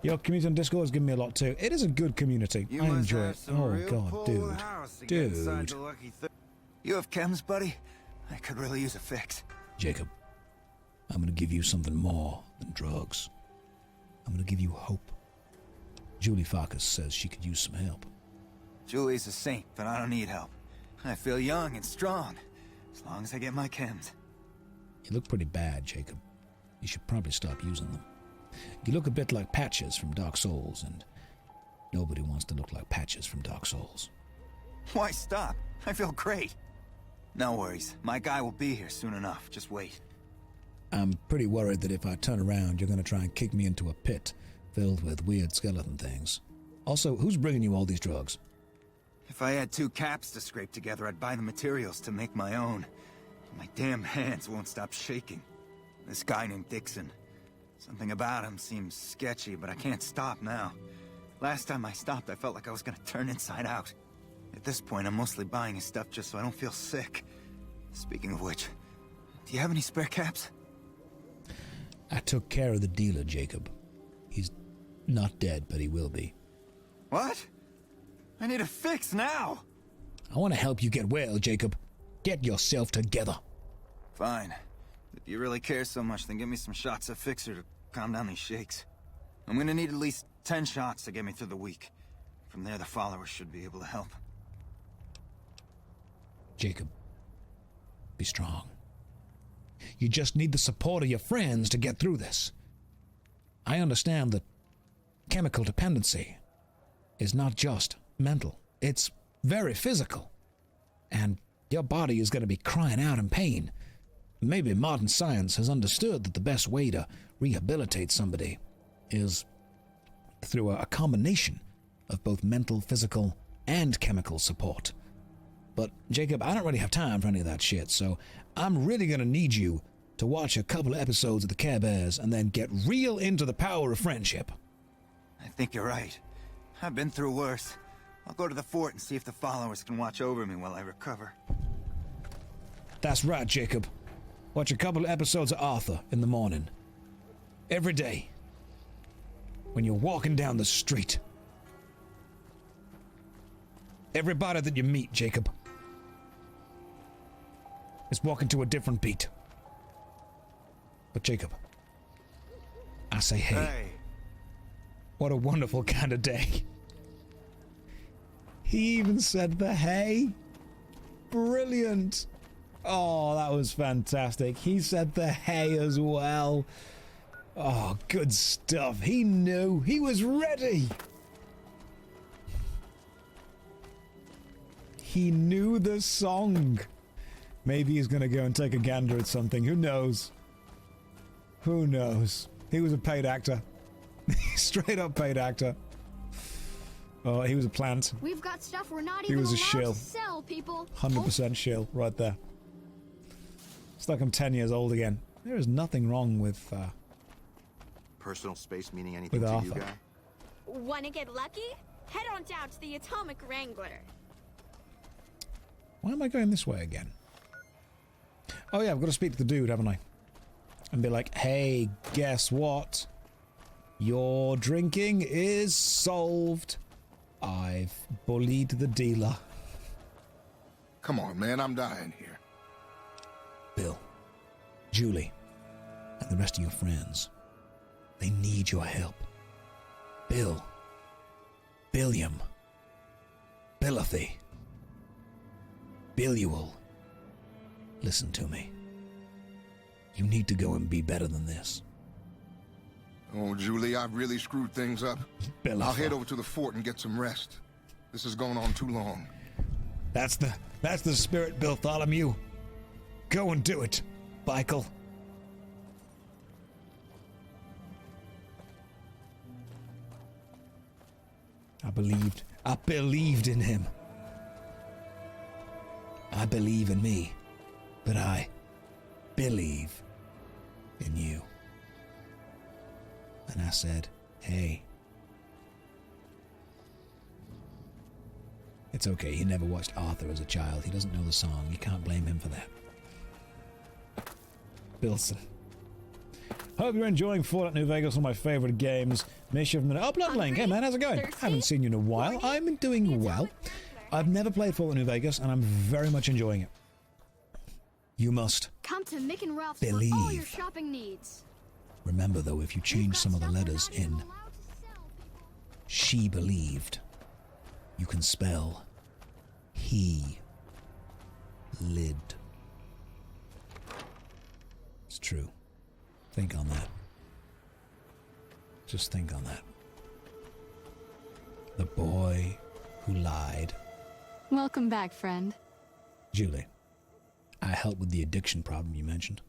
Your community on Discord has given me a lot too. It is a good community. I enjoy it. Oh god, dude. You have chems, buddy? I could really use a fix. Jacob, I'm gonna give you something more than drugs. I'm gonna give you hope. Julie Farkas says she could use some help. Julie's a saint, but I don't need help. I feel young and strong, as long as I get my chems. You look pretty bad, Jacob. You should probably stop using them. You look a bit like Patches from Dark Souls, and nobody wants to look like Patches from Dark Souls. Why stop? I feel great. No worries. My guy will be here soon enough. Just wait. I'm pretty worried that if I turn around, you're going to try and kick me into a pit filled with weird skeleton things. Also, who's bringing you all these drugs? If I had 2 caps to scrape together, I'd buy the materials to make my own. My damn hands won't stop shaking. This guy named Dixon. Something about him seems sketchy, but I can't stop now. Last time I stopped, I felt like I was gonna turn inside out. At this point, I'm mostly buying his stuff just so I don't feel sick. Speaking of which, do you have any spare caps? I took care of the dealer, Jacob. He's not dead, but he will be. What? I need a fix now! I want to help you get well, Jacob. Get yourself together. Fine. If you really care so much, then give me some shots of Fixer to calm down these shakes. I'm gonna need at least 10 shots to get me through the week. From there, the followers should be able to help. Jacob, be strong. You just need the support of your friends to get through this. I understand that chemical dependency is not just mental. It's very physical. And your body is going to be crying out in pain. Maybe modern science has understood that the best way to rehabilitate somebody is through a combination of both mental, physical, and chemical support. But, Jacob, I don't really have time for any of that shit, so I'm really going to need you to watch a couple of episodes of the Care Bears and then get real into the power of friendship. I think you're right. I've been through worse. I'll go to the fort and see if the followers can watch over me while I recover. That's right, Jacob. Watch a couple of episodes of Arthur in the morning. Every day. When you're walking down the street. Everybody that you meet, Jacob, is walking to a different beat. But Jacob, I say hey. What a wonderful kind of day. He even said the hey. Brilliant. Oh, that was fantastic. He said the hey as well. Oh, good stuff. He knew. He was ready. He knew the song. Maybe he's going to go and take a gander at something. Who knows? Who knows? He was a paid actor. Straight up paid actor. Oh, he was a plant. We've got stuff we're not He even was a allowed shill. to sell, people. 100% shill right there. It's like I'm 10 years old again. There is nothing wrong with personal space meaning anything with to Arthur. you, guy? Want to get lucky? Head on down to the Atomic Wrangler. Why am I going this way again? Oh yeah, I've got to speak to the dude, haven't I? And be like, hey, guess what? Your drinking is solved. I've bullied the dealer. Come on, man, I'm dying here. Bill, Julie, and the rest of your friends, they need your help. Bill, Billiam, Billothy, Billual. Listen to me. You need to go and be better than this. Oh, Julie, I've really screwed things up. I'll head over to the fort and get some rest. This has gone on too long. That's the spirit, Bartholomew. Go and do it, Michael. I believed in him. I believe in me, but I believe in you. And I said, hey. It's okay, he never watched Arthur as a child. He doesn't know the song. You can't blame him for that. Bilson. Hope you're enjoying Fallout New Vegas, one of my favorite games. Mischief Minute. Oh, Bloodlink. Hey, man, how's it going? Haven't seen you in a while. I'm doing well. I've never played Fallout New Vegas, and I'm very much enjoying it. You must Come to Mick and Ralph's believe. for all your shopping needs. Remember, though, if you change some of the letters in she believed, you can spell he lid. It's true. Think on that. Just think on that. The boy who lied. Welcome back, friend. Julie, I helped with the addiction problem you mentioned.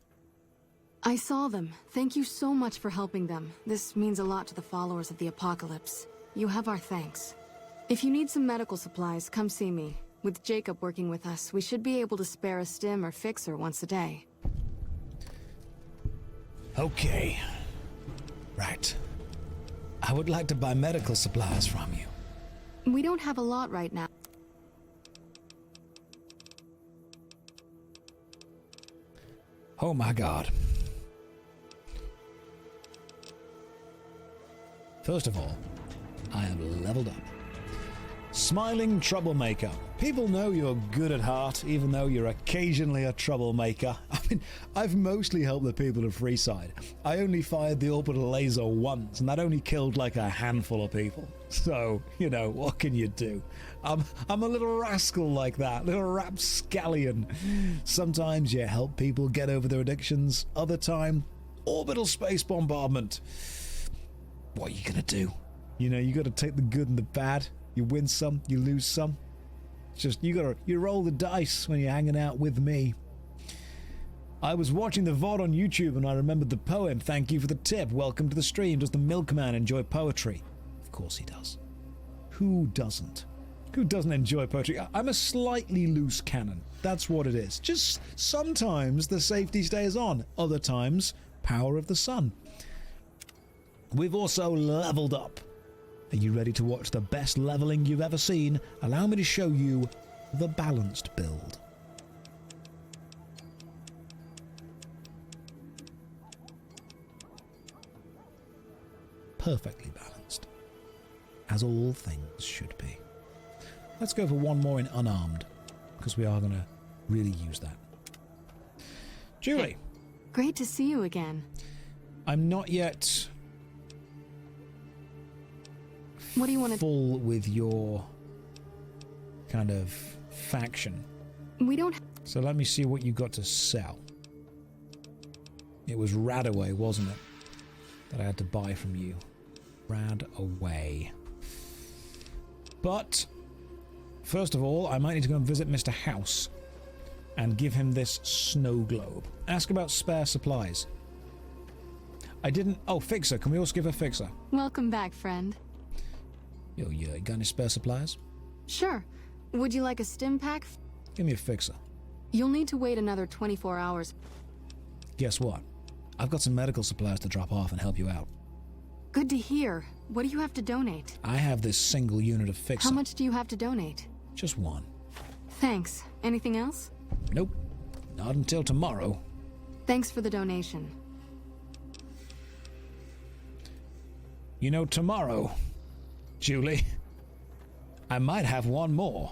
I saw them. Thank you so much for helping them. This means a lot to the followers of the apocalypse. You have our thanks. If you need some medical supplies, come see me. With Jacob working with us, we should be able to spare a stim or fixer once a day. Okay. Right. I would like to buy medical supplies from you. We don't have a lot right now. Oh my God. First of all, I have leveled up. Smiling troublemaker. People know you're good at heart, even though you're occasionally a troublemaker. I mean, I've mostly helped the people of Freeside. I only fired the orbital laser once, and that only killed like a handful of people. So, you know, what can you do? I'm a little rascal like that, little rapscallion. Sometimes you help people get over their addictions. Other time, orbital space bombardment. What are you gonna do? You know, you gotta take the good and the bad. You win some, you lose some. It's just, you roll the dice when you're hanging out with me. I was watching the VOD on YouTube and I remembered the poem. Thank you for the tip. Welcome to the stream. Does the milkman enjoy poetry? Of course he does. Who doesn't? Who doesn't enjoy poetry? I'm a slightly loose cannon. That's what it is. Just sometimes the safety stays on. Other times, power of the sun. We've also leveled up. Are you ready to watch the best leveling you've ever seen? Allow me to show you the balanced build. Perfectly balanced. As all things should be. Let's go for one more in unarmed, because we are going to really use that. Julie! Great to see you again. I'm not yet... What do you want to... full with your kind of faction. We don't... So let me see what you got to sell. It was Radaway, wasn't it? That I had to buy from you. Radaway. But, first of all, I might need to go and visit Mr. House and give him this snow globe. Ask about spare supplies. I didn't... Oh, fixer. Can we also give a fixer? Welcome back, friend. Yo, got any spare supplies? Sure. Would you like a stim pack? Give me a fixer. You'll need to wait another 24 hours. Guess what? I've got some medical supplies to drop off and help you out. Good to hear. What do you have to donate? I have this single unit of fixer. How much do you have to donate? Just one. Thanks. Anything else? Nope. Not until tomorrow. Thanks for the donation. You know, tomorrow, Julie, I might have one more.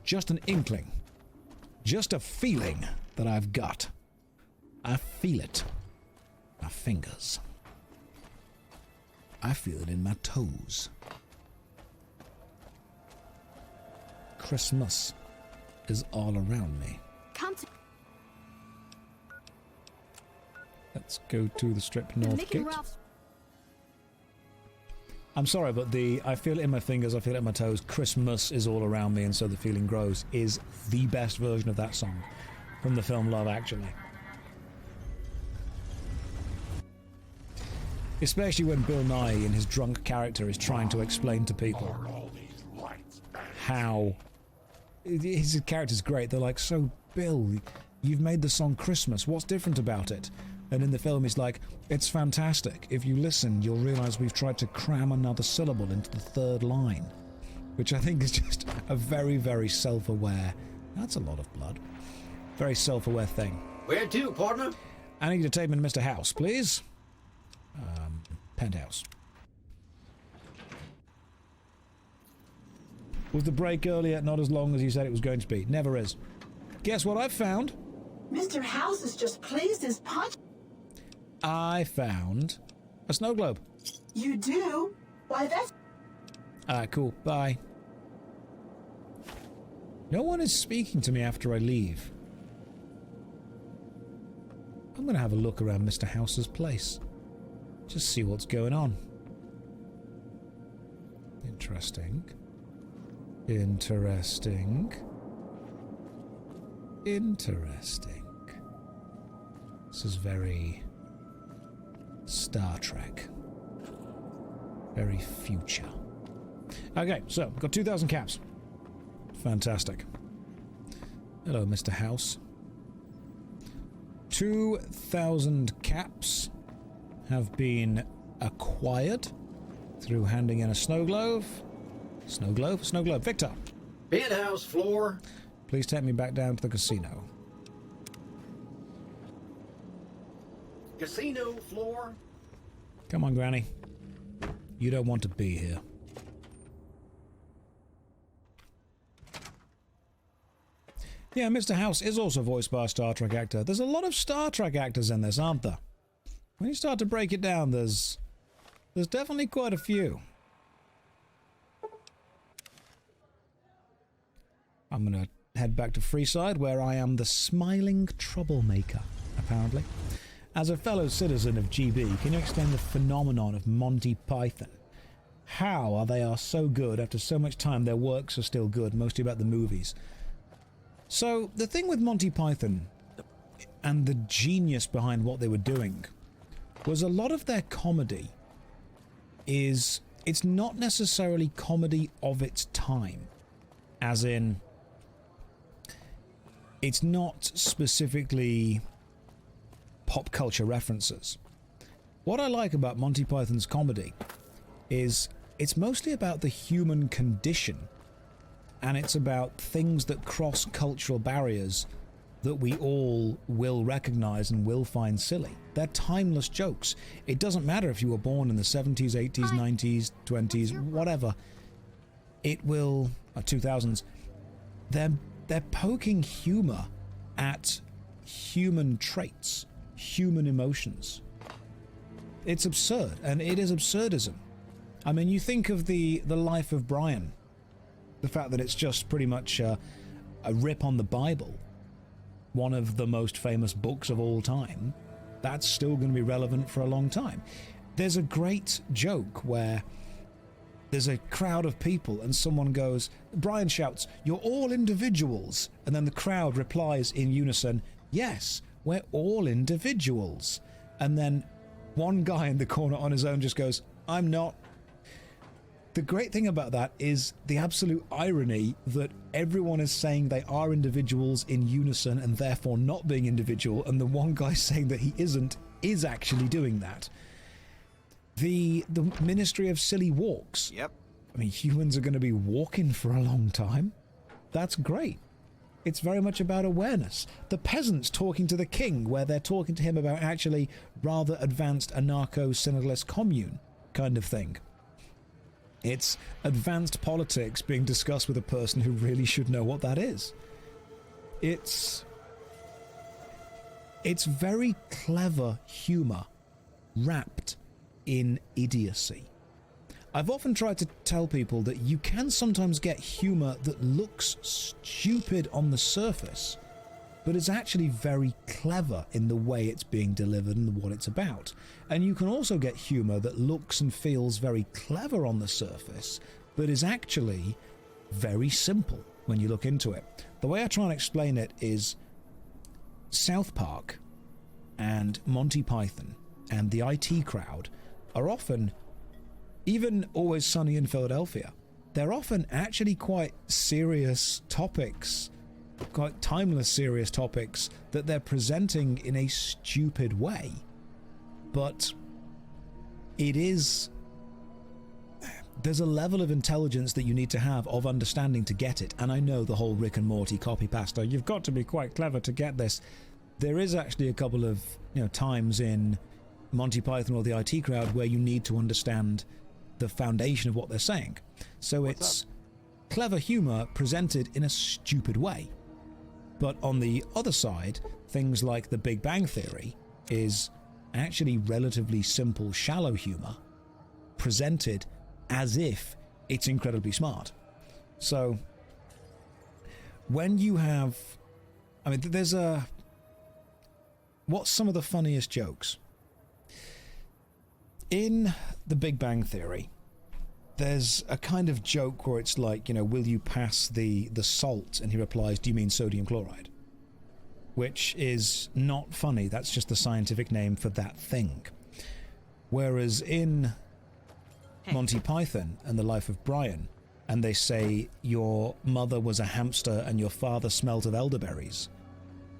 Just an inkling. Just a feeling that I've got. I feel it. My fingers. I feel it in my toes. Christmas is all around me. Come to... Let's go to the Strip North Gate. I'm sorry, but I feel it in my fingers, I feel it in my toes. Christmas is all around me, and so the feeling grows is the best version of that song from the film Love Actually. Especially when Bill Nye, in his drunk character, is trying to explain to people how... His character's great. They're like, so Bill, you've made the song Christmas. What's different about it? And in the film, he's like, it's fantastic. If you listen, you'll realize we've tried to cram another syllable into the third line. Which I think is just a very, very self-aware... That's a lot of blood. Very self-aware thing. Where to, partner? I need to take him to Mr. House, please. Penthouse. Was the break earlier not as long as you said it was going to be? Never is. Guess what I've found? Mr. House is just pleased as punch. I found a snow globe. You do? Why, that's... Alright, cool. Bye. No one is speaking to me after I leave. I'm going to have a look around Mr. House's place. Just see what's going on. Interesting. Interesting. Interesting. This is very Star Trek. Very future. Okay, so, got 2,000 caps. Fantastic. Hello, Mr. House. 2,000 caps have been acquired through handing in a snow globe. Snow globe? Snow globe. Victor! Penthouse floor. Please take me back down to the casino. Casino floor. Come on, Granny. You don't want to be here. Yeah, Mr. House is also voiced by a Star Trek actor. There's a lot of Star Trek actors in this, aren't there? When you start to break it down, there's definitely quite a few. I'm gonna head back to Freeside, where I am the smiling troublemaker, apparently. As a fellow citizen of GB, can you explain the phenomenon of Monty Python? How they are so good after so much time, their works are still good, mostly about the movies. So, the thing with Monty Python, and the genius behind what they were doing, was a lot of their comedy is... It's not necessarily comedy of its time. As in... It's not specifically pop culture references. What I like about Monty Python's comedy is it's mostly about the human condition, and it's about things that cross cultural barriers that we all will recognize and will find silly. They're timeless jokes. It doesn't matter if you were born in the 70s, 80s, 90s, 20s, whatever. It will... 2000s. They're poking humor at human traits, human emotions. It's absurd, and it is absurdism. I mean, you think of the life of Brian. The fact that it's just pretty much a rip on the Bible, one of the most famous books of all time, that's still going to be relevant for a long time. There's a great joke where there's a crowd of people and someone goes, Brian shouts, "You're all individuals," and then the crowd replies in unison, "Yes, we're all individuals." And then one guy in the corner on his own just goes, "I'm not." The great thing about that is the absolute irony that everyone is saying they are individuals in unison and therefore not being individual, and the one guy saying that he isn't is actually doing that. The Ministry of Silly Walks. Yep. I mean, humans are going to be walking for a long time. That's great. It's very much about awareness. The peasants talking to the king, where they're talking to him about actually rather advanced anarcho-syndicalist commune kind of thing. It's advanced politics being discussed with a person who really should know what that is. It's very clever humor wrapped in idiocy. I've often tried to tell people that you can sometimes get humor that looks stupid on the surface, but it's actually very clever in the way it's being delivered and what it's about. And you can also get humor that looks and feels very clever on the surface, but is actually very simple when you look into it. The way I try and explain it is South Park and Monty Python and the IT crowd are often, even Always Sunny in Philadelphia, they're often actually quite serious topics, quite timeless serious topics that they're presenting in a stupid way. But it is... there's a level of intelligence that you need to have of understanding to get it. And I know the whole Rick and Morty copy-pasta, you've got to be quite clever to get this. There is actually a couple of times in Monty Python or the IT crowd where you need to understand the foundation of what they're saying. So it's clever humor presented in a stupid way. But on the other side, things like The Big Bang Theory is actually relatively simple, shallow humor presented as if it's incredibly smart. So when you have... I mean, there's a... What's some of the funniest jokes? In The Big Bang Theory, there's a kind of joke where it's like, will you pass the salt? And he replies, do you mean sodium chloride? Which is not funny. That's just the scientific name for that thing. Whereas in Monty Python and the Life of Brian, and they say your mother was a hamster and your father smelt of elderberries,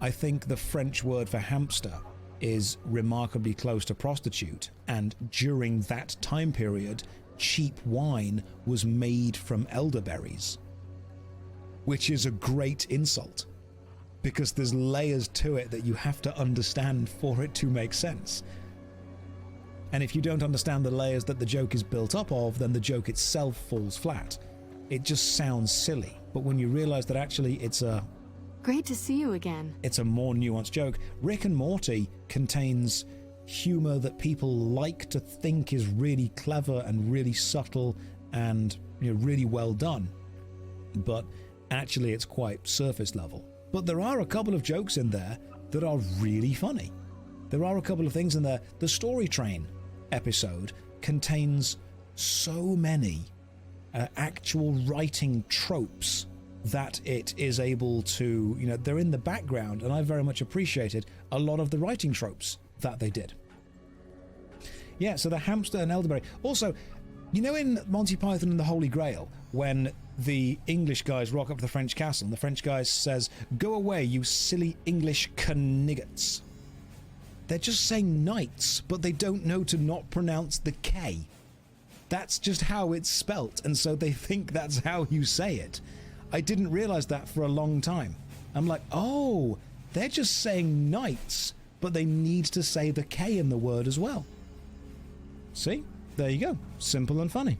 I think the French word for hamster is remarkably close to prostitute, and during that time period, cheap wine was made from elderberries, which is a great insult, because there's layers to it that you have to understand for it to make sense. And if you don't understand the layers that the joke is built up of, then the joke itself falls flat. It just sounds silly. But when you realize that actually it's a... Great to see you again. It's a more nuanced joke. Rick and Morty contains humor that people like to think is really clever and really subtle and really well done. But actually it's quite surface level. But there are a couple of jokes in there that are really funny. There are a couple of things in there. The Story Train episode contains so many actual writing tropes that it is able to, they're in the background, and I very much appreciated a lot of the writing tropes that they did. Yeah, so the hamster and elderberry. Also, in Monty Python and the Holy Grail, when the English guys rock up to the French castle, and the French guy says, "Go away, you silly English caniggets." They're just saying knights, but they don't know to not pronounce the K. That's just how it's spelt, and so they think that's how you say it. I didn't realize that for a long time. I'm like, oh, they're just saying knights, but they need to say the K in the word as well. See? There you go. Simple and funny.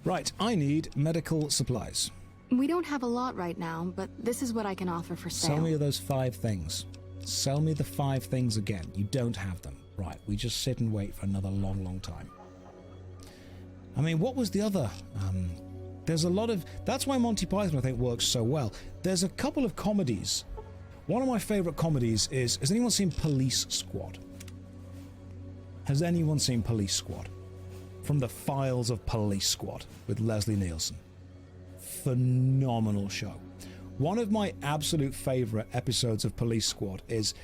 Right, I need medical supplies. We don't have a lot right now, but this is what I can offer for sale. Sell me those 5 things. Sell me the 5 things again. You don't have them. Right, we just sit and wait for another long, long time. I mean, what was the other... There's a lot of... That's why Monty Python, I think, works so well. There's a couple of comedies. One of my favourite comedies is... Has anyone seen Police Squad? Has anyone seen Police Squad? From the Files of Police Squad with Leslie Nielsen. Phenomenal show. One of my absolute favourite episodes of Police Squad is...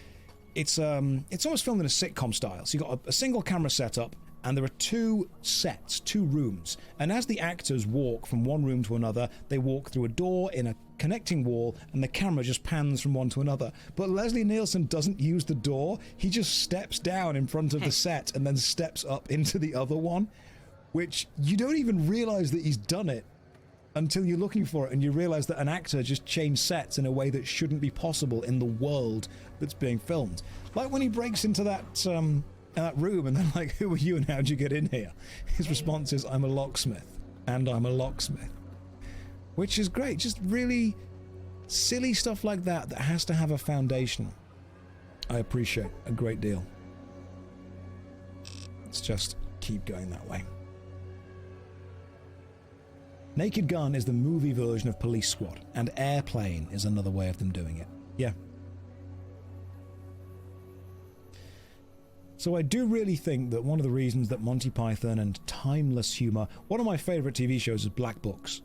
It's almost filmed in a sitcom style. So you've got a single camera setup, and there are 2 sets, 2 rooms. And as the actors walk from one room to another, they walk through a door in a connecting wall, and the camera just pans from one to another. But Leslie Nielsen doesn't use the door. He just steps down in front of the set and then steps up into the other one, which you don't even realize that he's done it until you're looking for it, and you realize that an actor just changed sets in a way that shouldn't be possible in the world that's being filmed. Like when he breaks into that room and they're like, "Who are you and how'd you get in here?" His response is, "I'm a locksmith, and I'm a locksmith." Which is great. Just really silly stuff like that that has to have a foundation. I appreciate a great deal. Let's just keep going that way. Naked Gun is the movie version of Police Squad, and Airplane is another way of them doing it. Yeah. So I do really think that one of the reasons that Monty Python and timeless humor... One of my favourite TV shows is Black Books.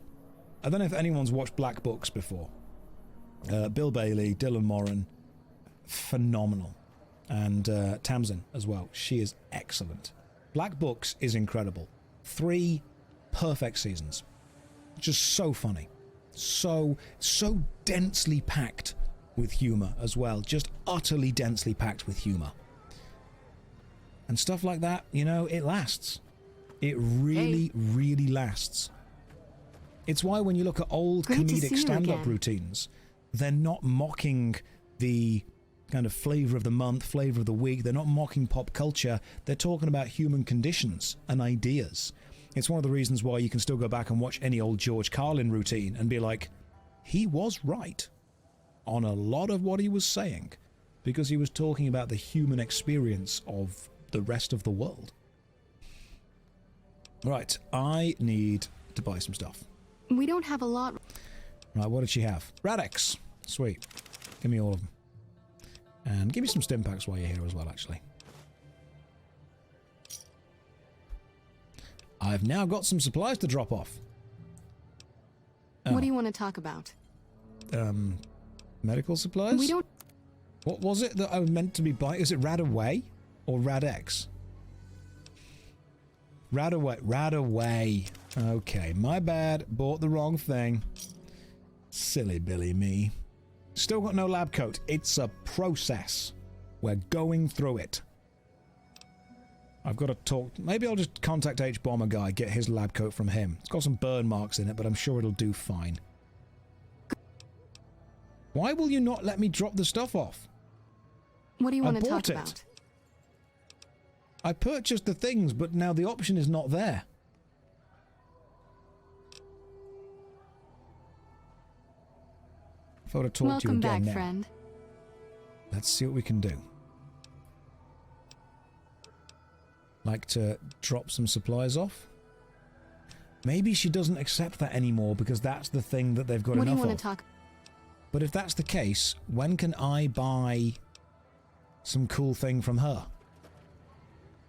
I don't know if anyone's watched Black Books before. Bill Bailey, Dylan Moran, phenomenal. And Tamsin as well. She is excellent. Black Books is incredible. 3 perfect seasons. Just so funny. So densely packed with humor as well. Just utterly densely packed with humor. And stuff like that, you know, it lasts. It really, really lasts. It's why when you look at old comedic stand-up routines, they're not mocking the kind of flavor of the month, flavor of the week. They're not mocking pop culture. They're talking about human conditions and ideas. It's one of the reasons why you can still go back and watch any old George Carlin routine and be like, he was right on a lot of what he was saying, because he was talking about the human experience of the rest of the world. Right, I need to buy some stuff. We don't have a lot. Right, what did she have? Radix. Sweet. Give me all of them. And give me some stim packs while you're here as well, actually. I've now got some supplies to drop off. What do you want to talk about? Medical supplies? We don't... What was it that I was meant to be buying? Is it Radaway or Radex? Radaway. Okay, my bad. Bought the wrong thing. Silly Billy me. Still got no lab coat. It's a process. We're going through it. I've got to talk... Maybe I'll just contact H-Bomber guy, get his lab coat from him. It's got some burn marks in it, but I'm sure it'll do fine. Why will you not let me drop the stuff off? What do you want to talk about? I purchased the things, but now the option is not there. If I were to talk to you again now. Welcome back, friend. Let's see what we can do. Like to drop some supplies off? Maybe she doesn't accept that anymore because that's the thing that they've got enough of. What do you want to talk? But if that's the case, when can I buy some cool thing from her?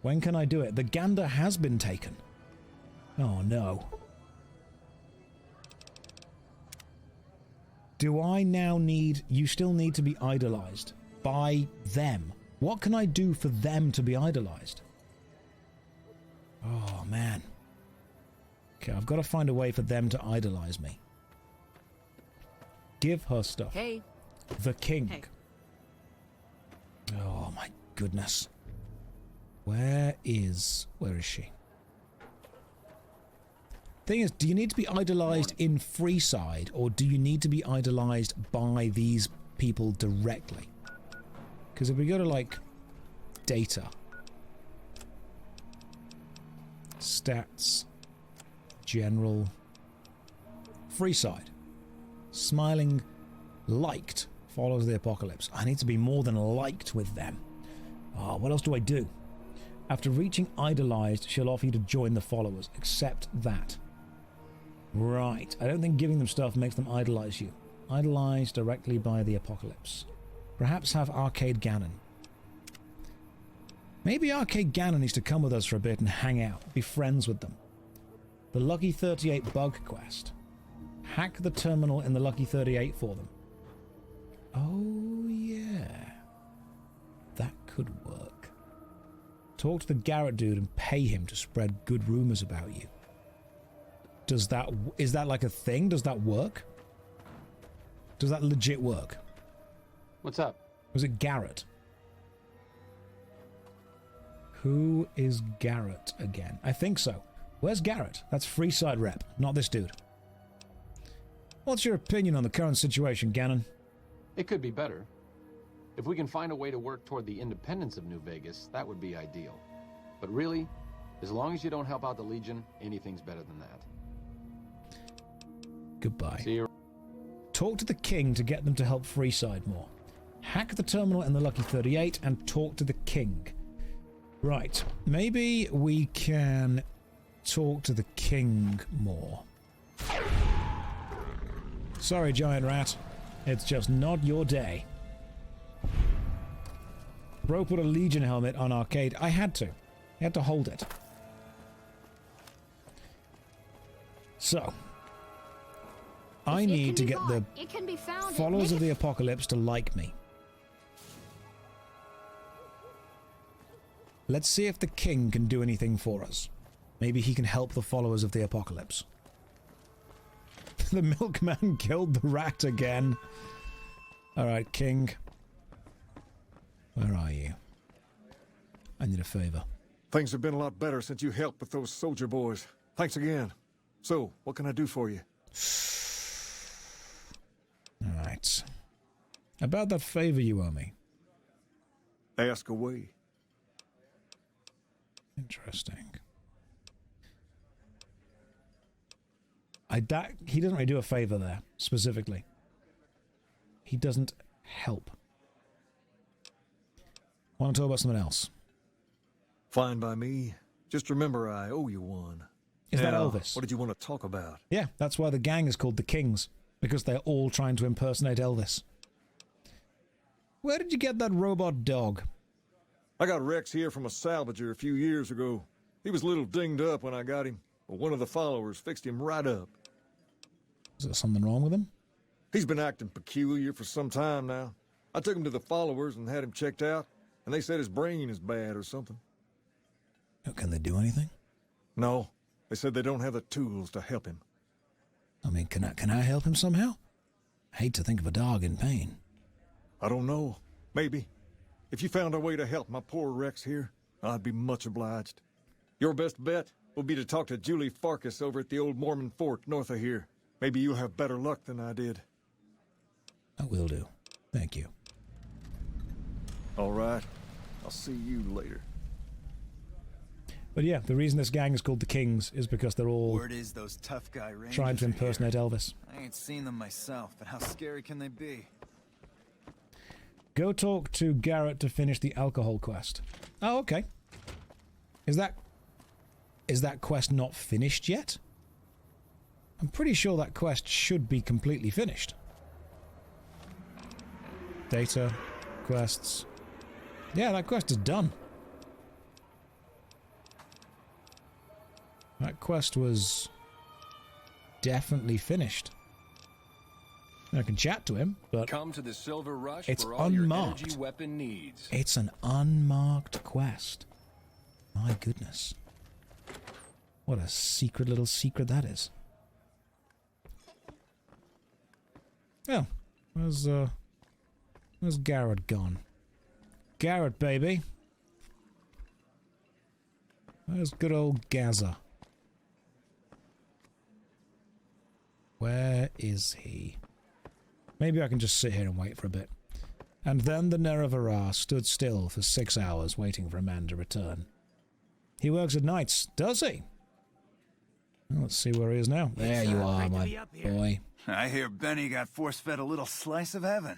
When can I do it? The gander has been taken. Oh no. Do I now need... You still need to be idolized by them. What can I do for them to be idolized? Oh, man. Okay, I've got to find a way for them to idolize me. Give her stuff. Hey. The king. Hey. Oh, my goodness. Where is she? Thing is, do you need to be idolized in Freeside, or do you need to be idolized by these people directly? Because if we go to, like, data... Stats, general, Freeside, smiling, liked, follows the apocalypse. I need to be more than liked with them. Oh, what else do I do? After reaching idolized, she'll offer you to join the followers. Accept that. Right. I don't think giving them stuff makes them idolize you. Idolized directly by the apocalypse. Perhaps have Arcade Ganon. Maybe Arcade Ganon needs to come with us for a bit and hang out, be friends with them. The Lucky 38 bug quest. Hack the terminal in the Lucky 38 for them. Oh, yeah. That could work. Talk to the Garrett dude and pay him to spread good rumors about you. Is that like a thing? Does that work? Does that legit work? What's up? Was it Garrett? Who is Garrett again? I think so. Where's Garrett? That's Freeside rep, not this dude. What's your opinion on the current situation, Ganon? It could be better. If we can find a way to work toward the independence of New Vegas, that would be ideal. But really, as long as you don't help out the Legion, anything's better than that. Goodbye. See you. Talk to the king to get them to help Freeside more. Hack the terminal in the Lucky 38 and talk to the king. Right, maybe we can talk to the king more. Sorry, giant rat. It's just not your day. Bro put a Legion helmet on arcade. I had to. I had to hold it. So, I need to get the followers of the apocalypse to like me. Let's see if the king can do anything for us. Maybe he can help the followers of the apocalypse. The milkman killed the rat again. Alright, king. Where are you? I need a favor. Things have been a lot better since you helped with those soldier boys. Thanks again. So, what can I do for you? Alright. About that favor you owe me. Ask away. Interesting. He doesn't really do a favor there, specifically. He doesn't help. Want to talk about something else? Fine by me. Just remember I owe you one. Is that Now, Elvis? What did you want to talk about? Yeah, that's why the gang is called the Kings. Because they're all trying to impersonate Elvis. Where did you get that robot dog? I got Rex here from a salvager a few years ago. He was a little dinged up when I got him, but one of the followers fixed him right up. Is there something wrong with him? He's been acting peculiar for some time now. I took him to the followers and had him checked out, and they said his brain is bad or something. Can they do anything? No. They said they don't have the tools to help him. I mean, can I help him somehow? I hate to think of a dog in pain. I don't know. Maybe. If you found a way to help my poor Rex here, I'd be much obliged. Your best bet will be to talk to Julie Farkas over at the old Mormon fort north of here. Maybe you'll have better luck than I did. I will do. Thank you. All right. I'll see you later. But yeah, the reason this gang is called the Kings is because they're all Word is those tough guy rangers trying to are impersonate here. Elvis. I ain't seen them myself, but how scary can they be? Go talk to Garrett to finish the alcohol quest. Oh, okay. Is that quest not finished yet? I'm pretty sure that quest should be completely finished. Data, quests. Yeah, that quest is done. That quest was definitely finished. I can chat to him, but come to the Silver Rush it's for all unmarked. your energy weapon needs. It's an unmarked quest. My goodness. What a secret little secret that is. Oh, where's Garrett gone? Garrett, baby. Where's good old Gaza? Where is he? Maybe I can just sit here and wait for a bit. And then the Nerevarah stood still for 6 hours waiting for a man to return. He works at nights, does he? Well, let's see where he is now. There you are, my boy. I hear Benny got force-fed a little slice of heaven.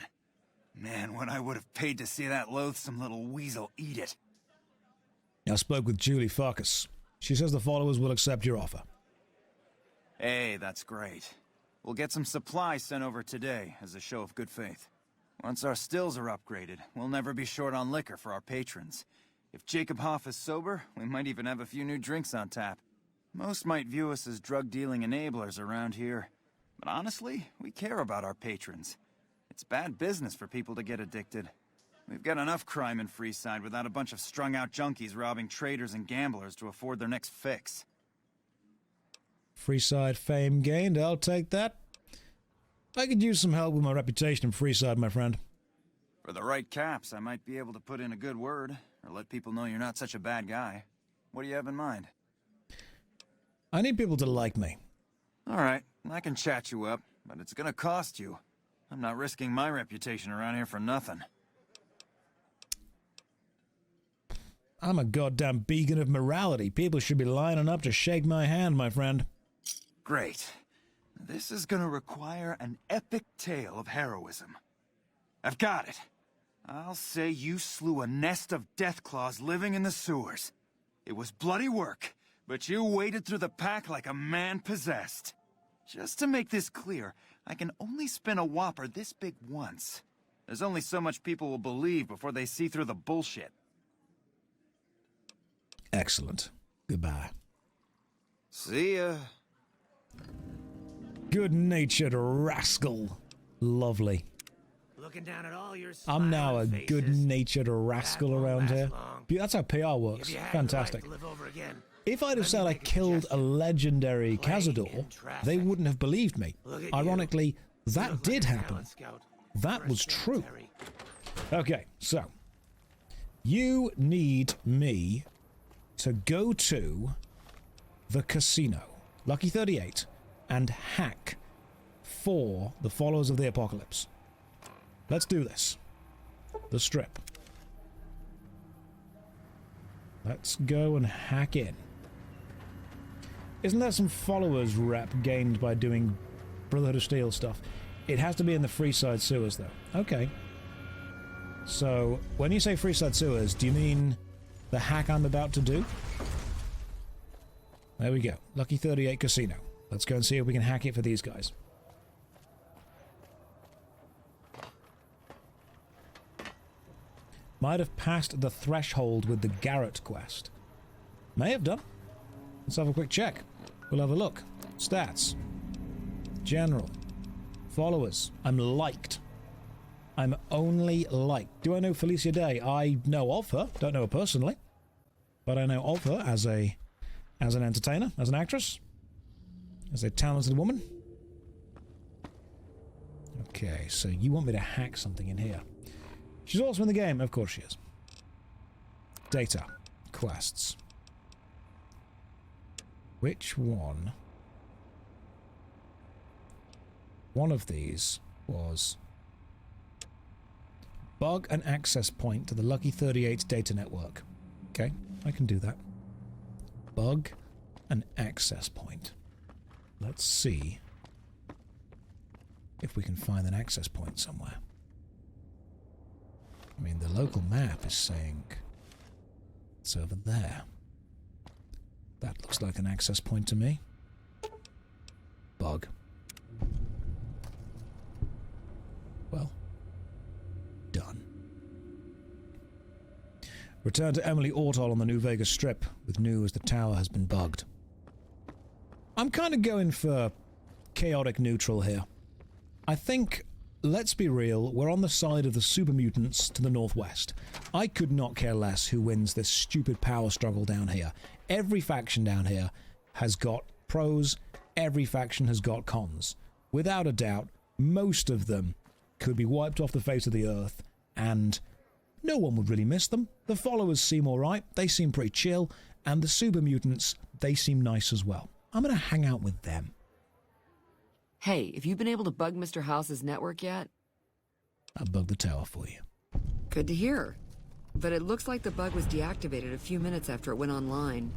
Man, what I would have paid to see that loathsome little weasel eat it. I spoke with Julie Farkas. She says the followers will accept your offer. Hey, that's great. We'll get some supplies sent over today as a show of good faith. Once our stills are upgraded, we'll never be short on liquor for our patrons. If Jacob Hoff is sober, we might even have a few new drinks on tap. Most might view us as drug-dealing enablers around here. But honestly, we care about our patrons. It's bad business for people to get addicted. We've got enough crime in Freeside without a bunch of strung-out junkies robbing traders and gamblers to afford their next fix. Freeside fame gained, I'll take that. I could use some help with my reputation in Freeside, my friend. For the right caps, I might be able to put in a good word, or let people know you're not such a bad guy. What do you have in mind? I need people to like me. All right, I can chat you up, but it's gonna cost you. I'm not risking my reputation around here for nothing. I'm a goddamn beacon of morality. People should be lining up to shake my hand, my friend. Great. This is gonna require an epic tale of heroism. I've got it. I'll say you slew a nest of deathclaws living in the sewers. It was bloody work, but you waded through the pack like a man possessed. Just to make this clear, I can only spin a whopper this big once. There's only so much people will believe before they see through the bullshit. Excellent. Goodbye. See ya. Good-natured rascal. Lovely. Looking down at all your I'm now a smiling faces. good-natured rascal around here. That's how PR works. If you had Fantastic. to live over again, If I'd have said I killed a legendary Cazador, they wouldn't have believed me. Ironically, that did happen. That was true. Okay, so you need me to go to the casino, Lucky 38, and hack for the followers of the apocalypse. Let's do this. The strip. Let's go and hack in. Isn't there some followers rep gained by doing Brotherhood of Steel stuff? It has to be in the Freeside sewers, though. Okay. So, when you say Freeside sewers, do you mean the hack I'm about to do? There we go. Lucky 38 Casino. Let's go and see if we can hack it for these guys. Might have passed the threshold with the Garrett quest. May have done. Let's have a quick check. We'll have a look. Stats. General. Followers. I'm liked. I'm only liked. Do I know Felicia Day? I know of her. Don't know her personally. But I know of her as an entertainer, as an actress, as a talented woman. Okay, so you want me to hack something in here. She's also in the game. Of course she is. Data. Quests. Which one? One of these was bug an access point to the Lucky 38 data network. Okay, I can do that. Bug an access point. Let's see if we can find an access point somewhere. I mean, the local map is saying it's over there. That looks like an access point to me. Bug. Well, done. Return to Emily Ortol on the New Vegas Strip with news the tower has been bugged. I'm kind of going for chaotic neutral here. I think, let's be real, we're on the side of the super mutants to the northwest. I could not care less who wins this stupid power struggle down here. Every faction down here has got pros, every faction has got cons. Without a doubt, most of them could be wiped off the face of the earth, and no one would really miss them. The followers seem alright, they seem pretty chill, and the super mutants, they seem nice as well. I'm gonna hang out with them. Hey, have you been able to bug Mr. House's network yet? I'll bug the tower for you. Good to hear. But it looks like the bug was deactivated a few minutes after it went online.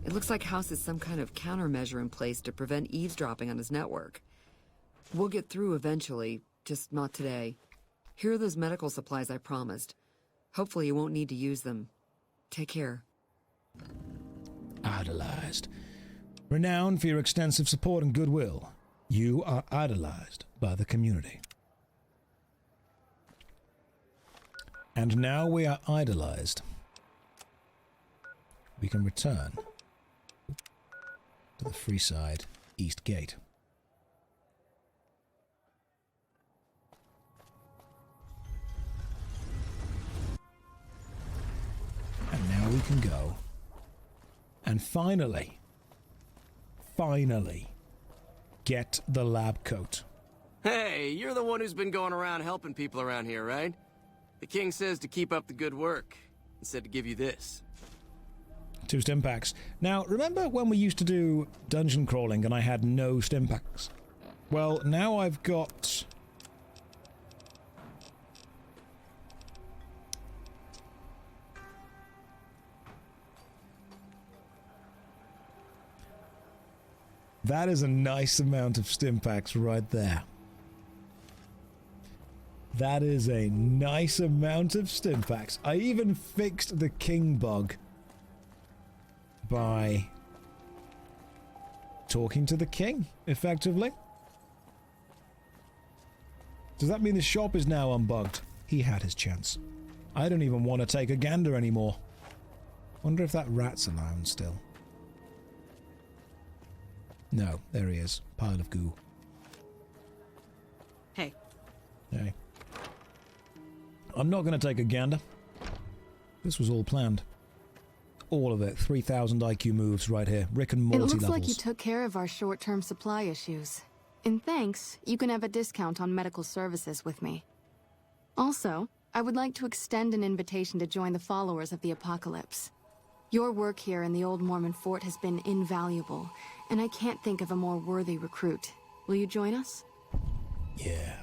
It looks like House has some kind of countermeasure in place to prevent eavesdropping on his network. We'll get through eventually, just not today. Here are those medical supplies I promised. Hopefully you won't need to use them. Take care. Idolized. Renowned for your extensive support and goodwill, you are idolized by the community. And now we are idolized. We can return to the Freeside East Gate. And now we can go and finally get the lab coat. Hey, you're the one who's been going around helping people around here, right? The king says to keep up the good work, and said to give you this. 2 stim packs. Now, remember when we used to do dungeon crawling and I had no stim packs? Well, now I've got... That is a nice amount of stim packs right there. That is a nice amount of stim packs. I even fixed the king bug by talking to the king, effectively. Does that mean the shop is now unbugged? He had his chance. I don't even want to take a gander anymore. Wonder if that rat's around still. No, there he is. Pile of goo. Hey. Hey. I'm not going to take a gander. This was all planned. All of it. 3,000 IQ moves right here. Rick and Morty levels. It looks levels. like you took care of our short-term supply issues. And thanks, you can have a discount on medical services with me. Also, I would like to extend an invitation to join the followers of the Apocalypse. Your work here in the old Mormon fort has been invaluable, and I can't think of a more worthy recruit. Will you join us? Yeah,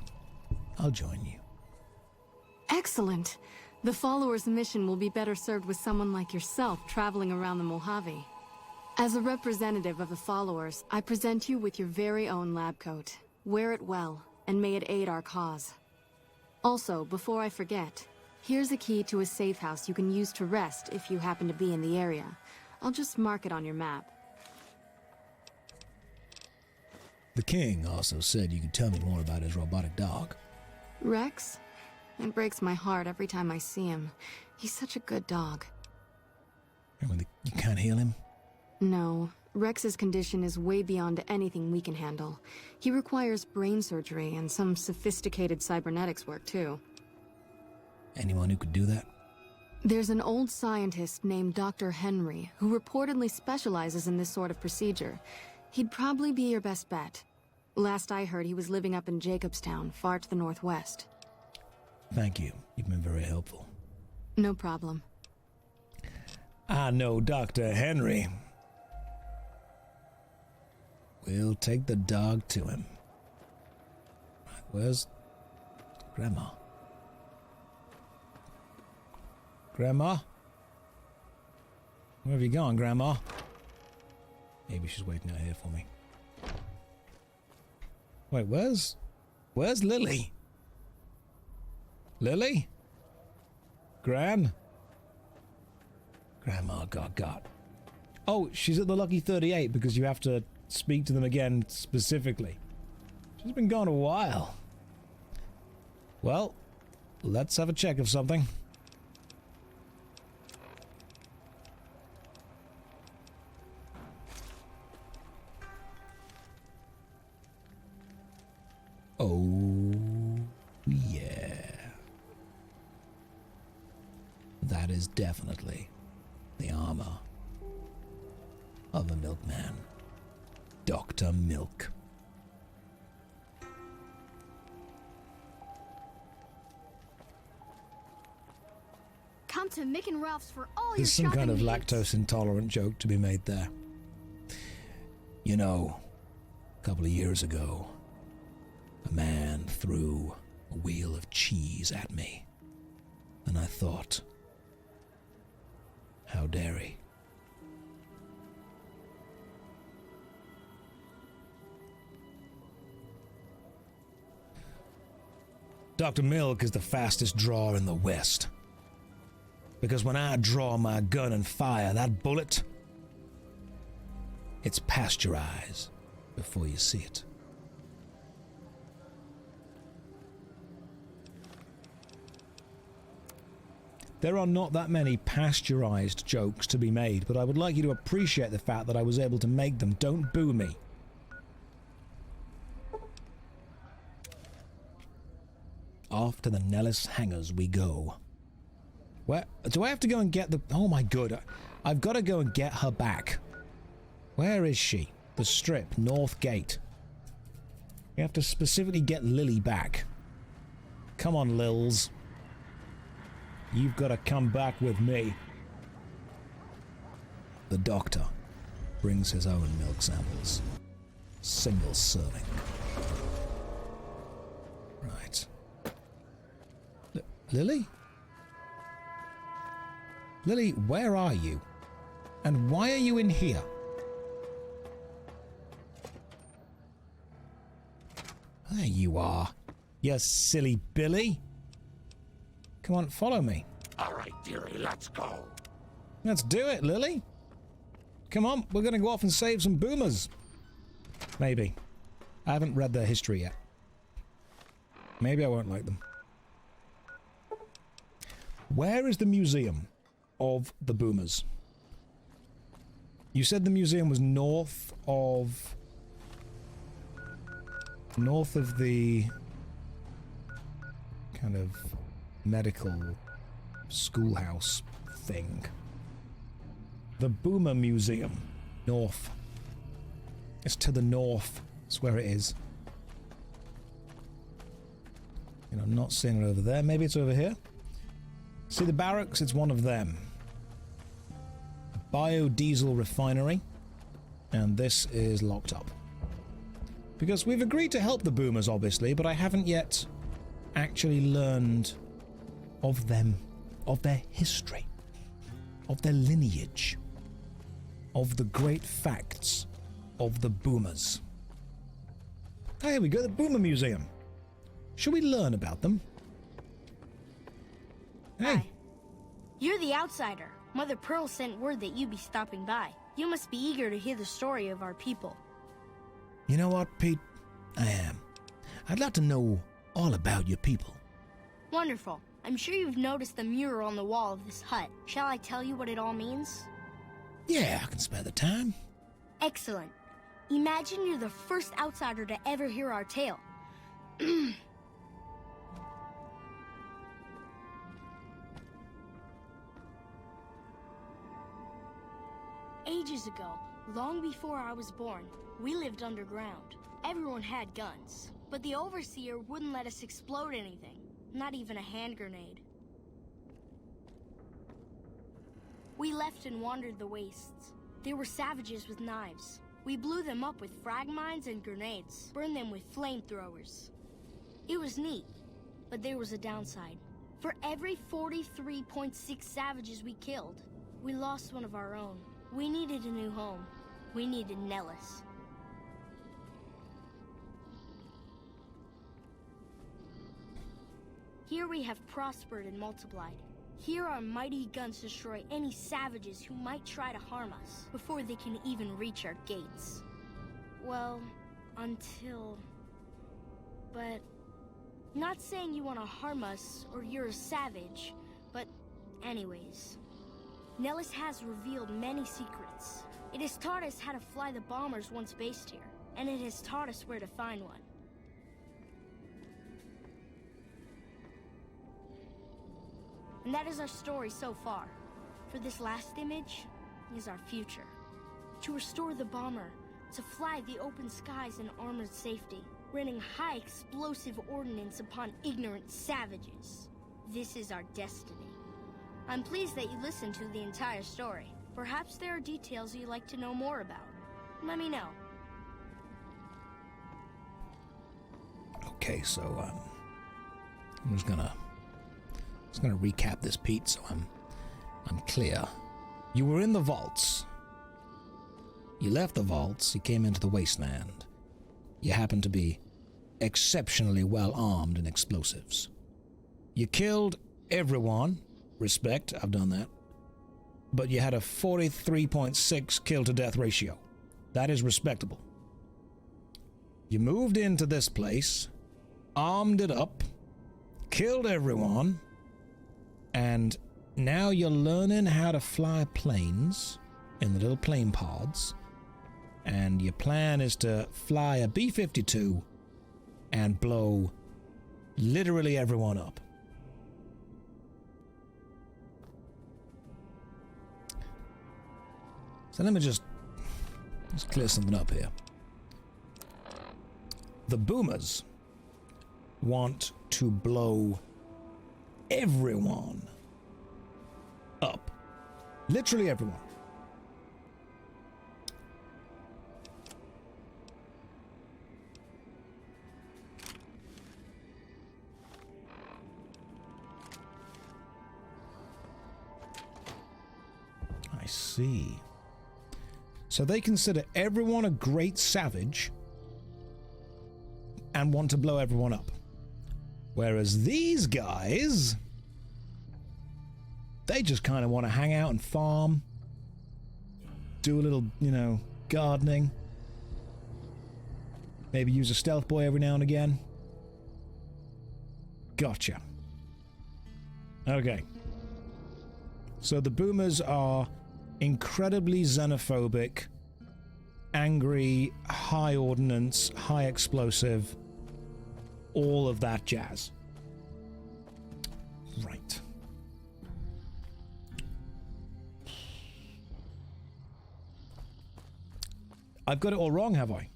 I'll join you. Excellent. The followers' mission will be better served with someone like yourself traveling around the Mojave. As a representative of the followers, I present you with your very own lab coat. Wear it well, and may it aid our cause. Also, before I forget, here's a key to a safe house you can use to rest if you happen to be in the area. I'll just mark it on your map. The king also said you could tell me more about his robotic dog. Rex? It breaks my heart every time I see him. He's such a good dog. You can't heal him? No. Rex's condition is way beyond anything we can handle. He requires brain surgery and some sophisticated cybernetics work, too. Anyone who could do that? There's an old scientist named Dr. Henry who reportedly specializes in this sort of procedure. He'd probably be your best bet. Last I heard, he was living up in Jacobstown, far to the northwest. Thank you. You've been very helpful. No problem. I know Dr. Henry. We'll take the dog to him. Where's Grandma? Grandma? Where have you gone, Grandma? Maybe she's waiting out here for me. Wait, where's Lily? Lily? Grandma got. Oh, she's at the Lucky 38 because you have to speak to them again specifically. She's been gone a while. Well, let's have a check of something. Oh, yeah. That is definitely the armor of a milkman. Dr. Milk. Come to Mick and Ralph's for all There's your some kind of needs. lactose intolerant joke to be made there. You know, a couple of years ago, a man threw a wheel of cheese at me. And I thought, how dare he? Dr. Milk is the fastest drawer in the West. Because when I draw my gun and fire that bullet, it's pasteurized before you see it. There are not that many pasteurized jokes to be made, but I would like you to appreciate the fact that I was able to make them. Don't boo me. Off to the Nellis hangars we go. Where do I have to go and get the... Oh my god, I've got to go and get her back. Where is she? The Strip, North Gate. We have to specifically get Lily back. Come on, Lils. You've got to come back with me. The doctor brings his own milk samples. Single serving. Right. Lily? Lily, where are you? And why are you in here? There you are. You silly Billy. Come on, follow me. All right, dearie, let's go. Let's do it, Lily. Come on, we're going to go off and save some boomers. Maybe. I haven't read their history yet. Maybe I won't like them. Where is the museum of the boomers? You said the museum was north of the kind of medical schoolhouse thing. The Boomer Museum. North. It's to the north. That's where it is. You know, I'm not seeing it over there. Maybe it's over here. See the barracks? It's one of them. Biodiesel refinery. And this is locked up. Because we've agreed to help the boomers, obviously, but I haven't yet actually learned of them, of their history, of their lineage, of the great facts of the boomers. Oh, here we go, the Boomer Museum. Should we learn about them? Hey. Hi. You're the outsider. Mother Pearl sent word that you'd be stopping by. You must be eager to hear the story of our people. You know what, Pete? I am. I'd like to know all about your people. Wonderful. I'm sure you've noticed the mural on the wall of this hut. Shall I tell you what it all means? Yeah, I can spare the time. Excellent. Imagine you're the first outsider to ever hear our tale. Ages ago, long before I was born, we lived underground. Everyone had guns, but the overseer wouldn't let us explode anything, not even a hand grenade. We left and wandered the wastes. There were savages with knives. We blew them up with frag mines and grenades, burned them with flamethrowers. It was neat, but there was a downside. For every 43.6 savages we killed, we lost one of our own. We needed a new home. We needed Nellis. Here we have prospered and multiplied. Here our mighty guns destroy any savages who might try to harm us before they can even reach our gates. Well, until... But... Not saying you want to harm us or you're a savage, but anyways. Nellis has revealed many secrets. It has taught us how to fly the bombers once based here, and it has taught us where to find one. And that is our story so far. For this last image is our future. To restore the bomber, to fly the open skies in armored safety, raining high explosive ordnance upon ignorant savages. This is our destiny. I'm pleased that you listened to the entire story. Perhaps there are details you'd like to know more about. Let me know. Okay, so I'm just gonna recap this, Pete, so I'm clear. You were in the vaults. You left the vaults, you came into the wasteland. You happened to be exceptionally well armed in explosives. You killed everyone. Respect, I've done that. But you had a 43.6 kill to death ratio. That is respectable. You moved into this place, armed it up, killed everyone, and now you're learning how to fly planes in the little plane pods, and your plan is to fly a B-52 and blow literally everyone up. So let me just clear something up here. The boomers want to blow everyone up. Literally everyone. I see. So they consider everyone a great savage and want to blow everyone up. Whereas these guys, they just kind of want to hang out and farm, do a little, gardening, maybe use a stealth boy every now and again. Gotcha. Okay. So the boomers are incredibly xenophobic, angry, high ordnance, high explosive, all of that jazz. Right. I've got it all wrong, have I?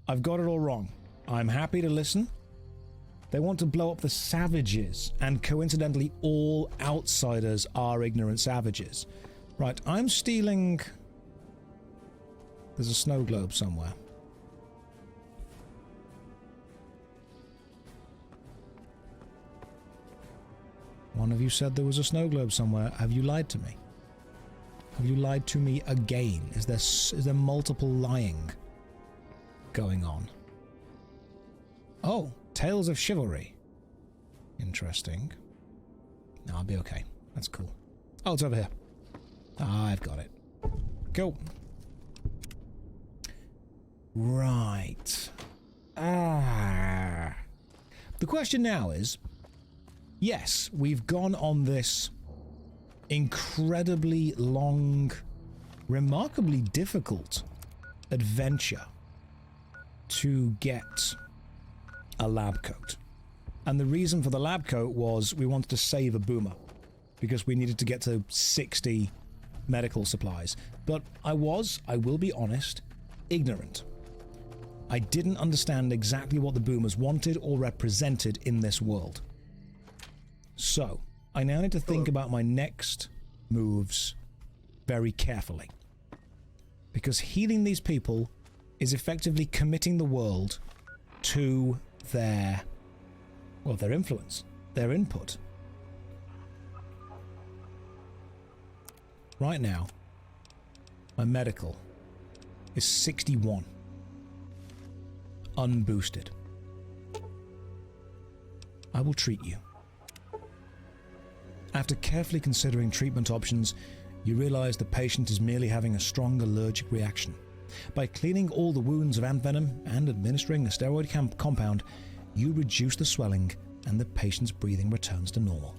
I've got it all wrong. I'm happy to listen. They want to blow up the savages, and coincidentally, all outsiders are ignorant savages. Right, I'm stealing... There's a snow globe somewhere. One of you said there was a snow globe somewhere. Have you lied to me? Have you lied to me again? Is there multiple lying going on? Oh, Tales of Chivalry. Interesting. No, I'll be okay. That's cool. Oh, it's over here. Ah, I've got it. Cool. Right. Ah. The question now is, yes, we've gone on this incredibly long, remarkably difficult adventure to get a lab coat. And the reason for the lab coat was we wanted to save a boomer because we needed to get to 60 medical supplies. But I will be honest, ignorant. I didn't understand exactly what the boomers wanted or represented in this world. So, I now need to think about my next moves very carefully. Because healing these people is effectively committing the world to their influence, their input. Right now, my medical is 61. Unboosted. I will treat you. After carefully considering treatment options, you realize the patient is merely having a strong allergic reaction. By cleaning all the wounds of ant venom and administering a steroid compound, you reduce the swelling and the patient's breathing returns to normal.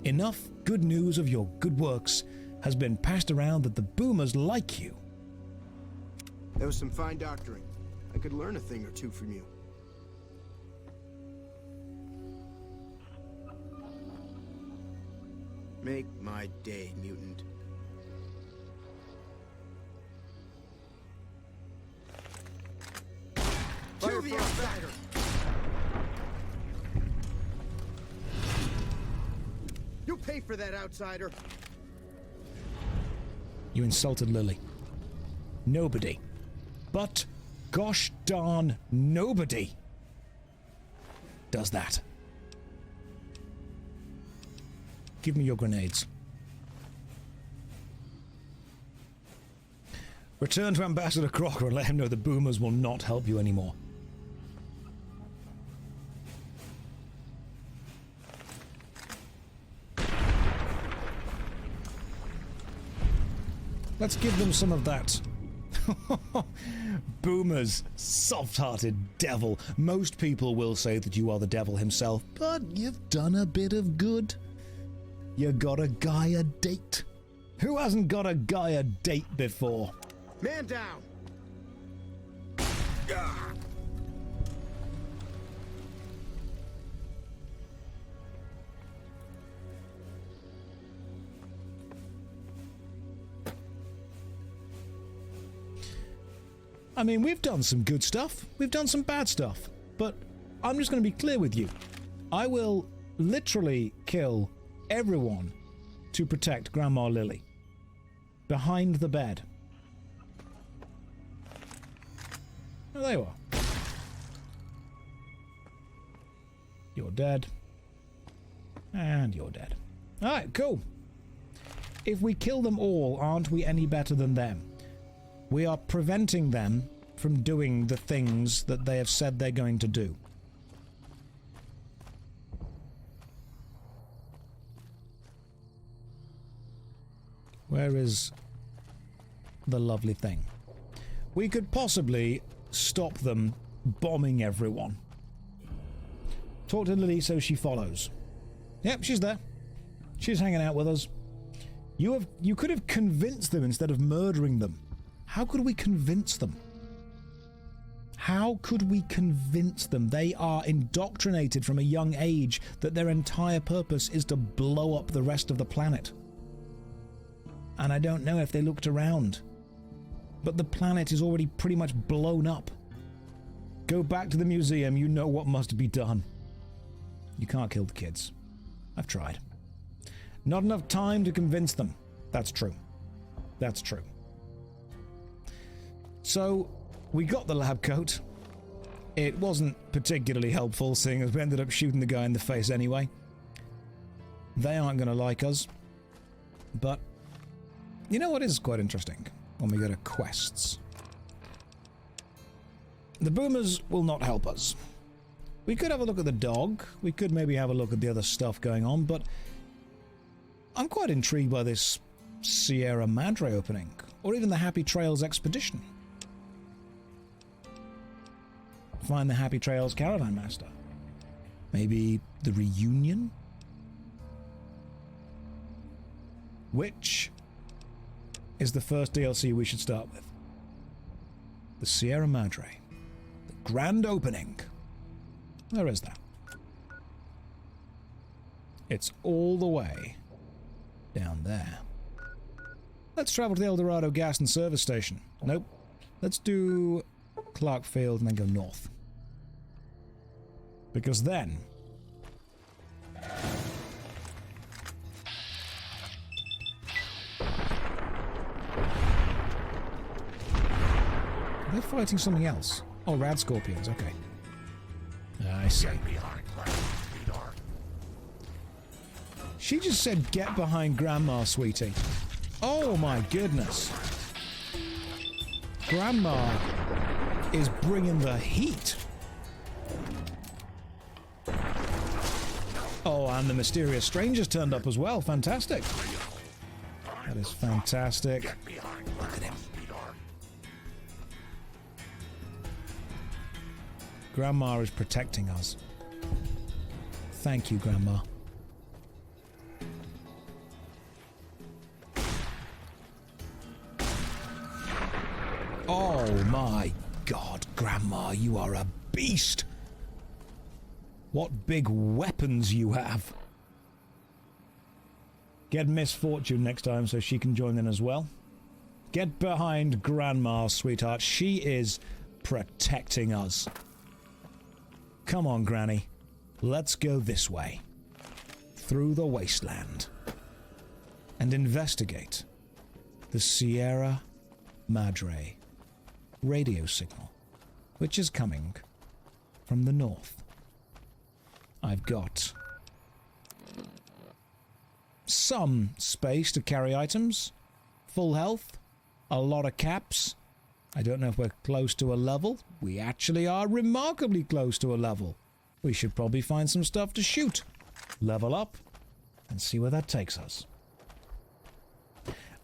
Enough good news of your good works has been passed around that the boomers like you. That was some fine doctoring. I could learn a thing or two from you. Make my day, mutant. Kill the outsider! You'll pay for that, outsider! You insulted Lily. Nobody. But gosh darn nobody does that. Give me your grenades. Return to Ambassador Crocker and let him know the boomers will not help you anymore. Let's give them some of that. Boomers, soft-hearted devil. Most people will say that you are the devil himself, but you've done a bit of good. You got a guy a date. Who hasn't got a guy a date before? Man down! I mean, we've done some good stuff. We've done some bad stuff. But I'm just going to be clear with you. I will literally kill everyone to protect Grandma Lily. Behind the bed. Oh, there you are. You're dead. And you're dead. Alright, cool. If we kill them all, aren't we any better than them? We are preventing them from doing the things that they have said they're going to do. Where is the lovely thing? We could possibly stop them bombing everyone. Talk to Lily so she follows. Yep, she's there. She's hanging out with us. You could have convinced them instead of murdering them. How could we convince them? How could we convince them? They are indoctrinated from a young age that their entire purpose is to blow up the rest of the planet. And I don't know if they looked around, but the planet is already pretty much blown up. Go back to the museum, you know what must be done. You can't kill the kids. I've tried. Not enough time to convince them. That's true. That's true. So, we got the lab coat. It wasn't particularly helpful, seeing as we ended up shooting the guy in the face anyway. They aren't going to like us. But, you know what is quite interesting? When we go to quests. The boomers will not help us. We could have a look at the dog. We could maybe have a look at the other stuff going on, but I'm quite intrigued by this Sierra Madre opening, or even the Happy Trails expedition. Find the Happy Trails Caravan Master. Maybe the reunion? Which is the first DLC we should start with? The Sierra Madre. The grand opening. Where is that? It's all the way down there. Let's travel to the El Dorado gas and service station. Nope. Let's do Clarkfield and then go north. Because then... They're fighting something else. Oh, rad scorpions, okay. I see. She just said, get behind Grandma, sweetie. Oh my goodness. Grandma is bringing the heat. Oh, and the mysterious strangers turned up as well. Fantastic. That is fantastic. Look at him. Grandma is protecting us. Thank you, Grandma. Oh my God, Grandma, you are a beast! What big weapons you have! Get Miss Fortune next time so she can join in as well. Get behind Grandma, sweetheart. She is protecting us. Come on, Granny. Let's go this way. Through the wasteland. And investigate the Sierra Madre radio signal, which is coming from the north. I've got some space to carry items, full health, a lot of caps. I don't know if we're close to a level. We actually are remarkably close to a level. We should probably find some stuff to shoot, level up, and see where that takes us.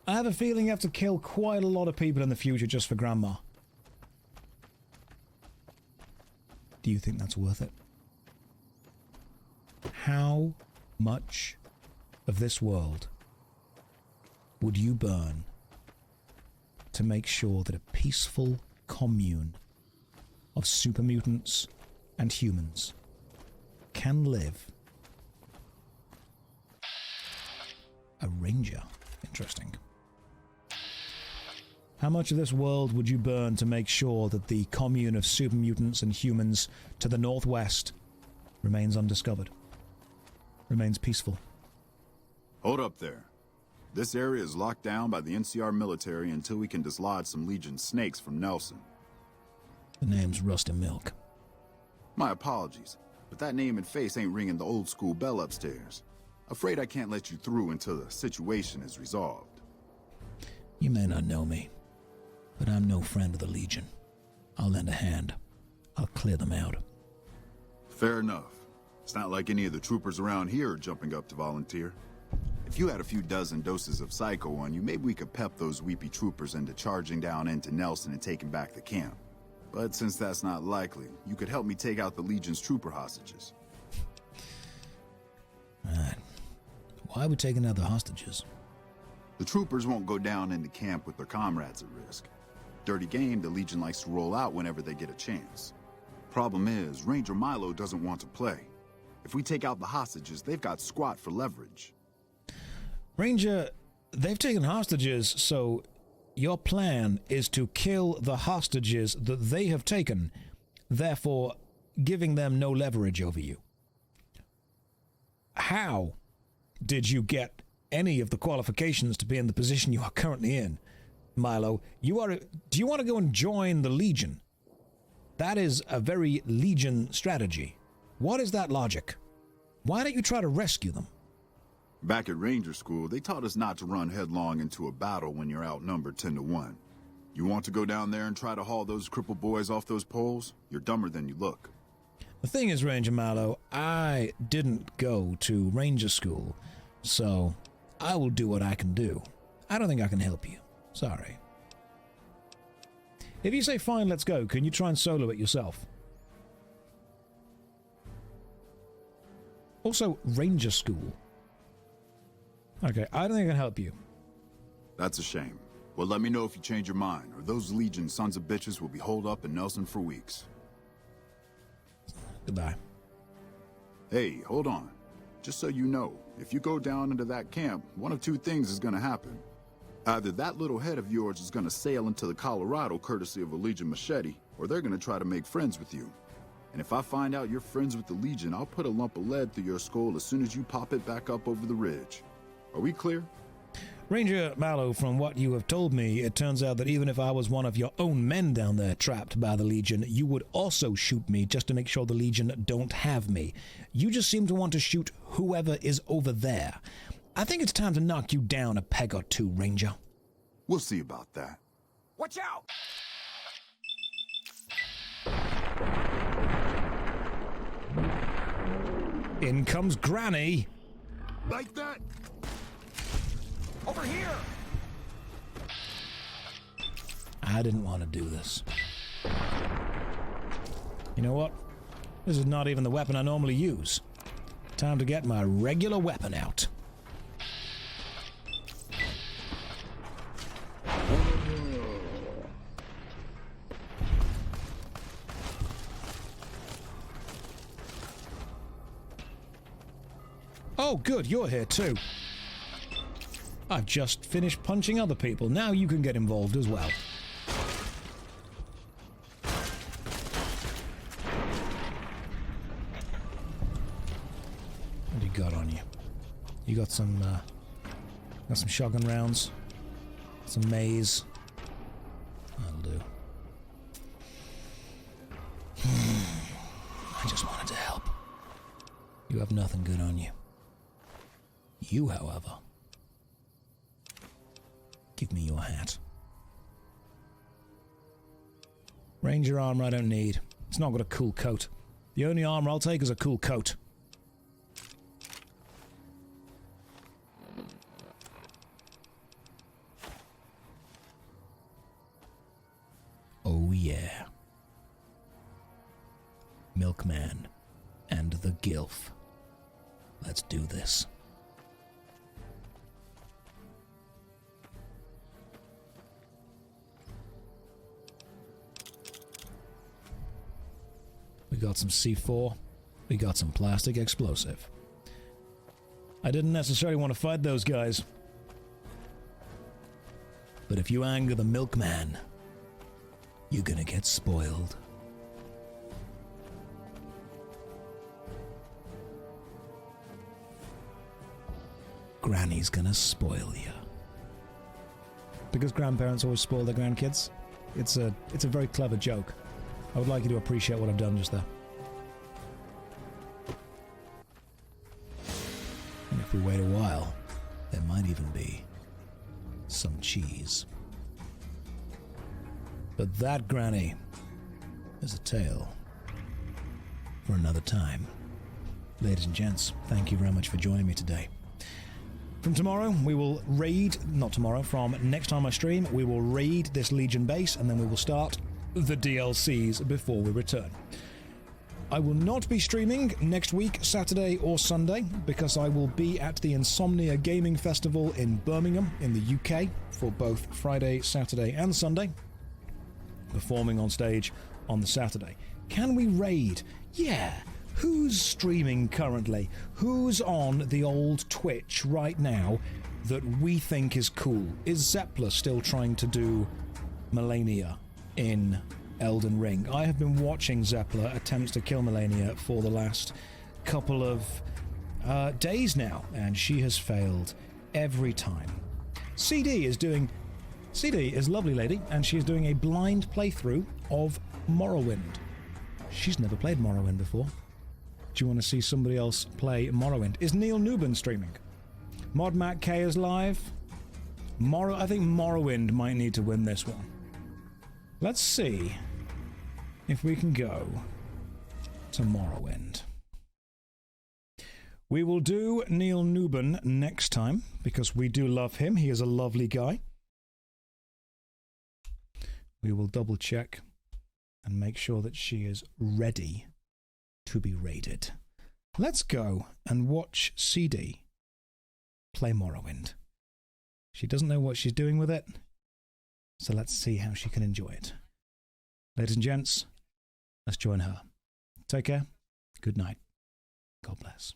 I have a feeling you have to kill quite a lot of people in the future just for Grandma. Do you think that's worth it? How much of this world would you burn to make sure that a peaceful commune of super mutants and humans can live? A ranger. Interesting. How much of this world would you burn to make sure that the commune of super mutants and humans to the northwest remains undiscovered? Remains peaceful? Hold up there. This area is locked down by the NCR military until we can dislodge some Legion snakes from Nelson. The name's Rusty Milk. My apologies, but that name and face ain't ringing the old school bell upstairs. Afraid I can't let you through until the situation is resolved. You may not know me, but I'm no friend of the Legion. I'll lend a hand. I'll clear them out. Fair enough. It's not like any of the troopers around here are jumping up to volunteer. If you had a few dozen doses of Psycho on you, maybe we could pep those weepy troopers into charging down into Nelson and taking back the camp. But since that's not likely, you could help me take out the Legion's trooper hostages. Right. Why are we taking out the hostages? The troopers won't go down into camp with their comrades at risk. Dirty game the Legion likes to roll out whenever they get a chance. Problem is, Ranger Milo doesn't want to play. If we take out the hostages, they've got squat for leverage. Ranger, they've taken hostages, so your plan is to kill the hostages that they have taken, therefore giving them no leverage over you. How did you get any of the qualifications to be in the position you are currently in? Milo, do you want to go and join the Legion? That is a very Legion strategy. What is that logic? Why don't you try to rescue them? Back at Ranger School, they taught us not to run headlong into a battle when you're outnumbered 10-1. You want to go down there and try to haul those crippled boys off those poles? You're dumber than you look. The thing is, Ranger Milo, I didn't go to Ranger School, so I will do what I can do. I don't think I can help you. Sorry. If you say, fine, let's go, can you try and solo it yourself? Also, Ranger School. Okay, I don't think I can help you. That's a shame. Well, let me know if you change your mind, or those Legion sons of bitches will be holed up in Nelson for weeks. Goodbye. Hey, hold on. Just so you know, if you go down into that camp, one of two things is gonna happen. Either that little head of yours is gonna sail into the Colorado courtesy of a Legion machete, or they're gonna try to make friends with you. And if I find out you're friends with the Legion, I'll put a lump of lead through your skull as soon as you pop it back up over the ridge. Are we clear? Ranger Mallow, from what you have told me, it turns out that even if I was one of your own men down there trapped by the Legion, you would also shoot me just to make sure the Legion don't have me. You just seem to want to shoot whoever is over there. I think it's time to knock you down a peg or two, Ranger. We'll see about that. Watch out! In comes Granny. Like that? Over here! I didn't want to do this. You know what? This is not even the weapon I normally use. Time to get my regular weapon out. Oh, good, you're here too. I've just finished punching other people. Now you can get involved as well. What do you got on you? You got some shotgun rounds, some maze. That'll do. I just wanted to help. You have nothing good on you. You, however, give me your hat. Ranger armor I don't need. It's not got a cool coat. The only armor I'll take is a cool coat. Oh yeah. Milkman and the Gilf. Let's do this. We got some C4. We got some plastic explosive. I didn't necessarily want to fight those guys. But if you anger the milkman, you're gonna get spoiled. Granny's gonna spoil you. Because grandparents always spoil their grandkids. It's a very clever joke. I would like you to appreciate what I've done just there. And if we wait a while, there might even be some cheese. But that, Granny, is a tale for another time. Ladies and gents, thank you very much for joining me today. From tomorrow, we will raid, not tomorrow, from next time I stream, we will raid this Legion base, and then we will start the DLCs before we return. I will not be streaming next week, Saturday or Sunday, because I will be at the Insomnia Gaming Festival in Birmingham, in the UK, for both Friday, Saturday, and Sunday, performing on stage on the Saturday. Can we raid? Yeah. Who's streaming currently? Who's on the old Twitch right now that we think is cool? Is Zeppler still trying to do Melania in Elden Ring? I have been watching Zeppler attempts to kill Melania for the last couple of days now, and she has failed every time. CD is a lovely lady, and she is doing a blind playthrough of Morrowind. She's never played Morrowind before. Do you want to see somebody else play Morrowind? Is Neil Newbin streaming? Mod Matt K is live. I think Morrowind might need to win this one. Let's see if we can go to Morrowind. We will do Neil Newbin next time, because we do love him. He is a lovely guy. We will double check and make sure that she is ready to be raided. Let's go and watch CD play Morrowind. She doesn't know what she's doing with it, so let's see how she can enjoy it. Ladies and gents, let's join her. Take care. Good night. God bless.